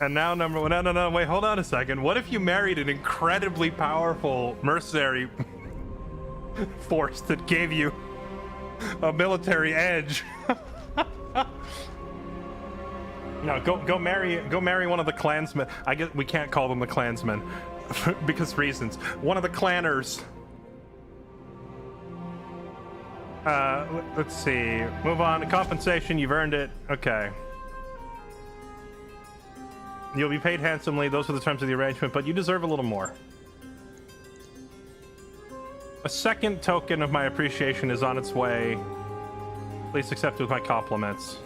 And now number one, no, wait, hold on a second. What if you married an incredibly powerful mercenary force that gave you a military edge? No, go marry one of the clansmen. I guess we can't call them the clansmen because reasons. One of the clanners. Let's see. Move on. Compensation, you've earned it. Okay. You'll be paid handsomely. Those are the terms of the arrangement, but you deserve a little more. A second token of my appreciation is on its way. Please accept it with my compliments.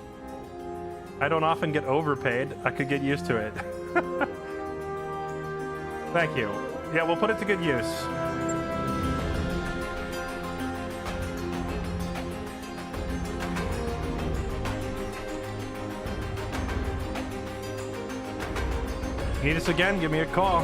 I don't often get overpaid. I could get used to it. Thank you. Yeah, we'll put it to good use. Need us again? Give me a call.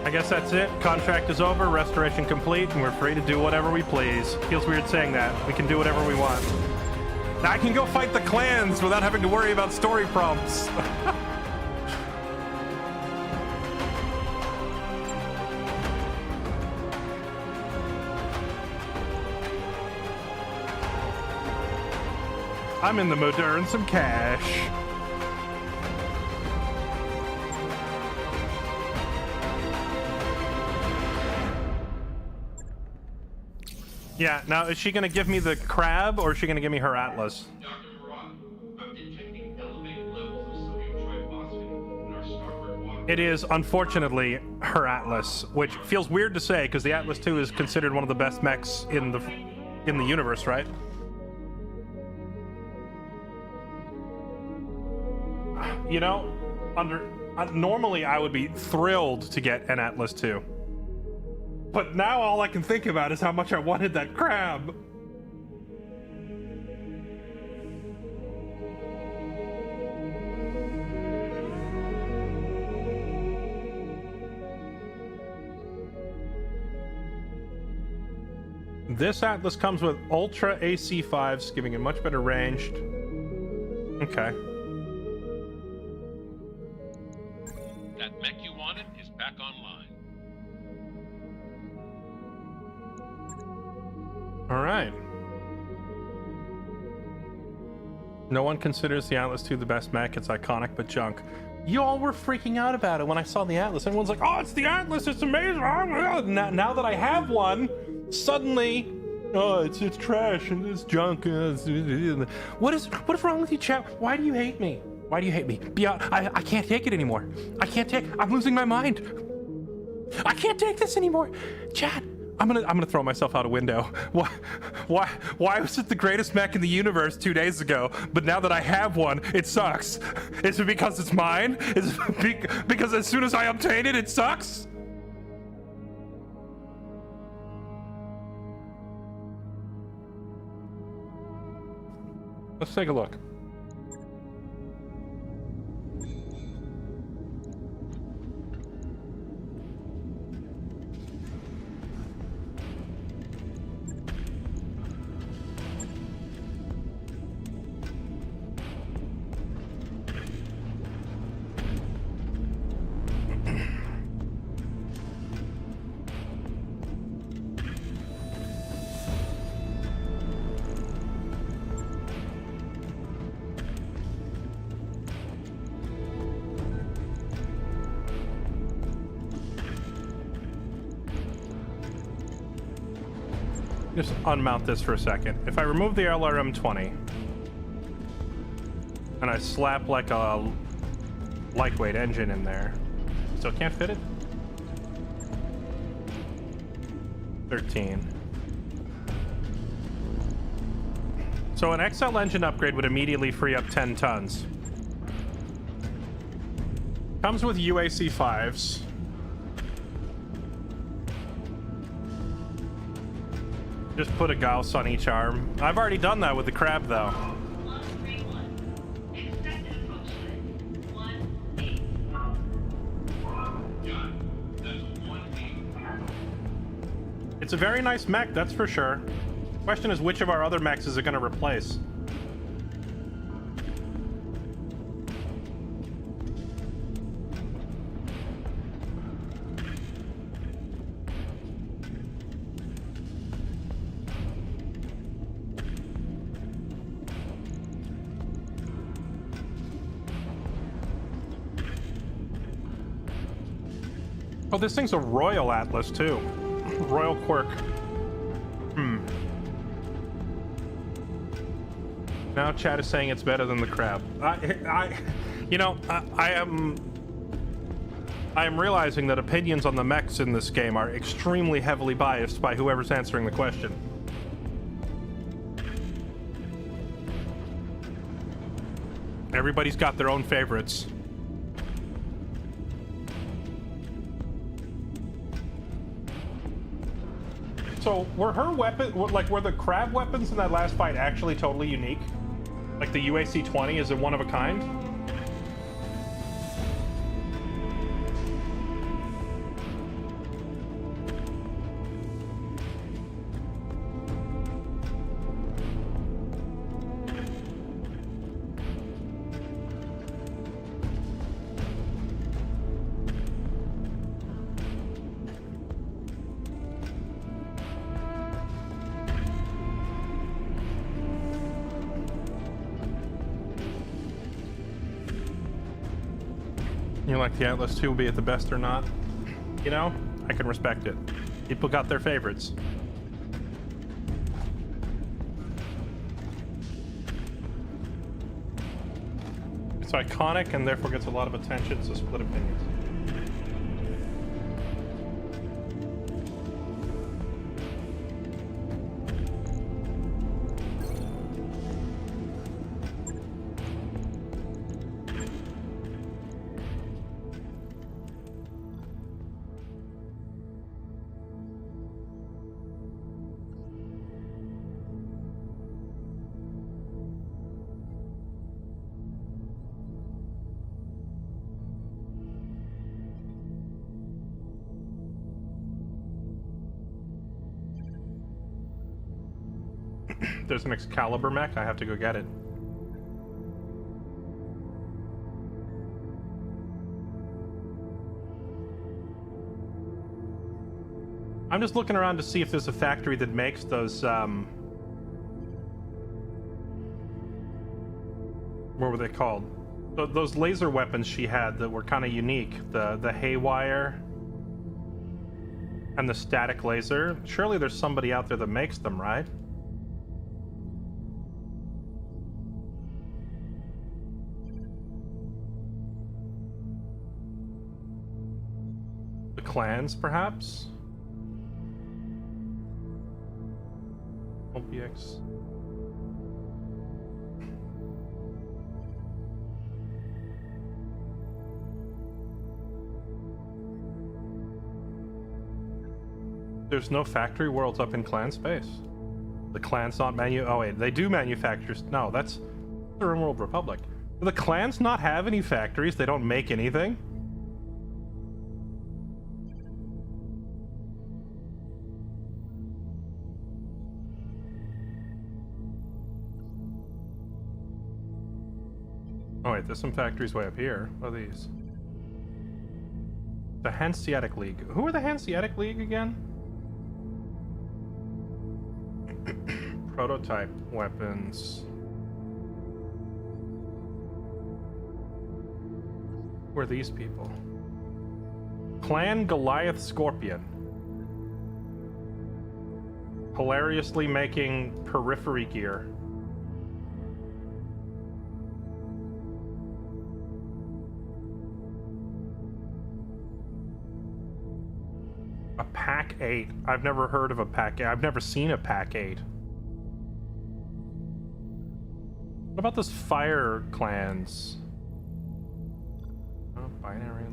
I guess that's it. Contract is over, restoration complete, and we're free to do whatever we please. Feels weird saying that. We can do whatever we want. Now I can go fight the clans without having to worry about story prompts. I'm in the mood to earn some cash. Yeah, now is she gonna give me the crab or is she gonna give me her atlas? It is unfortunately her atlas, which feels weird to say because the Atlas II is considered one of the best mechs in the universe, right? You know, normally I would be thrilled to get an Atlas II. But now all I can think about is how much I wanted that crab. This Atlas comes with Ultra AC5s, giving it much better range. Okay. That mech you wanted is back online. All right. No one considers the Atlas II the best mech. It's iconic but junk. You all were freaking out about it when I saw the Atlas. Everyone's like, oh, it's the Atlas, it's amazing. Now that I have one, suddenly, oh, it's trash and it's junk. What is wrong with you, chat? Why do you hate me? Why do you hate me? Beyond, I can't take it anymore. I'm losing my mind. I can't take this anymore. Chat, I'm gonna throw myself out a window. Why was it the greatest mech in the universe 2 days ago, but now that I have one, it sucks? Is it because it's mine? Is it because as soon as I obtain it, it sucks? Let's take a look. Just unmount this for a second. If I remove the LRM-20 and I slap like a lightweight engine in there, still can't fit it? 13. So an XL engine upgrade would immediately free up 10 tons. Comes with UAC 5s. Just put a Gauss on each arm. I've already done that with the Crab, though. It's a very nice mech, that's for sure. Question is, which of our other mechs is it going to replace? Oh, this thing's a Royal Atlas, too. Royal Quirk. Now chat is saying it's better than the Crab. I am realizing that opinions on the mechs in this game are extremely heavily biased by whoever's answering the question. Everybody's got their own favorites. So, were her weapon, were the Crab weapons in that last fight actually totally unique? Like the UAC-20, is it one of a kind? You like the Atlas 2, be it the best or not? You know, I can respect it. People got their favorites. It's iconic and therefore gets a lot of attention, so split opinions. There's an Excalibur mech, I have to go get it. I'm just looking around to see if there's a factory that makes those, what were they called? Those laser weapons she had that were kind of unique, the haywire and the static laser. Surely there's somebody out there that makes them, right? The clans, perhaps? OPX. There's no factory worlds up in clan space. The clans not oh wait, they do manufacture. No, that's the RimWorld Republic. Do the clans not have any factories? They don't make anything? Oh wait, there's some factories way up here. What are these? The Hanseatic League. Who are the Hanseatic League again? Prototype weapons. Who are these people? Clan Goliath Scorpion. Hilariously making periphery gear. A Pack 8. I've never heard of a Pack 8. I've never seen a Pack 8. What about those fire clans? Oh, binary.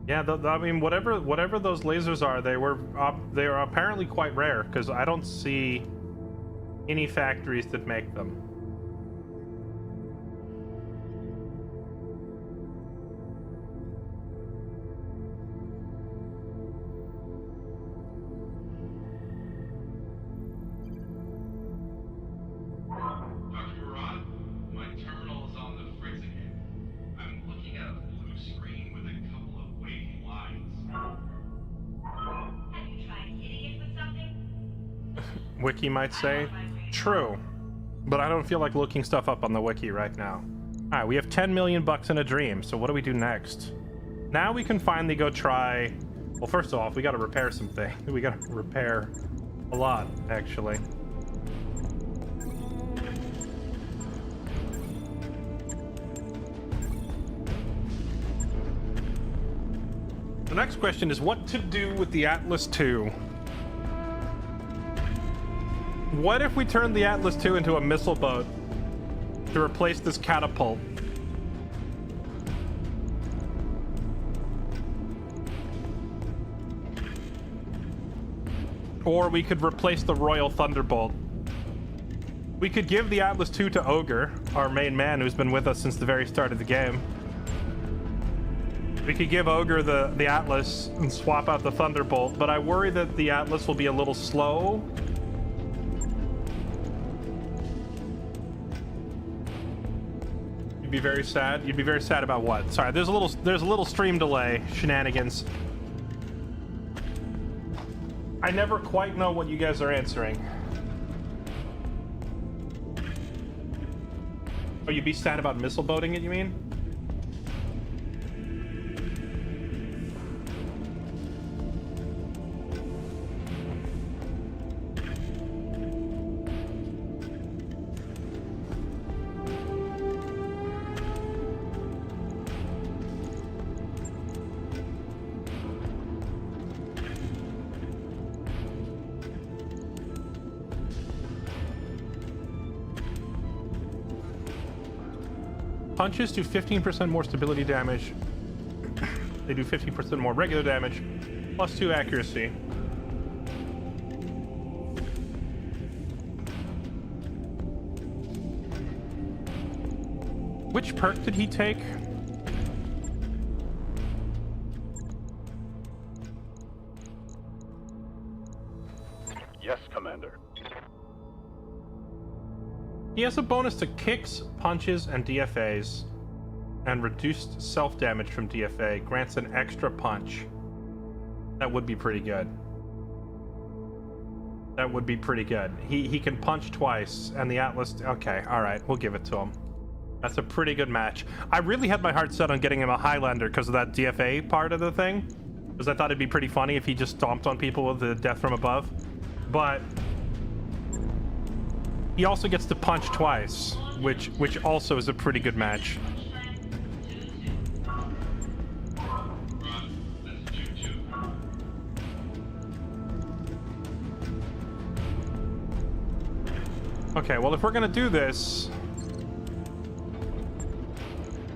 Yeah, I mean, whatever those lasers are, they are apparently quite rare because I don't see any factories that make them. Wiki might say, true, but I don't feel like looking stuff up on the wiki right now. All right, we have 10 million bucks in a dream, so what do we do next? Now we can finally go try. Well, first off, we got to repair something. We got to repair a lot, actually. The next question is what to do with the Atlas II. What if we turn the Atlas II into a missile boat to replace this catapult? Or we could replace the Royal Thunderbolt. We could give the Atlas II to Ogre, our main man who's been with us since the very start of the game. We could give Ogre the Atlas and swap out the Thunderbolt, but I worry that the Atlas will be a little slow. You'd be very sad. You'd be very sad about what? Sorry, there's a little stream delay shenanigans. I never quite know what you guys are answering. Oh, you'd be sad about missile boating it, you mean? Punches do 15% more stability damage. They do 15% more regular damage, plus 2 accuracy. Which perk did he take? Yes, Commander. He has a bonus to kicks, punches, and DFAs, and reduced self-damage from DFA. Grants an extra punch. That would be pretty good. That would be pretty good. He can punch twice, and the Atlas... Okay, alright, we'll give it to him. That's a pretty good match. I really had my heart set on getting him a Highlander because of that DFA part of the thing. Because I thought it'd be pretty funny if he just stomped on people with the death from above. But he also gets to punch twice, which also is a pretty good match. Okay, well, if we're gonna do this,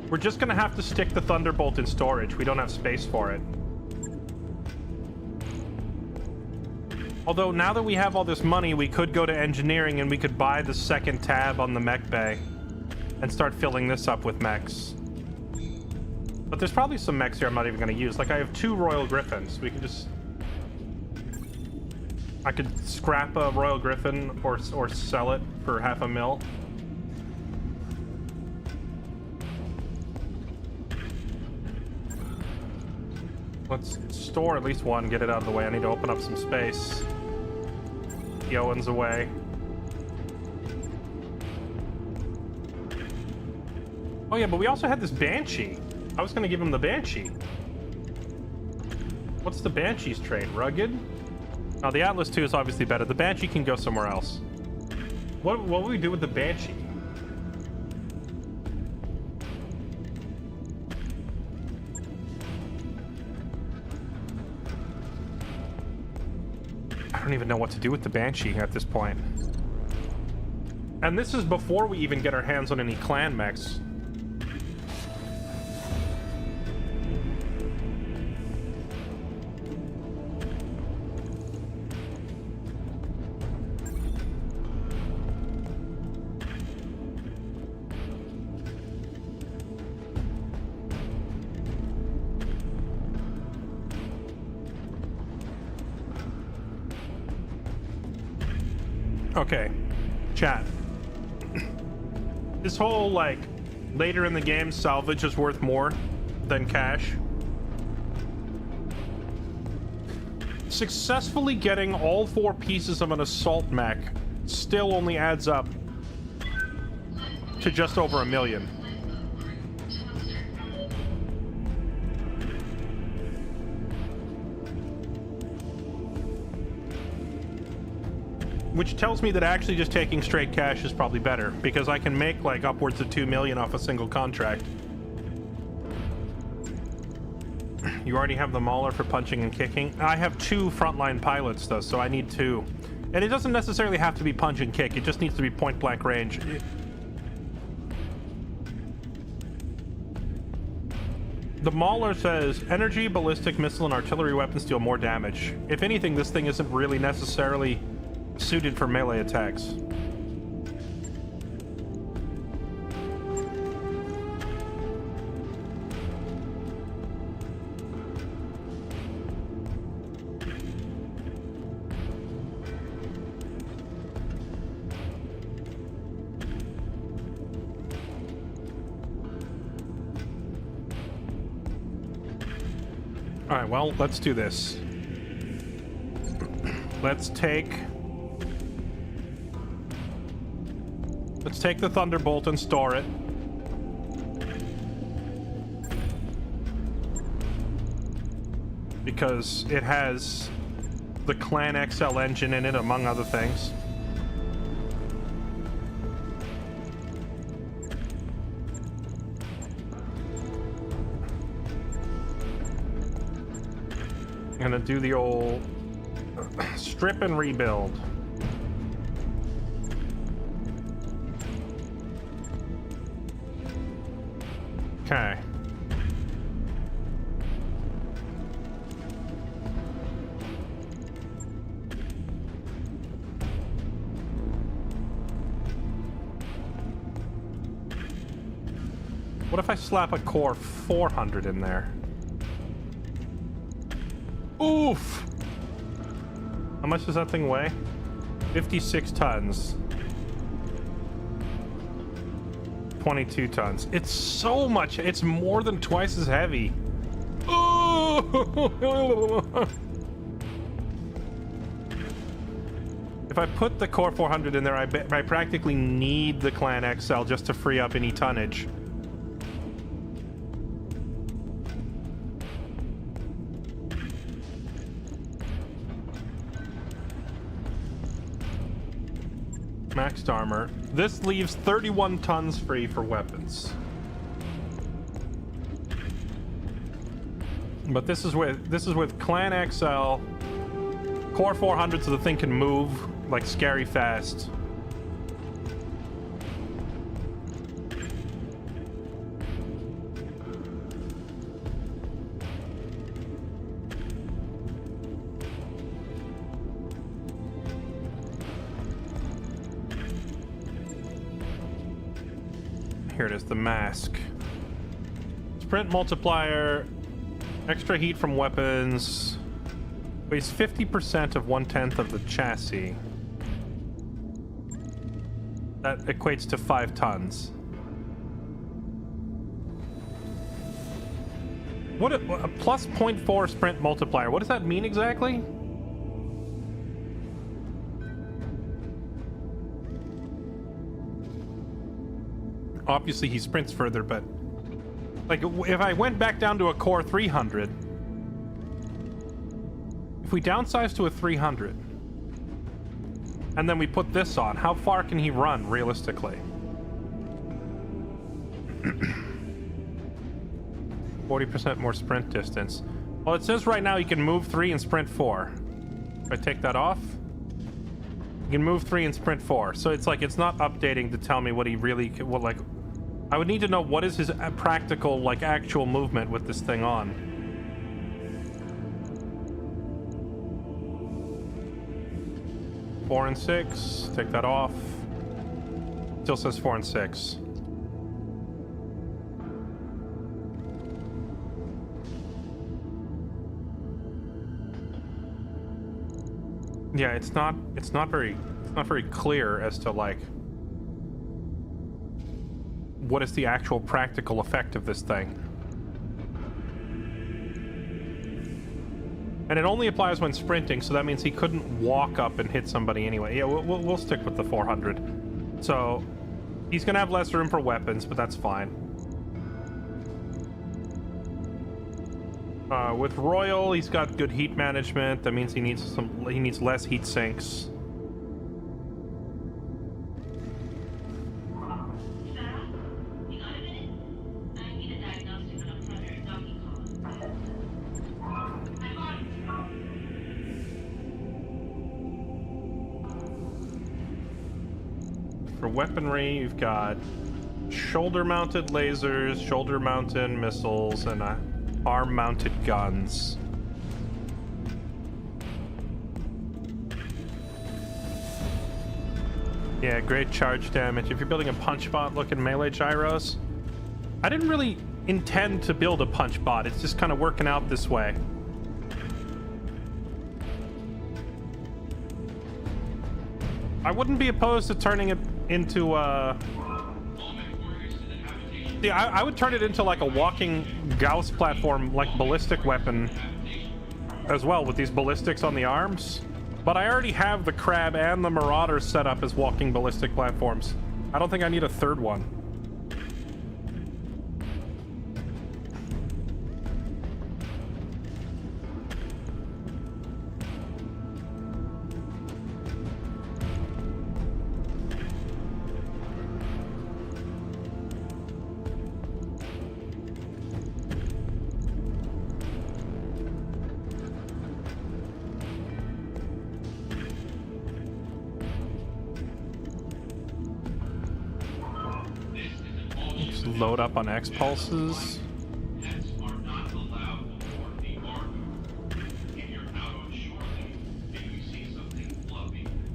we're just gonna have to stick the Thunderbolt in storage. We don't have space for it. Although, now that we have all this money, we could go to engineering and we could buy the second tab on the mech bay and start filling this up with mechs. But there's probably some mechs here I'm not even gonna use. Like, I have 2 Royal Griffins. We could just... I could scrap a Royal Griffin or sell it for $500,000. Let's store at least one, get it out of the way. I need to open up some space. The Owen's away. Oh yeah, but we also had this Banshee. I was gonna give him the Banshee. What's the Banshee's trade? Rugged? Now, the Atlas 2 is obviously better. The Banshee can go somewhere else. What will we do with the Banshee? I don't even know what to do with the Banshee at this point. And this is before we even get our hands on any clan mechs. Okay, chat. This whole, like, later in the game salvage is worth more than cash. Successfully getting all 4 pieces of an assault mech still only adds up to just over $1 million. Which tells me that actually just taking straight cash is probably better, because I can make like upwards of $2 million off a single contract. You already have the Mauler for punching and kicking. I have 2 frontline pilots though, so I need 2. And it doesn't necessarily have to be punch and kick, it just needs to be point blank range. The Mauler says, energy, ballistic, missile, and artillery weapons deal more damage. If anything, this thing isn't really necessarily suited for melee attacks. All right, well, let's do this. Let's take the Thunderbolt and store it. Because it has the Clan XL engine in it, among other things. I'm gonna do the old strip and rebuild. Okay. What if I slap a core 400 in there? Oof! How much does that thing weigh? 56 tons. 22 tons. It's so much. It's more than twice as heavy. Oh! If I put the Core 400 in there, I practically need the Clan XL just to free up any tonnage. Maxed armor. This leaves 31 tons free for weapons. But this is with Clan XL, Core 400, so the thing can move like scary fast. Here it is, the mask. Sprint multiplier, extra heat from weapons, weighs 50% of 1/10 of the chassis. That equates to 5 tons. What a plus 0.4 sprint multiplier. What does that mean exactly? Obviously he sprints further, but like if I went back down to a Core 300, if we downsize to a 300 and then we put this on, how far can he run realistically? 40% more sprint distance. Well, it says right now he can move 3 and sprint 4. If I take that off, he can move 3 and sprint 4. So it's like it's not updating to tell me what he really what like. I would need to know what is his practical like actual movement with this thing on. Four and 6. Take that off. Still says 4 and 6. Yeah, it's not very clear as to like what is the actual practical effect of this thing. And it only applies when sprinting, so that means he couldn't walk up and hit somebody anyway. Yeah, we'll stick with the 400. So he's gonna have less room for weapons, but that's fine. With Royal, he's got good heat management. That means he needs less heat sinks. For weaponry, you've got shoulder-mounted lasers, shoulder-mounted missiles, and arm-mounted guns. Yeah, great charge damage. If you're building a punch bot looking melee gyros, I didn't really intend to build a punch bot. It's just kind of working out this way. I wouldn't be opposed to turning it into yeah, I would turn it into like a walking Gauss platform, like ballistic weapon as well, with these ballistics on the arms. But I already have the Crab and the Marauder set up as walking ballistic platforms. I don't think I need a third one. Load up on X pulses.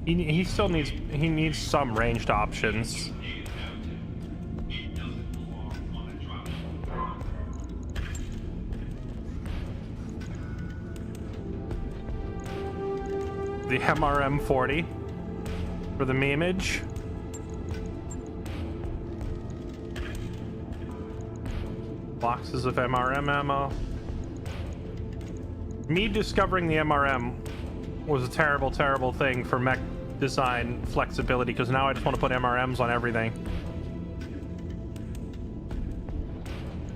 He still needs some ranged options. The MRM 40 for the memeage. Boxes of MRM ammo. Me discovering the MRM was a terrible, terrible thing for mech design flexibility, because now I just want to put MRMs on everything.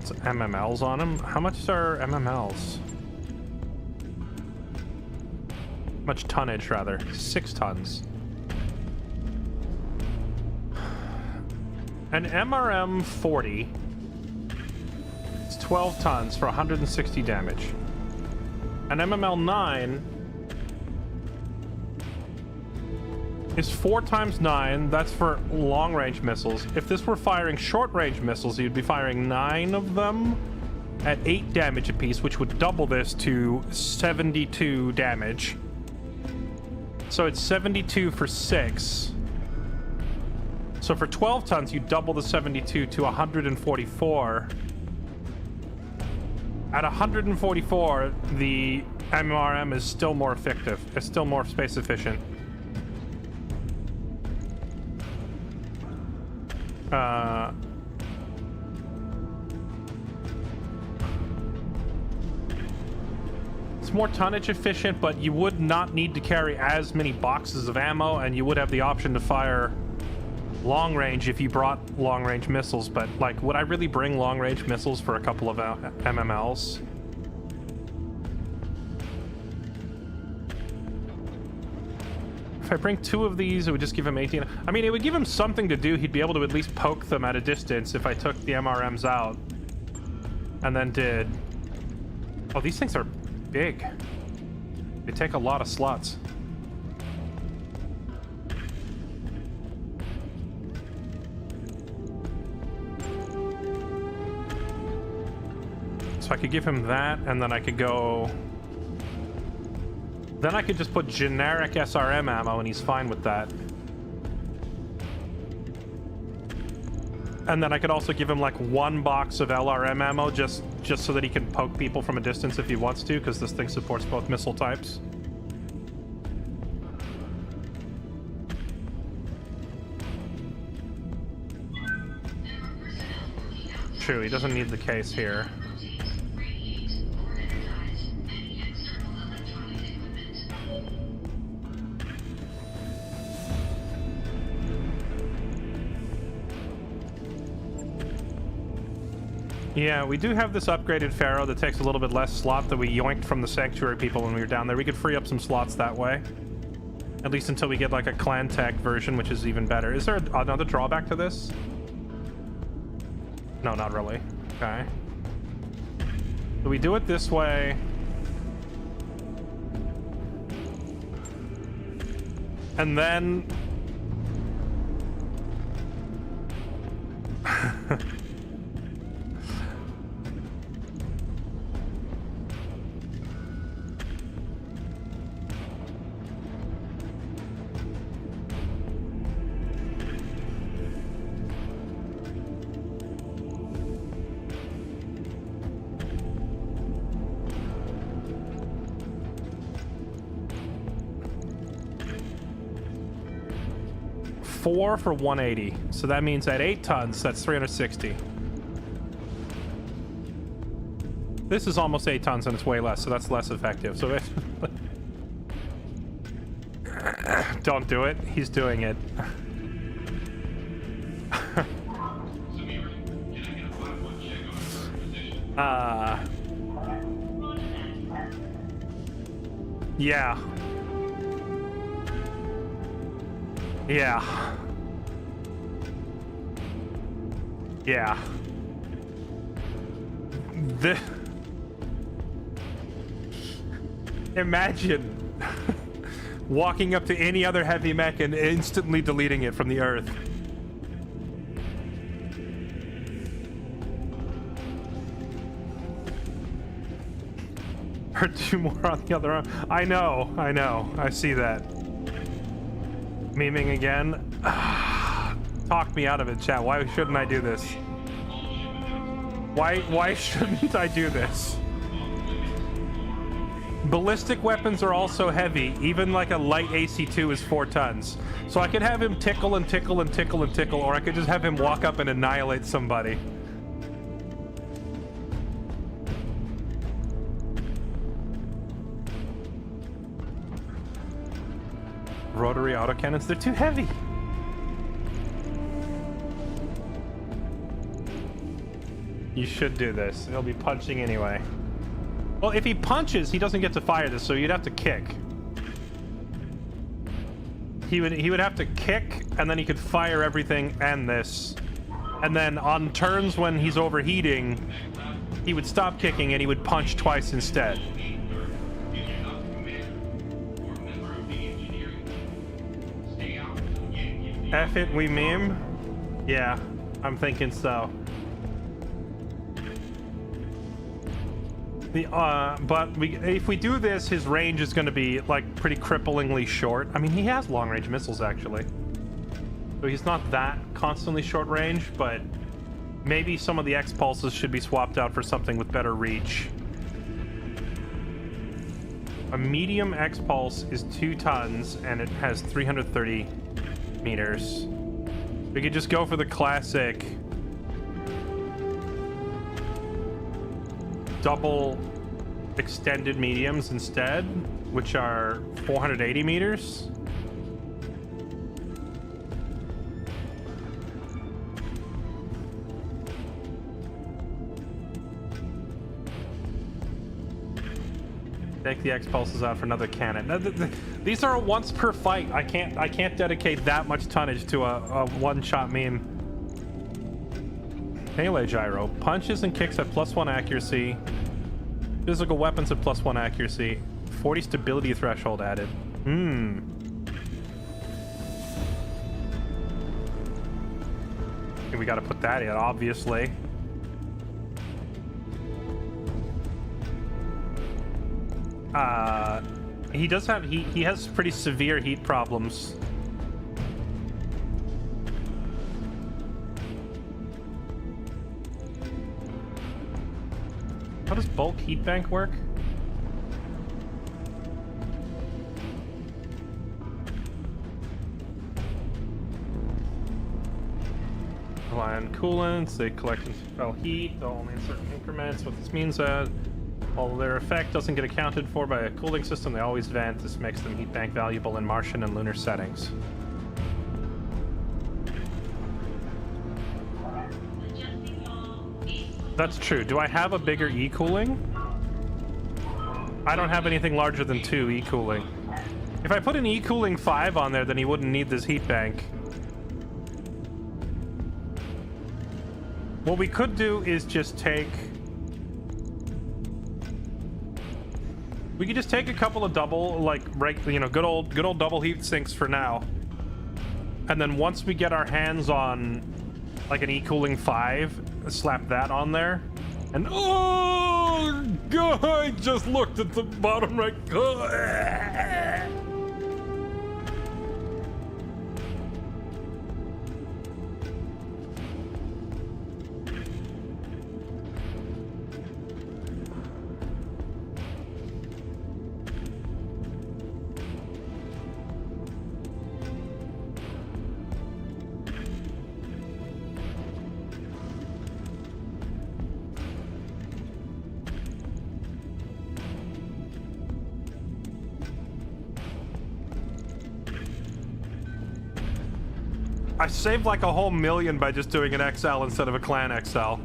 It's MMLs on them. How much are MMLs? Much tonnage, rather. 6 tons. An MRM 40. It's 12 tons for 160 damage. An MML 9 is 4 times 9. That's for long-range missiles. If this were firing short-range missiles, you'd be firing 9 of them at 8 damage apiece, which would double this to 72 damage. So it's 72 for 6. So for 12 tons, you double the 72 to 144. At 144, the MRM is still more effective. It's still more space efficient. It's more tonnage efficient, but you would not need to carry as many boxes of ammo, and you would have the option to fire long range if you brought long range missiles. But like, would I really bring long range missiles for a couple of MMLs? If I bring 2 of these, it would just give him 18. I mean, it would give him something to do. He'd be able to at least poke them at a distance if I took the MRMs out and then did... Oh, these things are big. They take a lot of slots. So I could give him that, and then I could go... Then I could just put generic SRM ammo, and he's fine with that. And then I could also give him like 1 box of LRM ammo, just so that he can poke people from a distance if he wants to, because this thing supports both missile types. True, he doesn't need the case here. Yeah, we do have this upgraded Pharaoh that takes a little bit less slot that we yoinked from the Sanctuary people when we were down there. We could free up some slots that way. At least until we get like a Clan Tech version, which is even better. Is there another drawback to this? No, not really. Okay. So we do it this way. And then... Four for 180. So that means at 8 tons, that's 360. This is almost 8 tons and it's way less, so that's less effective. So if... Don't do it. He's doing it. Yeah. Yeah. Yeah. Imagine walking up to any other heavy mech and instantly deleting it from the earth. Or 2 more on the other arm. I know. I see that. Memeing again. Talk me out of it, chat. Why shouldn't I do this? Why shouldn't I do this? Ballistic weapons are also heavy. Even like a light AC-2 is 4 tons. So I could have him tickle and tickle and tickle and tickle, or I could just have him walk up and annihilate somebody. Rotary autocannons, they're too heavy. You should do this. He'll be punching anyway. Well, if he punches, he doesn't get to fire this, so you'd have to kick. He would have to kick, and then he could fire everything and this. And then on turns when he's overheating, he would stop kicking and he would punch twice instead. F it, we meme? Yeah, I'm thinking so. If we do this, his range is going to be like pretty cripplingly short. I mean, he has long-range missiles actually, so he's not that constantly short range. But maybe some of the X pulses should be swapped out for something with better reach. A medium X pulse is 2 tons and it has 330 meters. We could just go for the classic double extended mediums instead, which are 480 meters. Take the X pulses out for another cannon. These are a once per fight. I can't dedicate that much tonnage to a one-shot meme. Melee gyro. Punches and kicks at +1 accuracy. Physical weapons at +1 accuracy. 40 stability threshold added. We gotta put that in, obviously. He does have he has pretty severe heat problems. How does bulk heat bank work? Rely on coolants, they collect and expel heat, only in certain increments. What this means while their effect doesn't get accounted for by a cooling system, they always vent. This makes them heat bank valuable in Martian and lunar settings. That's true. Do I have a bigger E-cooling? I don't have anything larger than 2 E-cooling. If I put an E-cooling 5 on there, then he wouldn't need this heat bank. What we could do is just take... We could just take a couple of double, like, good old double heat sinks for now. And then once we get our hands on, like, an E-cooling 5, slap that on there. And, oh, God, I just looked at the bottom right. I saved like a whole million by just doing an XL instead of a Clan XL.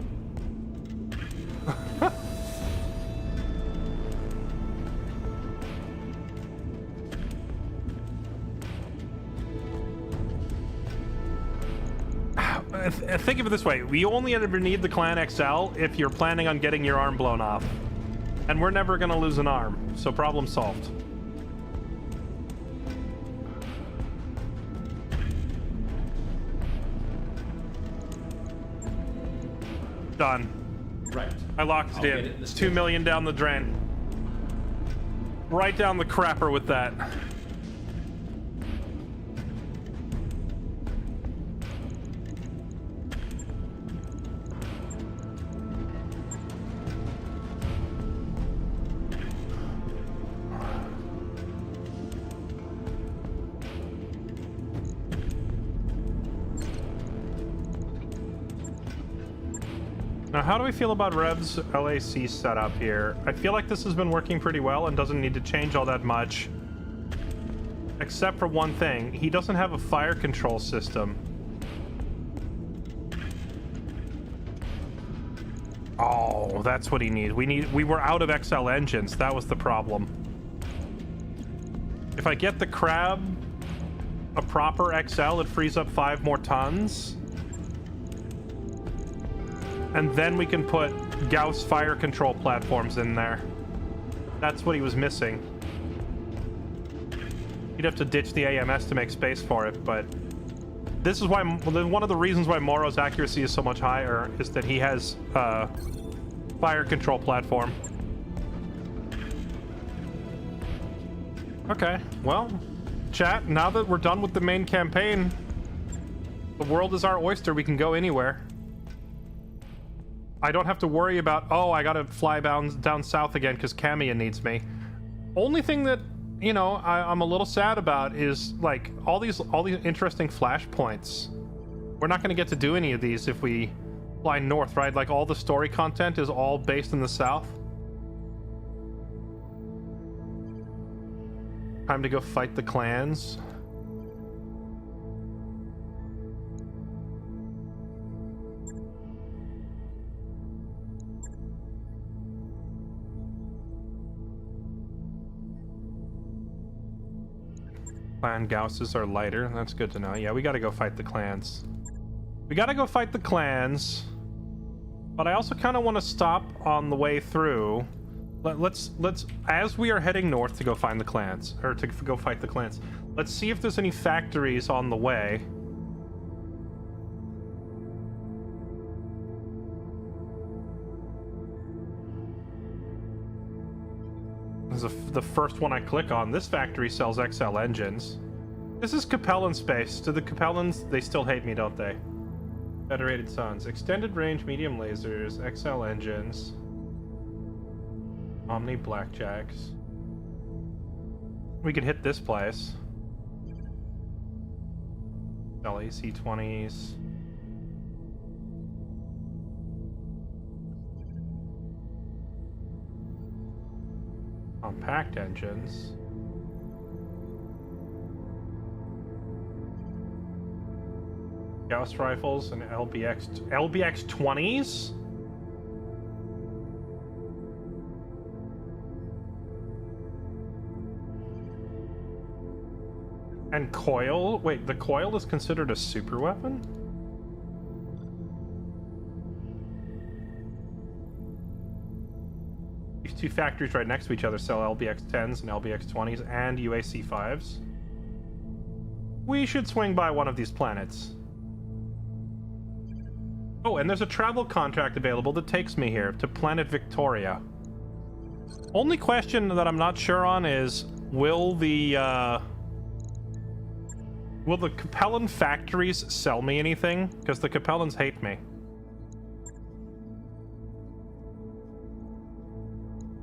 Think of it this way. We only ever need the Clan XL if you're planning on getting your arm blown off. And we're never gonna lose an arm, so problem solved. Done. Right. I locked it in. It's 2 million down the drain. Right down the crapper with that. Now, how do we feel about Rev's LAC setup here? I feel like this has been working pretty well and doesn't need to change all that much. Except for one thing. He doesn't have a fire control system. Oh, that's what he needs. We were out of XL engines. That was the problem. If I get the crab a proper XL, it frees up 5 more tons. And then we can put Gauss fire control platforms in there. That's what he was missing. You'd have to ditch the AMS to make space for it, but this is why one of the reasons why Moro's accuracy is so much higher is that he has fire control platform. Okay, well, chat, now that we're done with the main campaign, the world is our oyster. We can go anywhere. I don't have to worry about, oh, I gotta fly down south again because Camia needs me. Only thing that, you know, I'm a little sad about is like all these interesting flashpoints. We're not gonna get to do any of these if we fly north, right? Like all the story content is all based in the south. Time to go fight the clans. Clan Gausses are lighter. That's good to know. Yeah, we gotta go fight the clans. We gotta go fight the clans. But I also kind of want to stop on the way through. Let's as we are heading north to go find the clans, or to go fight the clans, let's see if there's any factories on the way. This is the first one I click on. This factory sells XL engines. This is Capellan space. To the Capellans, they still hate me, don't they? Federated Suns. Extended range medium lasers, XL engines. Omni blackjacks. We could hit this place. Sell AC-20s. Compact engines. Gauss rifles and LBX 20s? And coil? Wait, the coil is considered a super weapon? These two factories right next to each other sell LBX 10s and LBX 20s and UAC 5s. We should swing by one of these planets. Oh, and there's a travel contract available that takes me here to planet Victoria. Only question that I'm not sure on is, will the Capellan factories sell me anything? Because the Capellans hate me.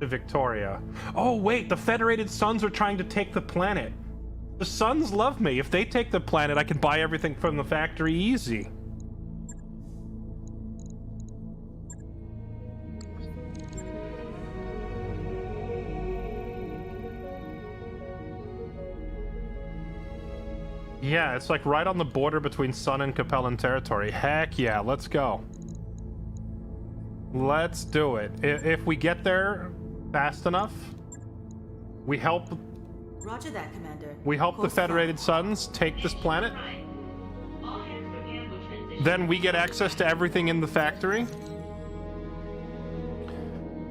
To Victoria. Oh, wait, the Federated Suns are trying to take the planet. The Suns love me. If they take the planet, I can buy everything from the factory easy. Yeah, it's like right on the border between Sun and Capellan territory. Heck yeah, let's go. Let's do it. If we get there fast enough, we help... Roger that, Commander. We help the Federated Suns take this planet. Then we get access to everything in the factory.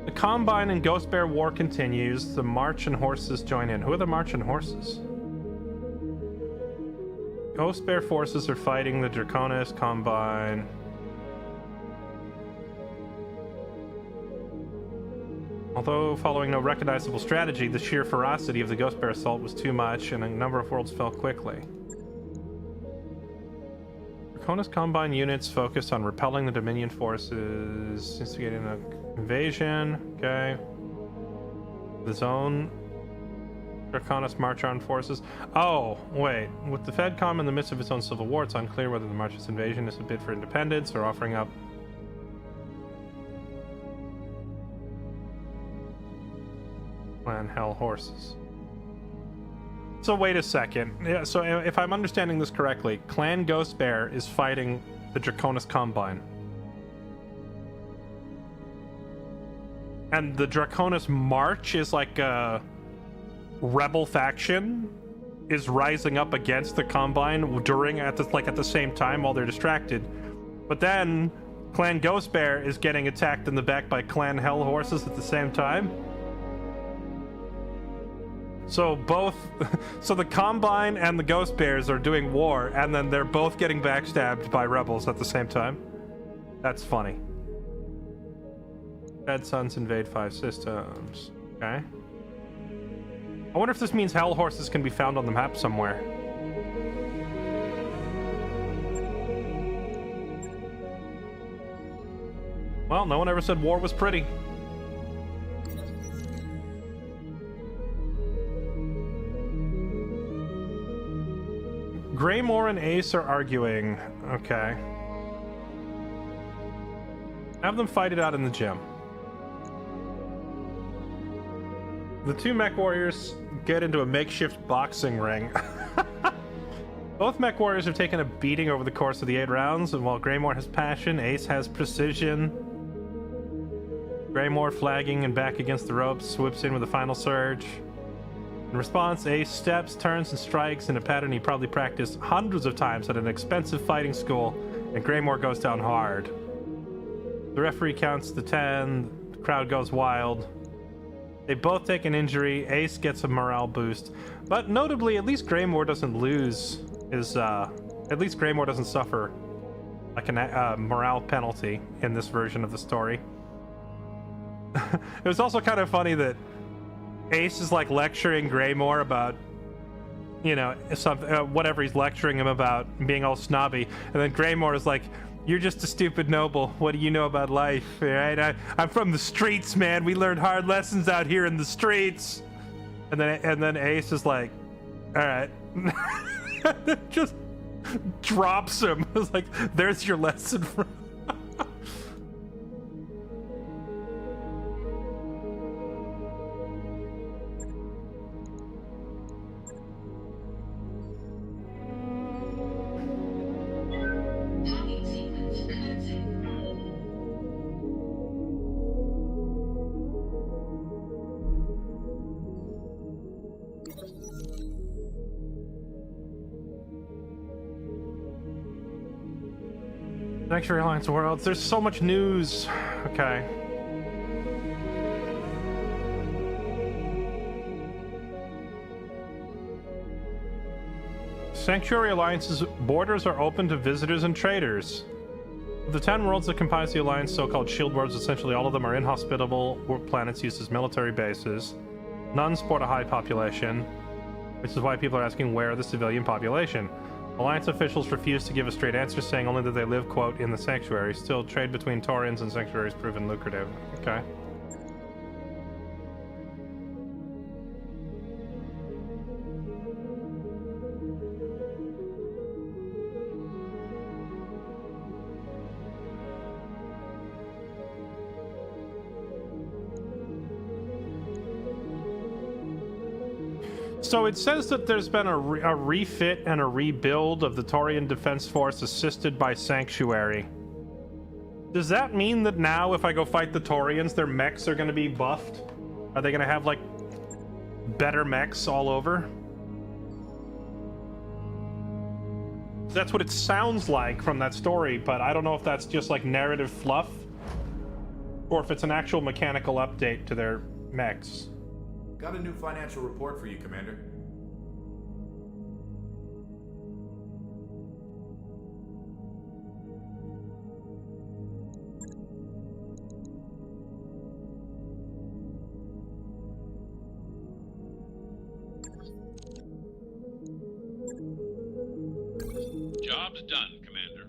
The Combine and Ghost Bear war continues. The Martian horses join in. Who are the Martian horses? Ghost Bear forces are fighting the Draconis Combine. Although following no recognizable strategy, the sheer ferocity of the Ghost Bear assault was too much, and a number of worlds fell quickly. Draconis Combine units focused on repelling the Dominion forces, instigating an invasion. Okay. The zone. Draconis March Armed Forces. Oh, wait. With the FedCom in the midst of its own civil war, it's unclear whether the March's invasion is a bid for independence or offering up... Clan Hell horses. So wait a second. Yeah, so if I'm understanding this correctly, Clan Ghost Bear is fighting the Draconis Combine. And the Draconis March is like a rebel faction is rising up against the Combine during at the same time while they're distracted. But then Clan Ghost Bear is getting attacked in the back by Clan Hell Horses at the same time. So so the Combine and the Ghost Bears are doing war, and then they're both getting backstabbed by rebels at the same time. That's funny. Red Suns invade 5 systems. Okay. I wonder if this means Hell Horses can be found on the map somewhere. Well, no one ever said war was pretty. Greymore and Ace are arguing. Okay. Have them fight it out in the gym. The two mech warriors get into a makeshift boxing ring. Both mech warriors have taken a beating over the course of the 8 rounds, and while Greymore has passion, Ace has precision. Greymore, flagging and back against the ropes, swoops in with a final surge. In response, Ace steps, turns, and strikes in a pattern he probably practiced hundreds of times at an expensive fighting school, and Greymore goes down hard. The referee counts to 10, the crowd goes wild. They both take an injury, Ace gets a morale boost, but notably, at least Greymore doesn't lose his, at least Greymore doesn't suffer like a morale penalty in this version of the story. It was also kind of funny that Ace is like lecturing Greymore about, you know, something, whatever he's lecturing him about, being all snobby, and then Greymore is like, "You're just a stupid noble. What do you know about life? Right? I'm from the streets, man. We learned hard lessons out here in the streets." And then Ace is like, "All right," just drops him. It's like, "There's your lesson for." Sanctuary Alliance Worlds. There's so much news. Okay. Sanctuary Alliance's borders are open to visitors and traders. Of the 10 worlds that comprise the Alliance, so-called shield worlds, essentially all of them are inhospitable planets used as military bases. None sport a high population, which is why people are asking where the civilian population. Alliance officials refuse to give a straight answer, saying only that they live, quote, in the Sanctuary. Still, trade between Taurians and Sanctuaries proven lucrative. Okay. So it says that there's been a refit and a rebuild of the Taurian Defense Force assisted by Sanctuary. Does that mean that now if I go fight the Taurians, their mechs are going to be buffed? Are they going to have, like, better mechs all over? That's what it sounds like from that story, but I don't know if that's just, like, narrative fluff or if it's an actual mechanical update to their mechs. Got a new financial report for you, Commander. Job's done, Commander.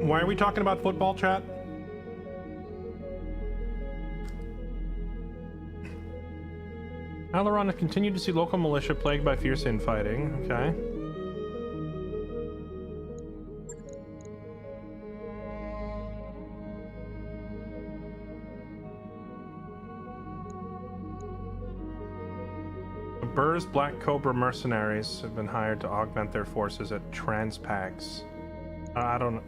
Why are we talking about football, chat? Aileron has continued to see local militia plagued by fierce infighting. Okay. Burr's Black Cobra mercenaries have been hired to augment their forces at Transpags. I don't.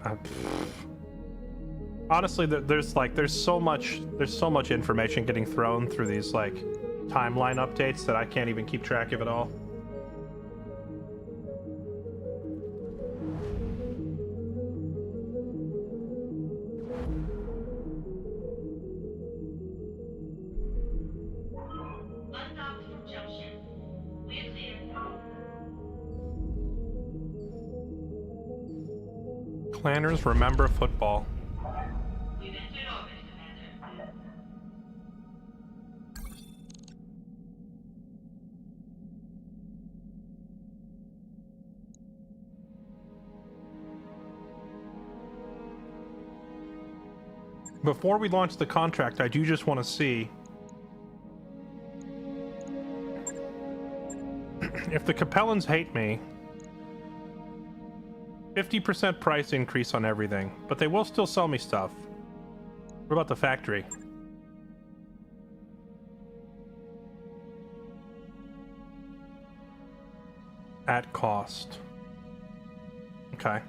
Honestly, there's so much information getting thrown through these like timeline updates that I can't even keep track of it all. Undocked from junction. We're clear. Clanners remember football. We've entered orbit, Commander. Before we launch the contract, I do just want to see if the Capellans hate me. 50% price increase on everything, but they will still sell me stuff. What about the factory? At cost. Okay.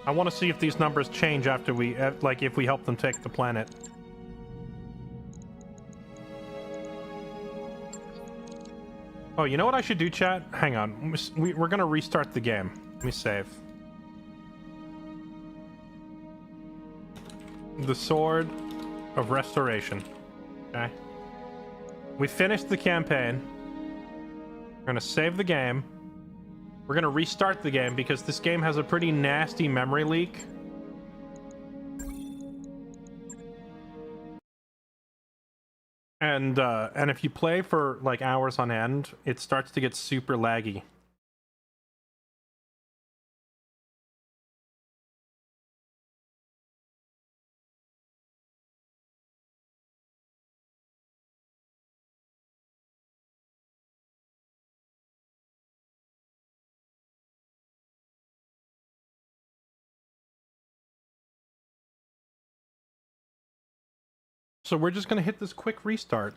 I want to see if these numbers change after we, like, if we help them take the planet. Oh, you know what I should do, chat? Hang on. We're gonna restart the game. Let me save. The Sword of Restoration. Okay. We finished the campaign. We're gonna save the game. We're gonna restart the game because this game has a pretty nasty memory leak. And if you play for like hours on end, it starts to get super laggy. So we're just gonna hit this quick restart.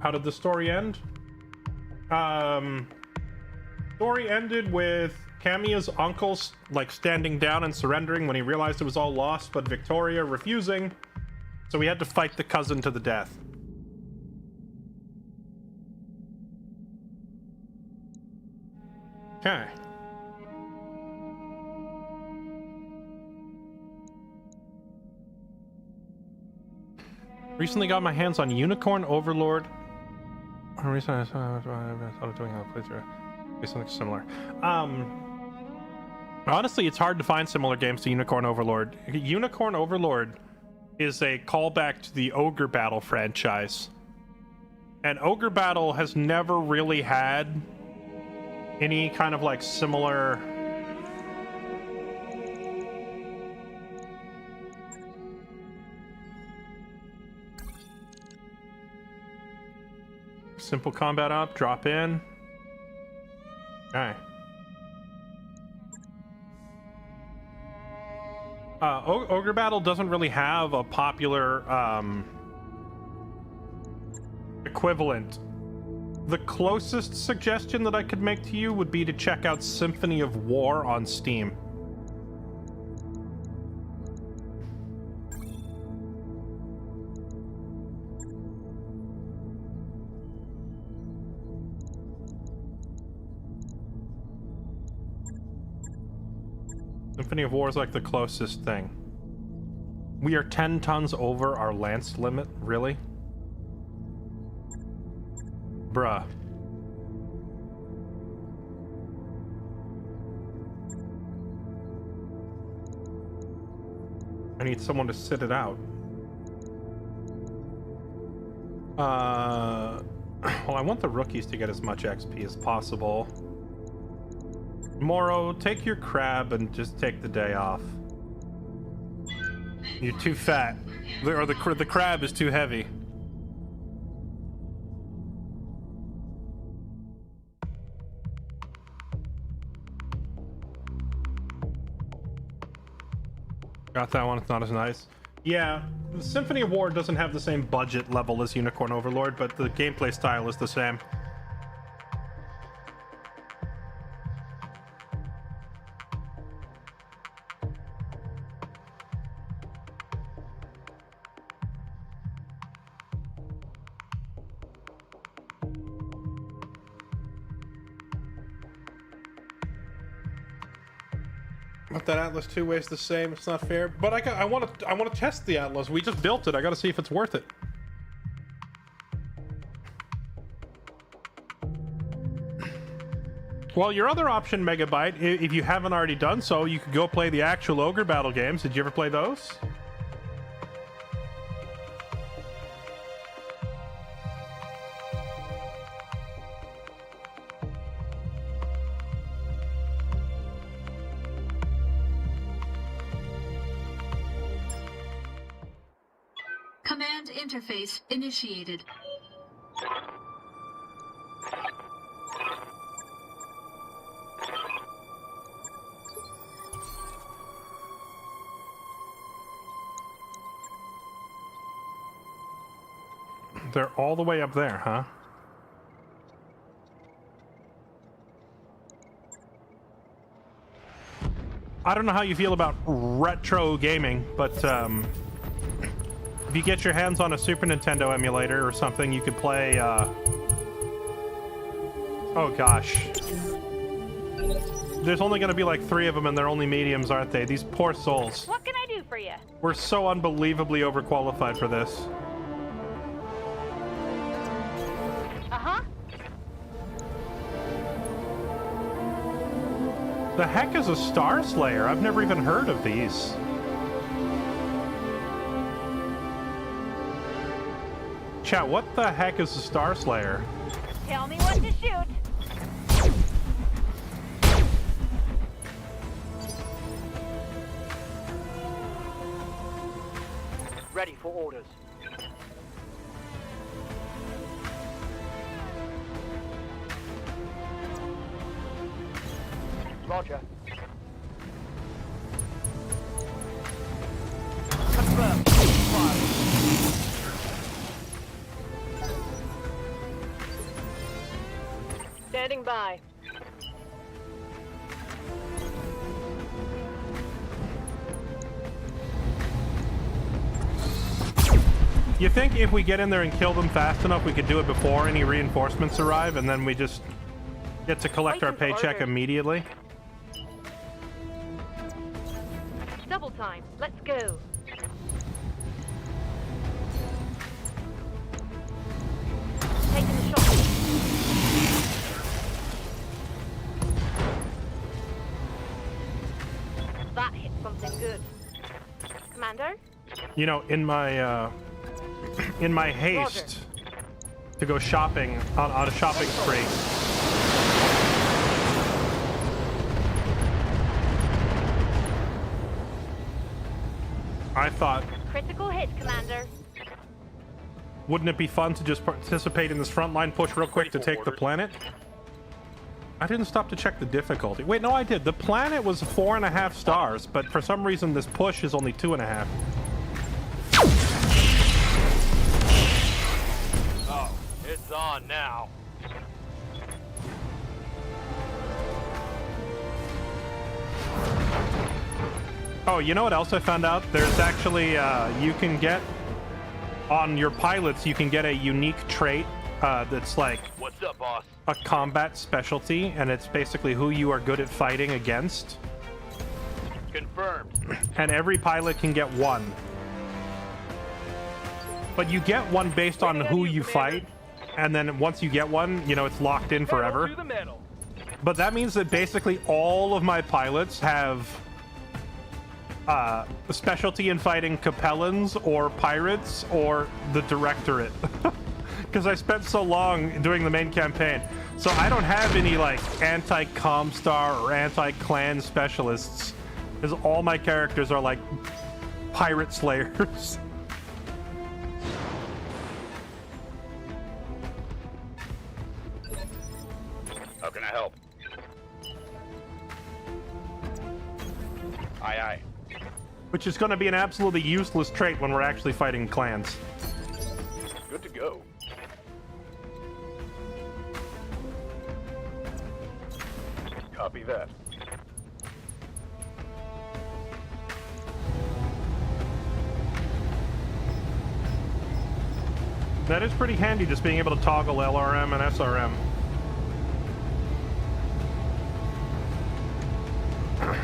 How did the story end? Story ended with Camia's uncle like standing down and surrendering when he realized it was all lost, but Victoria refusing. So we had to fight the cousin to the death. Okay. Recently got my hands on Unicorn Overlord. Recently I started doing a playthrough. Something similar. Honestly, it's hard to find similar games to Unicorn Overlord. Unicorn Overlord is a callback to the Ogre Battle franchise. And Ogre Battle has never really had any kind of like similar Simple combat up, drop in. Okay. Ogre Battle doesn't really have a popular equivalent. The closest suggestion that I could make to you would be to check out Symphony of War on Steam. Symphony of War is like the closest thing. We are 10 tons over our lance limit, really? Bruh. I need someone to sit it out. Well, I want the rookies to get as much XP as possible. Moro, take your crab and just take the day off. You're too fat. Or the crab is too heavy. Got that one, it's not as nice. Yeah, the Symphony of War doesn't have the same budget level as Unicorn Overlord, but the gameplay style is the same. But that Atlas 2 weighs the same. It's not fair. But I want to test the Atlas. We just built it. I got to see if it's worth it. Well, your other option, Megabyte, if you haven't already done so, you could go play the actual Ogre Battle games. Did you ever play those? Command interface initiated. They're all the way up there, huh? I don't know how you feel about retro gaming, but if you get your hands on a Super Nintendo emulator or something, you could play, oh gosh. There's only gonna be like 3 of them and they're only mediums, aren't they? These poor souls. What can I do for you? We're so unbelievably overqualified for this. Uh-huh. The heck is a Star Slayer? I've never even heard of these. Chat, what the heck is a Star Slayer? Tell me what to shoot. Ready for orders. Roger. Confirm. Fire. Standing by. You think if we get in there and kill them fast enough, we could do it before any reinforcements arrive, and then we just get to collect our paycheck immediately? Double time. Let's go. Taking the shot. That hit something good. Commander? You know, in my haste to go shopping on a shopping spree, I thought, Critical hit, Commander. wouldn't it be fun to just participate in this frontline push real quick to take the planet? I didn't stop to check the difficulty. Wait, no, I did. The planet was 4.5 stars, but for some reason this push is only 2.5. Oh, it's on now. Oh, you know what else I found out? There's actually, you can get, on your pilots, you can get a unique trait that's like... What's up, boss? A combat specialty, and it's basically who you are good at fighting against. Confirmed. And every pilot can get one. But you get one based on who you fight, and then once you get one, you know, it's locked in forever. But that means that basically all of my pilots have a specialty in fighting Capellans or pirates or the Directorate. Because I spent so long doing the main campaign. So I don't have any like anti-Comstar or anti-clan specialists. Because all my characters are like pirate slayers. How can I help? Aye, aye. Which is going to be an absolutely useless trait when we're actually fighting clans. Good to go. Copy that. That is pretty handy, just being able to toggle LRM and SRM.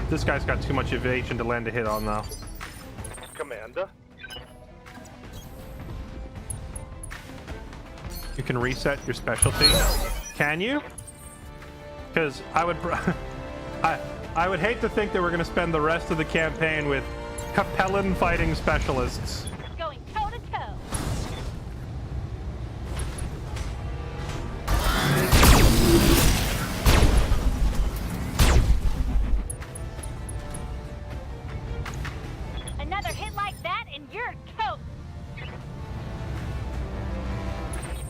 This guy's got too much evasion to land a hit on, though. Commander? You can reset your specialty. Can you? Because I would... I would hate to think that we're going to spend the rest of the campaign with Capellan fighting specialists. Going toe to toe. Another hit like that and you're toast.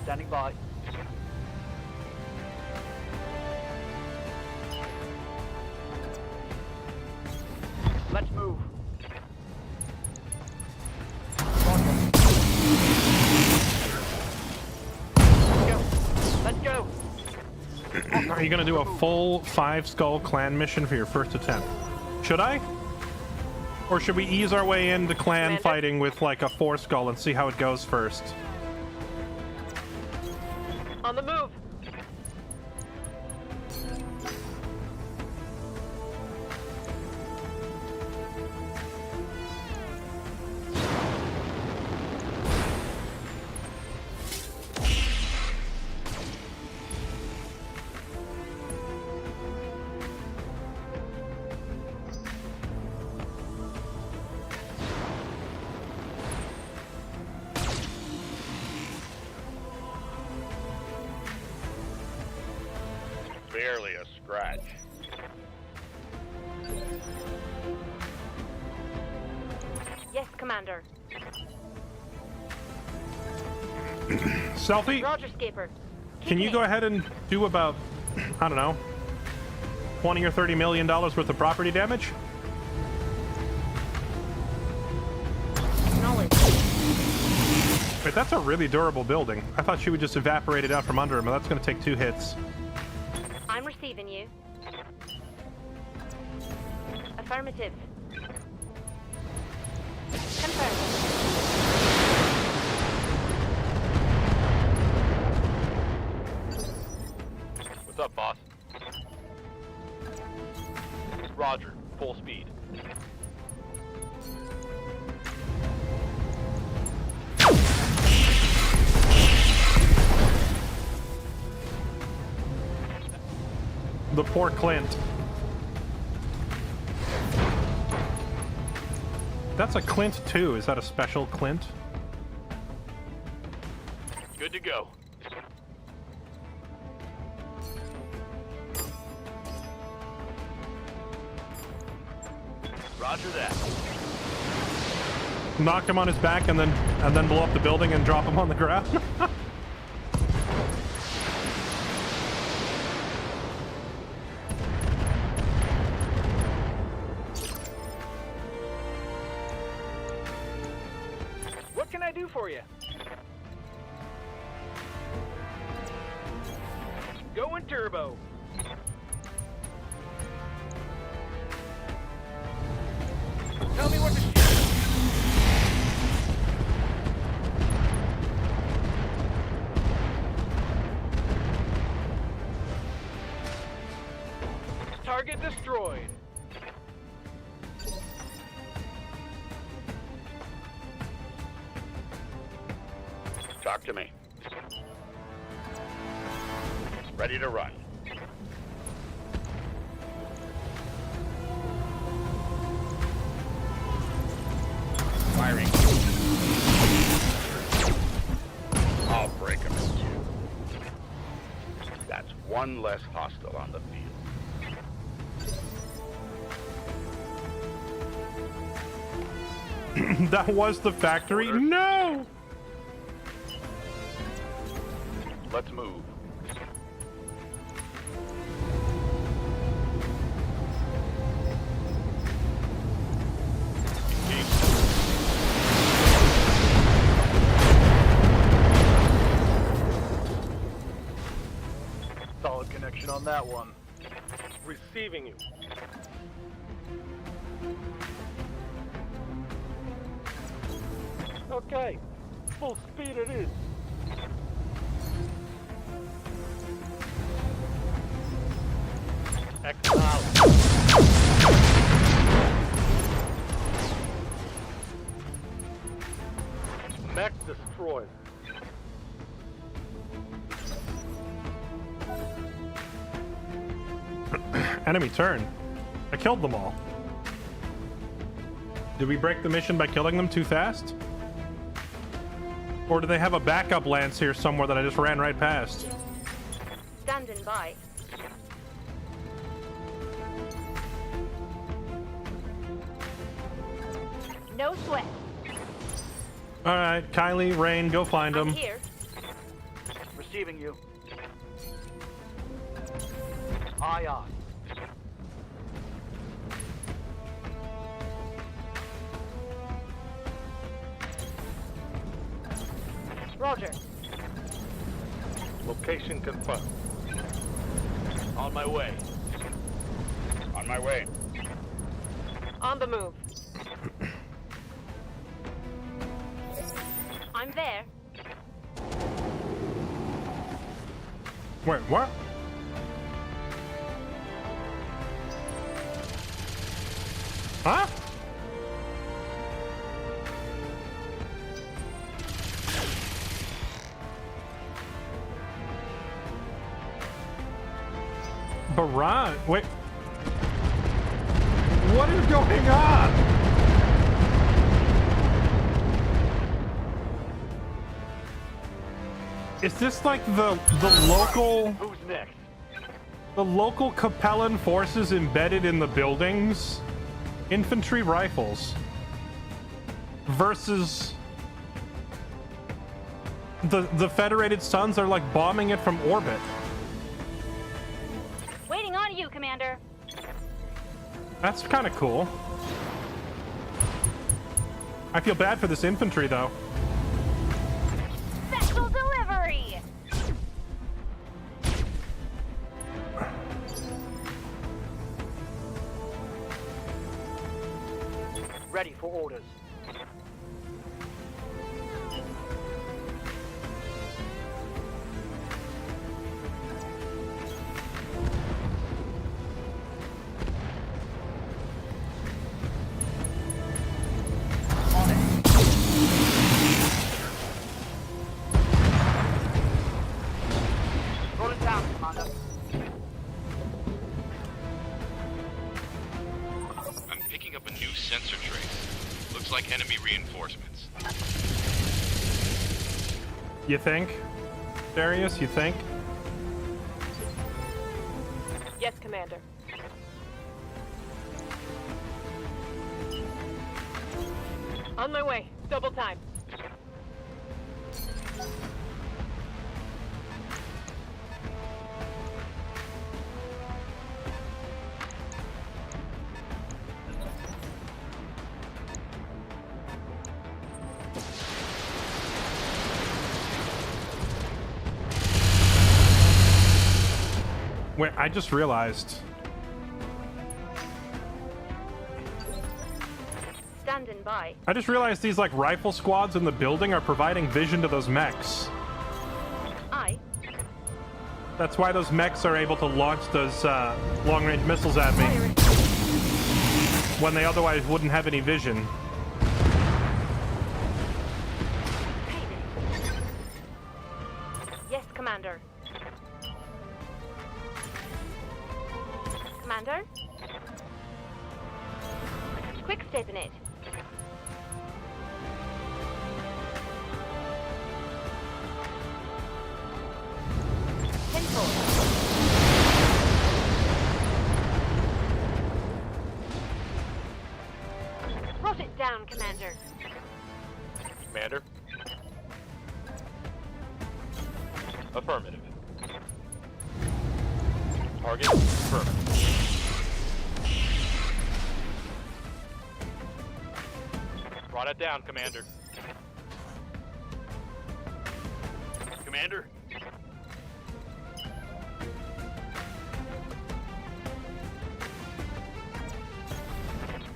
Standing by. Let's move. Let's go. Are you going to do a full 5-skull clan mission for your first attempt? Should I? Or should we ease our way into clan fighting with like a 4-skull and see how it goes first? On the move. Barely a scratch. Yes, Commander. Selfie? Roger, Skipper. Can you go ahead and do about, I don't know, 20 or $30 million worth of property damage? Knowledge. Wait, that's a really durable building. I thought she would just evaporate it out from under him, but that's going to take 2 hits. I'm receiving you. Affirmative. Confirmed. What's up, boss? Roger. Full speed. The poor Clint. That's a Clint too. Is that a special Clint? Good to go. Roger that. knock him on his back and then blow up the building and drop him on the ground. What can I do for you? Going turbo. Tell me what to shoot. Target destroyed. Talk to me. Ready to run. Firing. I'll break them in two. That's one less hostile on the field. That was the factory? No! Let's move. Solid connection on that one. Receiving you. Okay, full speed it is. Mech destroyed. Enemy turn. I killed them all. Did we break the mission by killing them too fast? Or do they have a backup lance here somewhere that I just ran right past? Standing by. No sweat. Alright, Kylie, Rain, go find I'm them. here. Receiving you. Aye, aye. Roger. Location confirmed. On my way. On my way. On the move. I'm there. Wait, what? Huh? Baran, wait. What is going on? Is this like the local? Who's next? The local Capellan forces embedded in the buildings? Infantry rifles versus the Federated Suns are like bombing it from orbit. Waiting on you, Commander. That's kind of cool. I feel bad for this infantry though. Special delivery. Ready for orders. Roll it down, Commander. I'm picking up a new sensor trace. Looks like enemy reinforcements. You think? Darius, you think? Yes, Commander. On my way. Double time. Wait, I just realized. Standing by. I just realized these like rifle squads in the building are providing vision to those mechs. Aye. That's why those mechs are able to launch those long-range missiles at me when they otherwise wouldn't have any vision. Yes, Commander. Commander? Quick step in it. Rot it down, Commander. Commander? Affirmative. Target confirmed. Brought it down, Commander. Commander?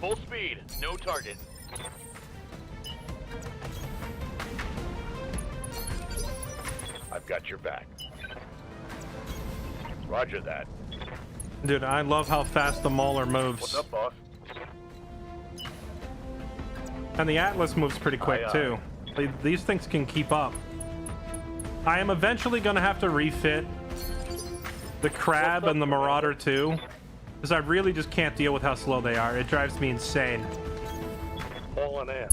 Full speed, no target. I've got your back. Roger that. Dude, I love how fast the Mauler moves. What's up, boss? And the Atlas moves pretty quick, too. These things can keep up. I am eventually going to have to refit the Crab and the Marauder, too. Because I really just can't deal with how slow they are. It drives me insane. All on ass.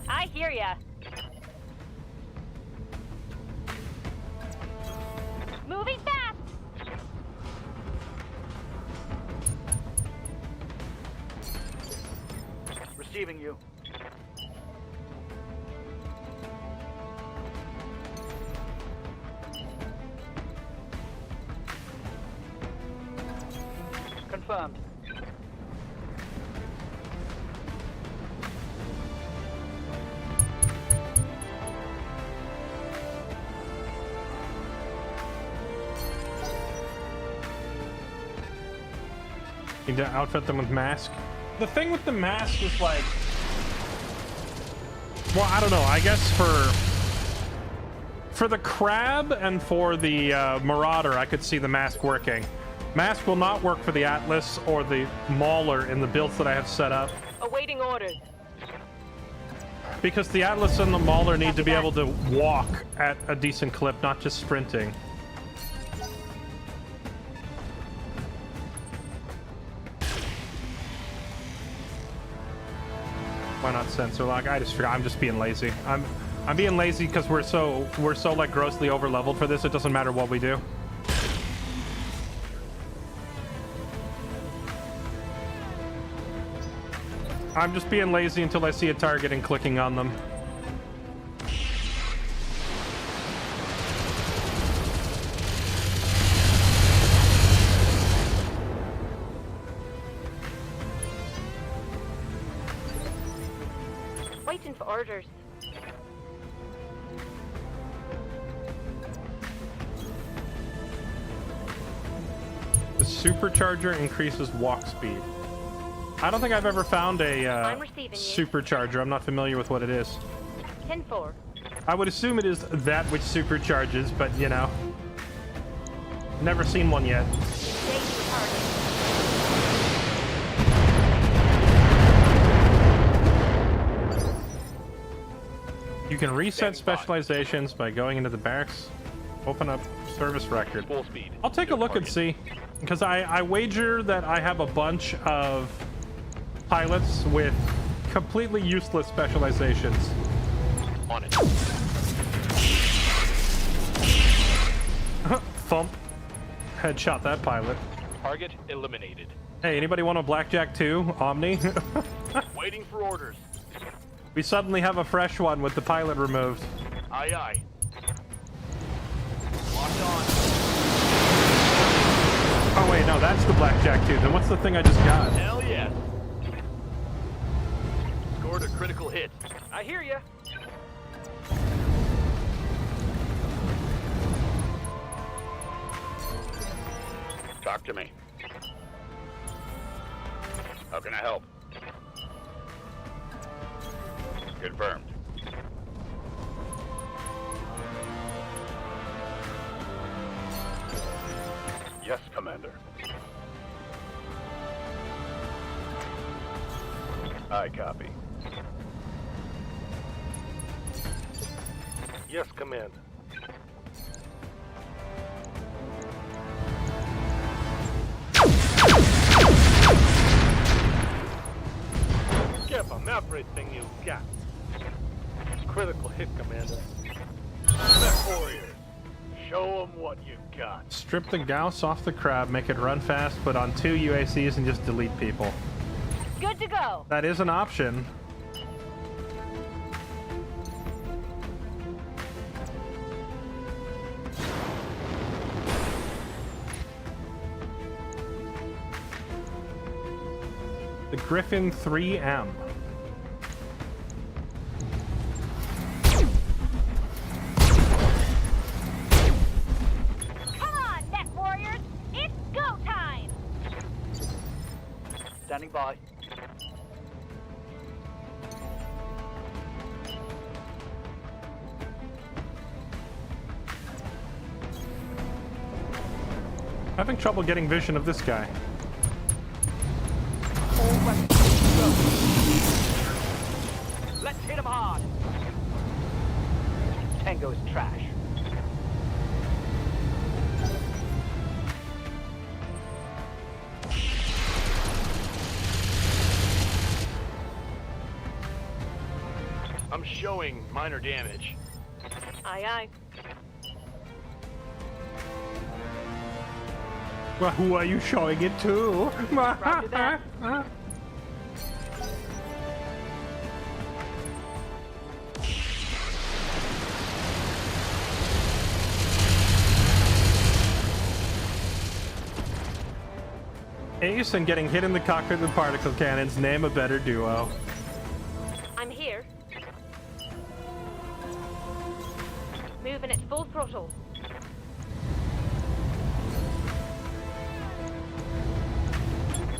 I hear ya. Moving fast. Receiving you. Confirmed. Need to outfit them with mask. The thing with the mask is like, well, I don't know. I guess for the Crab and for the Marauder, I could see the mask working. Mask will not work for the Atlas or the Mauler in the builds that I have set up. Awaiting orders. Because the Atlas and the Mauler need to be able to walk at a decent clip, not just sprinting. Why not sensor lock? I just forgot. I'm just being lazy. I'm being lazy because we're so like grossly over leveled for this. It doesn't matter what we do. I'm just being lazy until I see a target and clicking on them. Waiting for orders. The supercharger increases walk speed. I don't think I've ever found a supercharger. I'm not familiar with what it is. 10-4. I would assume it is that which supercharges, but you know, never seen one yet. You can reset specializations by going into the barracks, open up service record. Full speed. I'll take a look and see, because I wager that I have a bunch of pilots with completely useless specializations. On it. Thump. Headshot that pilot. Target eliminated. Hey, anybody want a blackjack too? Omni? Waiting for orders. We suddenly have a fresh one with the pilot removed. Aye, aye. Locked on. Oh wait, no, that's the blackjack too. Then what's the thing I just got? Hell yes. Scored a critical hit. I hear ya. Talk to me. How can I help? Confirmed. Yes, Commander. I copy. Yes, Commander. Give them everything you got. Critical hit, Commander. Mech warriors, show them what you got. Strip the Gauss off the crab, make it run fast, put on 2 UACs and just delete people. Good to go. That is an option. The Griffin 3M. Come on, Mech Warriors! It's go time! Standing by. Having trouble getting vision of this guy. Let's hit him hard. Tango's trash. I'm showing minor damage. Aye, aye. Well, who are you showing it to? Roger that. Ace and getting hit in the cockpit with particle cannons. Name a better duo. I'm here. Moving at full throttle.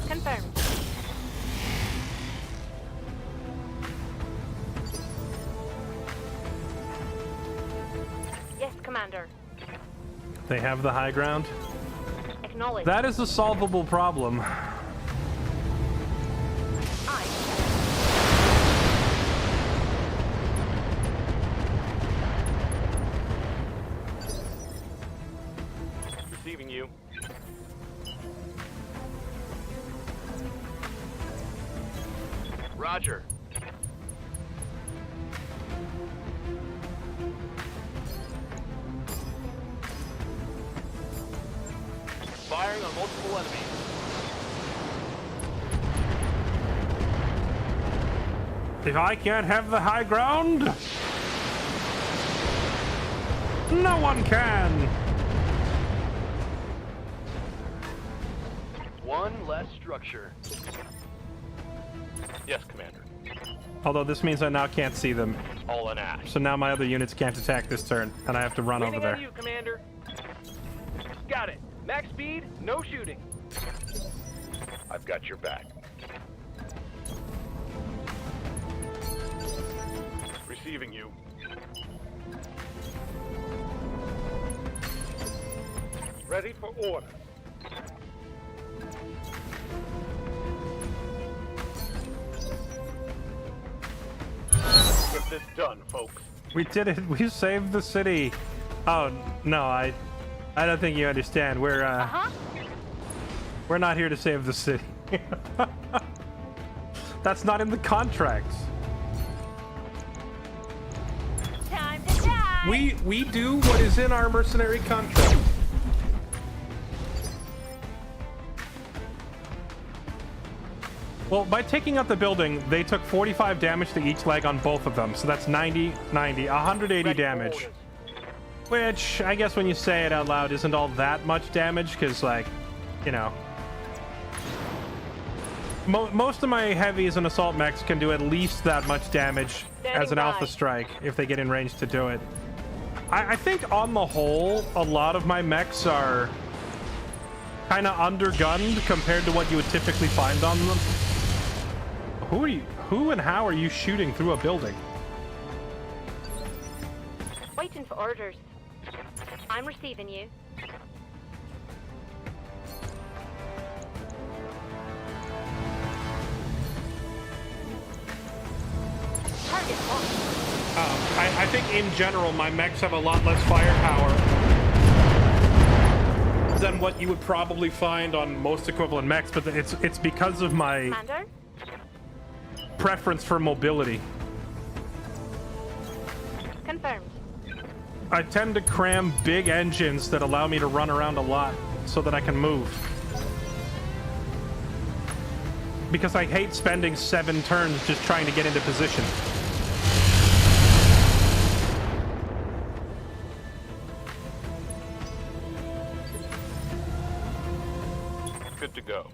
Confirmed. Yes, Commander. They have the high ground. Acknowledge. That is a solvable problem. Aye. Receiving you. Roger. Firing on multiple enemies. If I can't have the high ground, no one can. One less structure. Yes, Commander. Although this means I now can't see them. All an ash. So now my other units can't attack this turn, and I have to run over Waiting there. on you, Commander. Got it. Max speed, no shooting. I've got your back. Receiving you. Ready for order. Get this done, folks. We did it. We saved the city. Oh no, I don't think you understand. We're we're not here to save the city. That's not in the contracts. Time to die! We do what is in our mercenary contract. Well, by taking out the building, they took 45 damage to each leg on both of them. So that's 90, 180 damage. Which, I guess when you say it out loud, isn't all that much damage, because, like, you know... most of my heavies and assault mechs can do at least that much damage as an alpha strike if they get in range to do it. I think on the whole, a lot of my mechs are kind of undergunned compared to what you would typically find on them. Who and how are you shooting through a building? Waiting for orders. I'm receiving you. Target locked. I think in general, my mechs have a lot less firepower than what you would probably find on most equivalent mechs, but it's because of my Commander? preference for mobility. Confirmed. I tend to cram big engines that allow me to run around a lot so that I can move. Because I hate spending 7 turns just trying to get into position. Good to go.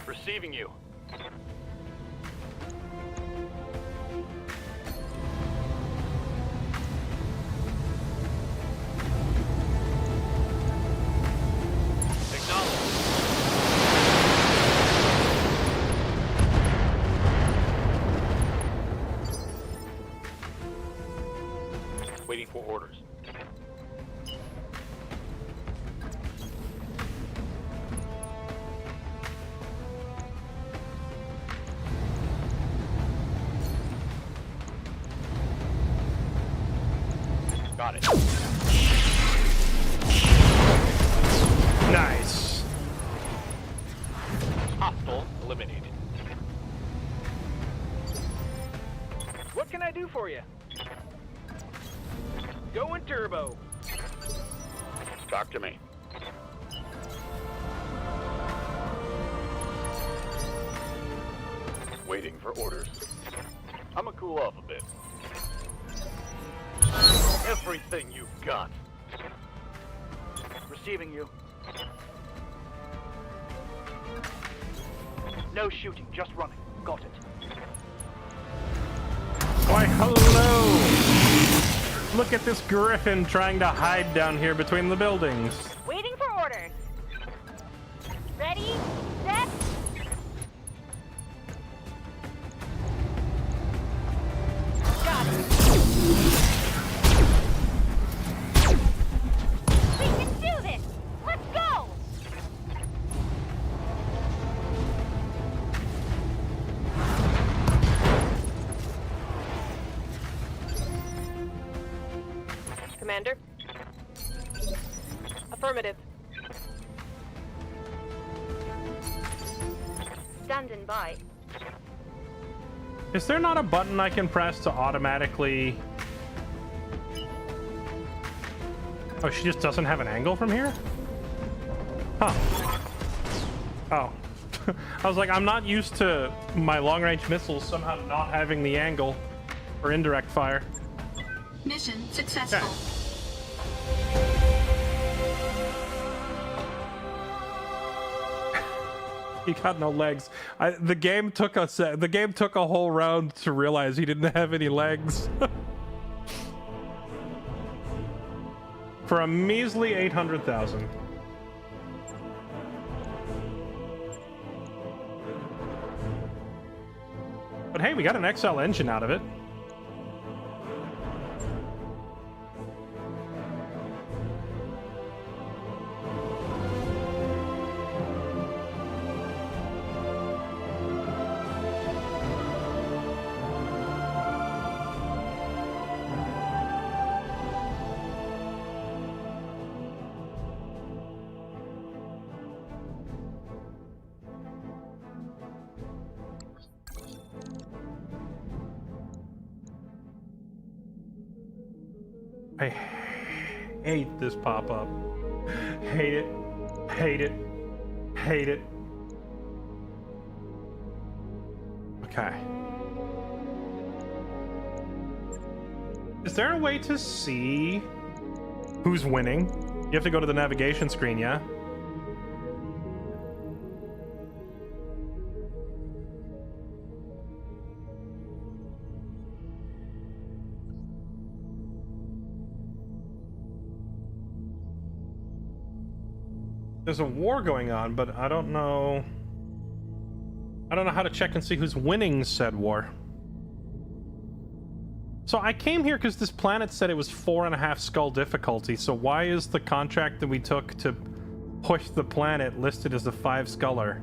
Receiving you. Waiting for orders. Got it. Nice. Hostile eliminated. What can I do for you? Going turbo. Talk to me. Waiting for orders. I'm gonna cool off a bit. Everything you've got. Receiving you. No shooting, just running. Got it. Why, hello! Look at this griffin trying to hide down here between the buildings. Waiting for orders. Ready, set. Got it. We can do this. Let's go. Commander? Affirmative. Standing by. Is there not a button I can press to automatically... Oh, she just doesn't have an angle from here? Huh. Oh. I was like, I'm not used to my long-range missiles somehow not having the angle for indirect fire. Mission successful. Okay. He got no legs. The game took a whole round to realize he didn't have any legs. For a measly 800,000. But hey, we got an XL engine out of it. I hate this pop-up. Hate it. Hate it. hate it. Okay. Is there a way to see who's winning? You have to go to the navigation screen, yeah? There's a war going on, but I don't know how to check and see who's winning said war. So I came here because this planet said it was 4.5 skull difficulty, so why is the contract that we took to push the planet listed as a 5 sculler?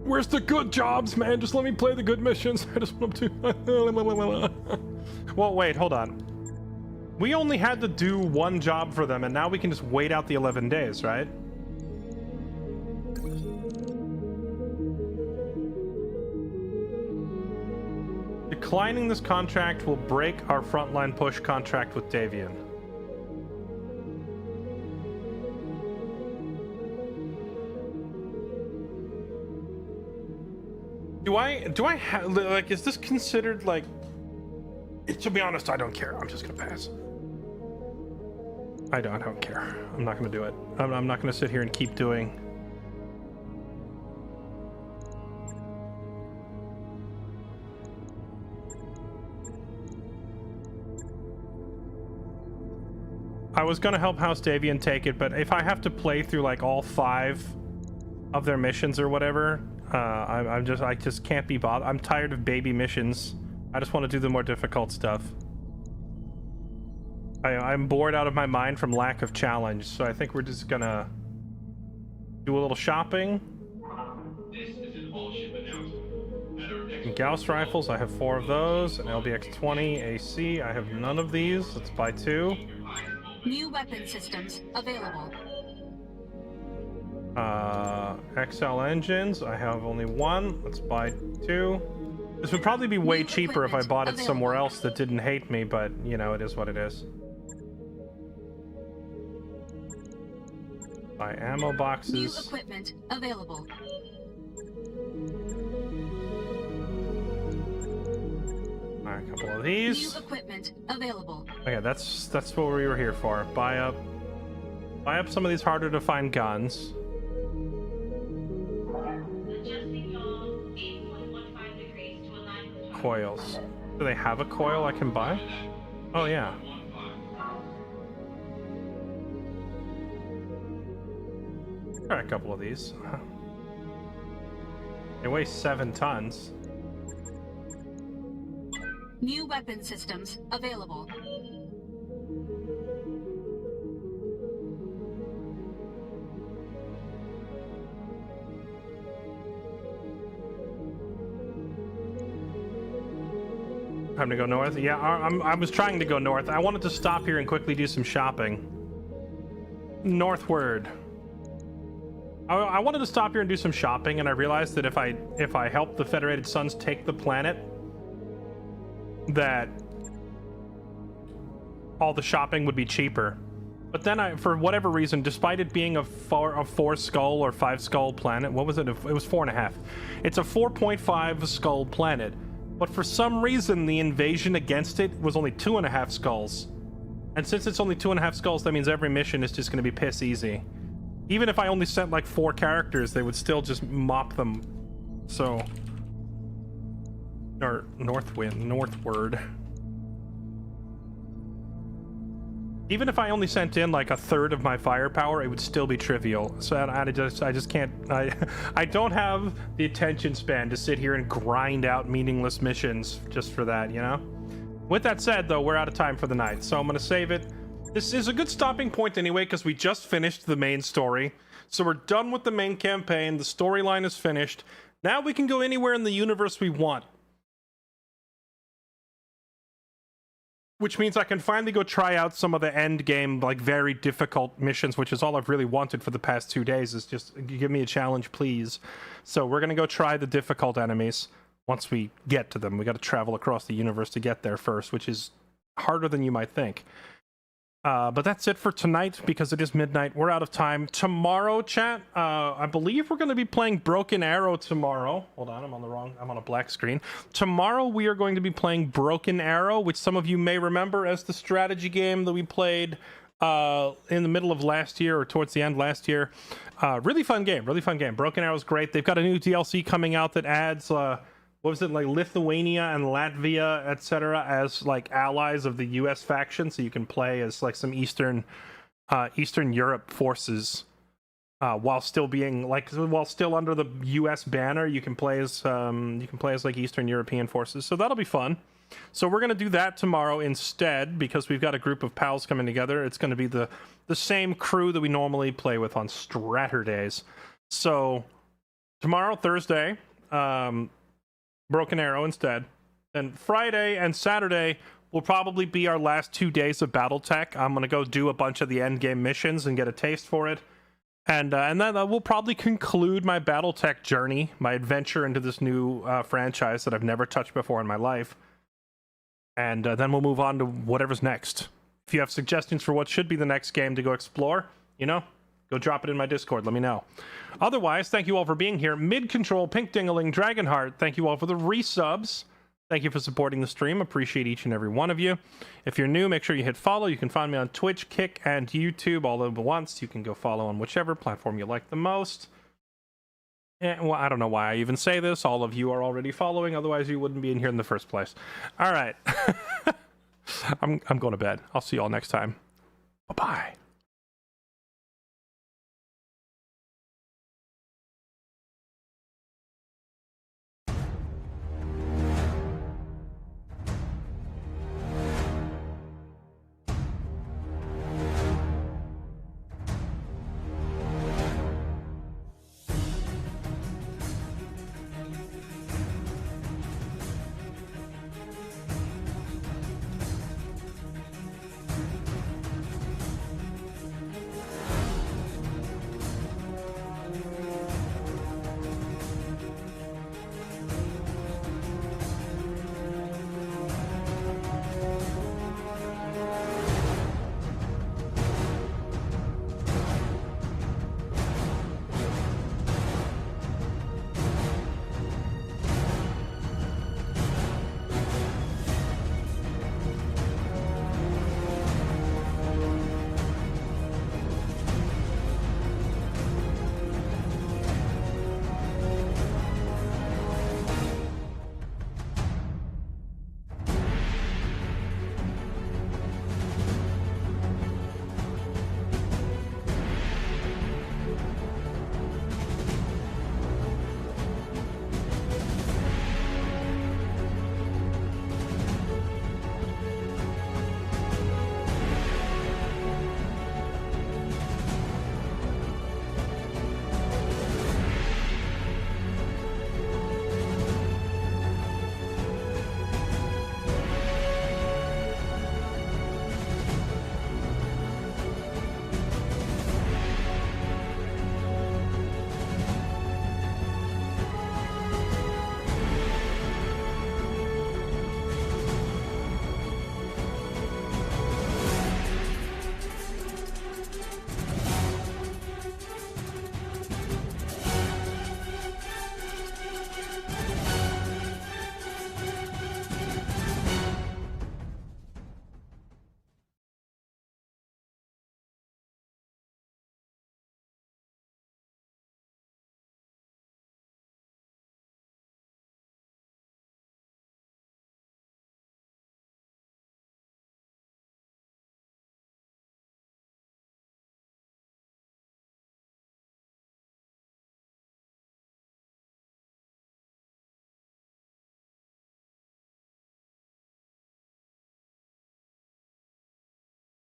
Where's the good jobs, man? Just let me play the good missions. I just want to... Well, wait, hold on. We only had to do 1 job for them, and now we can just wait out the 11 days, right? Declining this contract will break our frontline push contract with Davian. Do I have, like, is this considered, like... To be honest, I don't care. I'm just gonna pass. I don't care. I'm not gonna do it. I'm not gonna sit here and keep doing... I was gonna help House Davian take it, but if I have to play through like all 5 of their missions or whatever, I just can't be bothered. I'm tired of baby missions. I just want to do the more difficult stuff. I'm bored out of my mind from lack of challenge, so I think we're just gonna do a little shopping. And Gauss rifles, I have 4 of those. An LBX-20 AC, I have none of these. Let's buy 2. New weapon systems available. XL engines, I have only 1. Let's buy 2. This would probably be way cheaper if I bought it somewhere else that didn't hate me, but, you know, it is what it is. Buy ammo boxes. New equipment available. Buy a couple of these. New equipment available. Okay, that's what we were here for. Buy up some of these harder to find guns. Coils. Do they have a coil I can buy? Oh yeah. Try a couple of these. They weigh 7 tons. New weapon systems available. Time to go north? Yeah, I was trying to go north. I wanted to stop here and quickly do some shopping. Northward. I wanted to stop here and do some shopping, and I realized that if I help the Federated Suns take the planet, that all the shopping would be cheaper. But then for whatever reason, despite it being a 4 skull or 5 skull planet, what was it? It was 4.5. It's a 4.5 skull planet. But for some reason, the invasion against it was only 2.5 skulls. And since it's only 2.5 skulls, that means every mission is just going to be piss easy. Even if I only sent like 4 characters, they would still just mop them. So... Or northward. Even if I only sent in like 1/3 of my firepower, it would still be trivial. So I just can't. I don't have the attention span to sit here and grind out meaningless missions just for that, you know? With that said, though, we're out of time for the night, so I'm gonna save it. This is a good stopping point anyway, because we just finished the main story. So we're done with the main campaign, the storyline is finished. Now we can go anywhere in the universe we want. Which means I can finally go try out some of the end game, like, very difficult missions, which is all I've really wanted for the past 2 days, is just give me a challenge, please. So we're gonna go try the difficult enemies once we get to them. We gotta travel across the universe to get there first, which is harder than you might think. But that's it for tonight because it is midnight. We're out of time. Tomorrow, chat, I believe we're going to be playing Broken Arrow tomorrow. Hold on, I'm on a black screen. Tomorrow we are going to be playing Broken Arrow, which some of you may remember as the strategy game that we played in the middle of last year or towards the end last year. Really fun game. Broken Arrow is great. They've got a new DLC coming out that adds what was it, like Lithuania and Latvia, etc., as like allies of the U.S. faction, so you can play as like some Eastern Europe forces while still under the U.S. banner. You can play as like Eastern European forces, so that'll be fun. So we're gonna do that tomorrow instead because we've got a group of pals coming together. It's gonna be the same crew that we normally play with on Straturdays. So tomorrow, Thursday, Broken Arrow instead. Then Friday and Saturday will probably be our last 2 days of Battletech. I'm going to go do a bunch of the end game missions and get a taste for it. And then we'll probably conclude my Battletech journey, my adventure into this new franchise that I've never touched before in my life. And then we'll move on to whatever's next. If you have suggestions for what should be the next game to go explore, go drop it in my Discord. Let me know. Otherwise, thank you all for being here. Mid-Control, Pink Dingaling, Dragonheart, thank you all for the resubs. Thank you for supporting the stream. Appreciate each and every one of you. If you're new, make sure you hit follow. You can find me on Twitch, Kick, and YouTube all at once. You can go follow on whichever platform you like the most. Well, I don't know why I even say this. All of you are already following. Otherwise, you wouldn't be in here in the first place. All right. I'm going to bed. I'll see you all next time. Bye-bye.